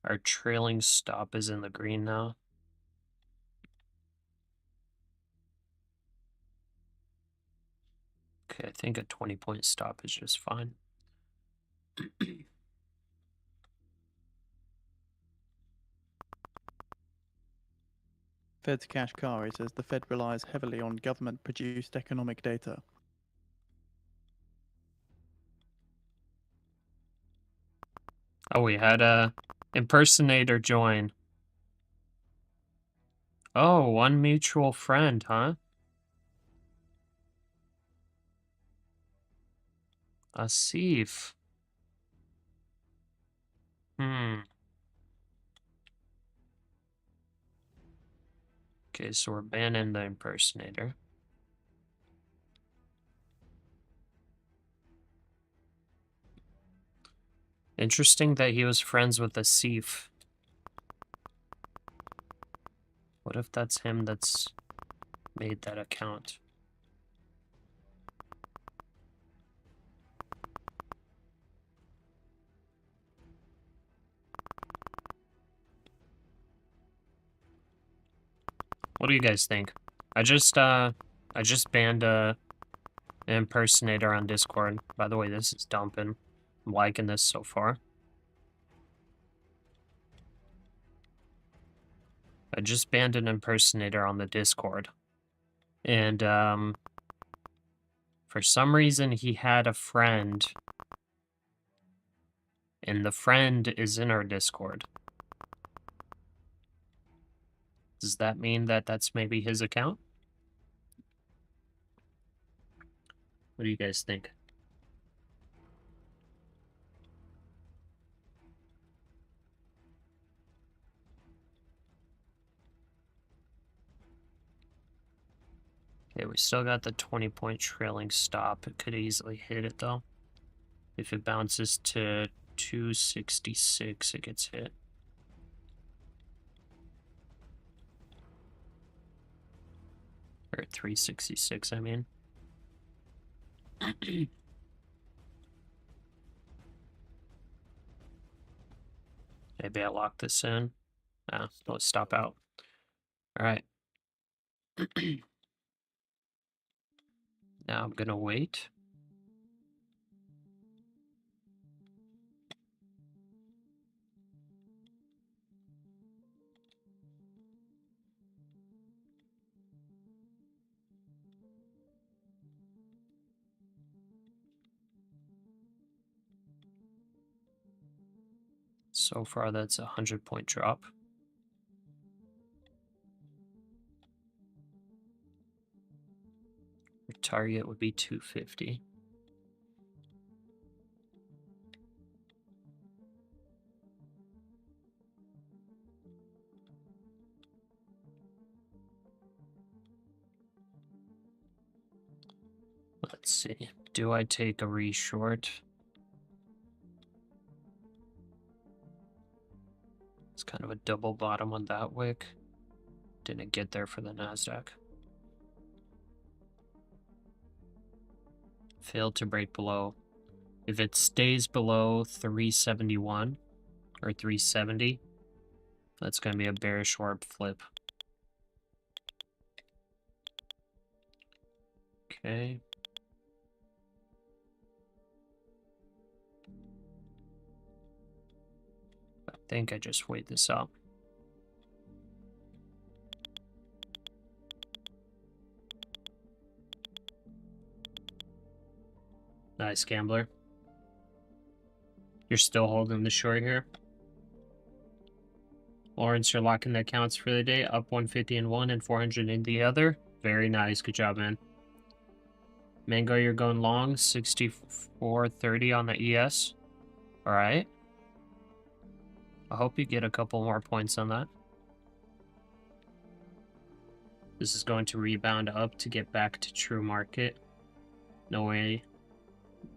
Our trailing stop is in the green now. Okay, I think a 20-point stop is just fine. Fed's Kashkari says the Fed relies heavily on government-produced economic data. Oh, we had a impersonator join. Oh, one mutual friend, huh? Asif. Okay, so we're banning the impersonator. Interesting that he was friends with Asif. What if that's him that's made that account? What do you guys think? I just banned an impersonator on Discord. By the way, this is dumping. I'm liking this so far. I just banned an impersonator on the Discord. And for some reason he had a friend. And the friend is in our Discord. Does that mean that that's maybe his account? What do you guys think? Okay, we still got the 20-point trailing stop. It could easily hit it, though. If it bounces to 266, it gets hit. Or 366, I mean. Maybe I lock this in. Ah, let's stop out. All right. Now I'm gonna wait. So far, that's a 100-point drop. Your target would be 250. Let's see. Do I take a re-short? It's kind of a double bottom on that wick. Didn't get there for the NASDAQ. Failed to break below. If it stays below 371 or 370, that's going to be a bearish orb flip. Okay. I think I just wait this out. Nice, gambler. You're still holding the short here. Lawrence, you're locking the accounts for the day. Up 150 in one and 400 in the other. Very nice. Good job, man. Mango, you're going long. 64.30 on the ES. All right. I hope you get a couple more points on that. This is going to rebound up to get back to true market. No way.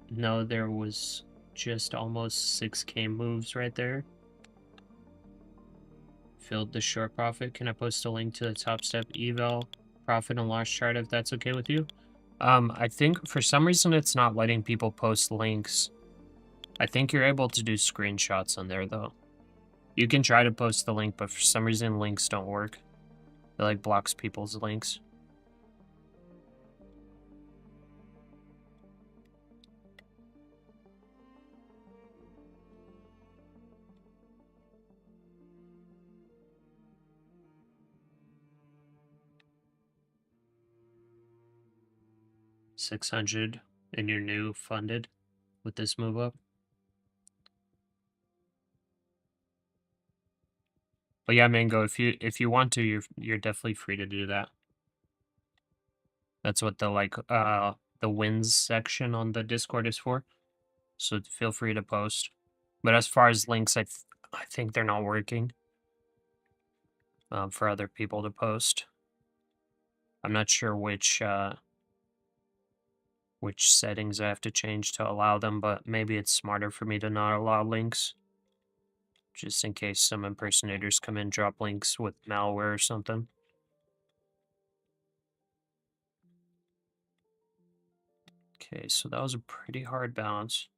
No, there was just almost 6K moves right there. Filled the short profit. Can I post a link to the top step eval profit and loss chart if that's okay with you? I think for some reason it's not letting people post links. I think you're able to do screenshots on there though. You can try to post the link, but for some reason links don't work. It like blocks people's links. $600 in your new funded with this move up. But yeah, Mango, if you want to, you're definitely free to do that. That's what the the wins section on the Discord is for. So feel free to post. But as far as links, I think they're not working for other people to post. I'm not sure which settings I have to change to allow them, but maybe it's smarter for me to not allow links, just in case some impersonators come in, drop links with malware or something. Okay, so that was a pretty hard bounce.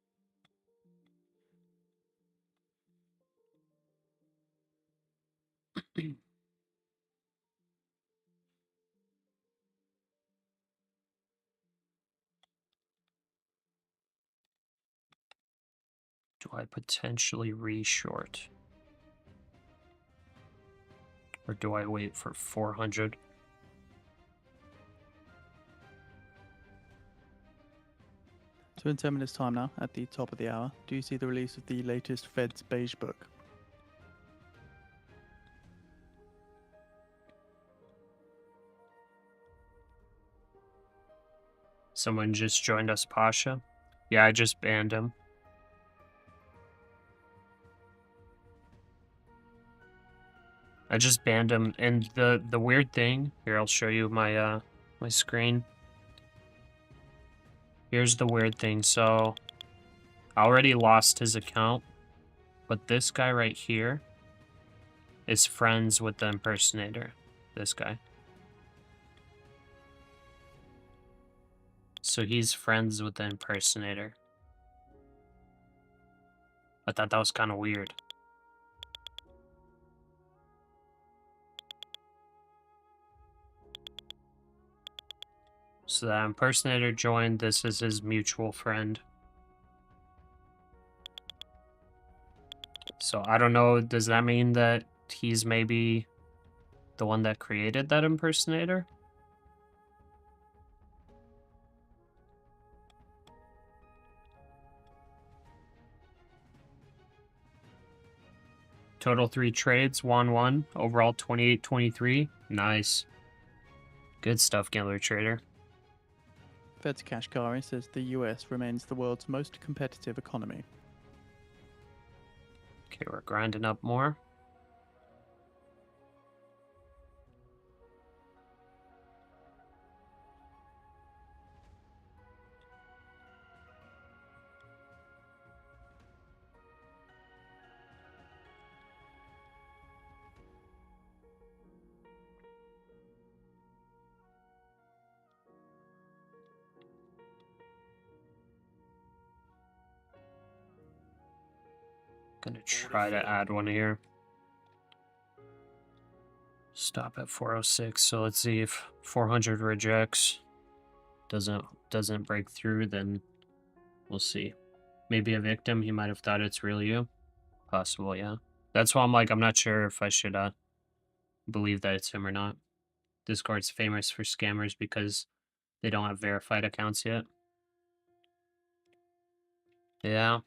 Do I potentially re-short? Or do I wait for 400? So in 10 minutes time now, at the top of the hour, do you see the release of the latest Fed's beige book? Someone just joined us, Pasha. Yeah, I just banned him. I just banned him, and the weird thing here, I'll show you my my screen. Here's the weird thing. So I already lost his account, but this guy right here is friends with the impersonator. This guy. So he's friends with the impersonator. I thought that was kind of weird. So that impersonator joined. This is his mutual friend. So I don't know. Does that mean that he's maybe the one that created that impersonator? Total 3 trades, 1-1. Overall 28-23. Nice. Good stuff, Gambler Trader. Fed's Kashkari says the US remains the world's most competitive economy. Okay, we're grinding up more. Gonna try to add one here. Stop at 406. So let's see if 400 rejects. Doesn't break through, then we'll see. Maybe a victim. He might have thought it's really you. Possible, yeah. That's why I'm like, I'm not sure if I should believe that it's him or not. Discord's famous for scammers because they don't have verified accounts yet. Yeah.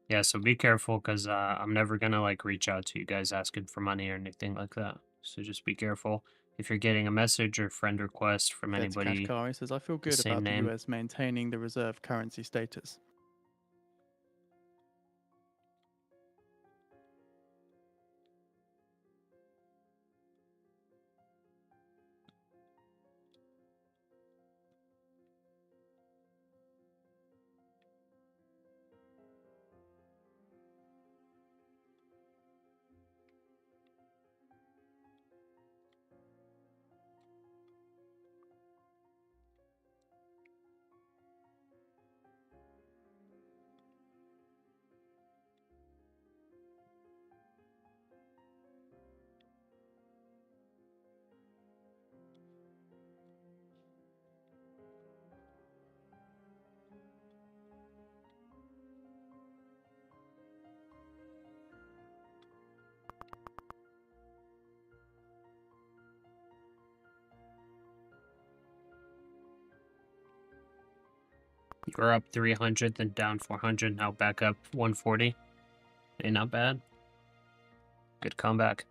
Yeah, so be careful, because I'm never gonna like reach out to you guys asking for money or anything like that. So just be careful if you're getting a message or friend request from Fed's anybody. Kashkari says, I feel good same about name. the US maintaining the reserve currency status. You're up 300, then down 400, now back up 140. Ain't not bad. Good comeback.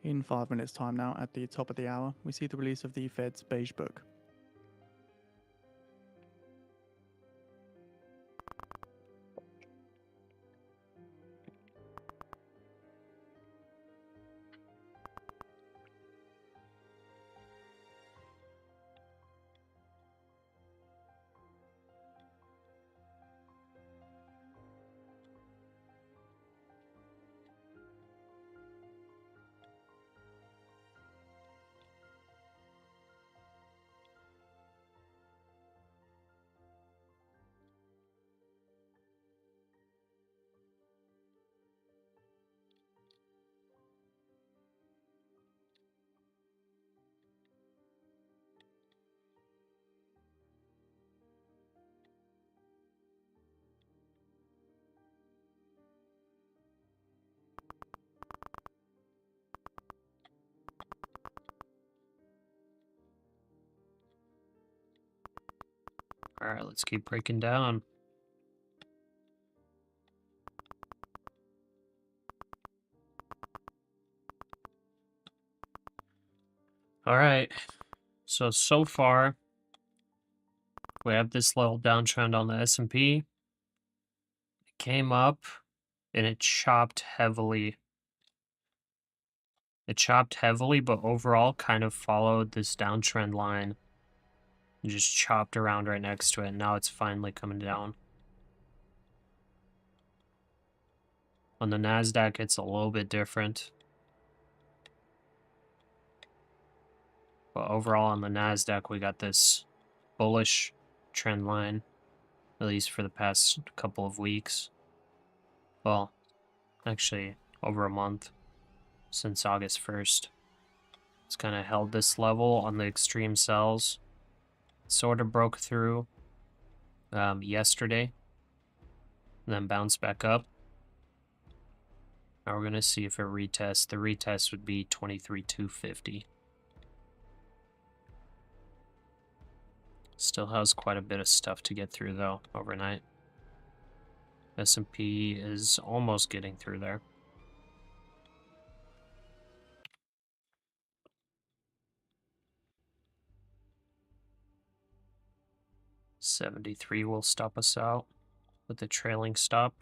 In 5 minutes time now, at the top of the hour, we see the release of the Fed's Beige Book. All right, let's keep breaking down. All right, so far, we have this little downtrend on the S&P. It came up, and it chopped heavily. It chopped heavily, but overall kind of followed this downtrend line. And just chopped around right next to it, and now it's finally coming down. On the NASDAQ, it's a little bit different. But overall on the NASDAQ, we got this bullish trend line, at least for the past couple of weeks. Well, actually, over a month, since August 1st. It's kind of held this level on the extreme sells. Sort of broke through yesterday, and then bounced back up. Now we're going to see if it retests. The retest would be 23,250. Still has quite a bit of stuff to get through though overnight. S&P is almost getting through there. $73 will stop us out with the trailing stop.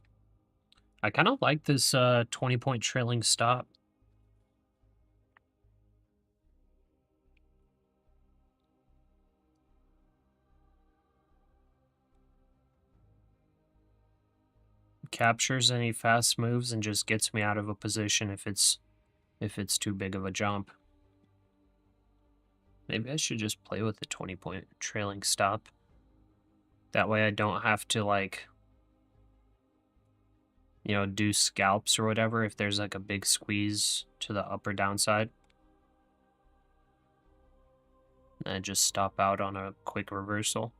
I kind of like this 20-point trailing stop. Captures any fast moves and just gets me out of a position if it's too big of a jump. Maybe I should just play with the 20-point trailing stop. That way I don't have to, like, you know, do scalps or whatever if there's like a big squeeze to the up or downside. And just stop out on a quick reversal.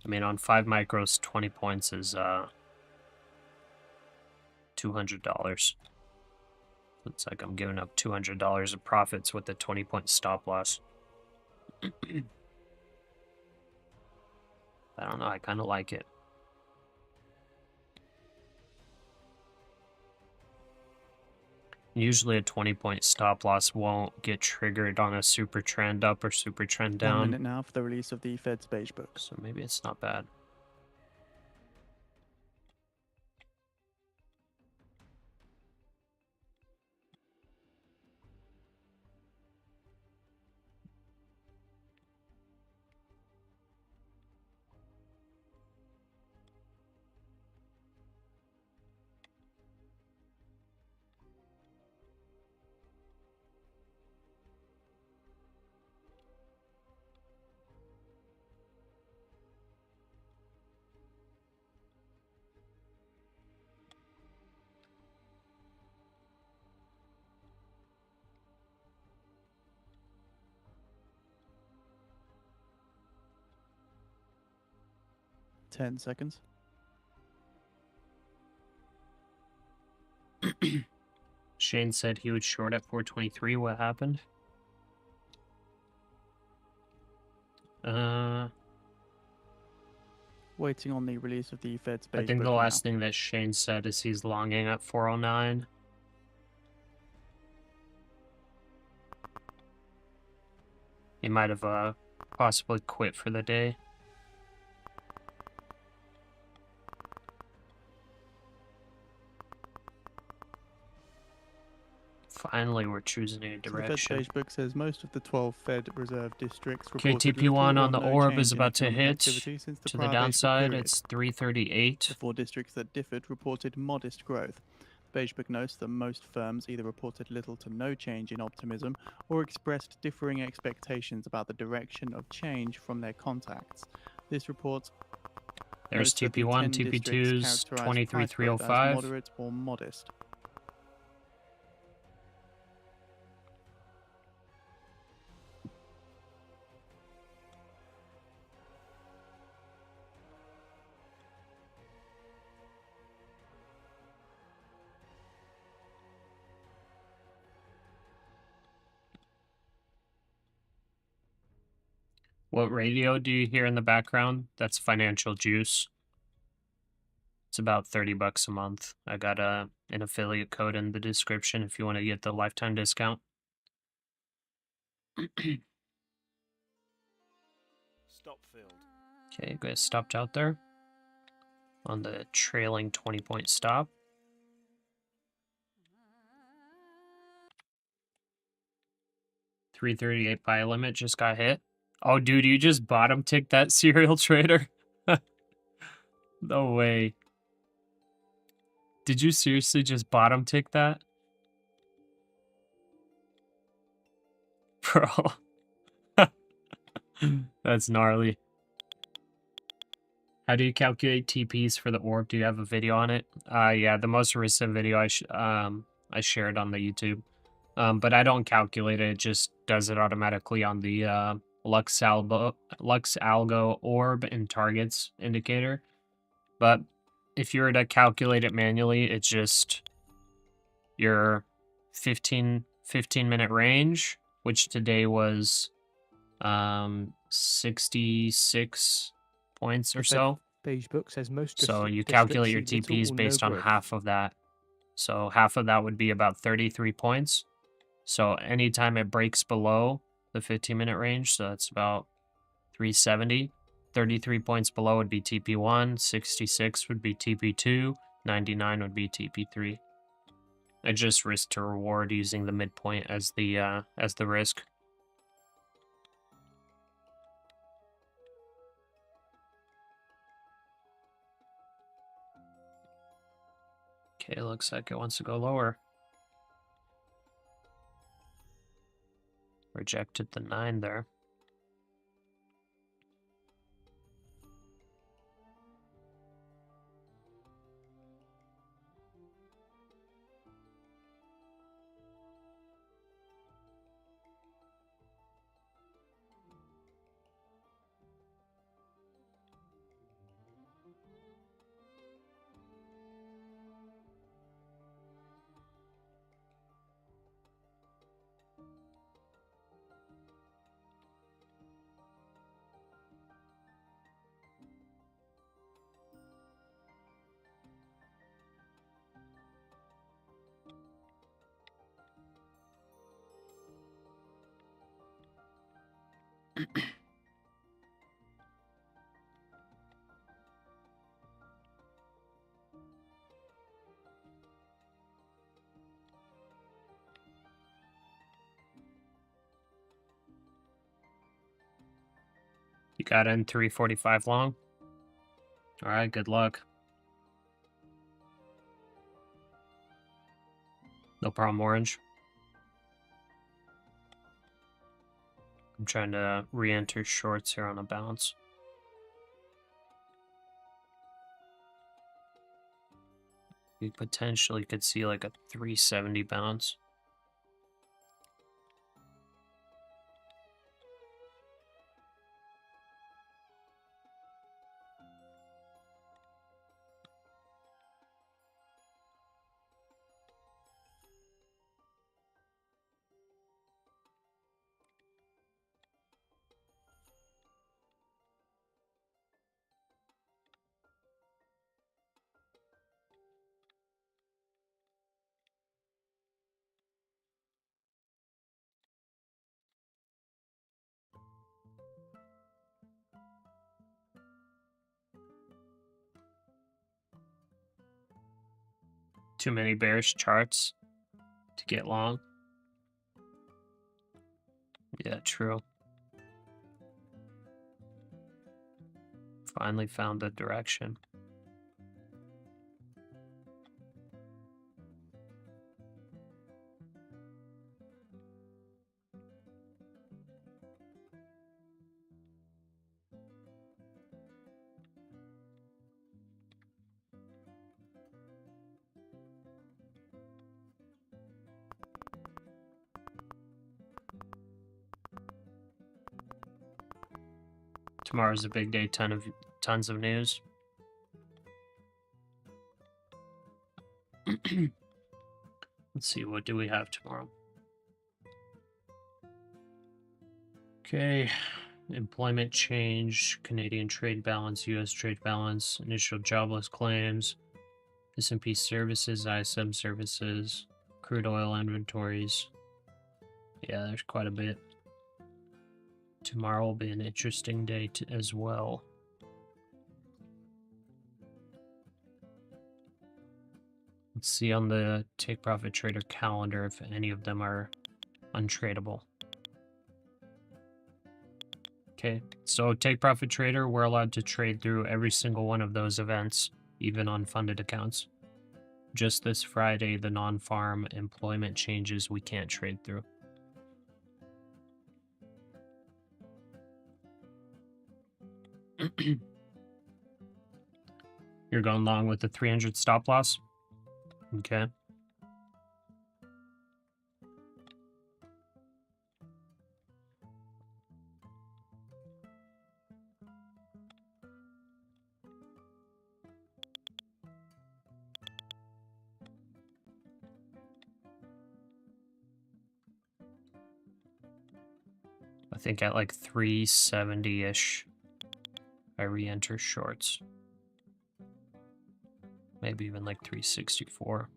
I mean, on 5 micros, 20 points is $200. It's like I'm giving up $200 of profits with the 20-point stop loss. I don't know, I kind of like it. Usually a 20-point stop loss won't get triggered on a super trend up or super trend down. 1 minute now for the release of the Fed's Beige Book. So maybe it's not bad. Ten seconds. Shane said he would short at 423. What happened? Waiting on the release of the Fed's beige I think book the now. last thing that Shane said is he's longing at 409. He might have possibly quit for the day. Finally, we're choosing a So the Fed's direction. beige book says most of the 12 Fed Reserve districts Okay, reported TP1 little or on the no orb change is in about to economic hit activity since the to the prior beige book downside. period. It's 338. The 4 districts that differed reported modest growth. The beige book notes that most firms either reported little to no change in optimism or expressed differing expectations about the direction of change from their contacts. This report There's notes that the TP1, 10 districts TP2's characterized price growth as 23305. moderate or modest. What radio do you hear in the background? That's Financial Juice. It's about $30 a month. I got an affiliate code in the description if you want to get the lifetime discount. Stop filled. Okay, guys stopped out there on the trailing 20-point stop. $338 buy limit just got hit. Oh, dude, you just bottom ticked that serial trader? No way. Did you seriously just bottom tick that? Bro. That's gnarly. How do you calculate TPs for the orb? Do you have a video on it? Yeah, the most recent video I shared on the YouTube. But I don't calculate it. It just does it automatically on the Lux Algo orb and targets indicator. But if you were to calculate it manually, it's just your 15-minute range, which today was 66 points or so. Beige book says most So you districts calculate your see little TPs or no based on growth. half of that. So half of that would be about 33 points. So anytime it breaks below the 15-minute range, so that's about 370. 33 points below would be TP1, 66 would be TP2, 99 would be TP3. I just risk to reward using the midpoint as the risk. Okay, looks like it wants to go lower. Rejected the 9 there. You got in 345 long? Alright, good luck. No problem, Orange. I'm trying to re-enter shorts here on a bounce. We potentially could see like a 370 bounce. Too many bearish charts to get long. Yeah, true. Finally found the direction. Tomorrow's a big day, tons of news. Let's see, what do we have tomorrow? Okay, employment change, Canadian trade balance, U.S. trade balance, initial jobless claims, S&P services, ISM services, crude oil inventories. Yeah, there's quite a bit. Tomorrow will be an interesting day as well. Let's see on the Take Profit Trader calendar if any of them are untradeable. Okay, so Take Profit Trader, we're allowed to trade through every single one of those events, even on funded accounts. Just this Friday, the non-farm employment changes we can't trade through. You're going long with the 300 stop loss? Okay. I think at like 370-ish, I re-enter shorts. Maybe even like 364.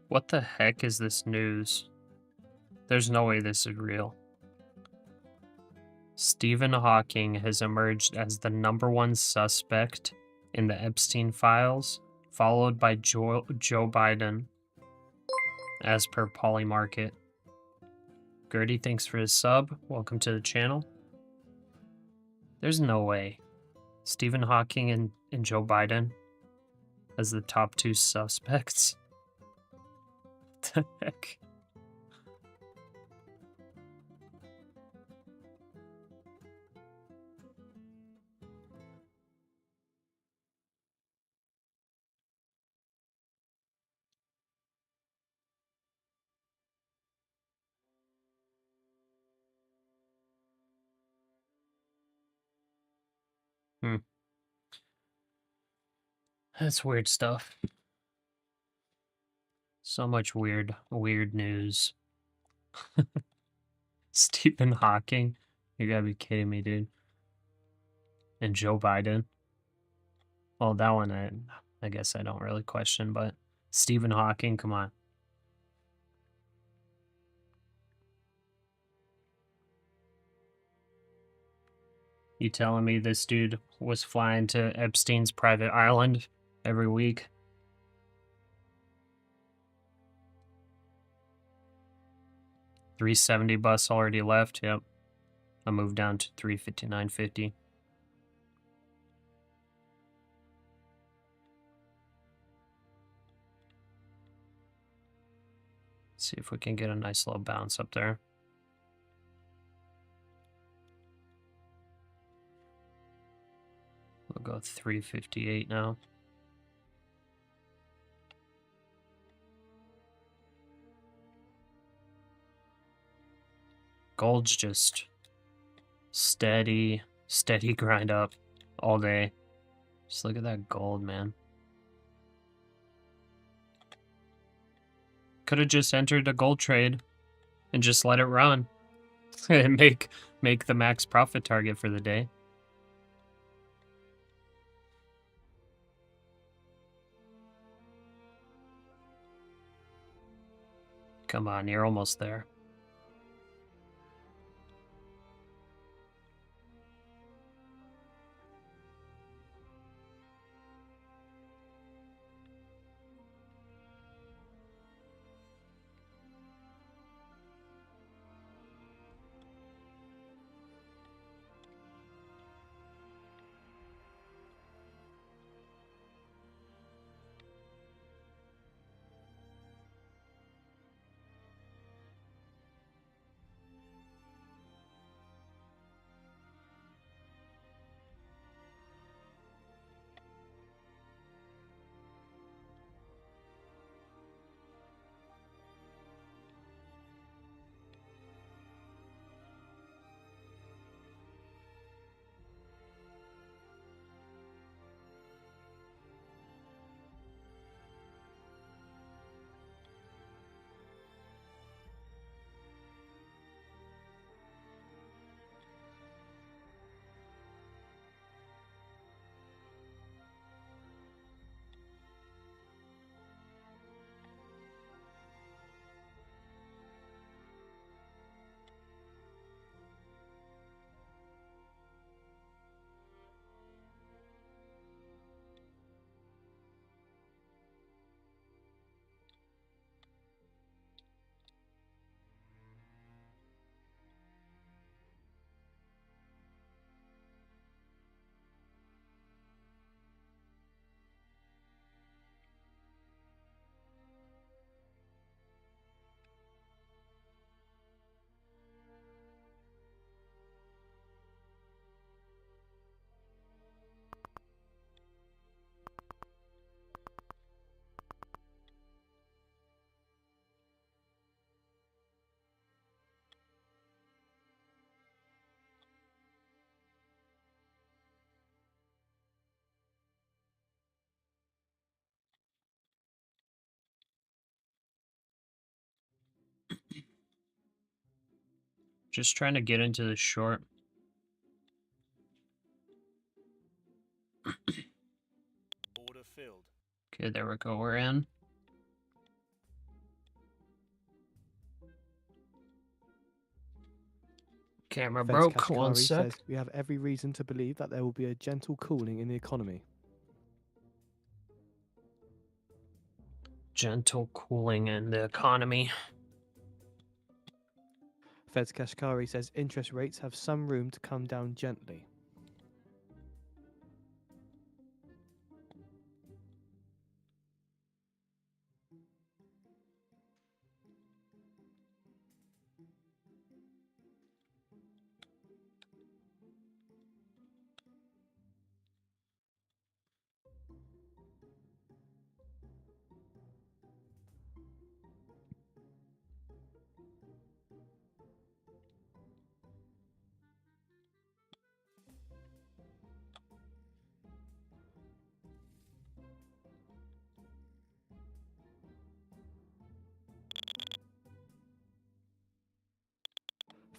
What the heck is this news? There's no way this is real. Stephen Hawking has emerged as the #1 suspect in the Epstein files, followed by Joe Biden, as per Polymarket. Gertie, thanks for his sub. Welcome to the channel. There's no way. Stephen Hawking and Joe Biden as the top 2 suspects. What the heck? That's weird stuff. So much weird news. Stephen Hawking? You gotta be kidding me, dude. And Joe Biden? Well, that one I guess I don't really question, but Stephen Hawking, come on. You telling me this dude was flying to Epstein's private island every week? $370 bus already left. Yep. I moved down to $359.50. See if we can get a nice little bounce up there. We'll go 358 now. Gold's just steady grind up all day. Just look at that gold, man. Could have just entered a gold trade and just let it run and make the max profit target for the day. Come on, you're almost there. Just trying to get into the short. Order filled. Okay, there we go. We're in. Camera Fed's broke. Kashkari One sec. says we have every reason to believe that there will be a gentle cooling in the economy. Gentle cooling in the economy. Fed's Kashkari says interest rates have some room to come down gently.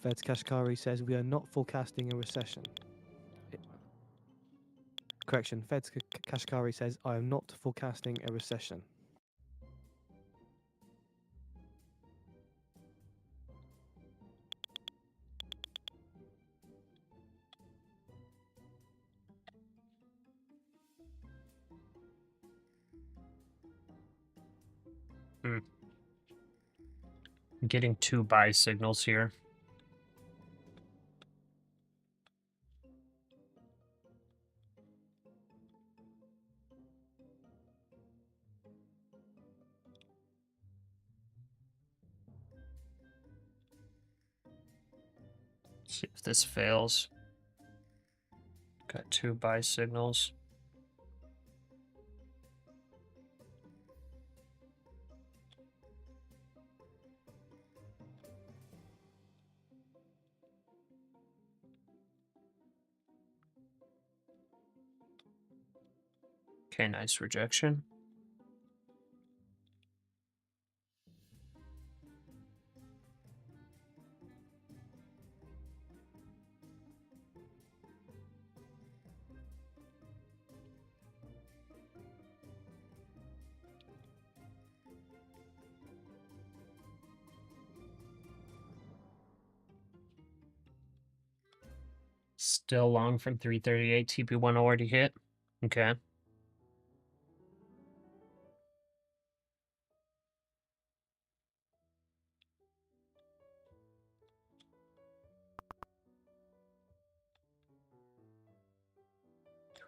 Fed's Kashkari says we are not forecasting a recession. Correction, Fed's Kashkari says I am not forecasting a recession. I'm getting 2 buy signals here. See if this fails. Got 2 buy signals. Okay, nice rejection. Still long from 338. TP1 already hit. Okay.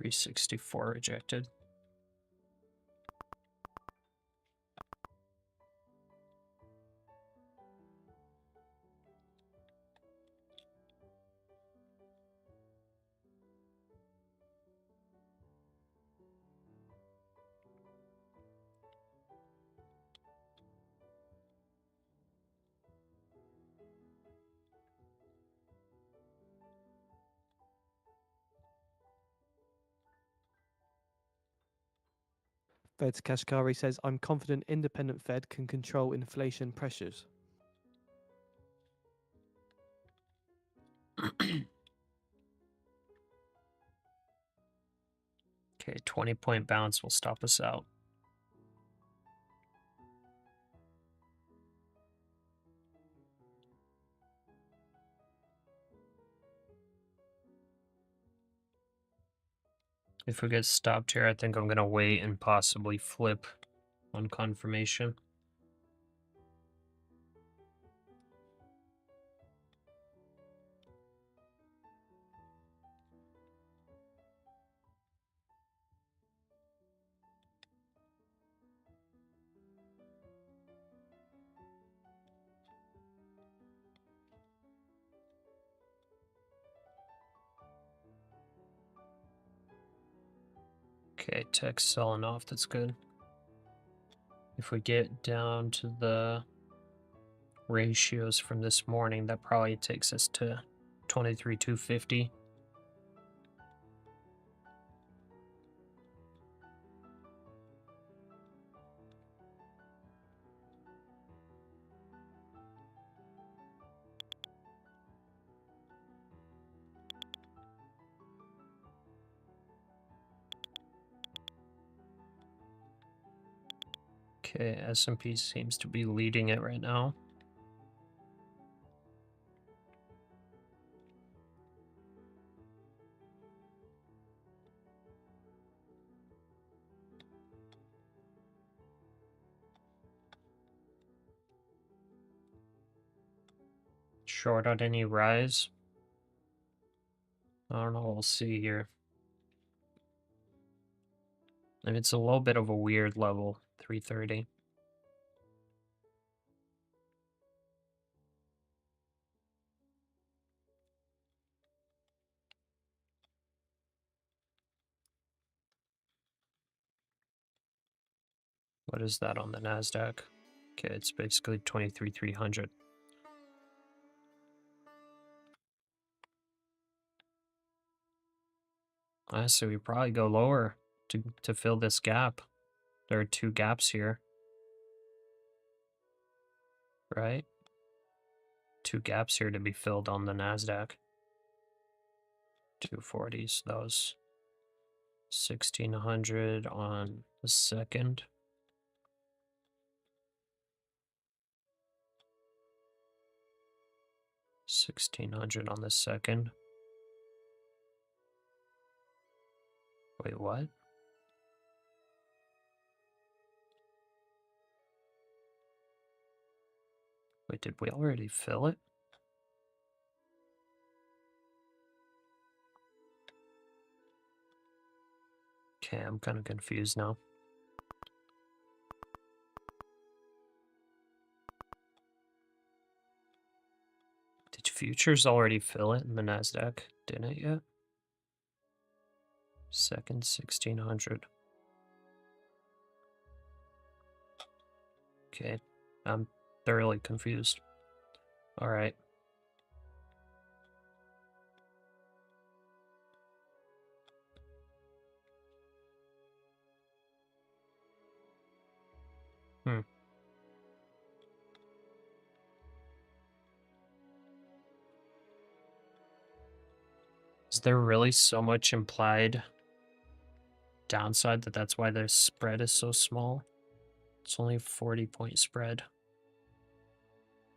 $364 rejected. Fed's Kashkari says, I'm confident independent Fed can control inflation pressures. Okay, 20-point bounce will stop us out. If we get stopped here, I think I'm going to wait and possibly flip on confirmation. Okay, tech's selling off. That's good. If we get down to the ratios from this morning, that probably takes us to 23,250. Okay, S&P seems to be leading it right now. Short on any rise? I don't know, we'll see here. And it's a little bit of a weird level, 330. What is that on the NASDAQ? Okay, it's basically 23,300. So we probably go lower to fill this gap. There are two gaps here. Right? Two gaps here to be filled on the NASDAQ. 240s, that was 1,600 on the second. $1,600 on the second. Wait, what? Wait, did we already fill it? Okay, I'm kind of confused now. Did futures already fill it in the NASDAQ? Didn't it yet? Second, 1,600. Okay, I'm thoroughly confused. All right. Hmm. Is there really so much implied downside that's why their spread is so small? It's only a 40-point spread.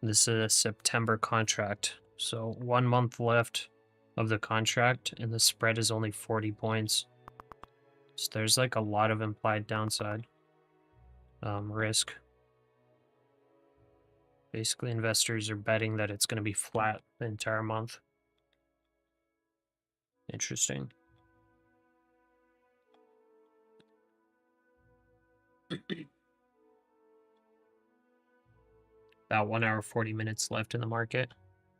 This is a September contract, so 1 month left of the contract, and the spread is only 40 points. So there's like a lot of implied downside risk. Basically, investors are betting that it's going to be flat the entire month. Interesting. About 1 hour, 40 minutes left in the market.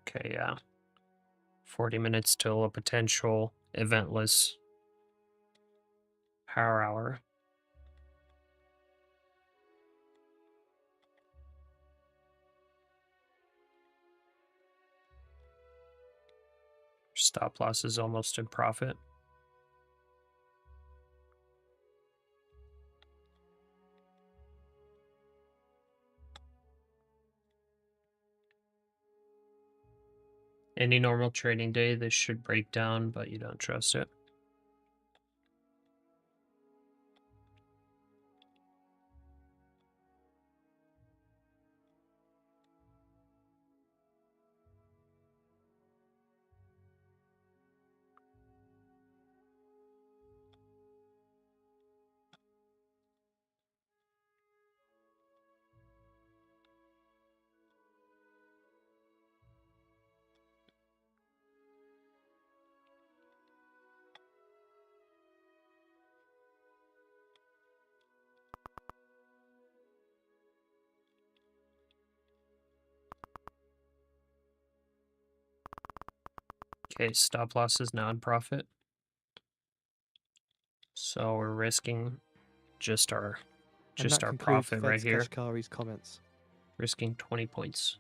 Okay, yeah. 40 minutes till a potential eventless power hour. Stop loss is almost in profit. Any normal trading day, this should break down, but you don't trust it. Okay, stop loss is now in profit. So we're risking just our profit right here. Kashkari's comments. Risking 20 points.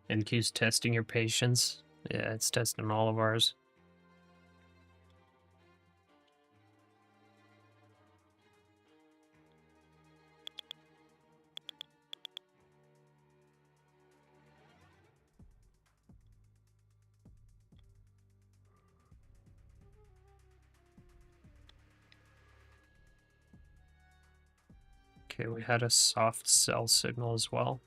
NQ's testing your patience. Yeah, it's testing all of ours. Okay, we had a soft sell signal as well.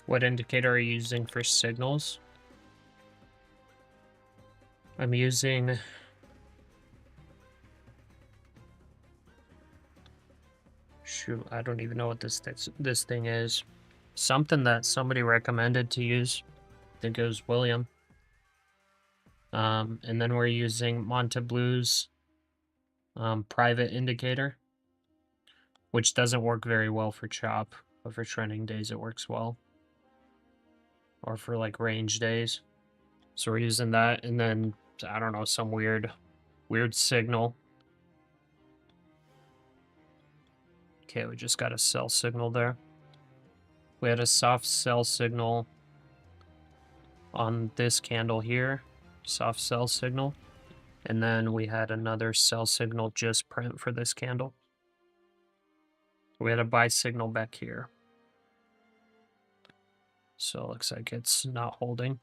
What indicator are you using for signals? I'm using shoot, I don't even know what this thing is. Something that somebody recommended to use. I think it was William. And then we're using Monte private indicator, which doesn't work very well for chop, but for trending days it works well. Or for like range days. So we're using that, and then I don't know, some weird signal. Okay, we just got a sell signal there. We had a soft sell signal on this candle here, soft sell signal, and then we had another sell signal just print for this candle. We had a buy signal back here. So it looks like it's not holding.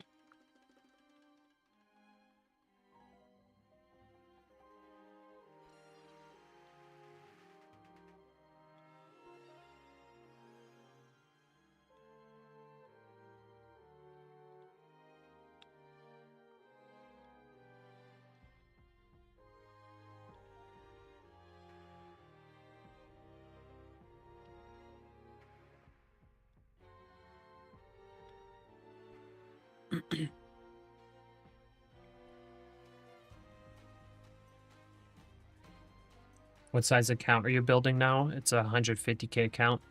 What size account are you building now? It's a 150k account.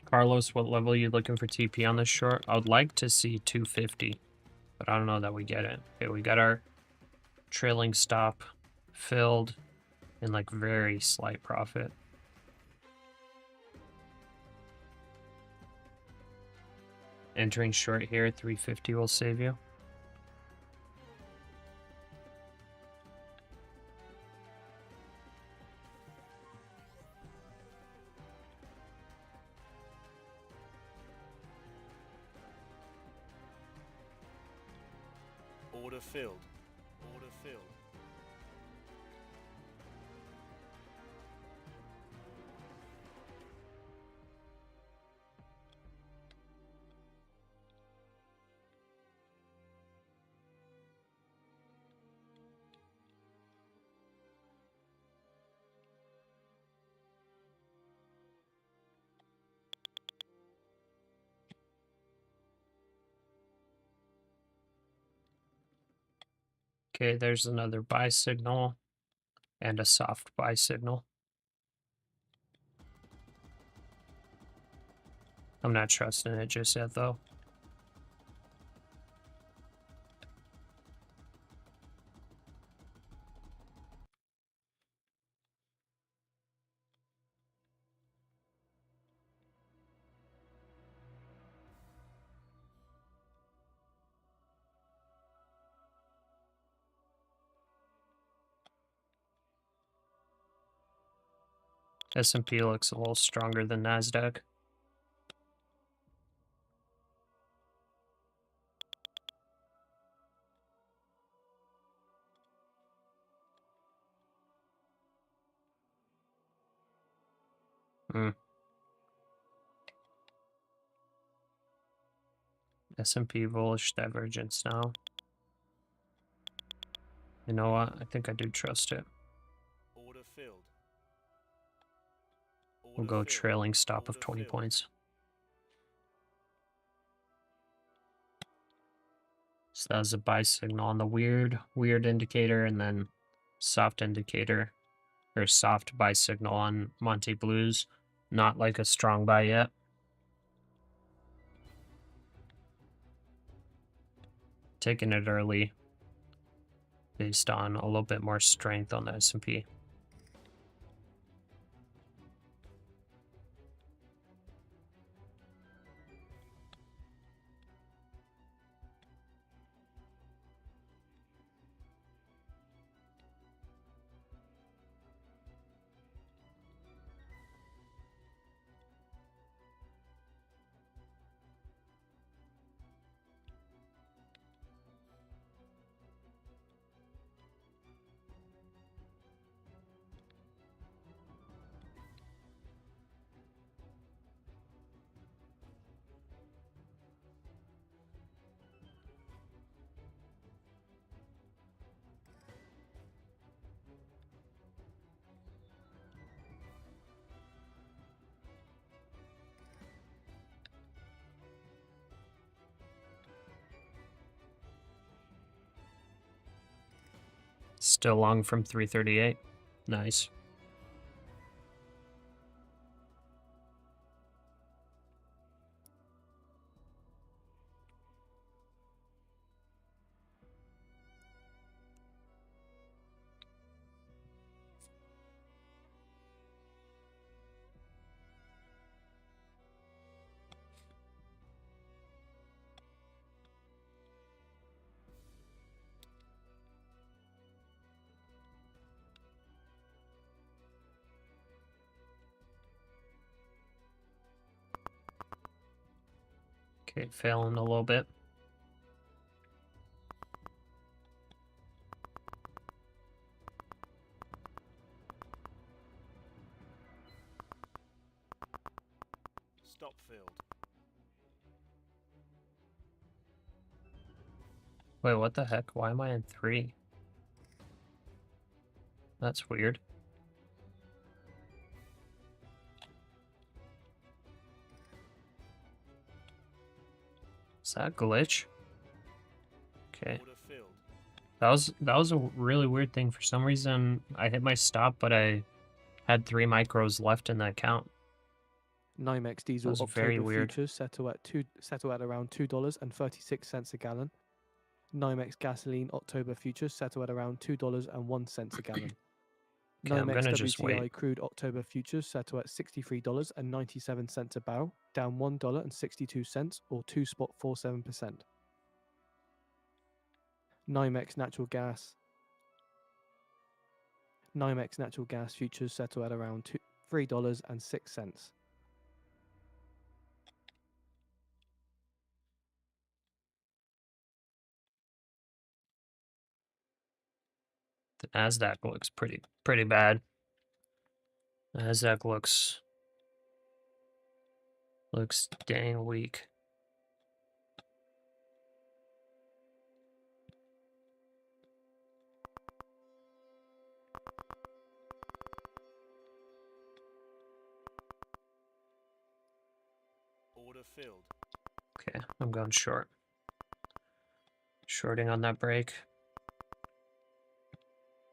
Carlos, what level are you looking for TP on this short? I would like to see 250, but I don't know that we get it. Okay, we got our trailing stop filled in like very slight profit. Entering short here, 350 will save you. Order filled. Order filled. Okay, there's another buy signal and a soft buy signal. I'm not trusting it just yet, though. S&P looks a little stronger than NASDAQ. S&P bullish divergence now. You know what? I think I do trust it. Order filled. We'll go trailing stop of 20 points. So that was a buy signal on the weird indicator, and then soft indicator, or soft buy signal on Monte Blues. Not like a strong buy yet. Taking it early based on a little bit more strength on the S&P. Still long from 338. Nice. Okay, failing a little bit. Stop filled. Wait, what the heck? Why am I in 3? That's weird. Is that a glitch? Okay. Order filled. That was a really weird thing. For some reason, I hit my stop, but I had 3 micros left in the account. NYMEX diesel That's very October weird. futures settle at around $2.36 a gallon. NYMEX gasoline October futures settle at around $2.01 a gallon. Okay, I'm NYMEX gonna just WTI wait. crude October futures settle at $63.97 a barrel, down $1.62 or 2.47%. NYMEX natural gas futures settle at around $3.06. The NASDAQ looks pretty bad. The NASDAQ looks dang weak. Order filled. Okay, I'm going short. Shorting on that break.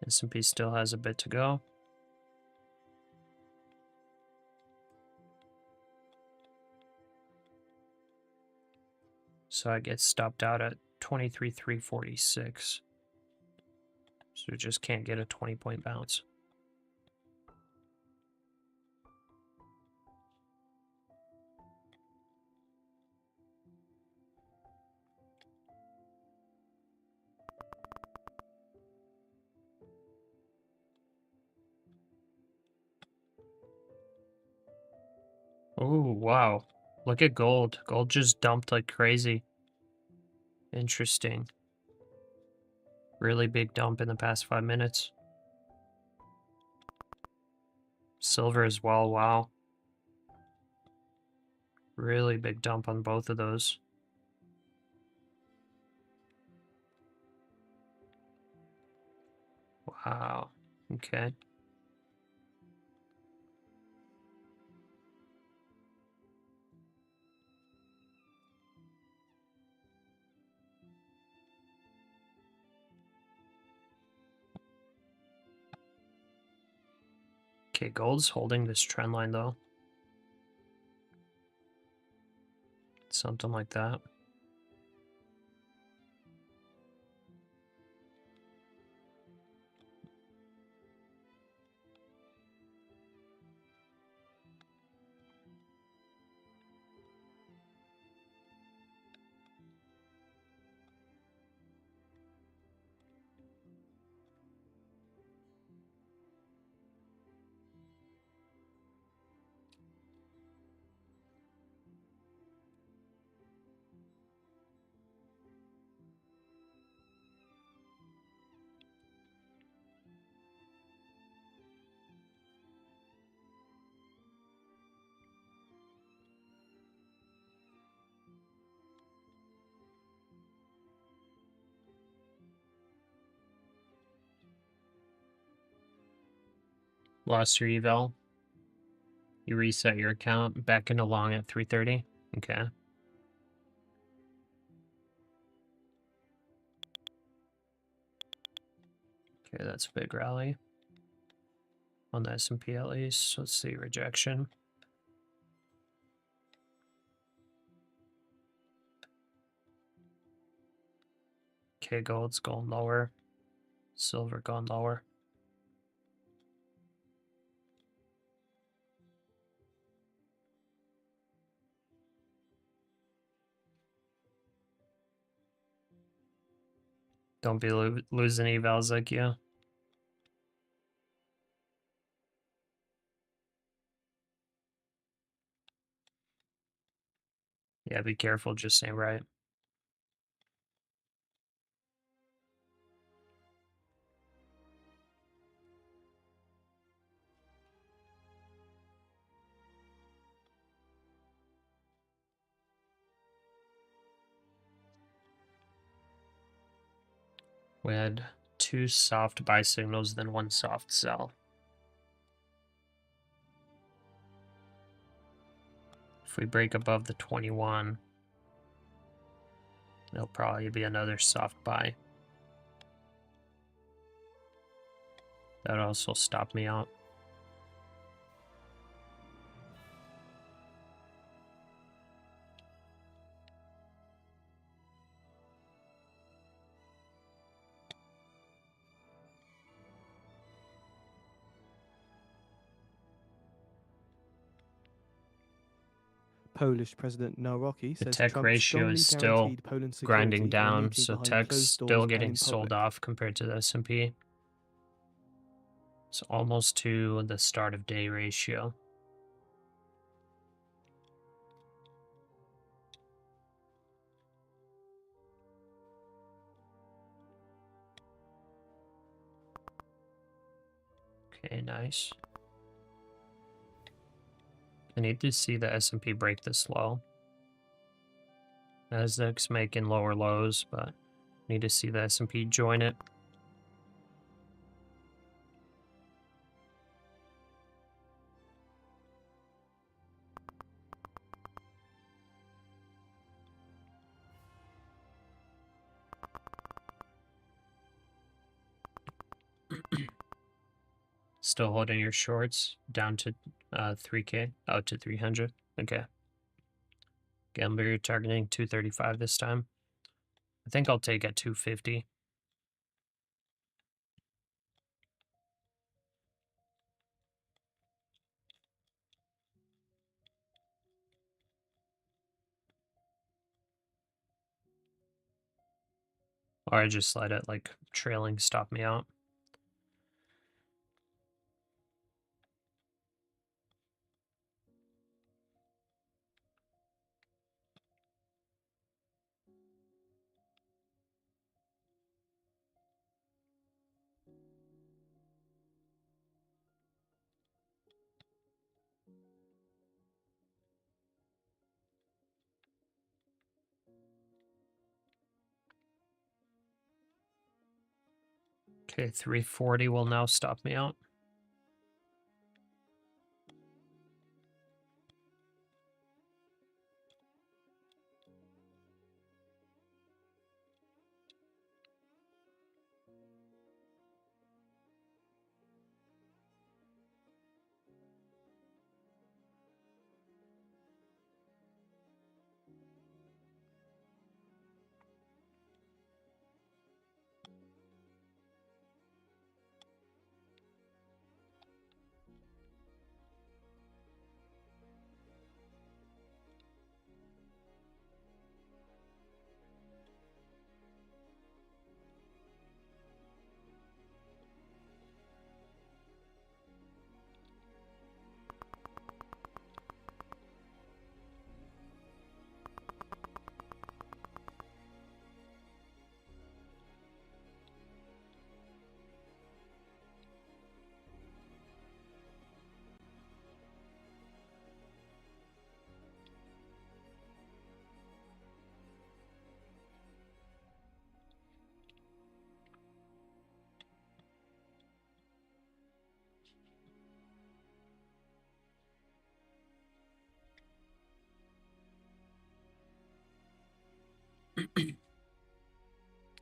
S&P still has a bit to go. So I get stopped out at 23,346. So just can't get a 20-point bounce. Oh, wow. Look at gold. Gold just dumped like crazy. Interesting. Really big dump in the past 5 minutes. Silver as well, wow. Really big dump on both of those. Wow. Okay. Okay, gold's holding this trend line though. Something like that. Lost your eval. You reset your account back into long at 330. Okay. Okay, that's a big rally. On the S&P at least. Let's see, rejection. Okay, gold's going lower. Silver going lower. Don't be losing evals like you. Yeah, be careful, just saying right. We had 2 soft buy signals, then 1 soft sell. If we break above the 21, there'll probably be another soft buy. That also stopped me out. Polish President Nawrocki The says tech Trump ratio is strongly still guaranteed Poland's grinding security in a down, meeting so behind tech's closed still doors and getting in sold public. off compared to the S&P. It's almost to the start of day ratio. Okay, nice. I need to see the S&P break this low. NASDAQ's making lower lows, but need to see the S&P join it. Still holding your shorts down to 3K, out to 300. Okay. Gambler, you're targeting 235 this time. I think I'll take at 250. Or I just let it like trailing stop me out. Okay, 340 will now stop me out.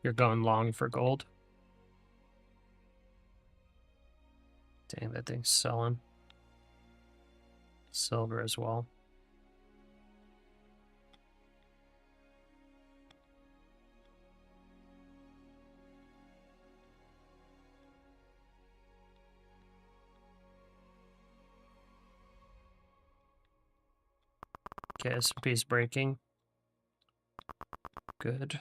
You're going long for gold. Dang, that thing's selling. Silver as well. Okay, S&P's breaking. Good.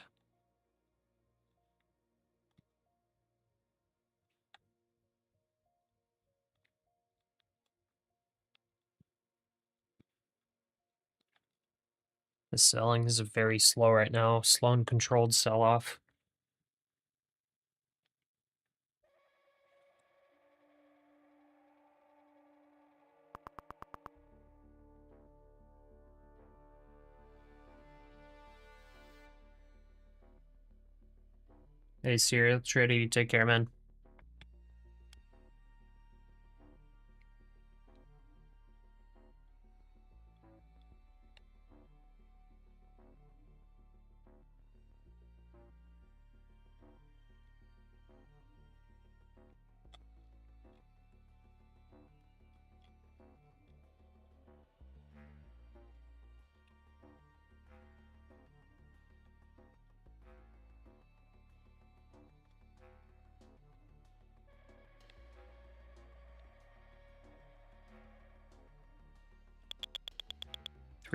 The selling is very slow right now. Slow and controlled sell-off. Hey, Serial Trader, you take care, man.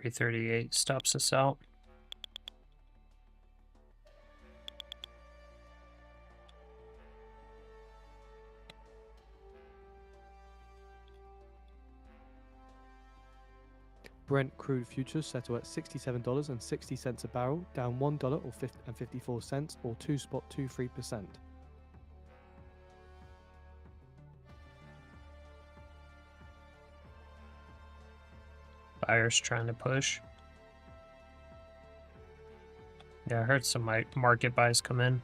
338 stops us out. Brent crude futures settle at $67.60 a barrel, down $1.54 or 2.23%. Buyers trying to push. Yeah, I heard some market buys come in.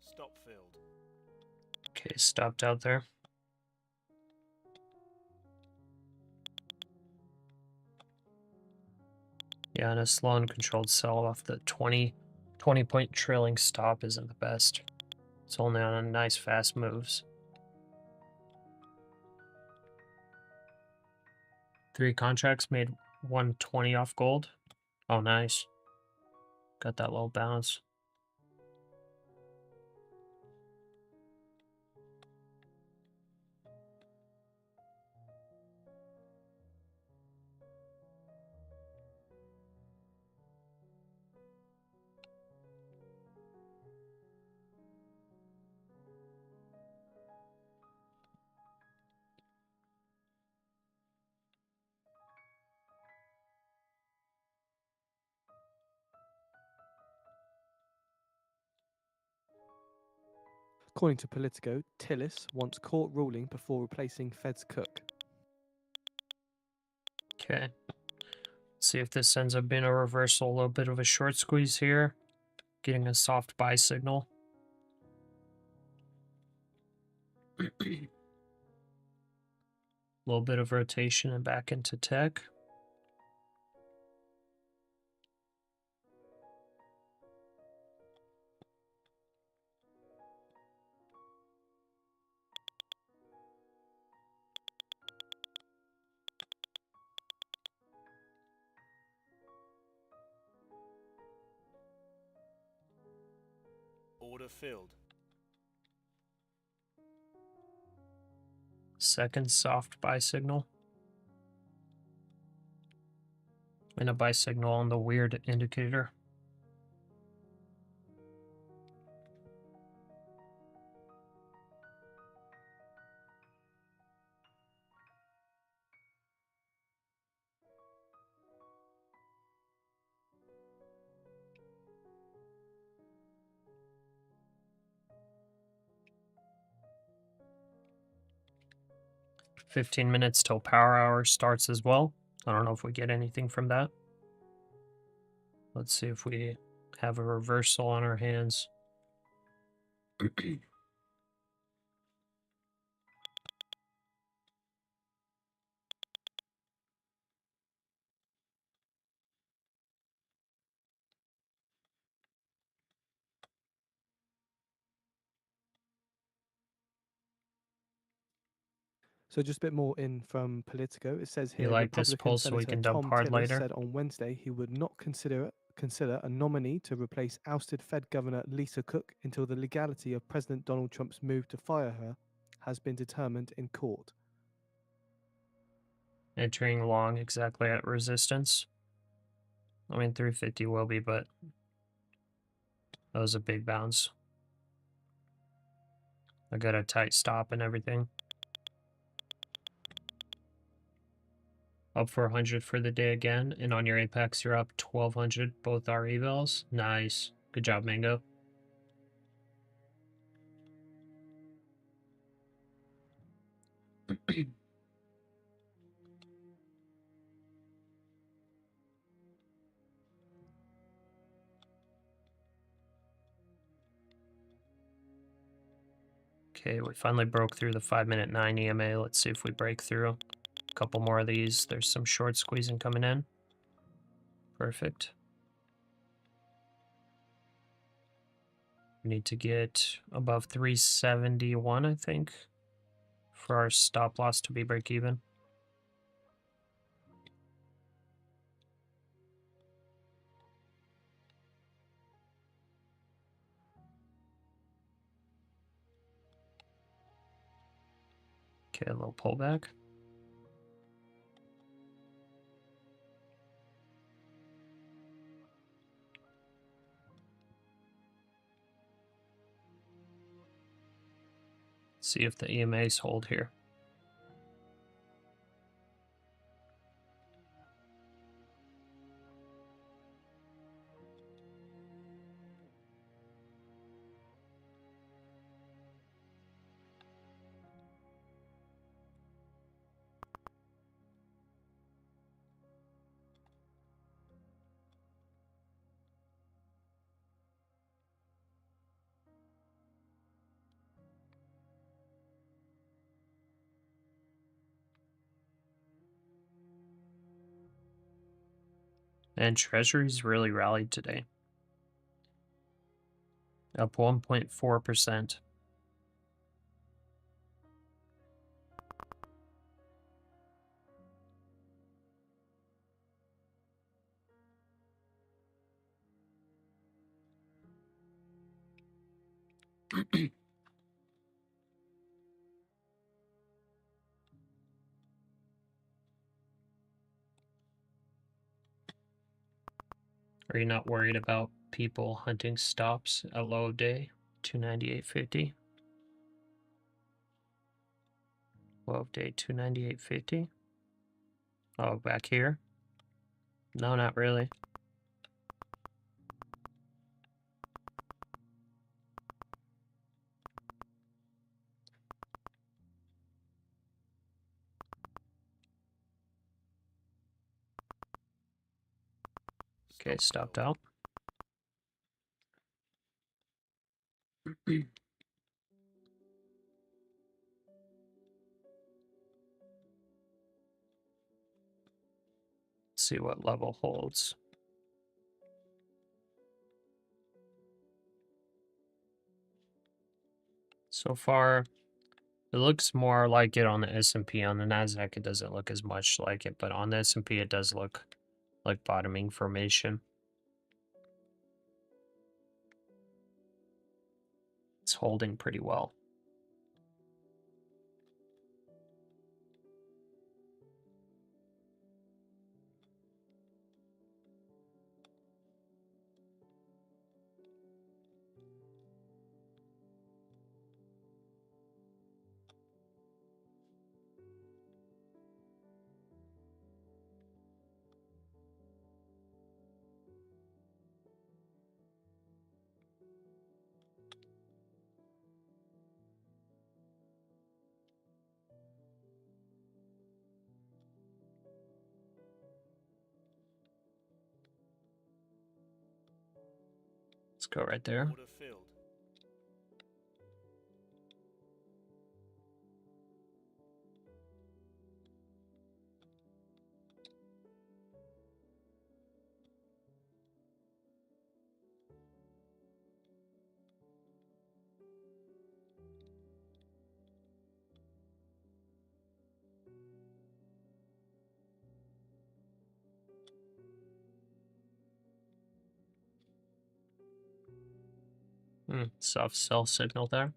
Stop filled. Okay, stopped out there. Yeah, and a slow and controlled sell off the 20 point trailing stop isn't the best. It's only on a nice fast moves. 3 contracts made 120 off gold. Oh, nice. Got that little bounce. According to Politico, Tillis wants court ruling before replacing Fed's cook. Okay. See if this ends up being a reversal. A little bit of a short squeeze here. Getting a soft buy signal. A little bit of rotation and back into tech. Order filled. Second soft buy signal. And a buy signal on the weird indicator. $15 till power hour starts as well. I don't know if we get anything from that. Let's see if we have a reversal on our hands. So just a bit more in from Politico. It says You here like this Republican poll so we Senator can dump Tom hard Tillis later? said on Wednesday he would not consider a nominee to replace ousted Fed Governor Lisa Cook until the legality of President Donald Trump's move to fire her has been determined in court. Entering long exactly at resistance. I mean, 350 will be, but that was a big bounce. I got a tight stop and everything. Up 400 for the day again, and on your apex you're up 1200. Both our evals. Nice. Good job, Mango. Okay, we finally broke through the 5-minute 9 EMA. Let's see if we break through. A couple more of these. There's some short squeezing coming in. Perfect. We need to get above 371, I think, for our stop loss to be break even. Okay, a little pullback. See if the EMAs hold here. And Treasuries really rallied today. Up 1.4%. Are you not worried about people hunting stops at low of day? 298.50. Low of day 298.50. Oh, back here? No, not really. Okay, stopped out. See what level holds. So far, it looks more like it on the S&P. On the NASDAQ, it doesn't look as much like it, but on the S&P, it does look like bottoming formation. It's holding pretty well. Let's go right there. Order filled. Soft sell signal there.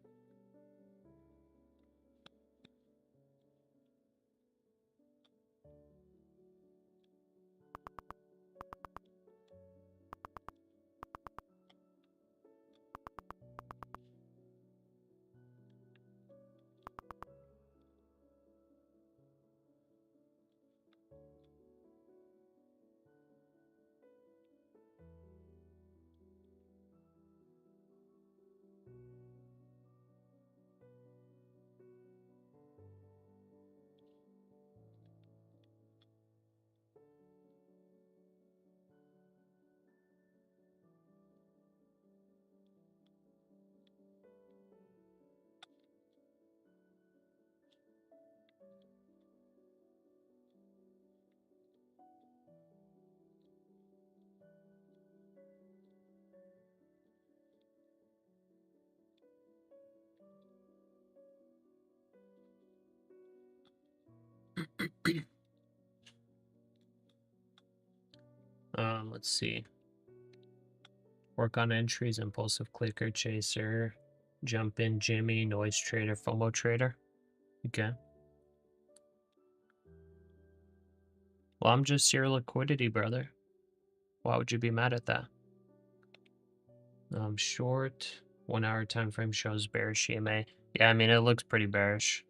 let's see. Work on entries, impulsive clicker, chaser, jump in, Jimmy, noise trader, FOMO trader. Okay. Well, I'm just your liquidity, brother. Why would you be mad at that? Short. 1 hour time frame shows bearish EMA. Yeah, I mean, it looks pretty bearish.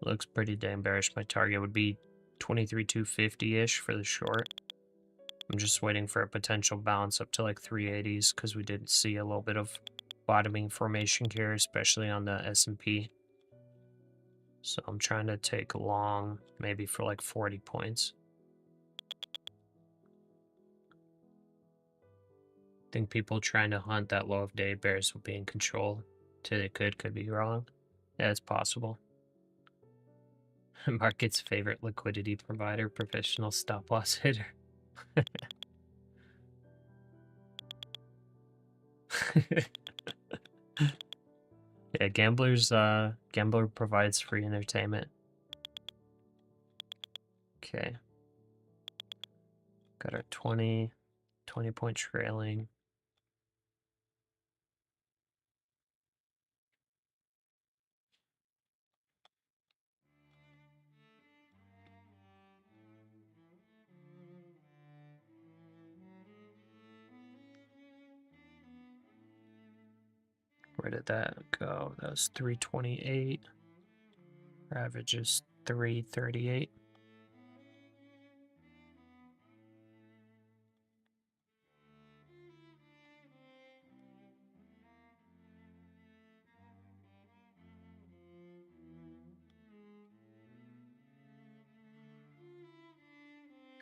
Looks pretty damn bearish. My target would be 23,250-ish for the short. I'm just waiting for a potential bounce up to like 380s because we did see a little bit of bottoming formation here, especially on the S&P. So I'm trying to take long, maybe for like 40 points. I think people trying to hunt that low of day bears will be in control. They could be wrong. Yeah, it's possible. Market's favorite liquidity provider, professional stop loss hitter. Yeah, gambler provides free entertainment. Okay. Got our 20 point trailing. Where did that go? That was 328. Our average is 338.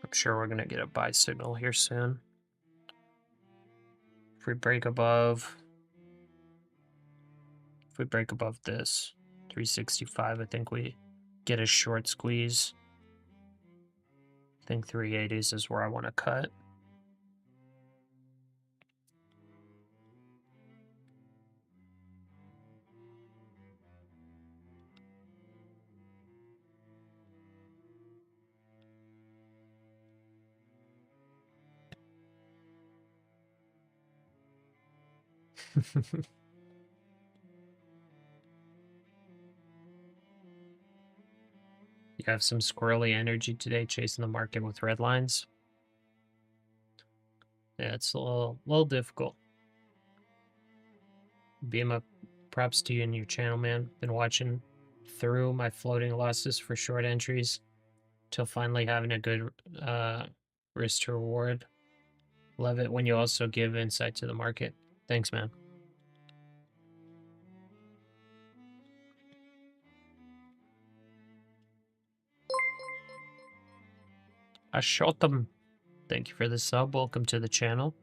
I'm sure we're gonna get a buy signal here soon. If we break above this 365, I think we get a short squeeze. I think 380s is where I want to cut. You have some squirrely energy today chasing the market with red lines. Yeah, it's a little difficult. Beam up, props to you and your channel, man. Been watching through my floating losses for short entries till finally having a good risk to reward. Love it when you also give insight to the market. Thanks, man. I shot them. Thank you for the sub. Welcome to the channel.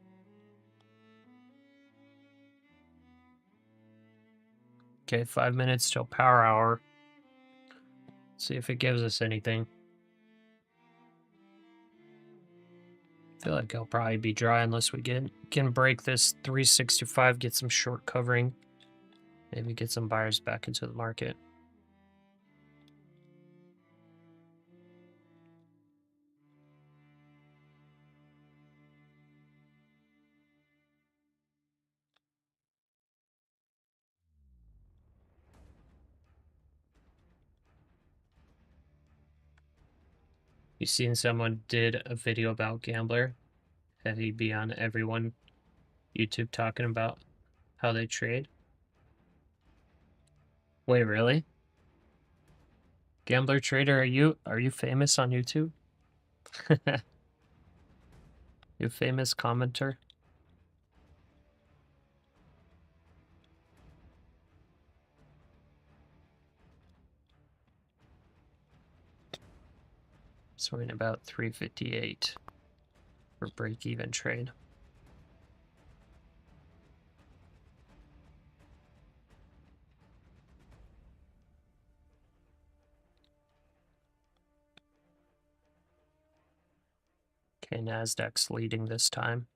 Okay, 5 minutes till power hour. See if it gives us anything. I feel like I'll probably be dry unless we can break this 365, get some short covering. Maybe get some buyers back into the market. You seen someone did a video about Gambler? That he'd be on everyone YouTube talking about how they trade. Wait, really? Gambler Trader, are you famous on YouTube? You famous commenter? So we're in about 358 for break-even trade. Okay, NASDAQ's leading this time.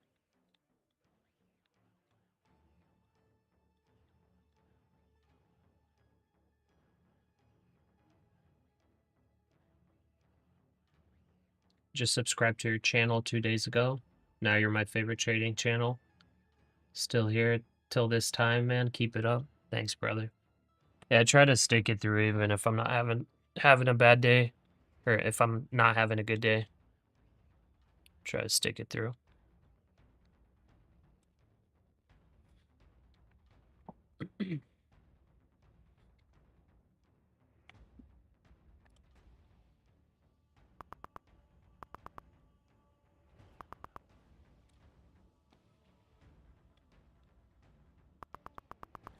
just subscribed to your channel 2 days ago. Now you're my favorite trading channel. Still here till this time, man. Keep it up. Thanks, brother. Yeah, I try to stick it through even if I'm not having a bad day, or if I'm not having a good day. Try to stick it through.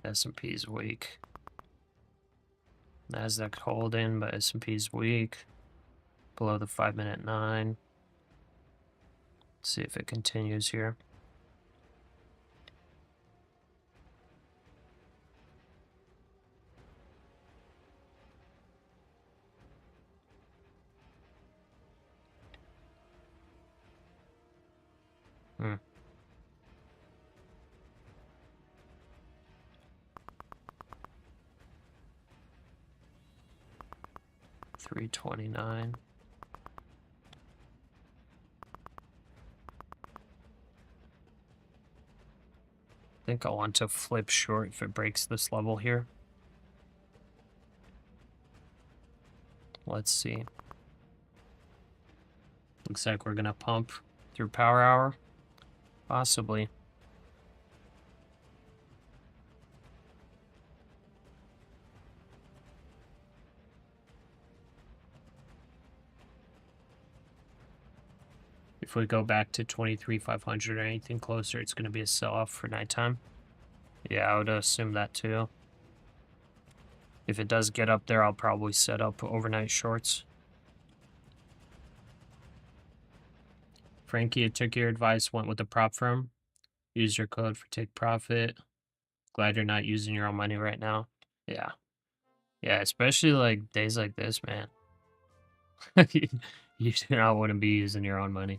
S&P's weak. NASDAQ holding, but S&P's weak. Below the 5-minute 9. Let's see if it continues here. Hmm. $329. I think I want to flip short if it breaks this level here. Let's see. Looks like we're gonna pump through power hour. Possibly. If we go back to 23,500 or anything closer, it's going to be a sell-off for nighttime. Yeah, I would assume that too. If it does get up there, I'll probably set up overnight shorts. Frankie, I took your advice, went with the prop firm. Use your code for take profit. Glad you're not using your own money right now. Yeah. Yeah, especially like days like this, man. You do not want to be using your own money.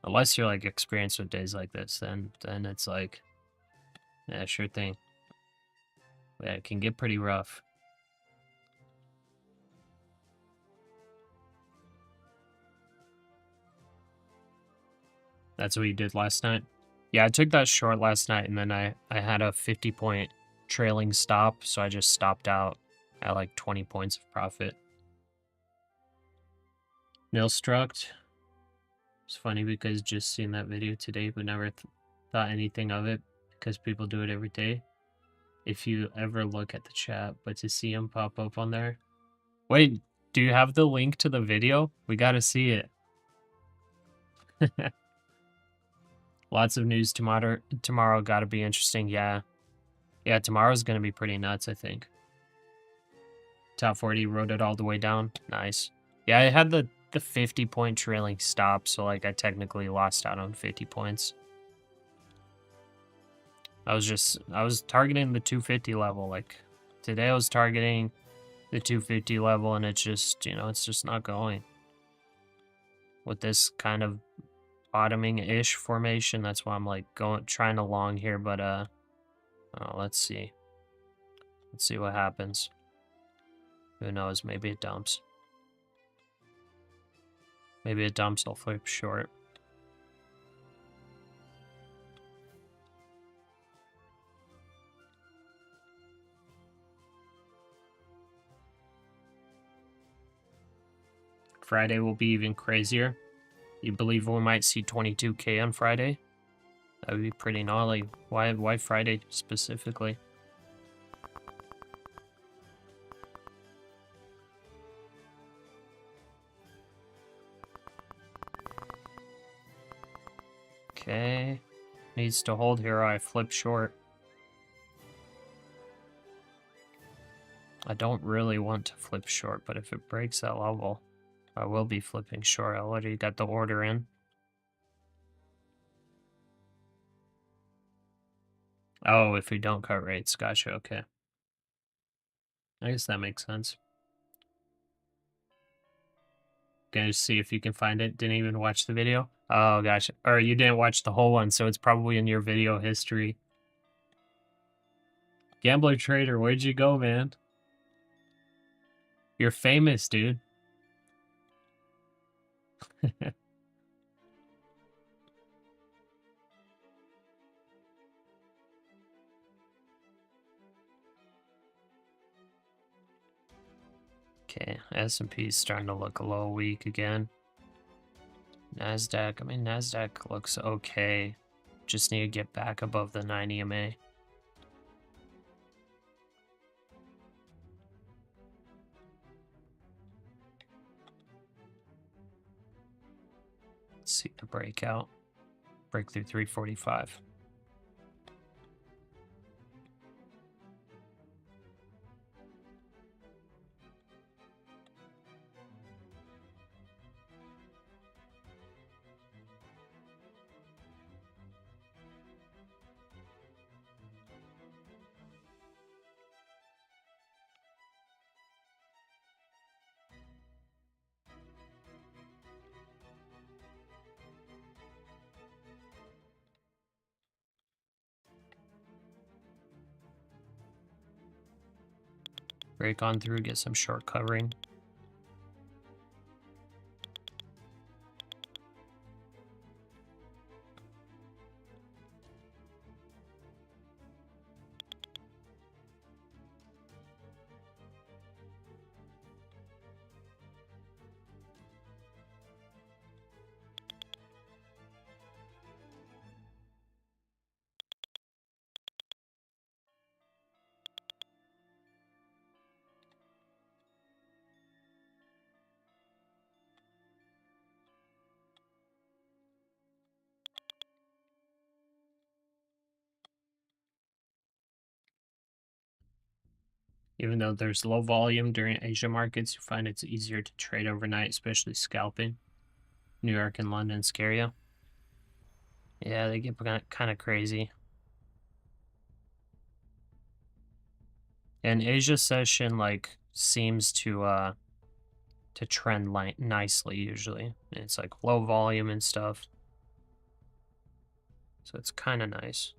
Unless you're like experienced with days like this, then it's like, yeah, sure thing. Yeah, it can get pretty rough. That's what you did last night? Yeah, I took that short last night, and then I had a 50-point trailing stop, so I just stopped out at like 20 points of profit. Nil struct. It's funny because just seen that video today, but never thought anything of it because people do it every day. If you ever look at the chat, but to see him pop up on there. Wait, do you have the link to the video? We gotta see it. Lots of news tomorrow. Tomorrow gotta be interesting. Yeah. Yeah, tomorrow's gonna be pretty nuts, I think. Top 40 rode it all the way down. Nice. Yeah, I had the 50-point trailing stop, so like I technically lost out on 50 points. I was targeting the 250 level. Like today I was targeting the 250 level, and it's just, you know, it's just not going. With this kind of bottoming-ish formation, that's why I'm like trying to long here, but let's see. Let's see what happens. Who knows, maybe it dumps. Maybe it dumps, I'll flip short. Friday will be even crazier. You believe we might see 22K on Friday? That would be pretty gnarly. Why Friday specifically? Okay. Needs to hold here or I flip short. I don't really want to flip short, but if it breaks that level, I will be flipping short. I already got the order in. Oh, if we don't cut rates. Gotcha, okay. I guess that makes sense. Gonna see if you can find it. Didn't even watch the video. Oh gosh, or you didn't watch the whole one, so it's probably in your video history. Gambler Trader, where'd you go, man? You're famous, dude. Okay, S&P is starting to look a little weak again. NASDAQ, I mean, NASDAQ looks okay. Just need to get back above the 9 EMA. Let's see the breakout. Break through 345. Break on through, get some short covering. Even though there's low volume during Asia markets, you find it's easier to trade overnight, especially scalping. New York and London scare you. Yeah, they get kind of crazy. And Asia session like seems to trend nicely usually. It's like low volume and stuff. So it's kind of nice.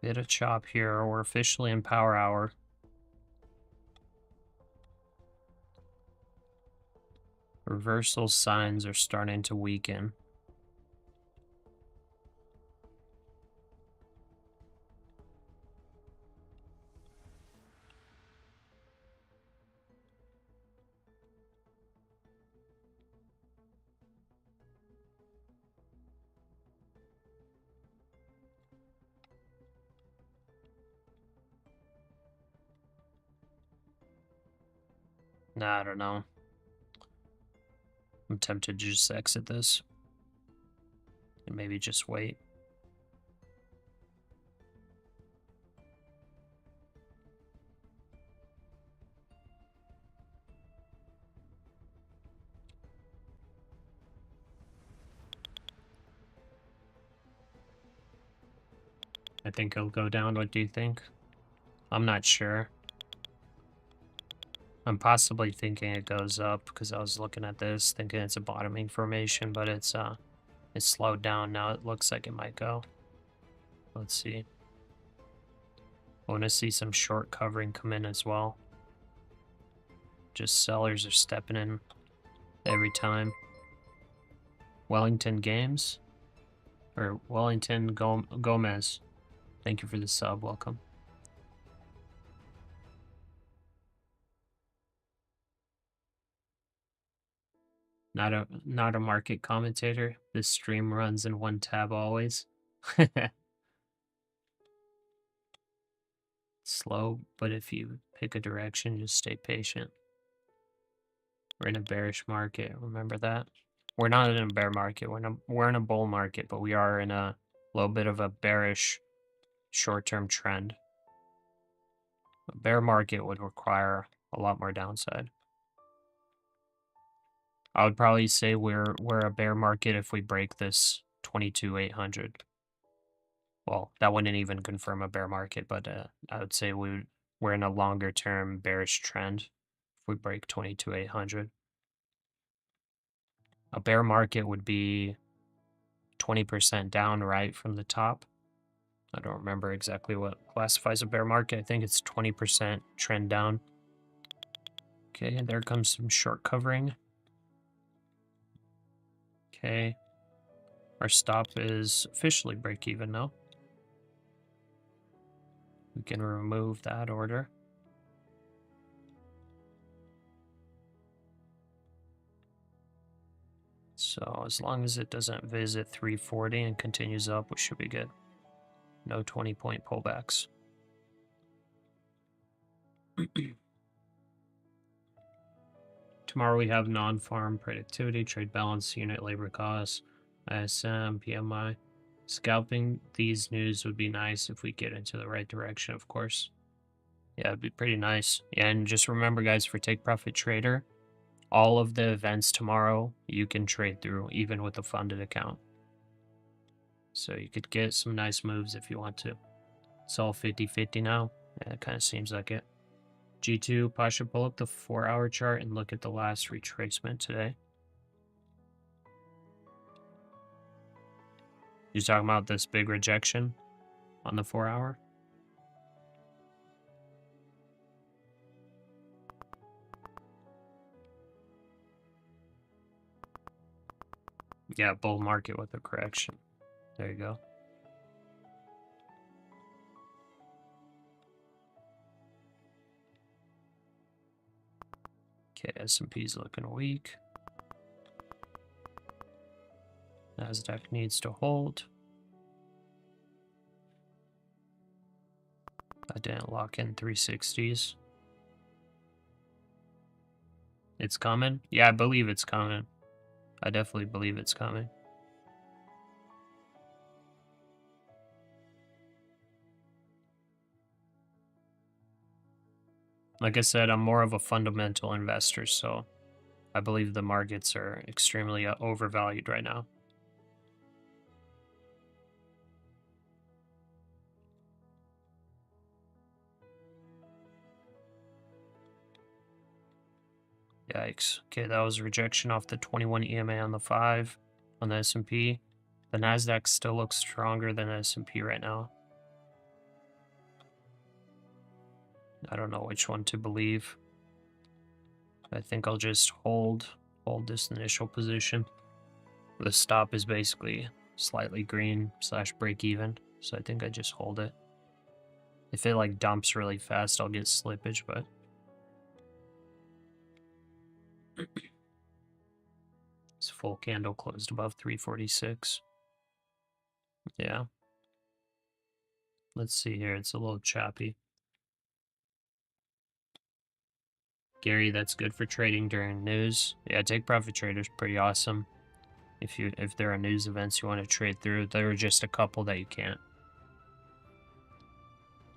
Bit of chop here. We're officially in power hour. Reversal signs are starting to weaken. Nah, I don't know. I'm tempted to just exit this. And maybe just wait. I think it'll go down. What do you think? I'm not sure. I'm possibly thinking it goes up because I was looking at this thinking it's a bottoming formation, but it's slowed down now. It looks like it might go. Let's see. I want to see some short covering come in as well. Just sellers are stepping in every time. Wellington Games or Wellington Gomez. Thank you for the sub. Welcome. Not a market commentator. This stream runs in one tab always. Slow, but if you pick a direction, just stay patient. We're in a bearish market. Remember that. We're not in a bear market. We're in a bull market, but we are in a little bit of a bearish short-term trend. A bear market would require a lot more downside. I would probably say we're a bear market if we break this 22,800. Well, that wouldn't even confirm a bear market, but I would say we're in a longer term bearish trend if we break 22,800. A bear market would be 20% down right from the top. I don't remember exactly what classifies a bear market. I think it's 20% trend down. Okay, and there comes some short covering. Okay. Our stop is officially break even now. We can remove that order. So as long as it doesn't visit 340 and continues up, we should be good. No 20-point pullbacks. Tomorrow we have non-farm productivity, trade balance, unit labor costs, ISM, PMI. Scalping these news would be nice if we get into the right direction, of course. Yeah, it'd be pretty nice. Yeah, and just remember, guys, for Take Profit Trader, all of the events tomorrow you can trade through, even with a funded account. So you could get some nice moves if you want to. It's all 50-50 now. Yeah, it kind of seems like it. G2, Pasha, pull up the 4-hour chart and look at the last retracement today. You're talking about this big rejection on the 4-hour? Yeah, bull market with a correction. There you go. Okay, S&P's looking weak. NASDAQ needs to hold. I didn't lock in 360s. It's coming? Yeah, I believe it's coming. I definitely believe it's coming. Like I said, I'm more of a fundamental investor, so I believe the markets are extremely overvalued right now. Yikes. Okay, that was a rejection off the 21 EMA on the 5 on the S&P. The NASDAQ still looks stronger than the S&P right now. I don't know which one to believe. I think I'll just hold this initial position. The stop is basically slightly green / break even, so I think I just hold it. If it like dumps really fast, I'll get slippage, but this full candle closed above 346. Yeah. Let's see here. It's a little choppy. Gary, that's good for trading during news. Yeah, Take Profit Trader's pretty awesome. If there are news events you want to trade through, there are just a couple that you can't.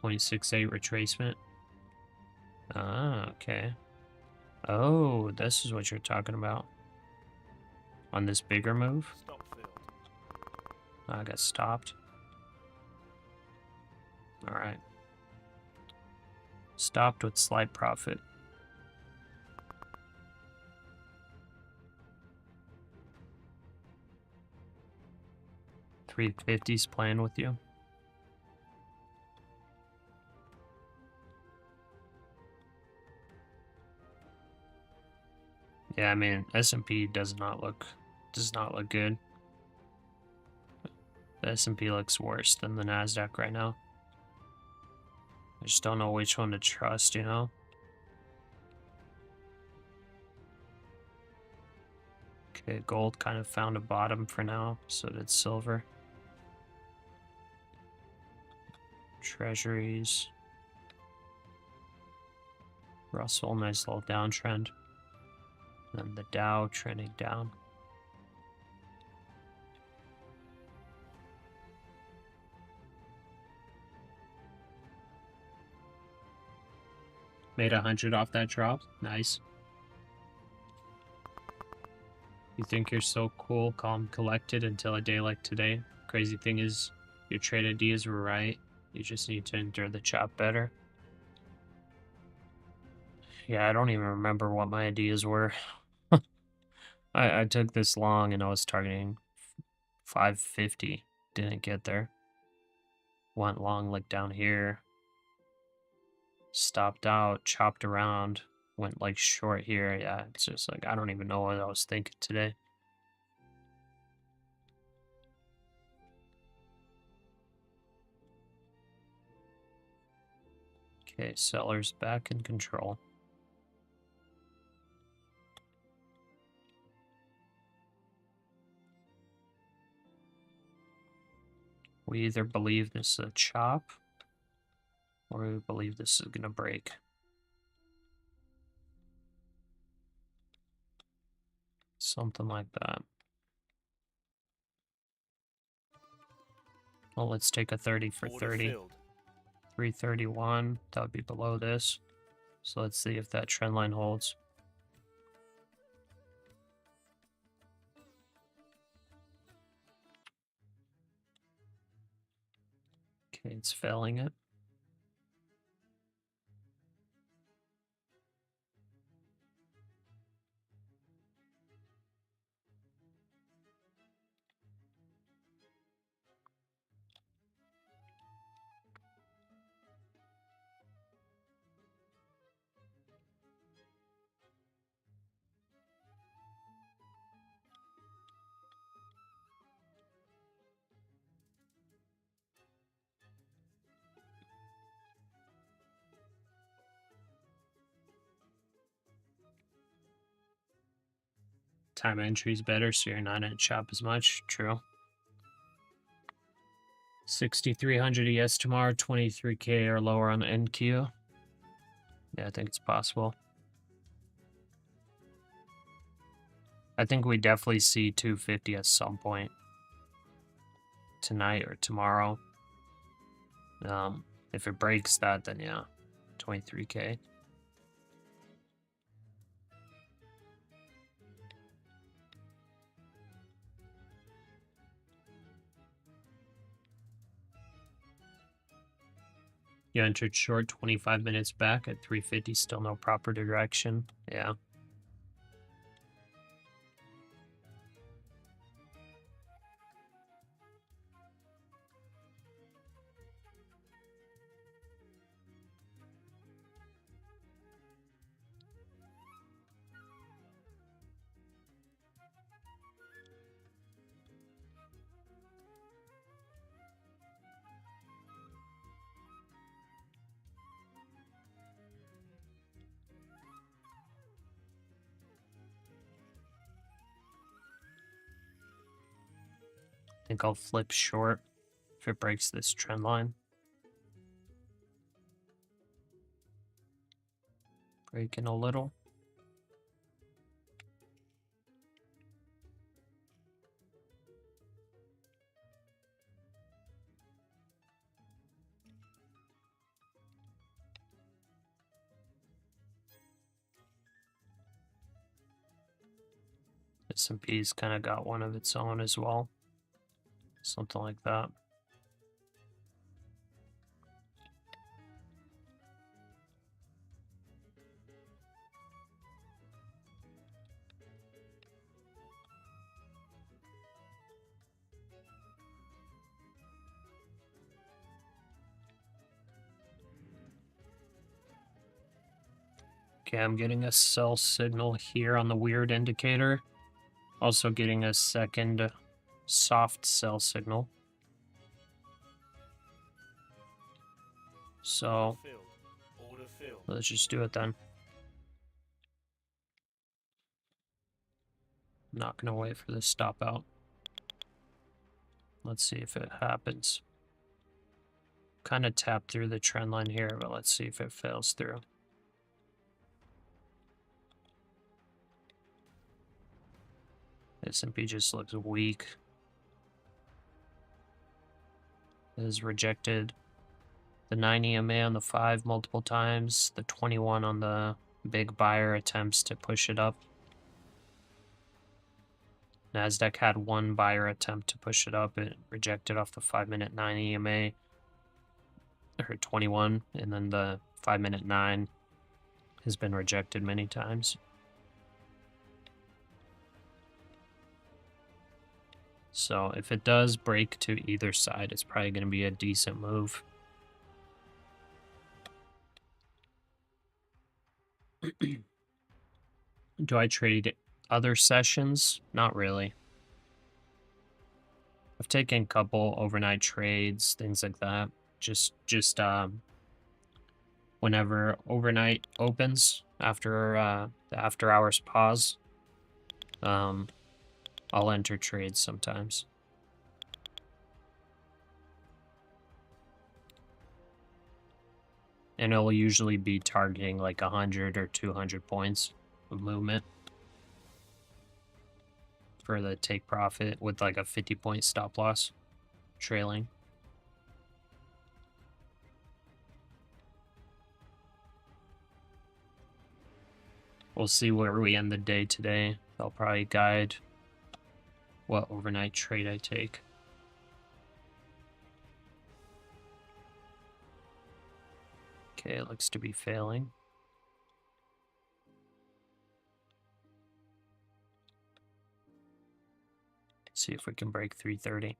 0.68 retracement. Ah, okay. Oh, this is what you're talking about. On this bigger move? Stop filled. I got stopped. Alright. Stopped with slight profit. $350's playing with you. Yeah, I mean, S&P does not look good. The S&P looks worse than the NASDAQ right now. I just don't know which one to trust, you know? Okay, gold kind of found a bottom for now, so did silver. Treasuries. Russell, nice little downtrend. Then the Dow trending down. Made 100 off that drop. Nice. You think you're so cool, calm, collected until a day like today. Crazy thing is, your trade ideas were right. You just need to endure the chop better. Yeah, I don't even remember what my ideas were. I took this long and I was targeting 550. Didn't get there. Went long like down here. Stopped out, chopped around, went like short here. Yeah, it's just like, I don't even know what I was thinking today. Okay, sellers back in control. We either believe this is a chop, or we believe this is gonna break. Something like that. Well, let's take a 30 for Order 30. filled. 331, that would be below this. So let's see if that trend line holds. Okay, it's failing it. Time entry is better, so you're not in a chop as much. True. 6,300 ES tomorrow, 23K or lower on the NQ. Yeah, I think it's possible. I think we definitely see 250 at some point tonight or tomorrow. If it breaks that, then yeah, 23K. You entered short 25 minutes back at 350, still no proper direction. Yeah. I think I'll flip short if it breaks this trend line. Breaking a little. S&P's kind of got one of its own as well. Something like that. Okay, I'm getting a sell signal here on the weird indicator. Also getting a second soft sell signal. So Order filled. let's just do it then. Not gonna wait for this stop out. Let's see if it happens. Kind of tap through the trend line here, but let's see if it fails through. S&P just looks weak. It has rejected the 9 EMA on the 5 multiple times. The 21 on the big buyer attempts to push it up. NASDAQ had one buyer attempt to push it up. It rejected off the 5-minute 9 EMA. Or 21. And then the 5-minute 9 has been rejected many times. So if it does break to either side, it's probably going to be a decent move. Do I trade other sessions? Not really. I've taken a couple overnight trades, things like that. Just whenever overnight opens after the after hours pause, I'll enter trades sometimes. And it'll usually be targeting like 100 or 200 points of movement for the take profit with like a 50-point stop loss trailing. We'll see where we end the day today. I'll probably guide what overnight trade I take. Okay, it looks to be failing. See if we can break 330.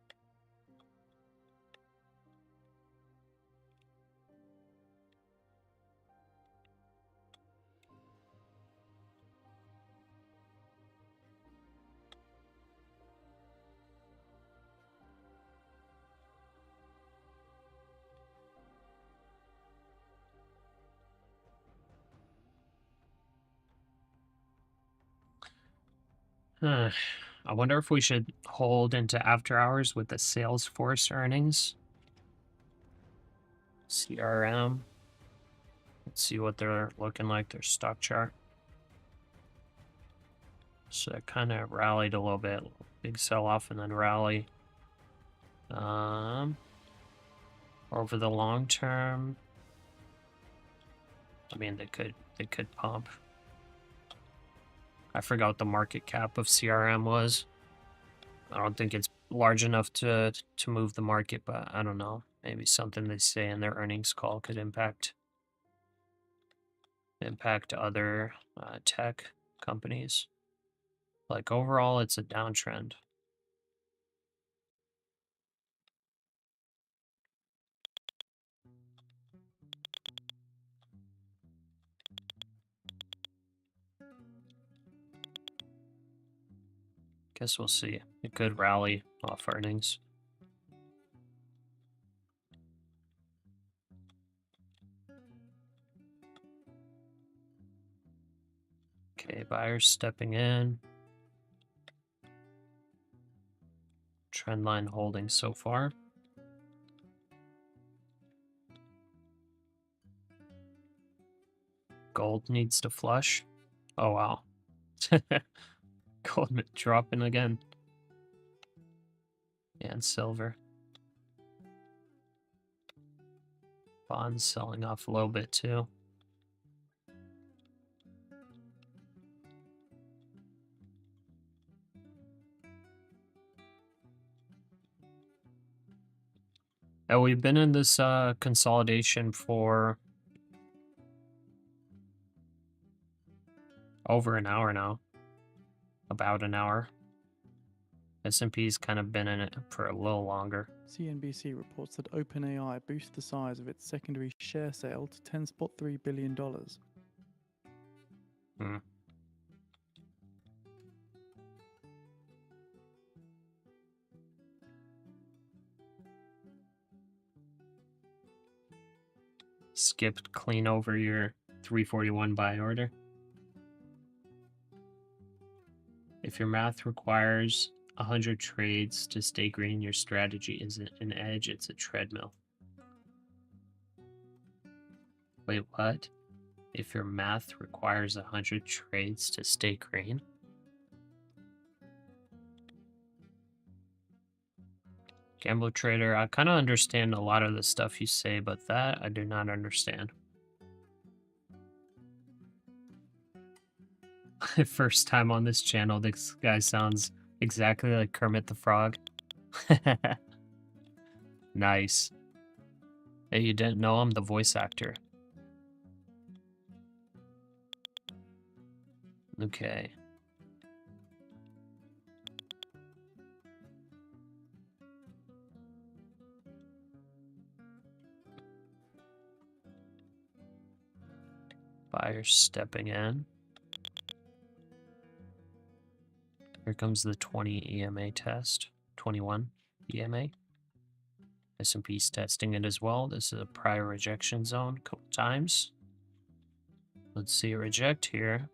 I wonder if we should hold into after hours with the Salesforce earnings. CRM. Let's see what they're looking like, their stock chart. So it kind of rallied a little bit. Big sell-off and then rally. Over the long term, I mean, they could pump. I forgot what the market cap of CRM was. I don't think it's large enough to move the market, but I don't know. Maybe something they say in their earnings call could impact other tech companies. Like overall, it's a downtrend. Guess we'll see. It could rally off earnings. Okay, buyers stepping in. Trend line holding so far. Gold needs to flush. Oh, wow. Gold dropping again. And silver. Bonds selling off a little bit too. And we've been in this consolidation for over an hour now. About an hour. S&P's kind of been in it for a little longer. CNBC reports that OpenAI boosted the size of its secondary share sale to $10.3 billion. Skipped clean over your 341 buy order. If your math requires 100 trades to stay green, your strategy isn't an edge, it's a treadmill. Wait, what? If your math requires 100 trades to stay green? Gambler Trader, I kind of understand a lot of the stuff you say, but that I do not understand. First time on this channel, this guy sounds exactly like Kermit the Frog. Nice. Hey, you didn't know I'm the voice actor. Okay. Buyers stepping in. Here comes the 20 EMA test. 21 EMA. S&P's testing it as well. This is a prior rejection zone a couple times. Let's see a reject here.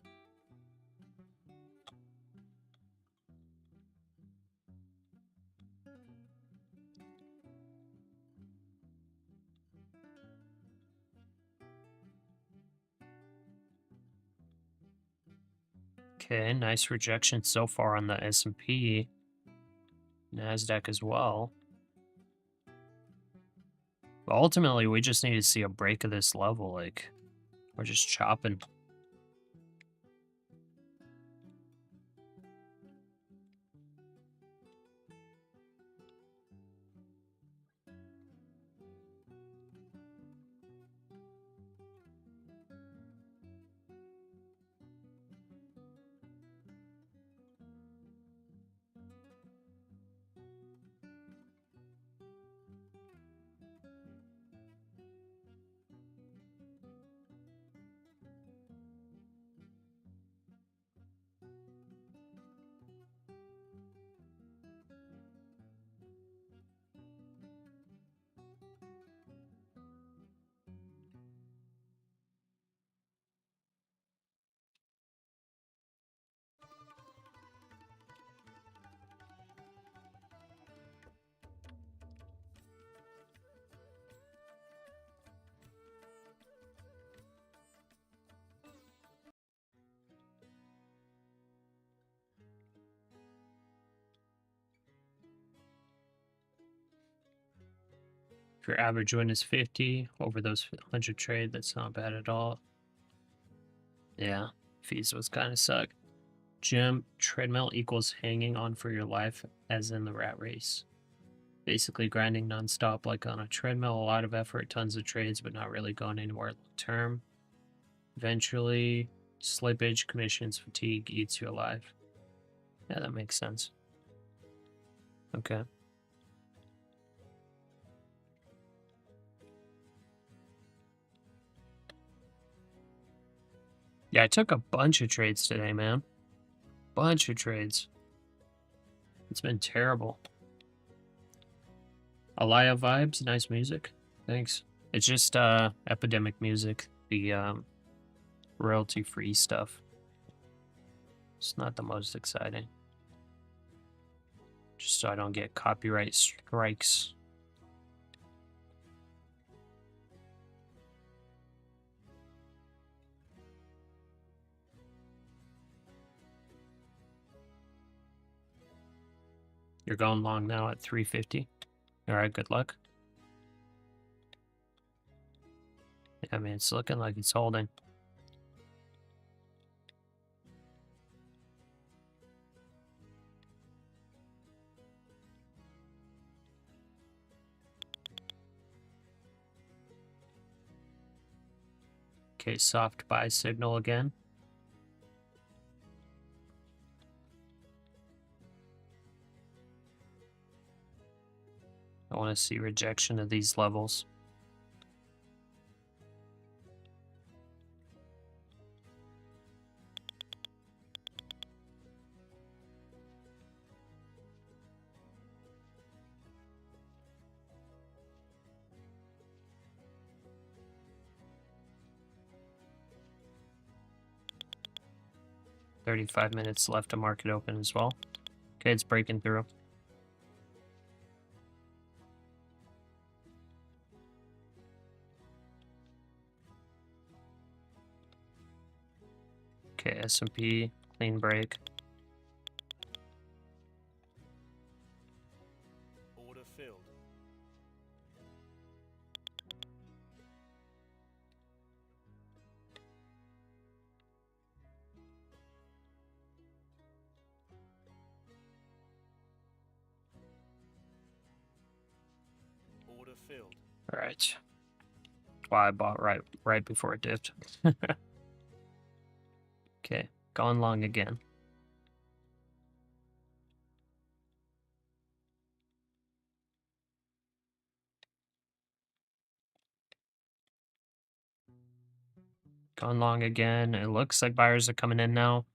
Okay, nice rejection so far on the S&P. NASDAQ as well. But ultimately, we just need to see a break of this level. Like, we're just chopping. If your average win is 50 over those 100 trade, that's not bad at all. Yeah, fees was kind of suck. Gym, treadmill equals hanging on for your life, as in the rat race. Basically grinding nonstop like on a treadmill, a lot of effort, tons of trades, but not really going anywhere long term. Eventually, slippage, commissions, fatigue eats you alive. Yeah, that makes sense. Okay. Yeah, I took a bunch of trades today, man. Bunch of trades. It's been terrible. Alaya vibes, nice music. Thanks. It's just epidemic music, the royalty-free stuff. It's not the most exciting. Just so I don't get copyright strikes. You're going long now at 350. All right, good luck. Yeah, I mean, it's looking like it's holding. Okay, soft buy signal again. I want to see rejection of these levels. $35 minutes left to market open as well. Okay, it's breaking through. Okay, S&P, clean break. Order filled. Order filled. All right. That's why I bought right before it dipped. Okay, going long again. Going long again. It looks like buyers are coming in now,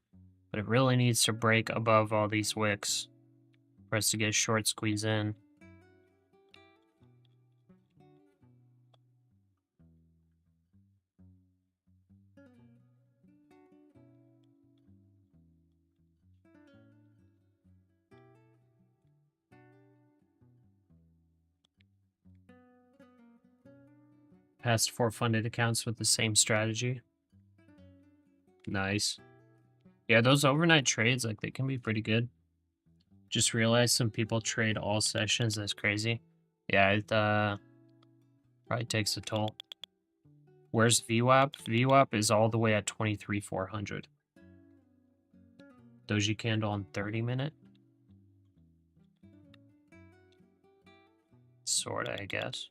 but it really needs to break above all these wicks for us to get a short squeeze in. Past 4 funded accounts with the same strategy. Nice. Yeah, those overnight trades, like, they can be pretty good. Just realized some people trade all sessions. That's crazy. Yeah, it probably takes a toll. Where's VWAP? VWAP is all the way at 23,400. Doji candle on 30-minute. Sorta, I guess.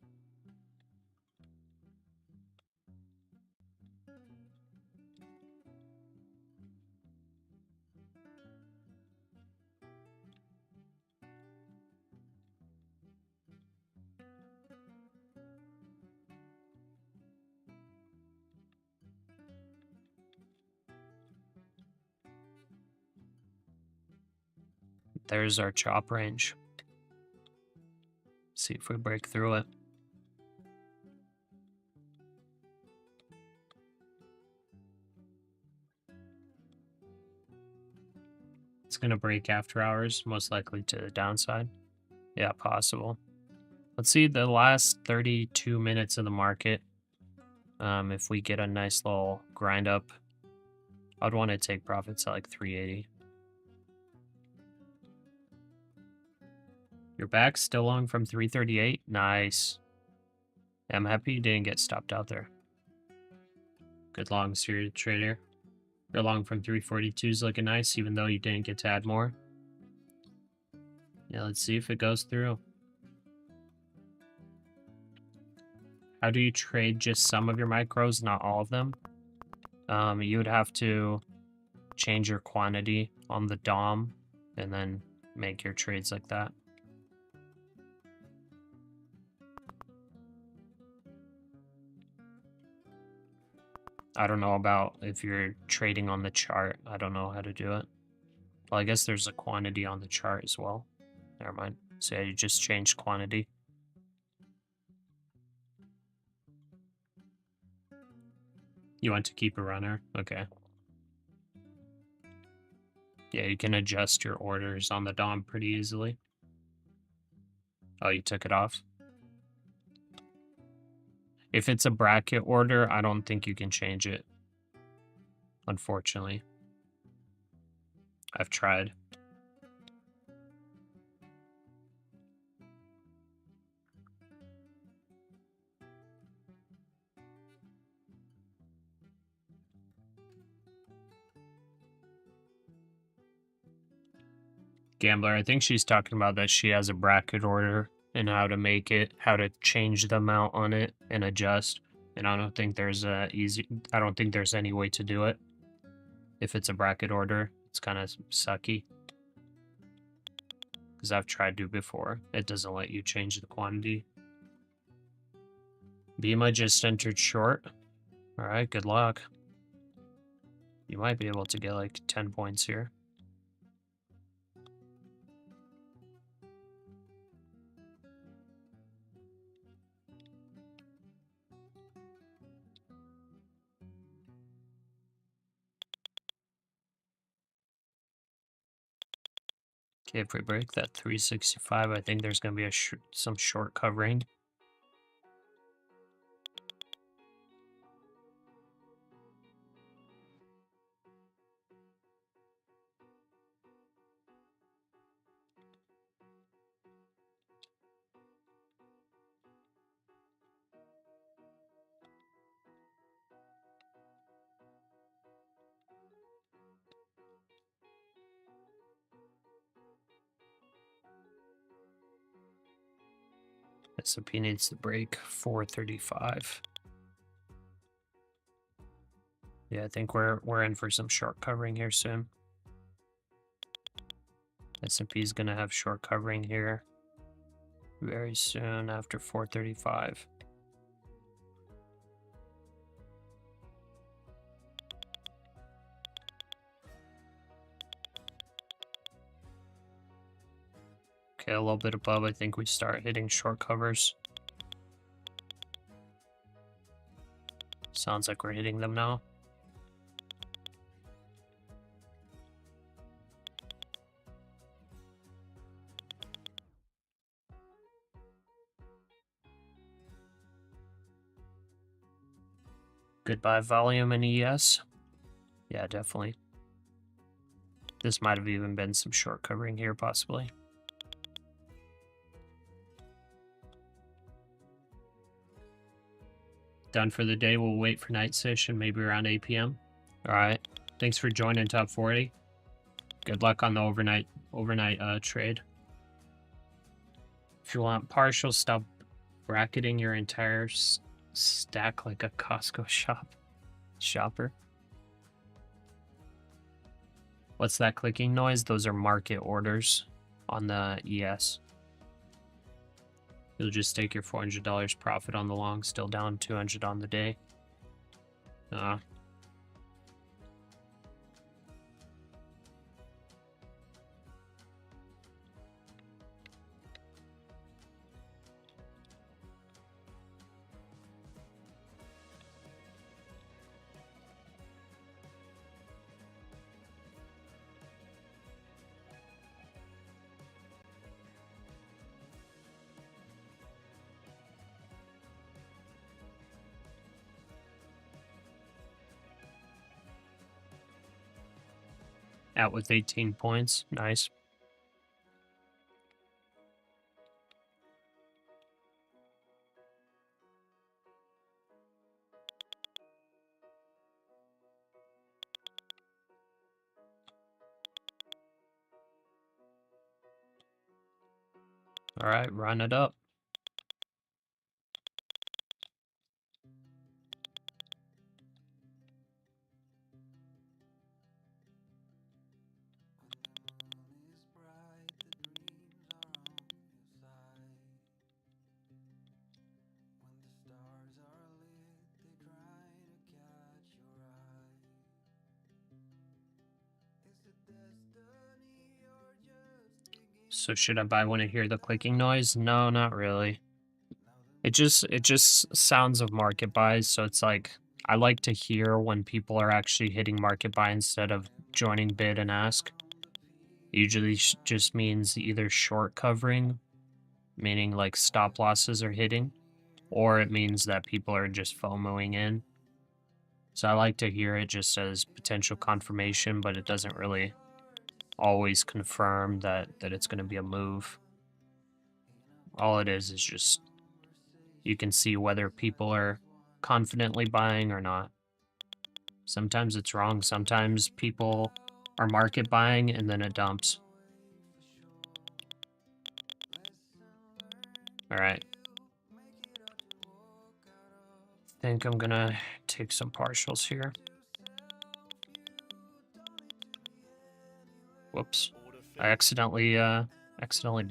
There's our chop range. See if we break through it. It's going to break after hours, most likely to the downside. Yeah, possible. Let's see the last 32 minutes of the market. If we get a nice little grind up, I'd want to take profits at like 380. You're back, still long from 338. Nice. I'm happy you didn't get stopped out there. Good long serious trader. Your long from 342 is looking nice, even though you didn't get to add more. Yeah, let's see if it goes through. How do you trade just some of your micros, not all of them? You would have to change your quantity on the DOM and then make your trades like that. I don't know about if you're trading on the chart. I don't know how to do it. Well, I guess there's a quantity on the chart as well. Never mind. So yeah, you just change quantity. You want to keep a runner? Okay. Yeah, you can adjust your orders on the DOM pretty easily. Oh, you took it off? If it's a bracket order, I don't think you can change it. Unfortunately. I've tried. Gambler, I think she's talking about that she has a bracket order and how to make it, how to change the amount on it and adjust. And I don't think there's I don't think there's any way to do it. If it's a bracket order, it's kind of sucky. Because I've tried to before. It doesn't let you change the quantity. Bima just entered short. Alright, good luck. You might be able to get like 10 points here. Okay, if we break that 365, I think there's going to be some short covering. S&P needs to break 435. Yeah, I think we're in for some short covering here soon. S&P is going to have short covering here very soon after 435. Okay, a little bit above, I think we start hitting short covers. Sounds like we're hitting them now. Goodbye volume in ES. Yeah, definitely. This might have even been some short covering here, possibly. Done for the day. We'll wait for night session, maybe around 8 p.m. All right. Thanks for joining Top 40. Good luck on the overnight trade. If you want partial, stop bracketing your entire stack like a Costco shopper. What's that clicking noise? Those are market orders on the ES. You'll just take your $400 profit on the long, still down 200 on the day. Out with 18 points. Nice. All right, run it up. So should I buy when I hear the clicking noise? No, not really. It just sounds of market buys, so it's like I like to hear when people are actually hitting market buy instead of joining bid and ask. Usually just means either short covering, meaning like stop losses are hitting, or it means that people are just FOMOing in. So I like to hear it just as potential confirmation, but it doesn't really always confirm that it's going to be a move. All it is just you can see whether people are confidently buying or not. Sometimes it's wrong. Sometimes people are market buying and then it dumps. All right. I think I'm gonna take some partials here. Whoops. I accidentally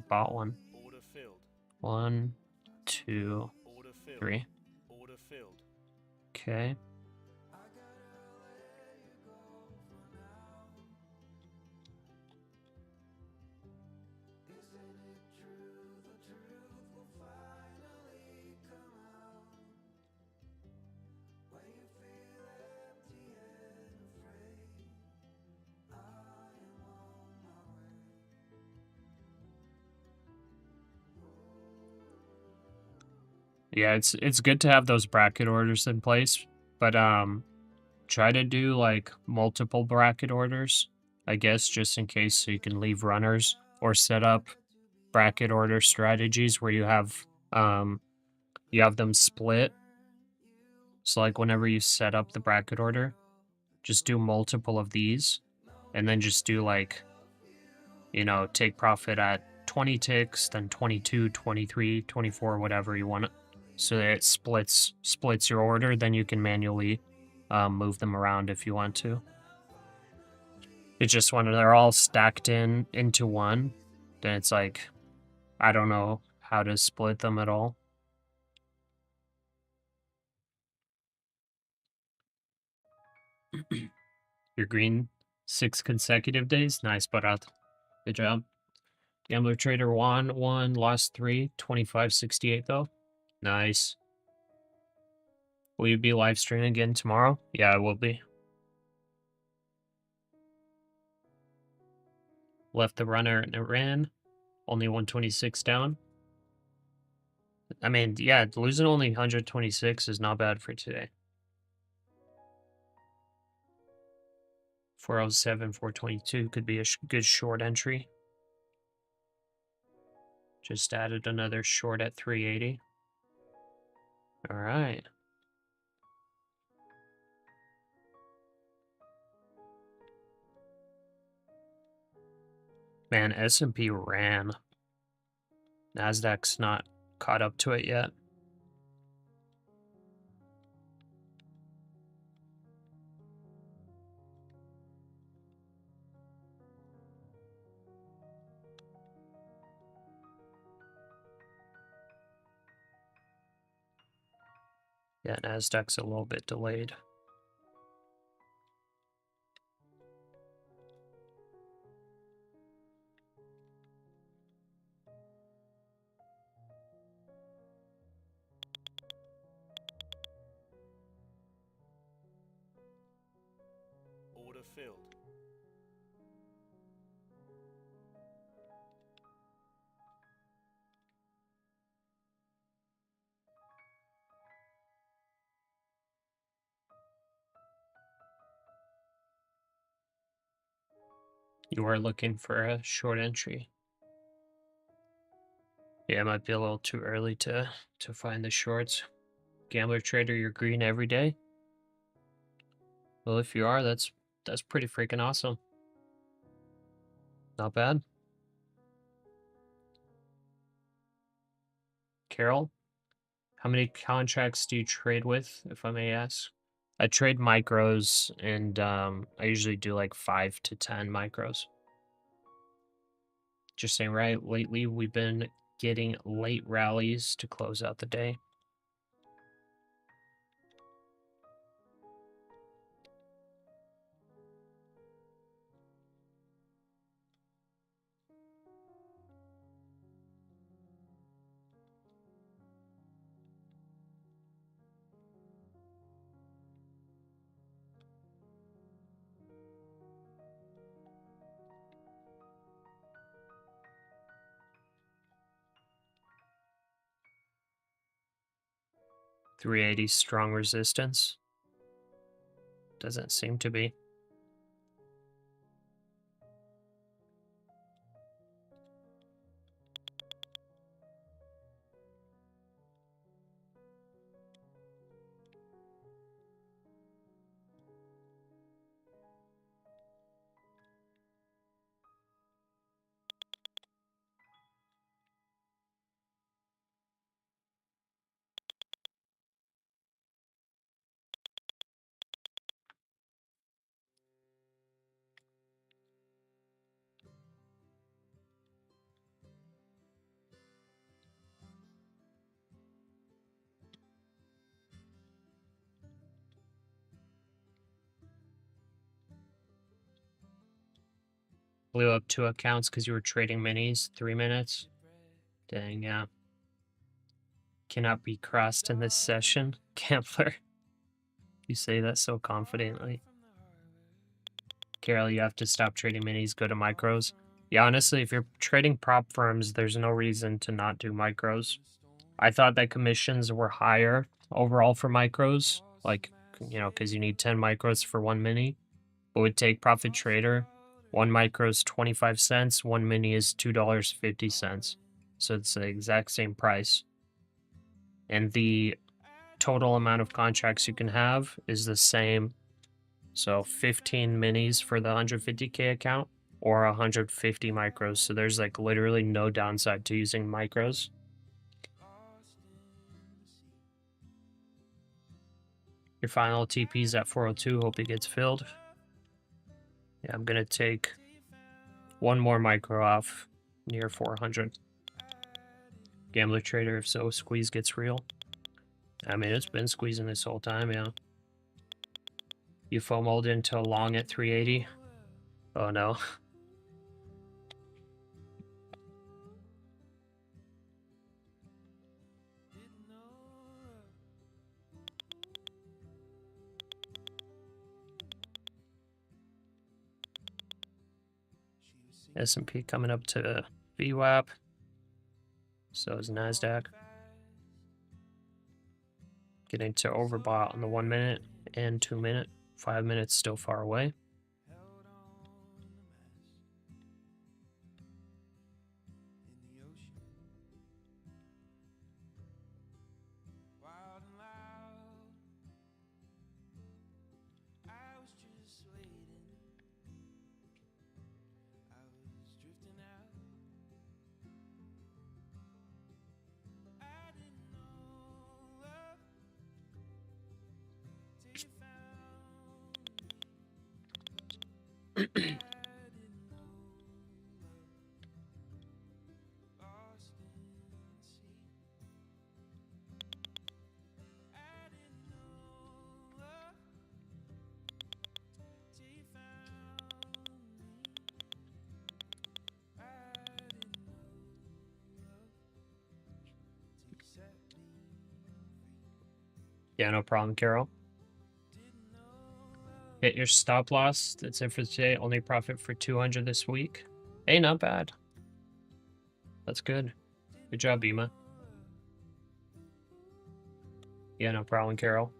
bought one. 1, 2, 3. Okay. Yeah, it's good to have those bracket orders in place, but try to do like multiple bracket orders, I guess, just in case, so you can leave runners, or set up bracket order strategies where you have them split. So like whenever you set up the bracket order, just do multiple of these, and then just do like, take profit at 20 ticks, then 22, 23, 24, whatever you want, so that it splits your order. Then you can manually move them around if you want to. It's just when they're all stacked into one, then it's like, I don't know how to split them at all. You're green 6 consecutive days. Nice, Barat. Good job. Gambler Trader won 1, lost 3, 25.68 though. Nice. Will you be live streaming again tomorrow? Yeah, I will be. Left the runner and it ran. Only 126 down. I mean, yeah, losing only 126 is not bad for today. 407, 422 could be a good short entry. Just added another short at 380. All right. Man, S&P ran. NASDAQ's not caught up to it yet. Yeah, NASDAQ's a little bit delayed. Order filled. You are looking for a short entry. Yeah, it might be a little too early to find the shorts. Gambler Trader, you're green every day? Well, if you are, that's pretty freaking awesome. Not bad. Carol, how many contracts do you trade with, if I may ask? I trade micros, and I usually do like 5 to 10 micros. Just saying, right? Lately, we've been getting late rallies to close out the day. $380 strong resistance. Doesn't seem to be. Blew up 2 accounts because you were trading minis. 3 minutes. Dang, yeah. Cannot be crossed in this session. Gambler. You say that so confidently. Carol, you have to stop trading minis, go to micros. Yeah, honestly, if you're trading prop firms, there's no reason to not do micros. I thought that commissions were higher overall for micros, like, you know, because you need 10 micros for 1 mini. But with Take Profit Trader, 1 micro is 25 cents, 1 mini is $2.50. So it's the exact same price. And the total amount of contracts you can have is the same. So 15 minis for the 150K account or 150 micros. So there's like literally no downside to using micros. Your final TP is at 402. Hope it gets filled. Yeah, I'm going to take 1 more micro off near 400. Gambler Trader, if so, squeeze gets real. I mean, it's been squeezing this whole time, yeah. You FOMO'd into long at 380. Oh no. S&P coming up to VWAP. So is NASDAQ. Getting to overbought on the 1 minute and 2 minute. 5 minutes still far away. Yeah, no problem, Carol. Hit your stop loss. That's it for today. Only profit for 200 this week. Hey, not bad. That's good. Good job, Bima. Yeah, no problem, Carol.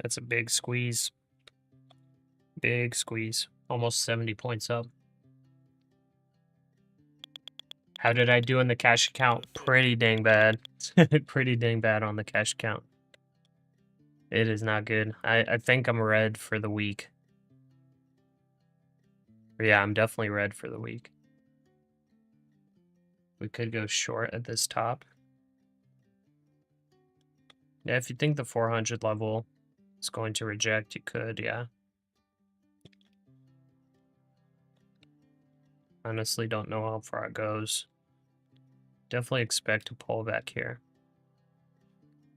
That's a big squeeze. Big squeeze. Almost 70 points up. How did I do in the cash account? Pretty dang bad. Pretty dang bad on the cash account. It is not good. I think I'm red for the week. Yeah, I'm definitely red for the week. We could go short at this top. Yeah, if you think the 400 level is going to reject, you could, yeah. Honestly, don't know how far it goes. Definitely expect to pull back here.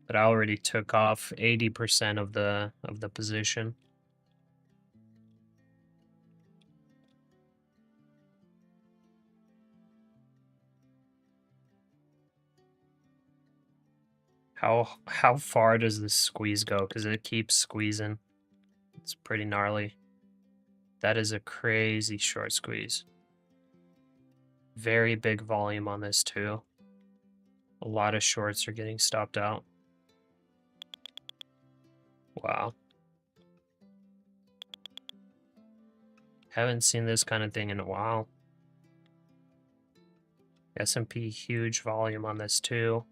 But I already took off 80% of the position. How far does this squeeze go? Because it keeps squeezing. It's pretty gnarly. That is a crazy short squeeze. Very big volume on this too. A lot of shorts are getting stopped out. Wow. Haven't seen this kind of thing in a while. S&P, huge volume on this too.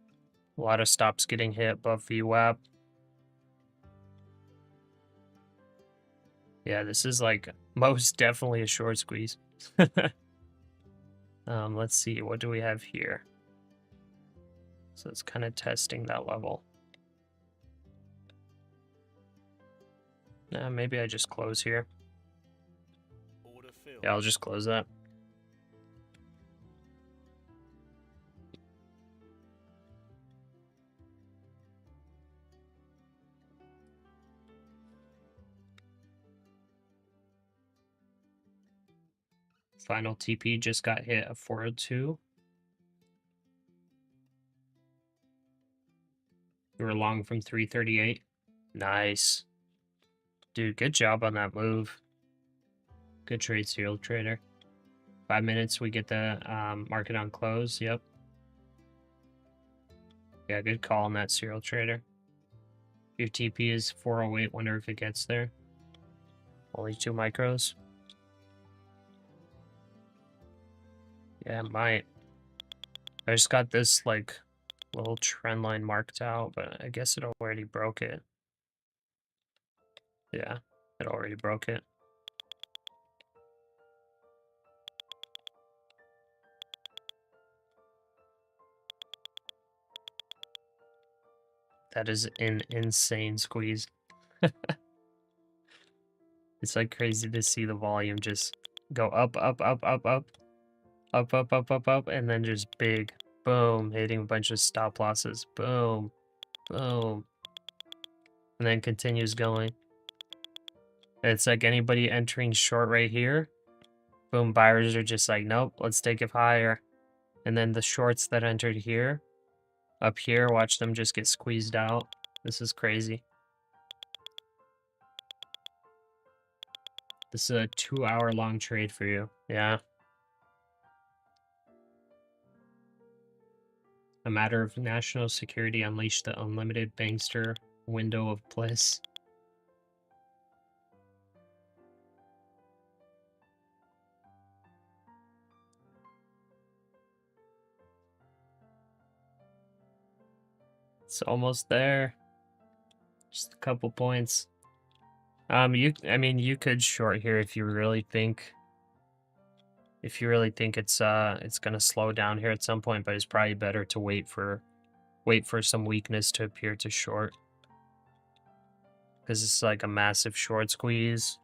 A lot of stops getting hit above VWAP. Yeah, this is like most definitely a short squeeze. Let's see, what do we have here? So it's kind of testing that level. Maybe I just close here. Yeah, I'll just close that. Final TP just got hit at 402. We were long from 338. Nice. Dude, good job on that move. Good trade, serial trader. 5 minutes, we get the market on close. Yep. Yeah, good call on that serial trader. Your TP is 408. Wonder if it gets there. Only 2 micros. Yeah, it might. I just got this like Little trend line marked out, but I guess it already broke it. Yeah, it already broke it. That is an insane squeeze. It's like crazy to see the volume just go up, up, up, up, up, up, up, up, up, up, and then just big, boom, hitting a bunch of stop losses, boom, boom, and then continues going. It's like anybody entering short right here, boom, buyers are just like, nope, let's take it higher. And then the shorts that entered here, up here, watch them just get squeezed out. This is crazy. This is a 2-hour long trade for you. Yeah. A matter of national security unleashed the unlimited bankster window of bliss. It's almost there. Just a couple points. I mean, you could short here if you really think it's gonna slow down here at some point, but it's probably better to wait for some weakness to appear to short. Because it's like a massive short squeeze.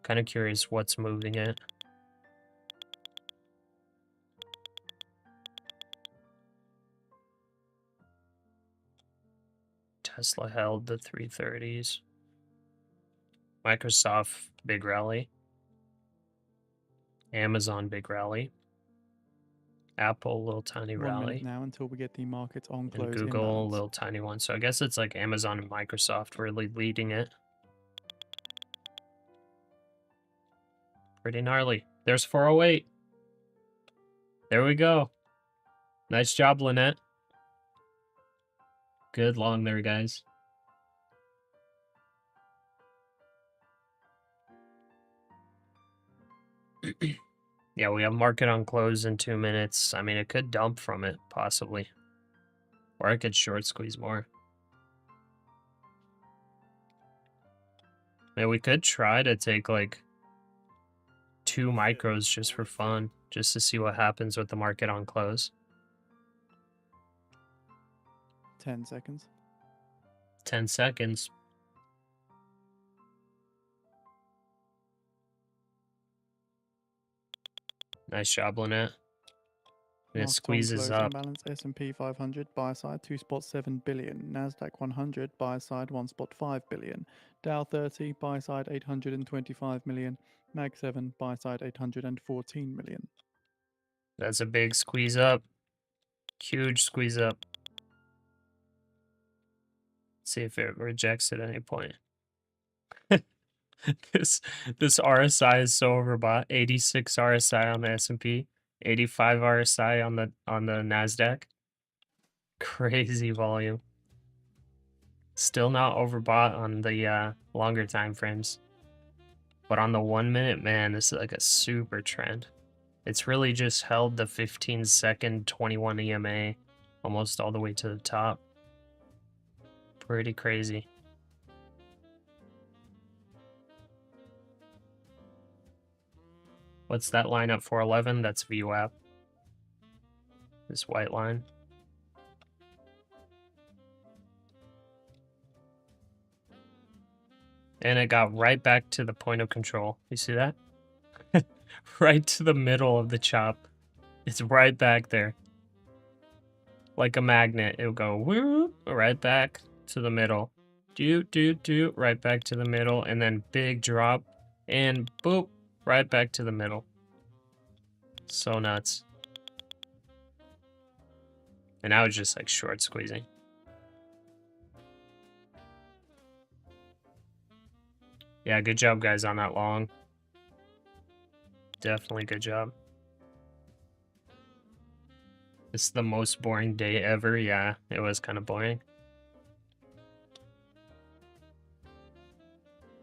Kind of curious what's moving it. Tesla held the 330s. Microsoft, big rally. Amazon, big rally. Apple, little tiny 1 rally. minute now until we get the markets on close. And Google, imbalance. little tiny one. So I guess it's like Amazon and Microsoft really leading it. Pretty gnarly. There's 408. There we go. Nice job, Lynette. Good long there, guys. Yeah, we have market on close in 2 minutes. I mean, it could dump from it, possibly. Or I could short squeeze more. I mean, we could try to take like 2 micros just for fun, just to see what happens with the market on close. 10 seconds. 10 seconds. Nice job, Lynette. And it Market on squeezes close up. imbalance. S&P 500 buy side 2.7 billion. NASDAQ 100 buy side 1.5 billion. Dow 30 buy side 825 million. Mag 7 buy side 814 million. That's a big squeeze up. Huge squeeze up. See if it rejects at any point. This RSI is so overbought. 86 RSI on the S&P, 85 RSI on the NASDAQ. Crazy volume. Still not overbought on the longer time frames. But on the 1 minute, man, this is like a super trend. It's really just held the 15-second 21 EMA almost all the way to the top. Pretty crazy. What's that line up 411? That's VWAP. This white line. And it got right back to the point of control. You see that? Right to the middle of the chop. It's right back there. Like a magnet. It'll go whoop, right back to the middle. Do, right back to the middle. And then big drop. And boop, right back to the middle. So nuts. And I was just like short squeezing. Yeah, good job, guys, on that long. Definitely good job. This is the most boring day ever. Yeah, it was kind of boring.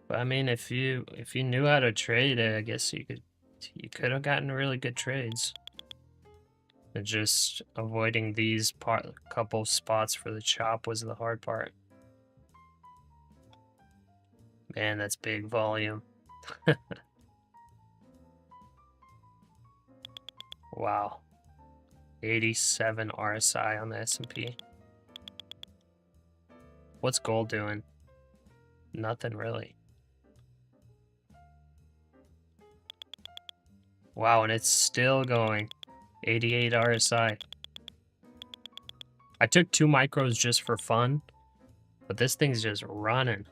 But I mean, if you knew how to trade, I guess you could have gotten really good trades. And just avoiding these couple spots for the chop was the hard part. Man, that's big volume. Wow. 87 RSI on the S&P. What's gold doing? Nothing really. Wow, and it's still going. 88 RSI. I took 2 micros just for fun, but this thing's just running.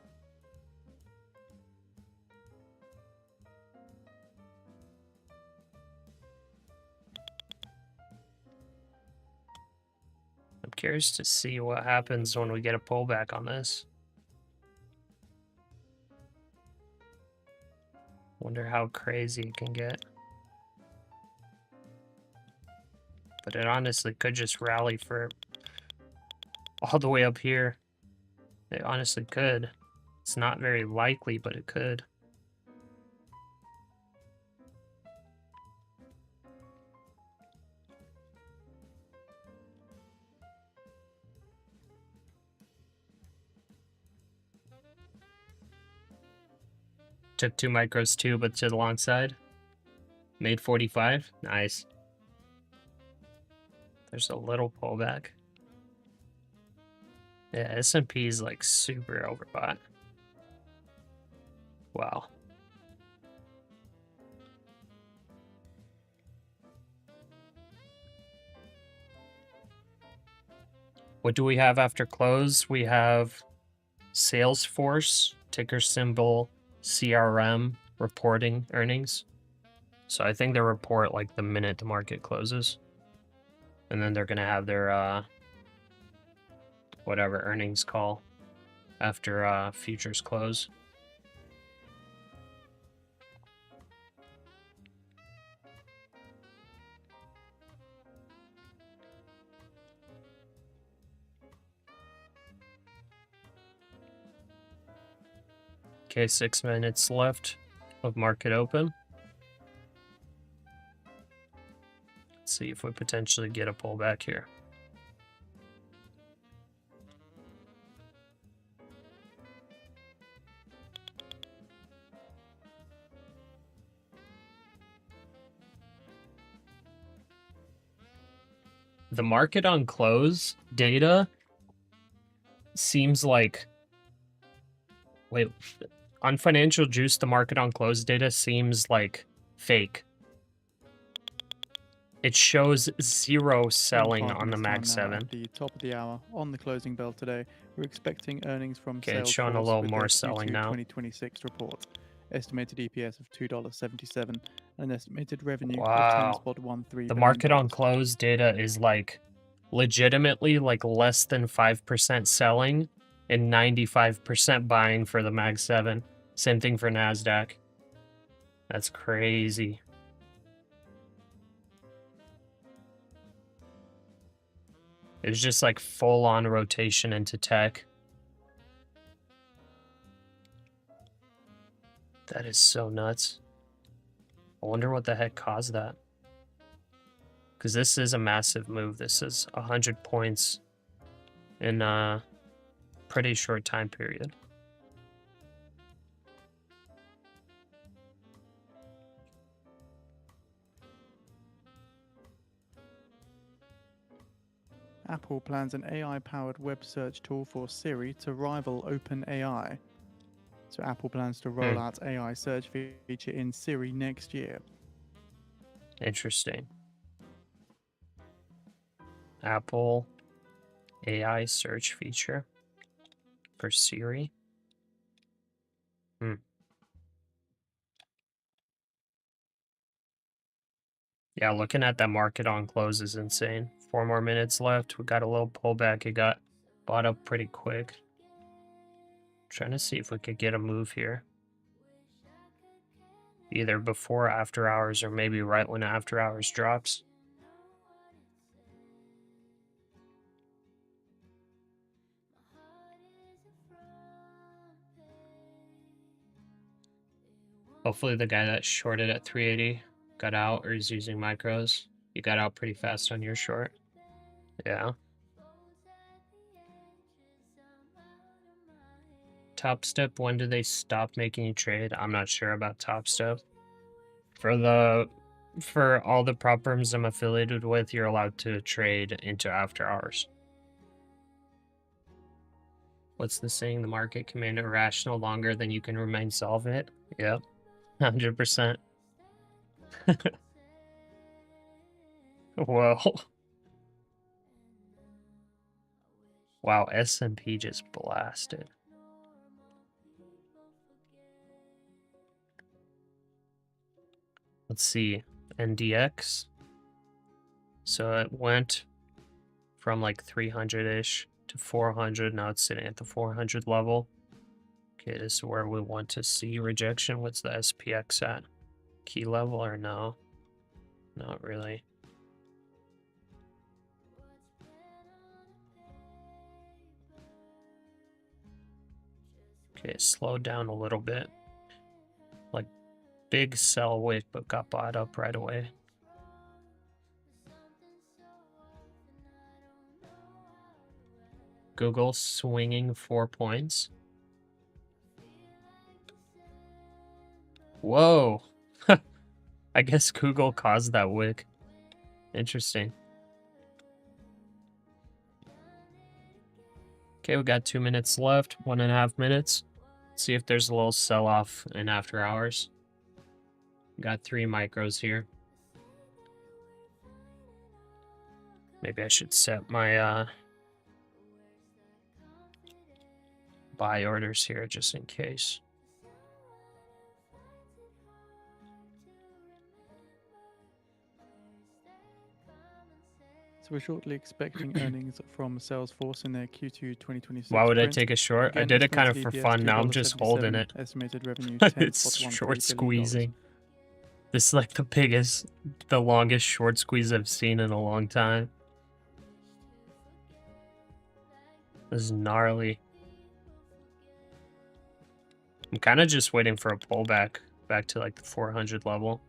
I'm curious to see what happens when we get a pullback on this. Wonder how crazy it can get. But it honestly could just rally for all the way up here. It honestly could. It's not very likely, but it could. Took 2 micros too, but to the long side. Made 45. Nice. There's a little pullback. Yeah, S&P is like super overbought. Wow. What do we have after close? We have Salesforce, ticker symbol CRM, reporting earnings. So I think they report like the minute the market closes. And then they're going to have their whatever earnings call after futures close. Okay, 6 minutes left of market open. Let's see if we potentially get a pullback here. The market on close data seems like, wait, on Financial Juice, the market on close data seems like fake. It shows 0 selling on the Mag 7. At the top of the hour on the closing bell today, we're expecting earnings from Okay, it's Salesforce showing a little with more their selling Q2 now. 2026 report. Estimated EPS of $2.77 and an estimated revenue Wow. of $10.13 The market on close data is like legitimately like less than 5% selling and 95% buying for the Mag 7. Same thing for NASDAQ. That's crazy. It was just like full-on rotation into tech. That is so nuts. I wonder what the heck caused that. Because this is a massive move. This is 100 points in a pretty short time period. Apple plans an AI-powered web search tool for Siri to rival OpenAI. So Apple plans to roll out AI search feature in Siri next year. Interesting. Apple AI search feature for Siri. Yeah, looking at that market on close is insane. 4 more minutes left. We got a little pullback. It got bought up pretty quick. Trying to see if we could get a move here. Either before after hours or maybe right when after hours drops. Hopefully the guy that shorted at 380 got out or is using micros. You got out pretty fast on your short. Yeah. Top Step, when do they stop making you trade? I'm not sure about Top Step. For all the prop firms I'm affiliated with, you're allowed to trade into after hours. What's the saying? The market can remain irrational longer than you can remain solvent. Yep, 100%. Whoa. Wow, S&P just blasted. Let's see, NDX. So it went from like 300-ish to 400. Now it's sitting at the 400 level. Okay, this is where we want to see rejection. What's the SPX at? Key level or no? Not really. Okay, it slowed down a little bit. Like big sell wick, but got bought up right away. Google swinging 4 points. Whoa. I guess Google caused that wick. Interesting. Okay, we got 2 minutes left, 1.5 minutes. Let's see if there's a little sell-off in after hours. Got 3 micros here. Maybe I should set my buy orders here just in case. So we're shortly expecting earnings from Salesforce in their Q2 2026. Why would I print. take a short? Again, I did it kind of estimated for EPS fun. Now I'm just holding $2.77, it. Estimated revenue It's $10.13 short billion. squeezing. This is like the longest short squeeze I've seen in a long time. This is gnarly. I'm kind of just waiting for a pullback back to like the 400 level.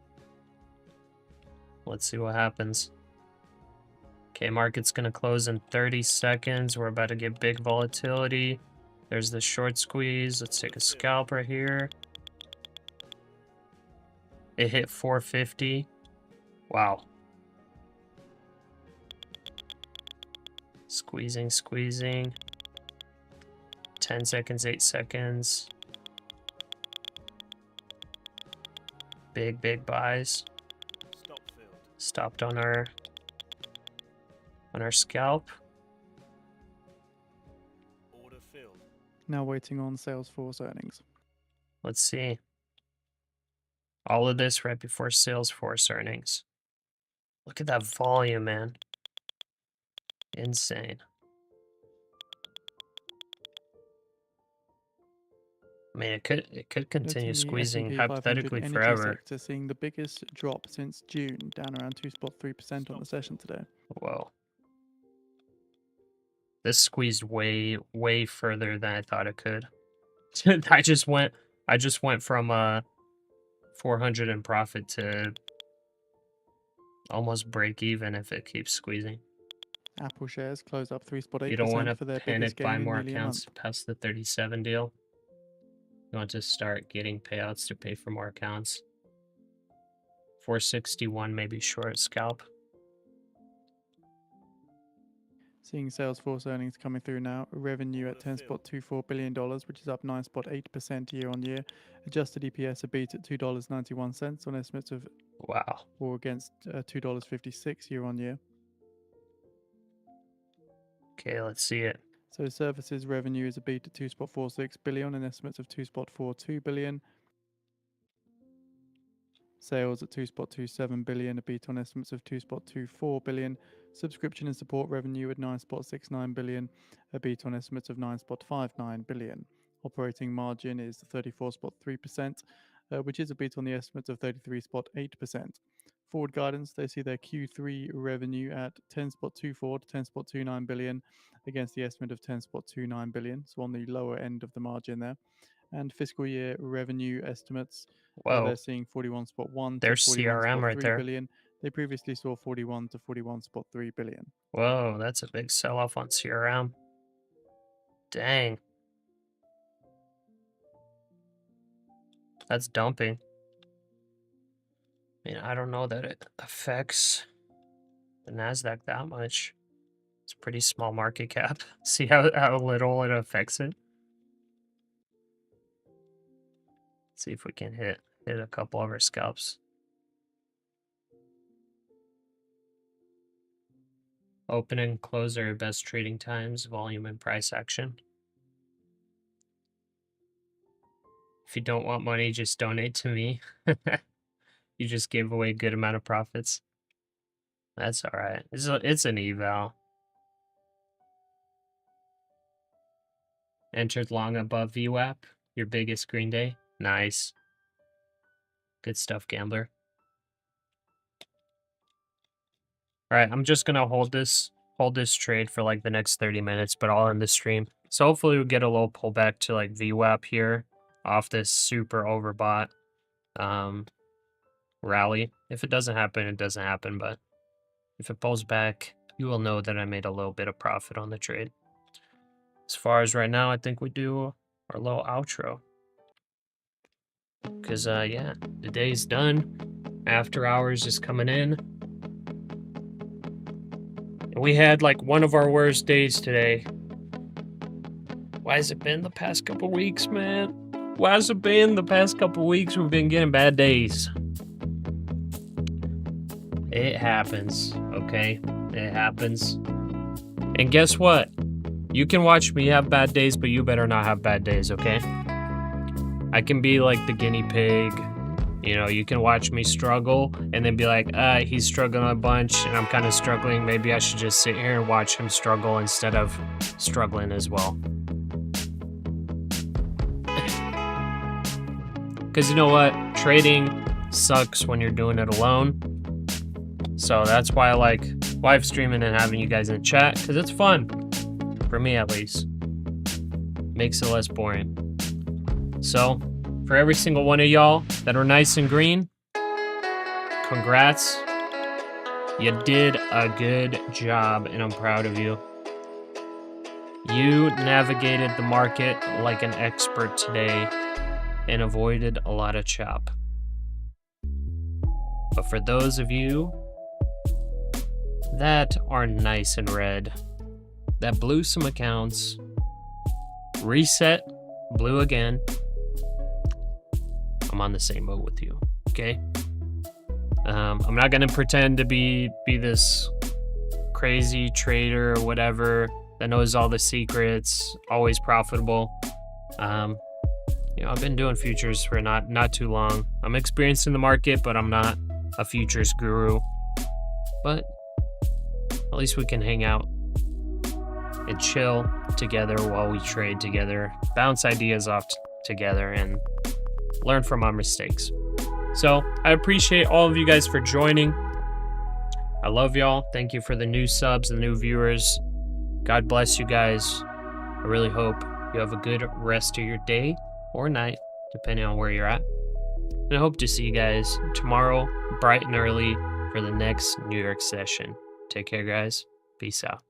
Let's see what happens. Okay, market's gonna close in 30 seconds. We're about to get big volatility. There's the short squeeze. Let's take a scalp right here. It hit 450. Wow. Squeezing, squeezing. 10 seconds, 8 seconds. Big, big buys. Stopped on our scalp. Order filled. Now waiting on Salesforce earnings. Let's see. All of this right before Salesforce earnings. Look at that volume, man. Insane. I mean, it could continue squeezing hypothetically forever. Sector seeing the biggest drop since June, down around 2.3% on the session today. Whoa. This squeezed way, way further than I thought it could. I just went from 400 in profit to almost break even if it keeps squeezing. Apple shares closed up 3.8% You don't want for their to panic, biggest gain buy in more nearly a accounts month. past the 37 deal. You want to start getting payouts to pay for more accounts. 461 maybe short scalp. Seeing Salesforce earnings coming through now. Revenue at $10.24 billion, which is up 9.8% year on year. Adjusted EPS a beat at $2.91 on estimates of Wow. or against $2.56 year on year. Okay, let's see it. So services revenue is a beat at 2.46 billion and estimates of 2.42 billion. Sales at 2.27 billion, a beat on estimates of 2.24 billion. Subscription and support revenue at 9.69 billion, a beat on estimates of 9.59 billion. Operating margin is 34.3%, which is a beat on the estimates of 33.8%. Forward guidance, they see their Q3 revenue at 10.24 to 10.29 billion against the estimate of 10.29 billion, so on the lower end of the margin there. And fiscal year revenue estimates, Whoa. they're seeing 41.1 to There's CRM right 41.3 there. billion. They previously saw 41 to 41.3 billion. Whoa, that's a big sell-off on CRM. Dang. That's dumping. I mean, I don't know that it affects the NASDAQ that much. It's a pretty small market cap. See how little it affects it? See if we can hit a couple of our scalps. Open and close are your best trading times, volume and price action. If you don't want money, just donate to me. You just gave away a good amount of profits. That's all right. It's an eval. Entered long above VWAP. Your biggest green day. Nice. Good stuff, gambler. All right, I'm just gonna hold this trade for like the next 30 minutes, but I'll end the stream. So hopefully we get a little pullback to like VWAP here off this super overbought rally. If it doesn't happen, it doesn't happen, but if it pulls back, you will know that I made a little bit of profit on the trade. As far as right now, I think we do our little outro. Because, yeah, the day's done. After hours is coming in. And we had, like, one of our worst days today. Why has it been the past couple weeks, man? Why has it been the past couple weeks we've been getting bad days? It happens, okay? It happens. And guess what? You can watch me have bad days, but you better not have bad days, okay? I can be like the guinea pig. You know, you can watch me struggle and then be like, he's struggling a bunch and I'm kind of struggling. Maybe I should just sit here and watch him struggle instead of struggling as well. Because you know what? Trading sucks when you're doing it alone. So that's why I like live streaming and having you guys in chat, because it's fun. For me, at least. Makes it less boring. So, for every single one of y'all that are nice and green, congrats. You did a good job, and I'm proud of you. You navigated the market like an expert today and avoided a lot of chop. But for those of you that are nice and red, that blew some accounts, reset, blew again, I'm on the same boat with you, okay? I'm not gonna pretend to be this crazy trader or whatever that knows all the secrets, always profitable. You know, I've been doing futures for not too long. I'm experienced in the market, but I'm not a futures guru. But at least we can hang out and chill together while we trade together, bounce ideas off together, and learn from our mistakes. So I appreciate all of you guys for joining. I love y'all. Thank you for the new subs, the new viewers. God bless you guys. I really hope you have a good rest of your day or night, depending on where you're at. And I hope to see you guys tomorrow, bright and early, for the next New York session. Take care, guys. Peace out.